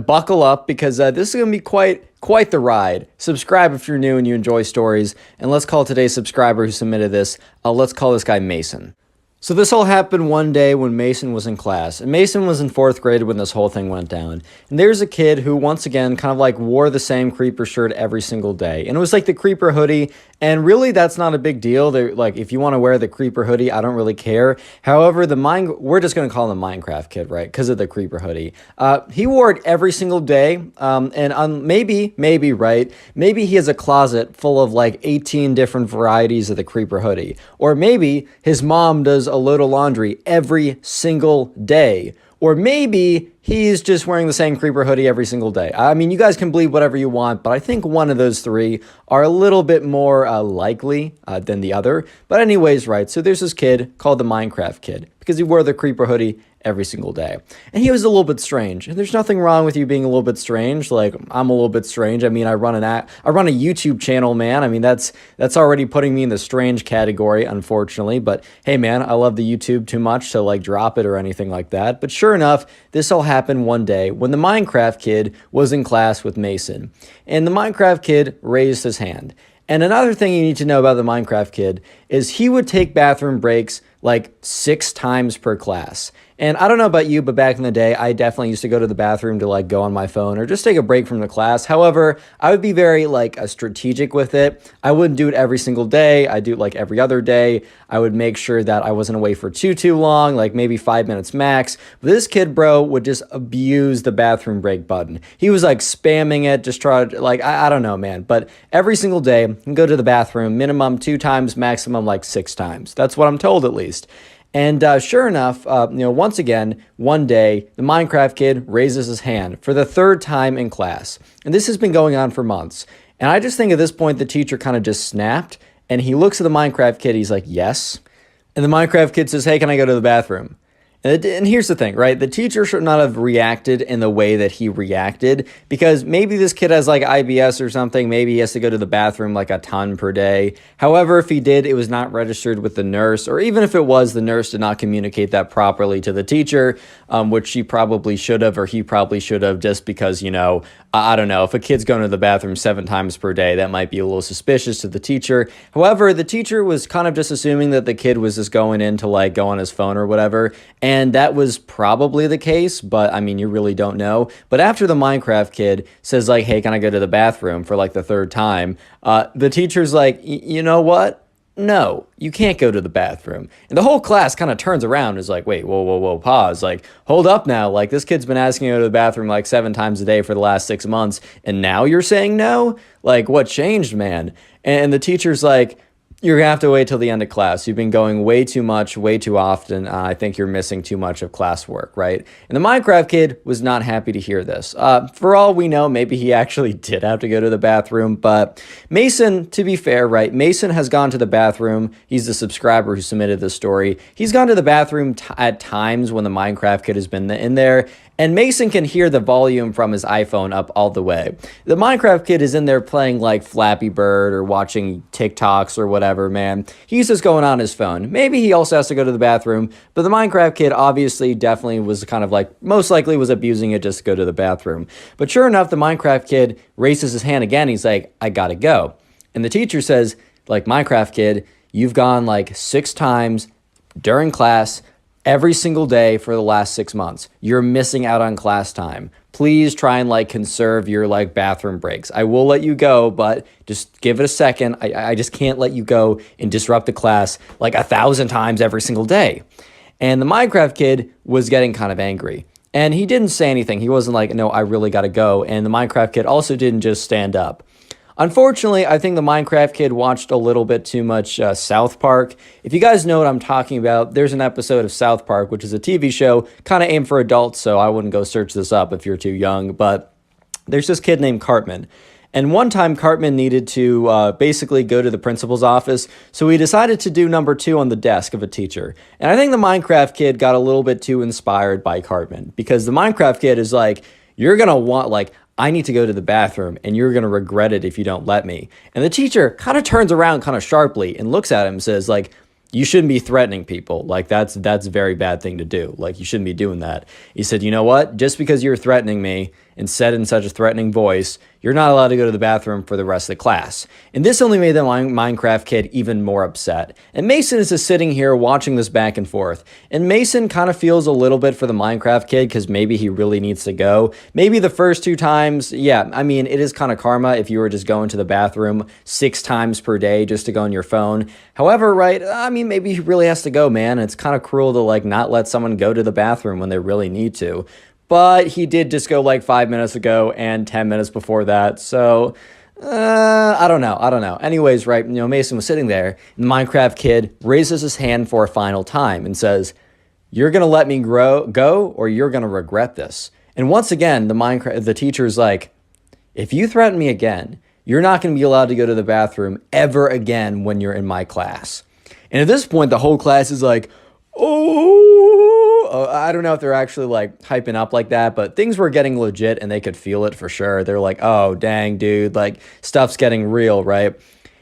Buckle up, because this is going to be quite the ride. Subscribe if you're new and you enjoy stories. And let's call today's subscriber who submitted this. Let's call this guy Mason. So this all happened one day when Mason was in class. And Mason was in 4th grade when this whole thing went down. And there's a kid who, once again, kind of like wore the same creeper shirt every single day. And it was like the creeper hoodie. And really, that's not a big deal. Like, if you want to wear the creeper hoodie, I don't really care. However, we're just going to call him the Minecraft kid, right? Because of the creeper hoodie. He wore it every single day. Maybe, right? Maybe he has a closet full of like 18 different varieties of the creeper hoodie. Or maybe his mom does a load of laundry every single day. Or maybe he's just wearing the same creeper hoodie every single day. I mean, you guys can believe whatever you want, but I think one of those three are a little bit more likely than the other. But anyways, right, so there's this kid called the Minecraft kid because he wore the creeper hoodie every single day. And he was a little bit strange. And there's nothing wrong with you being a little bit strange. Like, I'm a little bit strange. I mean, I run a YouTube channel, man. I mean, that's already putting me in the strange category, unfortunately. But hey, man, I love the YouTube too much to like drop it or anything like that. But sure enough, this all happened one day when the Minecraft kid was in class with Mason. And the Minecraft kid raised his hand. And another thing you need to know about the Minecraft kid is he would take bathroom breaks like 6 times per class. And I don't know about you, but back in the day, I definitely used to go to the bathroom to like go on my phone or just take a break from the class. However, I would be very like strategic with it. I wouldn't do it every single day. I'd do it like every other day. I would make sure that I wasn't away for too long, like maybe 5 minutes max. But this kid, bro, would just abuse the bathroom break button. He was like spamming it, just try to like, I don't know, man. But every single day, I can go to the bathroom, minimum 2 times, maximum like 6 times. That's what I'm told at least. And sure enough, once again, one day, the Minecraft kid raises his hand for the 3rd time in class. And this has been going on for months. And I just think at this point, the teacher kind of just snapped. And he looks at the Minecraft kid. He's like, yes. And the Minecraft kid says, hey, can I go to the bathroom? And here's the thing, right? The teacher should not have reacted in the way that he reacted because maybe this kid has like IBS or something. Maybe he has to go to the bathroom like a ton per day. However, if he did, it was not registered with the nurse, or even if it was, the nurse did not communicate that properly to the teacher, which she probably should have, or he probably should have, just because, I don't know, if a kid's going to the bathroom 7 times per day, that might be a little suspicious to the teacher. However, the teacher was kind of just assuming that the kid was just going in to like go on his phone or whatever. And that was probably the case, but I mean, you really don't know. But after the Minecraft kid says like, hey, can I go to the bathroom for like the third time? The teacher's like, you know what? No, you can't go to the bathroom. And the whole class kind of turns around and is like, wait, whoa, whoa, whoa, pause. Like, hold up now. Like, this kid's been asking you to go to the bathroom like 7 times a day for the last 6 months. And now you're saying no? Like, what changed, man? And the teacher's like, you're going to have to wait till the end of class. You've been going way too much, way too often. I think you're missing too much of classwork, right? And the Minecraft kid was not happy to hear this. For all we know, maybe he actually did have to go to the bathroom. But Mason, to be fair, right? Mason has gone to the bathroom. He's the subscriber who submitted this story. He's gone to the bathroom at times when the Minecraft kid has been in there. And Mason can hear the volume from his iPhone up all the way. The Minecraft kid is in there playing like Flappy Bird or watching TikToks or whatever, man. He's just going on his phone. Maybe he also has to go to the bathroom, but the Minecraft kid obviously definitely was kind of like, most likely was abusing it just to go to the bathroom. But sure enough, the Minecraft kid raises his hand again. He's like, I gotta go. And the teacher says, like, Minecraft kid, you've gone like 6 times during class every single day for the last 6 months. You're missing out on class time. Please try and like conserve your like bathroom breaks. I will let you go, but just give it a second. I just can't let you go and disrupt the class like 1,000 times every single day. And the Minecraft kid was getting kind of angry. And he didn't say anything. He wasn't like, no, I really got to go. And the Minecraft kid also didn't just stand up. Unfortunately, I think the Minecraft kid watched a little bit too much South Park. If you guys know what I'm talking about, there's an episode of South Park, which is a TV show kind of aimed for adults, so I wouldn't go search this up if you're too young. But there's this kid named Cartman. And one time, Cartman needed to basically go to the principal's office, so he decided to do number 2 on the desk of a teacher. And I think the Minecraft kid got a little bit too inspired by Cartman, because the Minecraft kid is like, you're going to want, like, I need to go to the bathroom, and you're going to regret it if you don't let me. And the teacher kind of turns around kind of sharply and looks at him and says, like, you shouldn't be threatening people. Like, that's a very bad thing to do. Like, you shouldn't be doing that. He said, you know what? Just because you're threatening me and said in such a threatening voice, you're not allowed to go to the bathroom for the rest of the class. And this only made the Minecraft kid even more upset. And Mason is just sitting here watching this back and forth. And Mason kind of feels a little bit for the Minecraft kid because maybe he really needs to go. Maybe the first 2 times, yeah, I mean, it is kind of karma if you were just going to the bathroom 6 times per day just to go on your phone. However, right, I mean, maybe he really has to go, man. It's kind of cruel to like not let someone go to the bathroom when they really need to. But he did just go like 5 minutes ago and 10 minutes before that. So, I don't know. Anyways, right, you know, Mason was sitting there, and the Minecraft kid raises his hand for a final time and says, you're going to let me go or you're going to regret this. And once again, the teacher's like, if you threaten me again, you're not going to be allowed to go to the bathroom ever again when you're in my class. And at this point, the whole class is like, oh, I don't know if they're actually like hyping up like that, but things were getting legit and they could feel it for sure. They're like, oh, dang, dude, like stuff's getting real, right?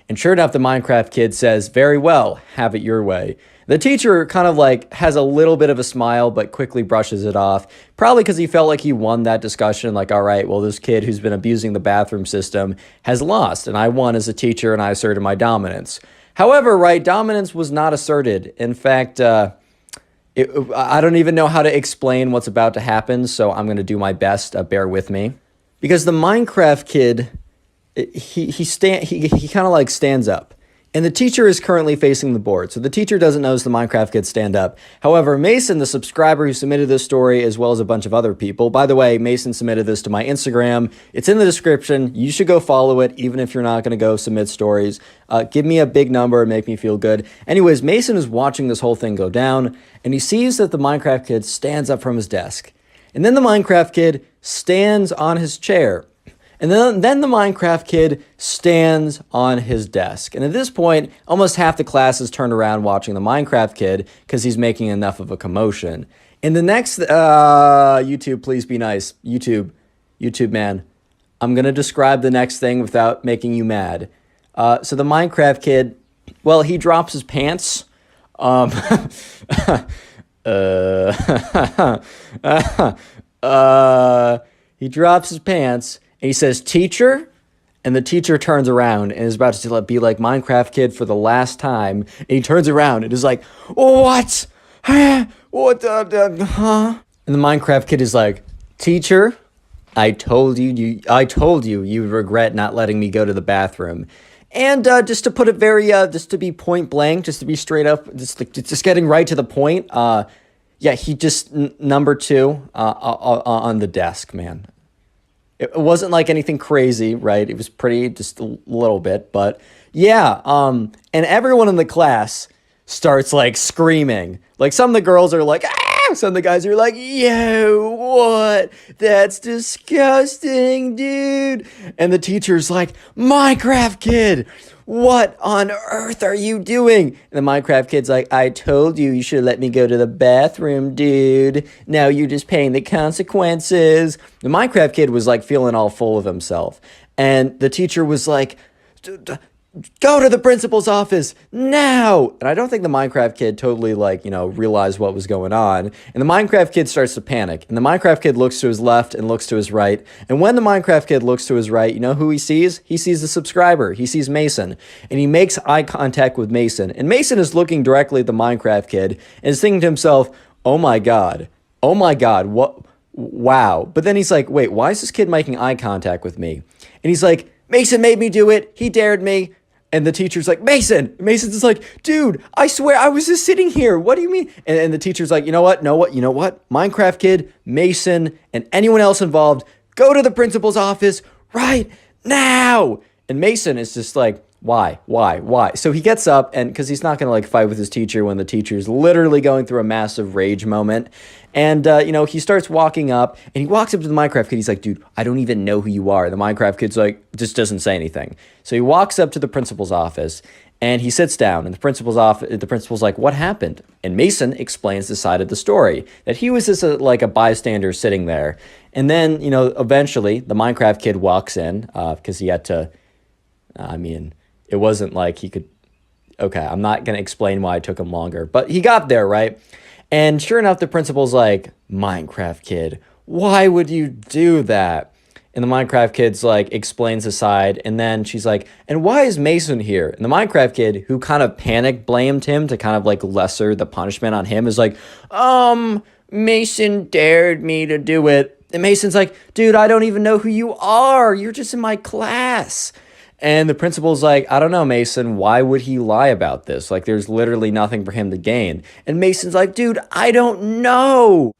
And sure enough, the Minecraft kid says, very well, have it your way. The teacher kind of like has a little bit of a smile, but quickly brushes it off, probably because he felt like he won that discussion. Like, all right, well, this kid who's been abusing the bathroom system has lost, and I won as a teacher and I asserted my dominance. However, right, dominance was not asserted. In fact, I don't even know how to explain what's about to happen, so I'm going to do my best. Bear with me. Because the Minecraft kid, he kind of like stands up. And the teacher is currently facing the board, so the teacher doesn't notice the Minecraft kid stand up. However, Mason, the subscriber who submitted this story, as well as a bunch of other people, by the way, Mason submitted this to my Instagram. It's in the description. You should go follow it, even if you're not going to go submit stories. Give me a big number and make me feel good. Anyways, Mason is watching this whole thing go down, and he sees that the Minecraft kid stands up from his desk. And then the Minecraft kid stands on his chair. And then the Minecraft kid stands on his desk. And at this point, almost half the class is turned around watching the Minecraft kid because he's making enough of a commotion. In the next, YouTube, please be nice. YouTube, man, I'm going to describe the next thing without making you mad. So the Minecraft kid, well, he drops his pants. He drops his pants. And he says, teacher, and the teacher turns around and is about to be like Minecraft kid for the last time. And he turns around and is like, what? What huh? And the Minecraft kid is like, teacher, I told you you would regret not letting me go to the bathroom. And just to put it very, just to be point blank, just to be straight up, just getting right to the point. Yeah, he just number two on the desk, man. It wasn't like anything crazy, right? It was pretty, just a little bit, but yeah. And everyone in the class starts like screaming. Like some of the girls are like, ah! Some of the guys are like, yo, what? That's disgusting, dude. And the teacher's like, Minecraft kid, what on earth are you doing? And the Minecraft kid's like, I told you should let me go to the bathroom, dude. Now you're just paying the consequences. The Minecraft kid was like feeling all full of himself. And the teacher was like, go to the principal's office now. And I don't think the Minecraft kid totally realized what was going on. And the Minecraft kid starts to panic. And the Minecraft kid looks to his left and looks to his right. And when the Minecraft kid looks to his right, you know who he sees? He sees the subscriber. He sees Mason. And he makes eye contact with Mason. And Mason is looking directly at the Minecraft kid and is thinking to himself, oh my God, what? Wow. But then he's like, wait, why is this kid making eye contact with me? And he's like, Mason made me do it. He dared me. And the teacher's like, Mason. Mason's just like, dude, I swear I was just sitting here. What do you mean? And the teacher's like, you know what? Minecraft kid, Mason, and anyone else involved, go to the principal's office right now. And Mason is just like, why? So he gets up, and because he's not going to like fight with his teacher when the teacher's literally going through a massive rage moment. And, he starts walking up, and he walks up to the Minecraft kid. He's like, dude, I don't even know who you are. The Minecraft kid's like, just doesn't say anything. So he walks up to the principal's office, and he sits down, and the principal's like, what happened? And Mason explains the side of the story, that he was just like a bystander sitting there. And then, eventually the Minecraft kid walks in, because he had to, it wasn't like he could, okay, I'm not going to explain why it took him longer, but he got there, right? And sure enough, the principal's like, Minecraft kid, why would you do that? And the Minecraft kid's like, explains the side, and then she's like, and why is Mason here? And the Minecraft kid, who kind of panic blamed him to kind of like lesser the punishment on him, is like, Mason dared me to do it. And Mason's like, dude, I don't even know who you are. You're just in my class. And the principal's like, I don't know, Mason, why would he lie about this? Like, there's literally nothing for him to gain. And Mason's like, dude, I don't know.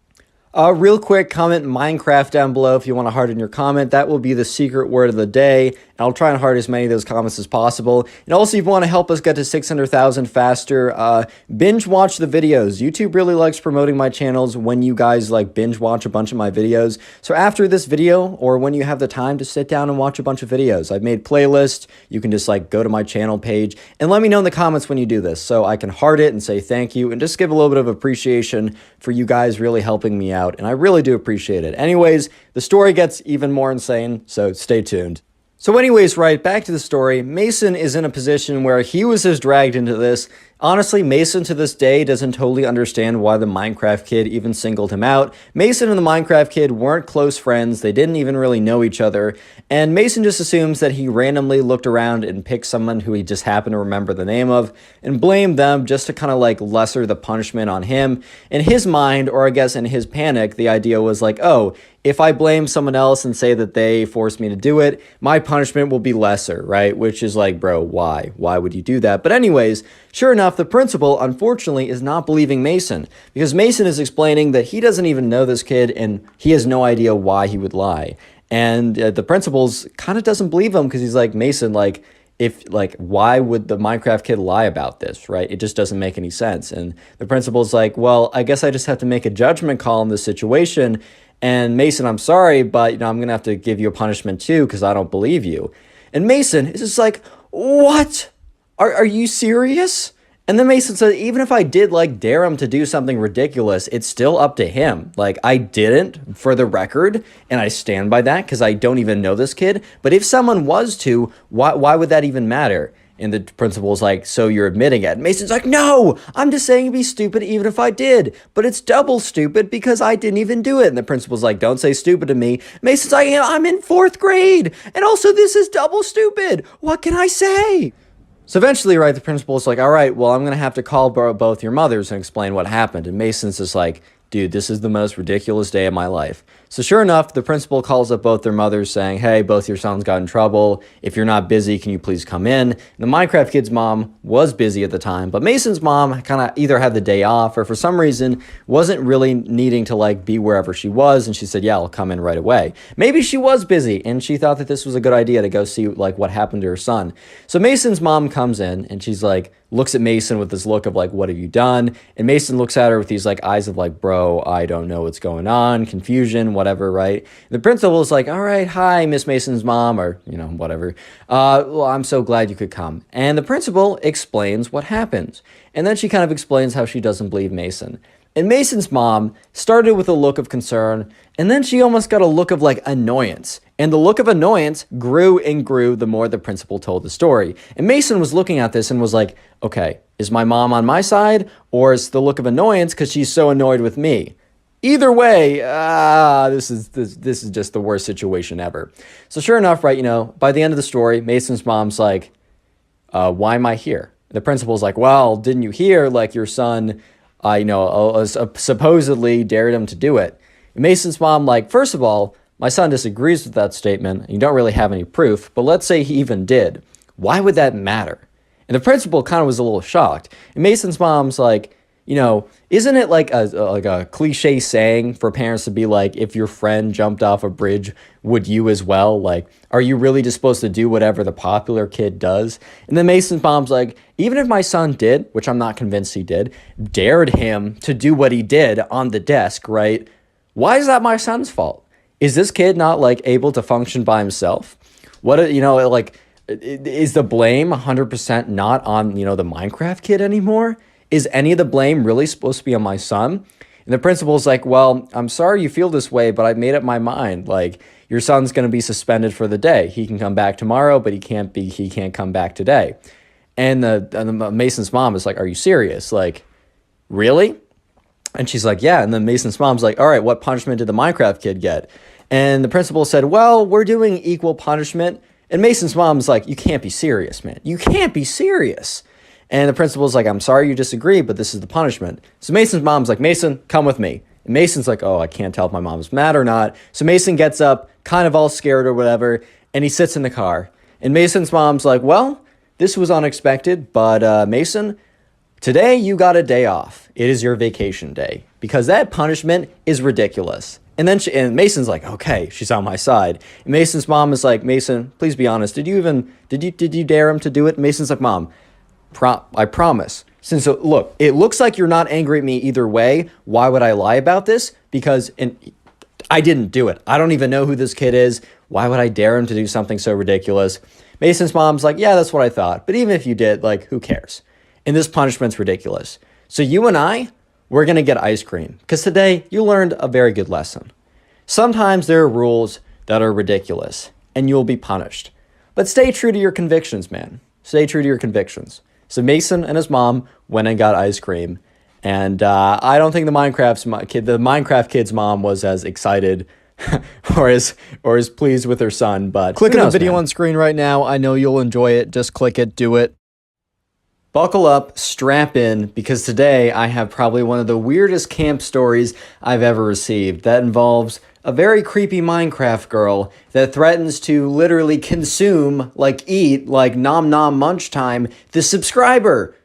Real quick, comment Minecraft down below if you want to harden your comment. That will be the secret word of the day. And I'll try and heart as many of those comments as possible. And also, if you want to help us get to 600,000 faster, binge watch the videos. YouTube really likes promoting my channels when you guys like binge watch a bunch of my videos. So after this video, or when you have the time to sit down and watch a bunch of videos, I've made playlists. You can just like go to my channel page and let me know in the comments when you do this, so I can heart it and say thank you and just give a little bit of appreciation for you guys really helping me out. And I really do appreciate it. Anyways, the story gets even more insane, so stay tuned. So anyways, right, back to the story. Mason is in a position where he was just dragged into this. Honestly, Mason to this day doesn't totally understand why the Minecraft kid even singled him out. Mason and the Minecraft kid weren't close friends. They didn't even really know each other. And Mason just assumes that he randomly looked around and picked someone who he just happened to remember the name of and blamed them just to kind of like lesser the punishment on him. In his mind, or I guess in his panic, the idea was like, oh, if I blame someone else and say that they forced me to do it, my punishment will be lesser, right? Which is like, bro, why? Why would you do that? But anyways, sure enough, the principal, unfortunately, is not believing Mason, because Mason is explaining that he doesn't even know this kid and he has no idea why he would lie. And the principal's kind of doesn't believe him, because he's like, Mason, like, why would the Minecraft kid lie about this, right? It just doesn't make any sense. And the principal's like, well, I guess I just have to make a judgment call in this situation. And Mason, I'm sorry, but I'm going to have to give you a punishment too, because I don't believe you. And Mason is just like, what? Are you serious? And then Mason said, even if I did like dare him to do something ridiculous, it's still up to him. Like, I didn't, for the record, and I stand by that because I don't even know this kid. But if someone was to, why would that even matter? And the principal's like, so you're admitting it? And Mason's like, no, I'm just saying it'd be stupid even if I did. But it's double stupid because I didn't even do it. And the principal's like, don't say stupid to me. Mason's like, I'm in 4th grade. And also, this is double stupid. What can I say? So eventually, right, the principal's like, all right, well, I'm going to have to call both your mothers and explain what happened. And Mason's just like, dude, this is the most ridiculous day of my life. So sure enough, the principal calls up both their mothers saying, hey, both your sons got in trouble. If you're not busy, can you please come in? And the Minecraft kid's mom was busy at the time, but Mason's mom kind of either had the day off or for some reason wasn't really needing to like be wherever she was. And she said, yeah, I'll come in right away. Maybe she was busy and she thought that this was a good idea to go see like what happened to her son. So Mason's mom comes in and she's like, looks at Mason with this look of like, what have you done? And Mason looks at her with these like eyes of like, bro, I don't know what's going on, confusion, whatever, right? The principal is like, all right, hi, Miss Mason's mom, or, you know, whatever. Well, I'm so glad you could come. And the principal explains what happened. And then she kind of explains how she doesn't believe Mason. And Mason's mom started with a look of concern, and then she almost got a look of like annoyance. And the look of annoyance grew and grew the more the principal told the story. And Mason was looking at this and was like, okay, is my mom on my side, or is the look of annoyance because she's so annoyed with me? Either way, this is just the worst situation ever. So sure enough, right, you know, by the end of the story, Mason's mom's like, why am I here? The principal's like, well, didn't you hear, like, your son, supposedly dared him to do it. And Mason's mom, like, first of all, my son disagrees with that statement. You don't really have any proof, but let's say he even did. Why would that matter? And the principal kind of was a little shocked. And Mason's mom's like, you know, isn't it like a cliche saying for parents to be like, if your friend jumped off a bridge, would you as well? Like, are you really just supposed to do whatever the popular kid does? And then Mason's mom's like, even if my son did, which I'm not convinced he did, dared him to do what he did on the desk, right? Why is that my son's fault? Is this kid not like able to function by himself? What, you know, like, is the blame 100% not on, you know, the Minecraft kid anymore? Is any of the blame really supposed to be on my son? And the principal's like, well, I'm sorry you feel this way, but I've made up my mind. Like, your son's going to be suspended for the day. He can come back tomorrow, but he can't come back today. And the Mason's mom is like, are you serious? Like, really? And she's like, yeah. And then Mason's mom's like, all right, what punishment did the Minecraft kid get? And the principal said, well, we're doing equal punishment. And Mason's mom's like, you can't be serious, man. You can't be serious. And the principal's like, I'm sorry you disagree, but this is the punishment. So Mason's mom's like, Mason, come with me. And Mason's like, oh, I can't tell if my mom's mad or not. So Mason gets up, kind of all scared or whatever, and he sits in the car. And Mason's mom's like, well, this was unexpected, but Mason, today you got a day off. It is your vacation day because that punishment is ridiculous. And then and Mason's like, okay, she's on my side. And Mason's mom is like, Mason, please be honest. Did you dare him to do it? And Mason's like, Mom, I promise. Since look, it looks like you're not angry at me either way. Why would I lie about this? Because I didn't do it. I don't even know who this kid is. Why would I dare him to do something so ridiculous? Mason's mom's like, yeah, that's what I thought. But even if you did, like, who cares? And this punishment's ridiculous. So you and I, we're going to get ice cream. Because today, you learned a very good lesson. Sometimes there are rules that are ridiculous, and you'll be punished. But stay true to your convictions, man. Stay true to your convictions. So Mason and his mom went and got ice cream. And I don't think the Minecraft kid's mom was as excited or as pleased with her son. But Click on the video on screen right now. I know you'll enjoy it. Just click it. Do it. Buckle up, strap in, because today I have probably one of the weirdest camp stories I've ever received. That involves a very creepy Minecraft girl that threatens to literally consume, like eat, like nom nom munch time, the subscriber.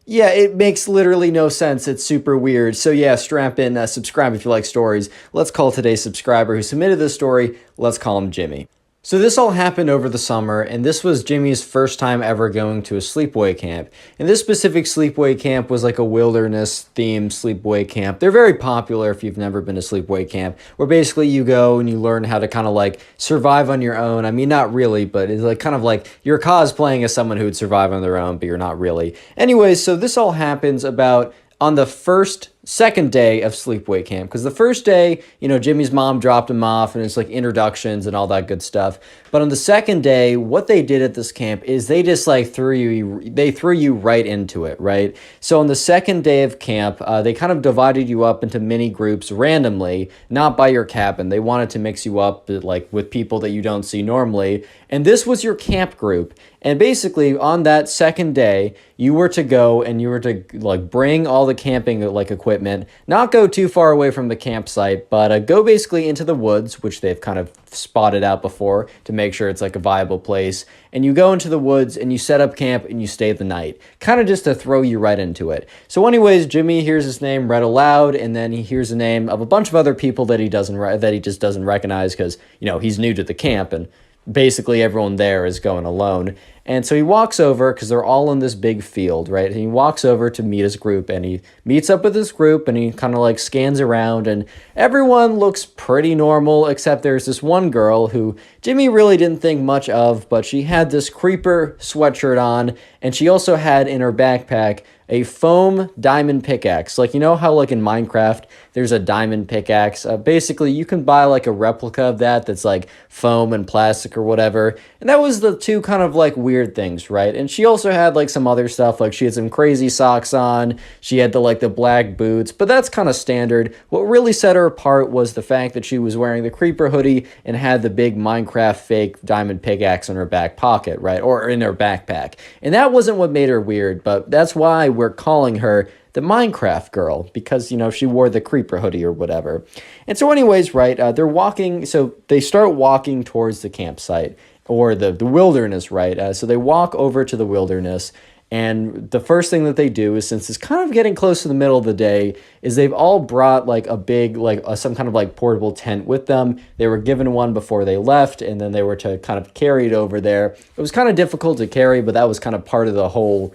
Yeah, it makes literally no sense. It's super weird. So yeah, strap in, subscribe if you like stories. Let's call today's subscriber who submitted this story, let's call him Jimmy. So this all happened over the summer, and this was Jimmy's first time ever going to a sleepaway camp. And this specific sleepaway camp was like a wilderness-themed sleepaway camp. They're very popular if you've never been to sleepaway camp, where basically you go and you learn how to kind of like survive on your own. I mean, not really, but it's like kind of like you're cosplaying as someone who would survive on their own, but you're not really. Anyways, so this all happens about on the first second day of sleepaway camp, because the first day, Jimmy's mom dropped him off and it's like introductions and all that good stuff. But on the second day, what they did at this camp is they just like threw you right into it, right? So on the second day of camp, they kind of divided you up into mini groups randomly, not by your cabin. They wanted to mix you up like with people that you don't see normally, and this was your camp group. And basically, on that second day, you were to go and you were to like bring all the camping like equipment, not go too far away from the campsite, but go basically into the woods, which they've kind of spotted out before to make sure it's like a viable place. And you go into the woods and you set up camp and you stay the night, kind of just to throw you right into it. So anyways, Jimmy hears his name read aloud, and then he hears the name of a bunch of other people that he just doesn't recognize because he's new to the camp, and basically everyone there is going alone. And so he walks over because they're all in this big field, right? And he walks over to meet his group, and he meets up with his group, and he kind of like scans around, and everyone looks pretty normal except there's this one girl who Jimmy really didn't think much of, but she had this creeper sweatshirt on, and she also had in her backpack a foam diamond pickaxe. Like, how like in Minecraft there's a diamond pickaxe? Basically you can buy like a replica of that's like foam and plastic or whatever. And that was the two kind of like weird things, right? And she also had like some other stuff, like she had some crazy socks on, she had the black boots, but that's kind of standard. What really set her apart was the fact that she was wearing the creeper hoodie and had the big Minecraft fake diamond pickaxe in her back pocket, right? Or in her backpack. And that wasn't what made her weird, but that's why we're calling her the Minecraft girl, because she wore the creeper hoodie or whatever. And so anyways, right, they're walking, so they start walking towards the campsite or the wilderness, right? So they walk over to the wilderness, and the first thing that they do is, since it's kind of getting close to the middle of the day, is they've all brought like a big some kind of like portable tent with them. They were given one before they left, and then they were to kind of carry it over there. It was kind of difficult to carry, but that was kind of part of the whole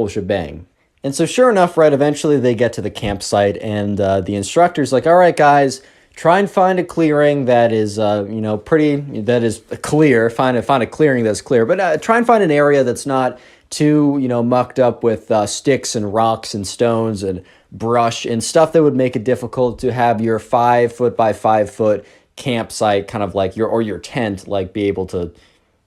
shebang. And so sure enough, right, eventually they get to the campsite, and the instructor's like, all right, guys, try and find a clearing that is, that is clear. Find a clearing that's clear, but try and find an area that's not too, mucked up with sticks and rocks and stones and brush and stuff that would make it difficult to have your 5 foot by 5 foot campsite kind of like your tent, like be able to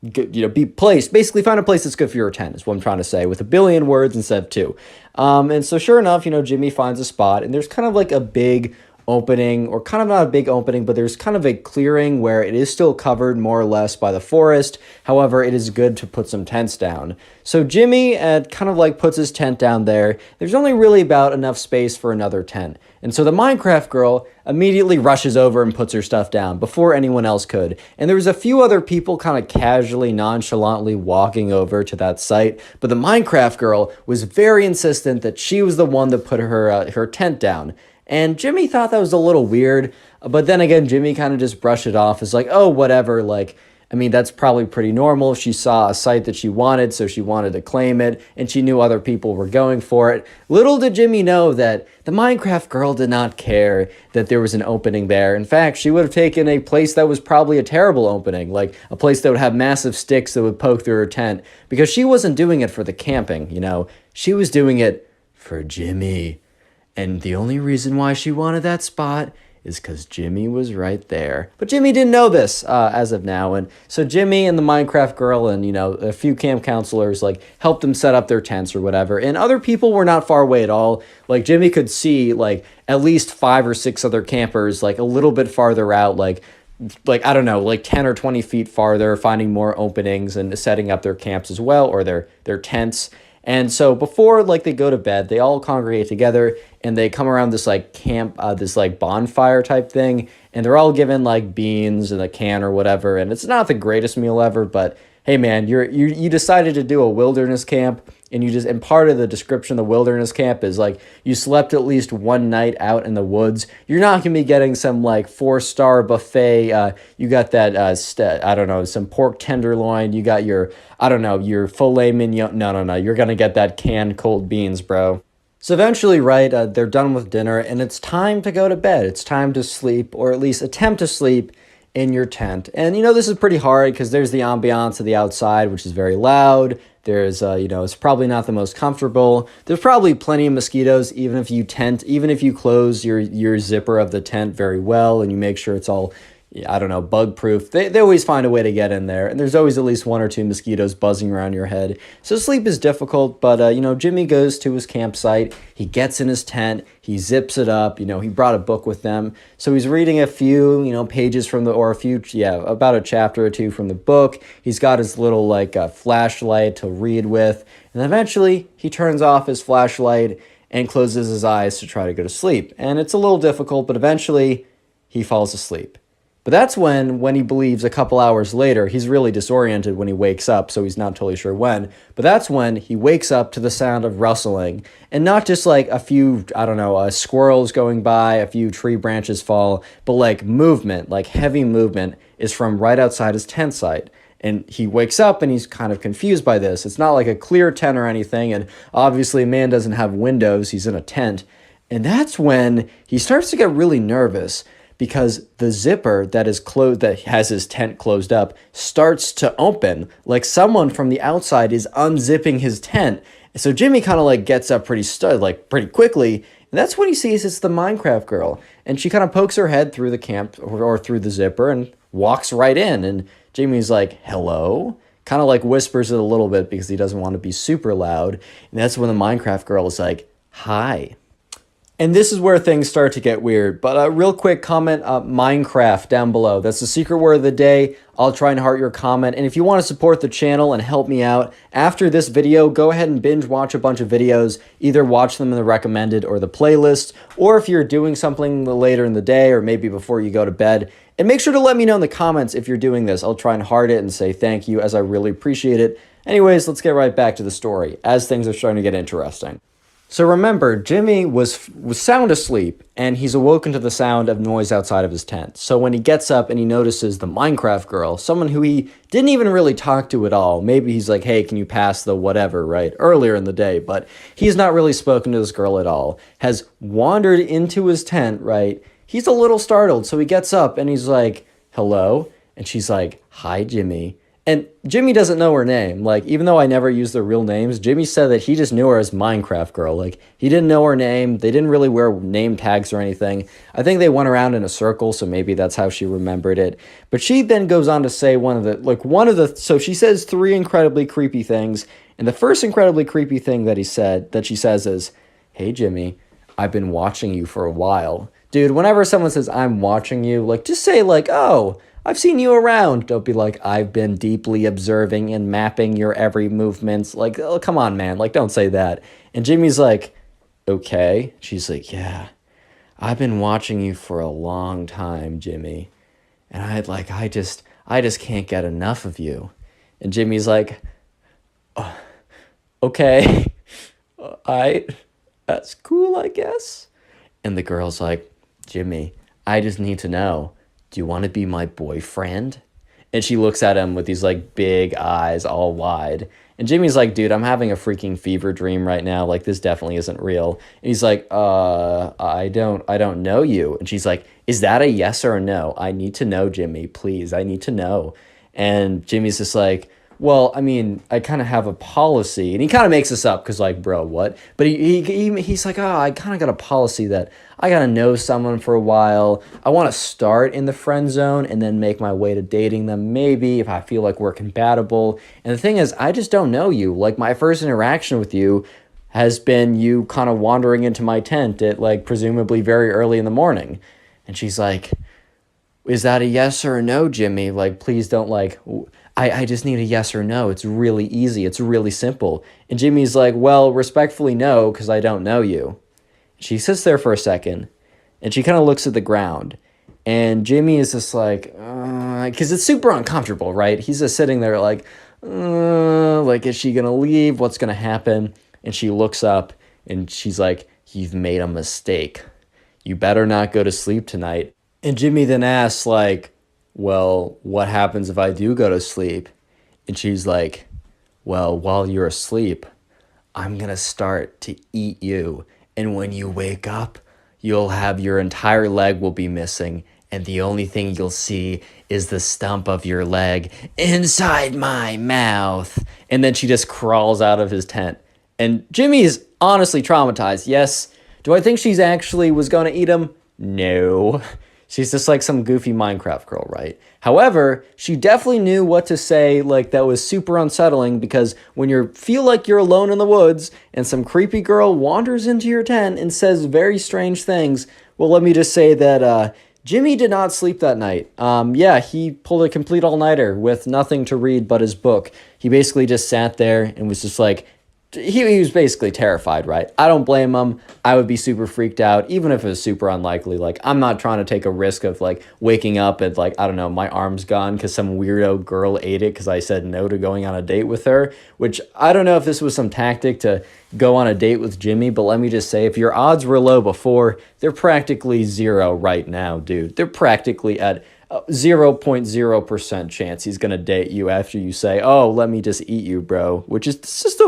be placed. Basically find a place that's good for your tent is what I'm trying to say, with a billion words instead of two. And so sure enough, Jimmy finds a spot, and there's kind of like a big opening, or kind of not a big opening, but there's kind of a clearing where it is still covered more or less by the forest. However, it is good to put some tents down. So Jimmy kind of like puts his tent down there. There's only really about enough space for another tent. And so the Minecraft girl immediately rushes over and puts her stuff down before anyone else could. And there was a few other people kind of casually, nonchalantly walking over to that site, but the Minecraft girl was very insistent that she was the one that put her tent down. And Jimmy thought that was a little weird, but then again, Jimmy kind of just brushed it off as like, oh, whatever, like, I mean, that's probably pretty normal. She saw a site that she wanted, so she wanted to claim it, and she knew other people were going for it. Little did Jimmy know that the Minecraft girl did not care that there was an opening there. In fact, she would have taken a place that was probably a terrible opening, like a place that would have massive sticks that would poke through her tent, because she wasn't doing it for the camping, She was doing it for Jimmy. And the only reason why she wanted that spot is because Jimmy was right there. But Jimmy didn't know this as of now. And so Jimmy and the Minecraft girl and, a few camp counselors, like, helped them set up their tents or whatever. And other people were not far away at all. Like, Jimmy could see, like, at least 5 or 6 other campers, like, a little bit farther out, like I don't know, like 10 or 20 feet farther, finding more openings and setting up their camps as well, or their tents. And so before, like, they go to bed, they all congregate together, and they come around this, like, camp, this, like, bonfire type thing, and they're all given, like, beans and a can or whatever, and it's not the greatest meal ever, but hey, man, you decided to do a wilderness camp, and part of the description of the wilderness camp is, like, you slept at least one night out in the woods. You're not going to be getting some, like, 4-star buffet. You got that, I don't know, some pork tenderloin. You got your filet mignon. No. You're going to get that canned cold beans, bro. So eventually, right, they're done with dinner, and it's time to go to bed. It's time to sleep, or at least attempt to sleep in your tent. And, this is pretty hard because there's the ambiance of the outside, which is very loud, There's, it's probably not the most comfortable. There's probably plenty of mosquitoes, even if you close your zipper of the tent very well and you make sure it's all, I don't know, bug proof. They always find a way to get in there, and there's always at least one or two mosquitoes buzzing around your head. So sleep is difficult, but Jimmy goes to his campsite. He gets in his tent. He zips it up. He brought a book with them, so he's reading a few pages from about a chapter or two from the book. He's got his little flashlight to read with, and then eventually he turns off his flashlight and closes his eyes to try to go to sleep. And it's a little difficult, but eventually he falls asleep. But that's when he believes a couple hours later, he's really disoriented when he wakes up, so he's not totally sure when. But that's when he wakes up to the sound of rustling. And not just like a few, squirrels going by, a few tree branches fall, but like movement, like heavy movement is from right outside his tent site. And he wakes up and he's kind of confused by this. It's not like a clear tent or anything, and obviously a man doesn't have windows, he's in a tent. And that's when he starts to get really nervous, because the zipper that is closed, that has his tent closed up, starts to open, like someone from the outside is unzipping his tent. So Jimmy kind of gets up pretty quickly, and that's when he sees it's the Minecraft girl, and she kind of pokes her head through the camp or through the zipper and walks right in, and Jimmy's like, "Hello?" Kind of whispers it a little bit because he doesn't want to be super loud, and that's when the Minecraft girl is like, "Hi." And this is where things start to get weird. But real quick comment, Minecraft down below. That's the secret word of the day. I'll try and heart your comment. And if you want to support the channel and help me out, after this video, go ahead and binge watch a bunch of videos. Either watch them in the recommended or the playlist. Or if you're doing something later in the day or maybe before you go to bed. And make sure to let me know in the comments if you're doing this. I'll try and heart it and say thank you, as I really appreciate it. Anyways, let's get right back to the story as things are starting to get interesting. So remember, Jimmy was sound asleep, and he's awoken to the sound of noise outside of his tent. So when he gets up and he notices the Minecraft girl, someone who he didn't even really talk to at all, maybe he's like, "Hey, can you pass the whatever," right, earlier in the day, but he's not really spoken to this girl at all, has wandered into his tent, right? He's a little startled, so he gets up and he's like, "Hello?" And she's like, "Hi, Jimmy." And Jimmy doesn't know her name. Even though I never use their real names, Jimmy said that he just knew her as Minecraft Girl. He didn't know her name. They didn't really wear name tags or anything. I think they went around in a circle, so maybe that's how she remembered it. But she then goes on to say so she says three incredibly creepy things. And the first incredibly creepy thing that she says is, "Hey, Jimmy, I've been watching you for a while." Dude, whenever someone says, "I'm watching you," just say "Oh, I've seen you around." Don't be like, "I've been deeply observing and mapping your every movements." Oh, come on, man. Don't say that. And Jimmy's like, "Okay." She's like, "Yeah, I've been watching you for a long time, Jimmy. And I just can't get enough of you." And Jimmy's like, "Oh, okay, that's cool, I guess." And the girl's like, "Jimmy, I just need to know, do you want to be my boyfriend?" And she looks at him with these big eyes all wide. And Jimmy's like, "Dude, I'm having a freaking fever dream right now. This definitely isn't real." And he's like, I don't know you." And she's like, "Is that a yes or a no? I need to know, Jimmy, please. I need to know." And Jimmy's just like, "Well, I mean, I kind of have a policy." And he kind of makes this up because, bro, what? But he's like, "Oh, I kind of got a policy that I got to know someone for a while. I want to start in the friend zone and then make my way to dating them, maybe, if I feel like we're compatible. And the thing is, I just don't know you. My first interaction with you has been you kind of wandering into my tent at, presumably very early in the morning." And she's like, "Is that a yes or a no, Jimmy? Please don't, I just need a yes or no. It's really easy. It's really simple." And Jimmy's like, "Well, respectfully, no, because I don't know you." She sits there for a second, and she kind of looks at the ground. And Jimmy is just because it's super uncomfortable, right? He's just sitting there is she going to leave? What's going to happen? And she looks up, and she's like, "You've made a mistake. You better not go to sleep tonight." And Jimmy then asks, "Well, what happens if I do go to sleep?" And she's like, "Well, while you're asleep, I'm going to start to eat you. And when you wake up, your entire leg will be missing, and the only thing you'll see is the stump of your leg inside my mouth. And then she just crawls out of his tent. And Jimmy's honestly traumatized. Yes. Do I think she's actually was going to eat him? No. She's just like some goofy Minecraft girl, right? However, she definitely knew what to say, like, that was super unsettling, because when you feel like you're alone in the woods and some creepy girl wanders into your tent and says very strange things, well, let me just say that Jimmy did not sleep that night. Yeah, he pulled a complete all-nighter with nothing to read but his book. He basically just sat there and was just like, he was basically terrified, right? I don't blame him. I would be super freaked out, even if it was super unlikely. Like, I'm not trying to take a risk of, like, waking up and, like, I don't know, my arm's gone because some weirdo girl ate it because I said no to going on a date with her, which I don't know if this was some tactic to go on a date with Jimmy, but let me just say, if your odds were low before, they're practically zero right now, dude. They're practically at 0.0% chance he's going to date you after you say, oh, let me just eat you, bro, which is just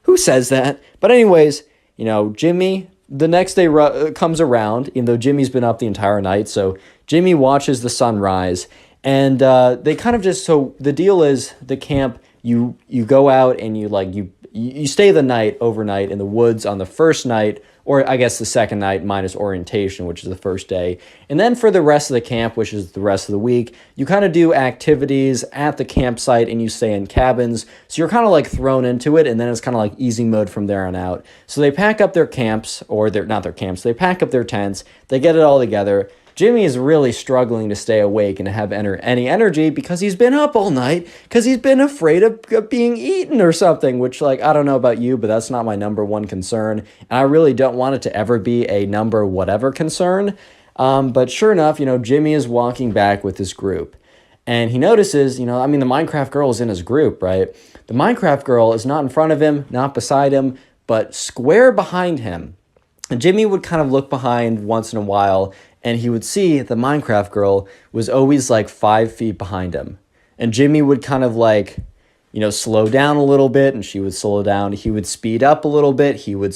who says that? But anyways, Jimmy, the next day comes around, even though Jimmy's been up the entire night. So Jimmy watches the sun rise, and they kind of just, so the deal is the camp, you go out and you stay the night overnight in the woods on the first night, or I guess the second night minus orientation, which is the first day. And then for the rest of the camp, which is the rest of the week, you kind of do activities at the campsite and you stay in cabins. So you're kind of like thrown into it, and then it's kind of like easy mode from there on out. So they pack up their camps, or they're not their camps, they pack up their tents, they get it all together. Jimmy is really struggling to stay awake and to have any energy because he's been up all night, because he's been afraid of being eaten or something, which, like, I don't know about you, but that's not my number one concern. And I really don't want it to ever be a number whatever concern. But sure enough, Jimmy is walking back with his group. And he notices, the Minecraft girl is in his group, right? The Minecraft girl is not in front of him, not beside him, but square behind him. And Jimmy would kind of look behind once in a while, and he would see the Minecraft girl was always like 5 feet behind him. And Jimmy would kind of like, slow down a little bit, and she would slow down. He would speed up a little bit. She would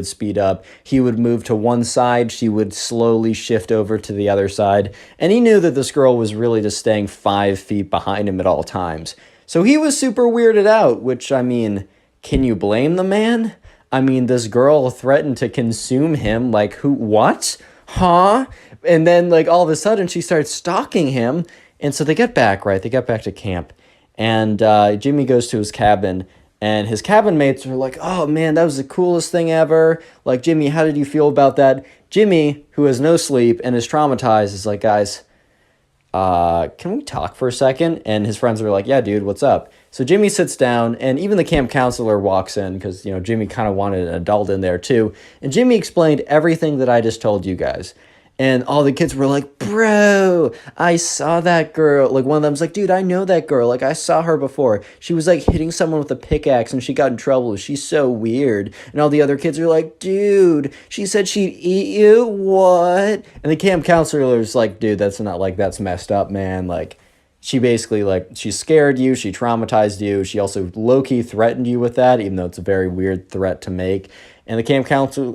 speed up. He would move to one side. She would slowly shift over to the other side. And he knew that this girl was really just staying 5 feet behind him at all times. So he was super weirded out, which, can you blame the man? This girl threatened to consume him. Like, who, what? Huh? And then, like, all of a sudden she starts stalking him. And so they get back, right? They get back to camp. And Jimmy goes to his cabin, and his cabin mates are like, oh man, that was the coolest thing ever. Like, Jimmy, how did you feel about that? Jimmy, who has no sleep and is traumatized, is like, guys, can we talk for a second? And his friends are like, yeah, dude, what's up? So Jimmy sits down, and even the camp counselor walks in because, Jimmy kind of wanted an adult in there too. And Jimmy explained everything that I just told you guys. And all the kids were like, bro, I saw that girl. Like, one of them's like, dude, I know that girl. Like, I saw her before. She was, like, hitting someone with a pickaxe, and she got in trouble. She's so weird. And all the other kids are like, dude, she said she'd eat you? What? And the camp counselor's like, dude, that's messed up, man. Like, she basically, like, she scared you. She traumatized you. She also low-key threatened you with that, even though it's a very weird threat to make. And the camp counselor,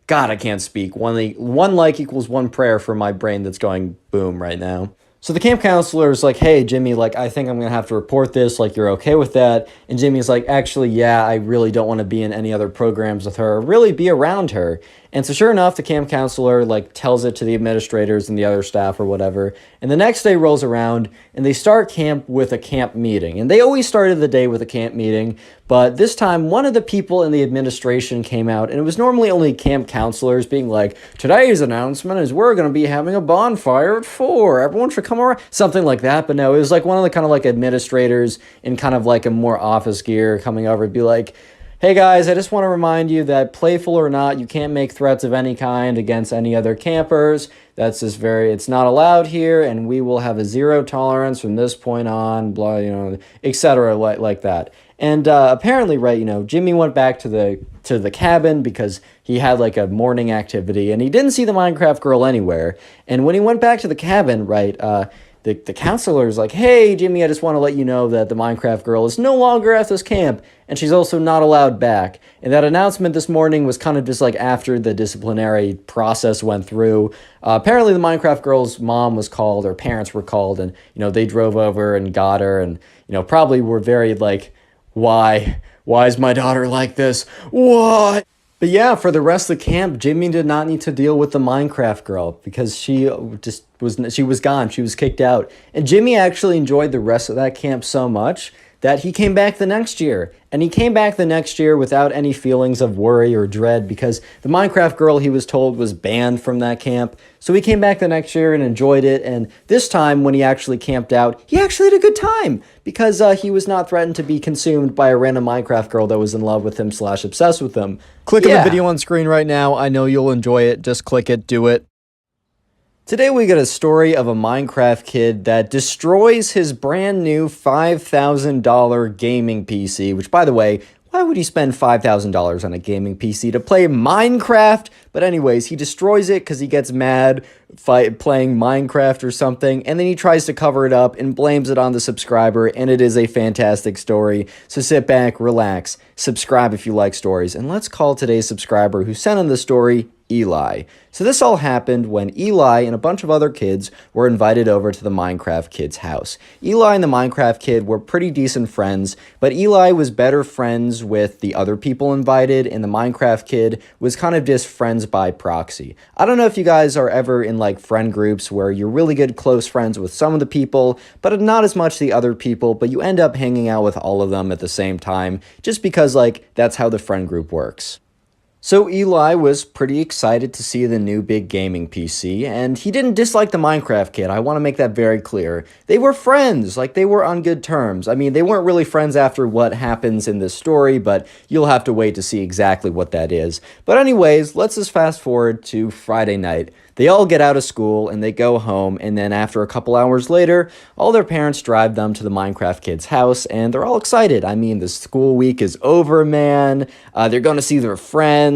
God, I can't speak. One like equals one prayer for my brain that's going boom right now. So the camp counselor is like, hey, Jimmy, like, I think I'm going to have to report this. Like, you're okay with that? And Jimmy's like, actually, yeah, I really don't want to be in any other programs with her, or really be around her. And so sure enough, the camp counselor, like, tells it to the administrators and the other staff or whatever. And the next day rolls around, and they start camp with a camp meeting. And they always started the day with a camp meeting, but this time one of the people in the administration came out, and it was normally only camp counselors being like, today's announcement is we're going to be having a bonfire at 4. Everyone should come around. Something like that. But no, it was like one of the kind of like administrators in kind of like a more office gear coming over and be like, hey guys, I just want to remind you that playful or not, you can't make threats of any kind against any other campers. That's just it's not allowed here, and we will have a zero tolerance from this point on, blah, etc. like that. And apparently, right, Jimmy went back to the cabin because he had like a morning activity, and he didn't see the Minecraft girl anywhere. And when he went back to the cabin, right, the counselor's like, hey, Jimmy, I just want to let you know that the Minecraft girl is no longer at this camp, and she's also not allowed back. And that announcement this morning was kind of just like after the disciplinary process went through. Apparently, the Minecraft girl's mom was called, or parents were called, and, they drove over and got her, and, probably were very like, why? Why is my daughter like this? What? But yeah, for the rest of the camp, Jimmy did not need to deal with the Minecraft girl because she was gone. She was kicked out. And Jimmy actually enjoyed the rest of that camp so much that he came back the next year. And he came back the next year without any feelings of worry or dread because the Minecraft girl, he was told, was banned from that camp. So he came back the next year and enjoyed it. And this time, when he actually camped out, he actually had a good time because he was not threatened to be consumed by a random Minecraft girl that was in love with him / obsessed with him. Click on the video on screen right now. I know you'll enjoy it. Just click it. Do it. Today we get a story of a Minecraft kid that destroys his brand new $5,000 gaming PC, which, by the way, why would he spend $5,000 on a gaming PC to play Minecraft? But anyways, he destroys it because he gets mad playing Minecraft or something, and then he tries to cover it up and blames it on the subscriber, and it is a fantastic story. So sit back, relax, subscribe if you like stories, and let's call today's subscriber who sent in the story Eli. So this all happened when Eli and a bunch of other kids were invited over to the Minecraft kid's house. Eli and the Minecraft kid were pretty decent friends, but Eli was better friends with the other people invited, and the Minecraft kid was kind of just friends by proxy. I don't know if you guys are ever in like friend groups where you're really good close friends with some of the people, but not as much the other people, but you end up hanging out with all of them at the same time, just because like that's how the friend group works. So Eli was pretty excited to see the new big gaming PC, and he didn't dislike the Minecraft kid. I want to make that very clear. They were friends, like they were on good terms. I mean, they weren't really friends after what happens in this story, but you'll have to wait to see exactly what that is. But anyways, let's just fast forward to Friday night. They all get out of school and they go home, and then after a couple hours later, all their parents drive them to the Minecraft kid's house, and they're all excited. I mean, the school week is over, man. They're going to see their friends.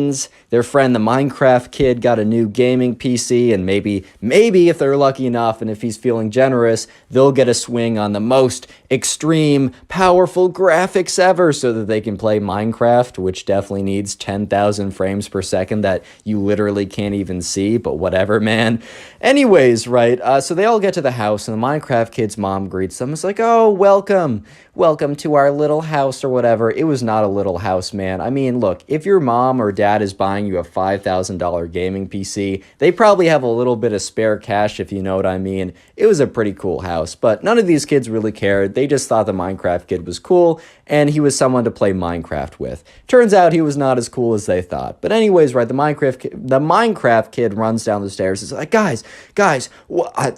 Their friend, the Minecraft kid, got a new gaming PC, and maybe if they're lucky enough, and if he's feeling generous, they'll get a swing on the most extreme, powerful graphics ever so that they can play Minecraft, which definitely needs 10,000 frames per second that you literally can't even see, but whatever, man. Anyways, right, so they all get to the house, and the Minecraft kid's mom greets them. It's like, oh, welcome to our little house or whatever. It was not a little house, man. I mean, look, if your mom or dad is buying you a $5,000 gaming PC, they probably have a little bit of spare cash, if you know what I mean. It was a pretty cool house, but none of these kids really cared. They just thought the Minecraft kid was cool, and he was someone to play Minecraft with. Turns out he was not as cool as they thought. But anyways, right, the Minecraft kid runs down the stairs. He's like, guys,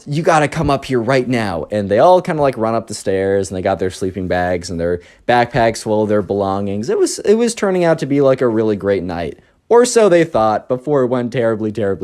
you gotta come up here right now. And they all kind of like run up the stairs, and they got their sleeping bags and their backpacks full of their belongings. It was turning out to be like a really great night. Or so they thought before it went terribly, terribly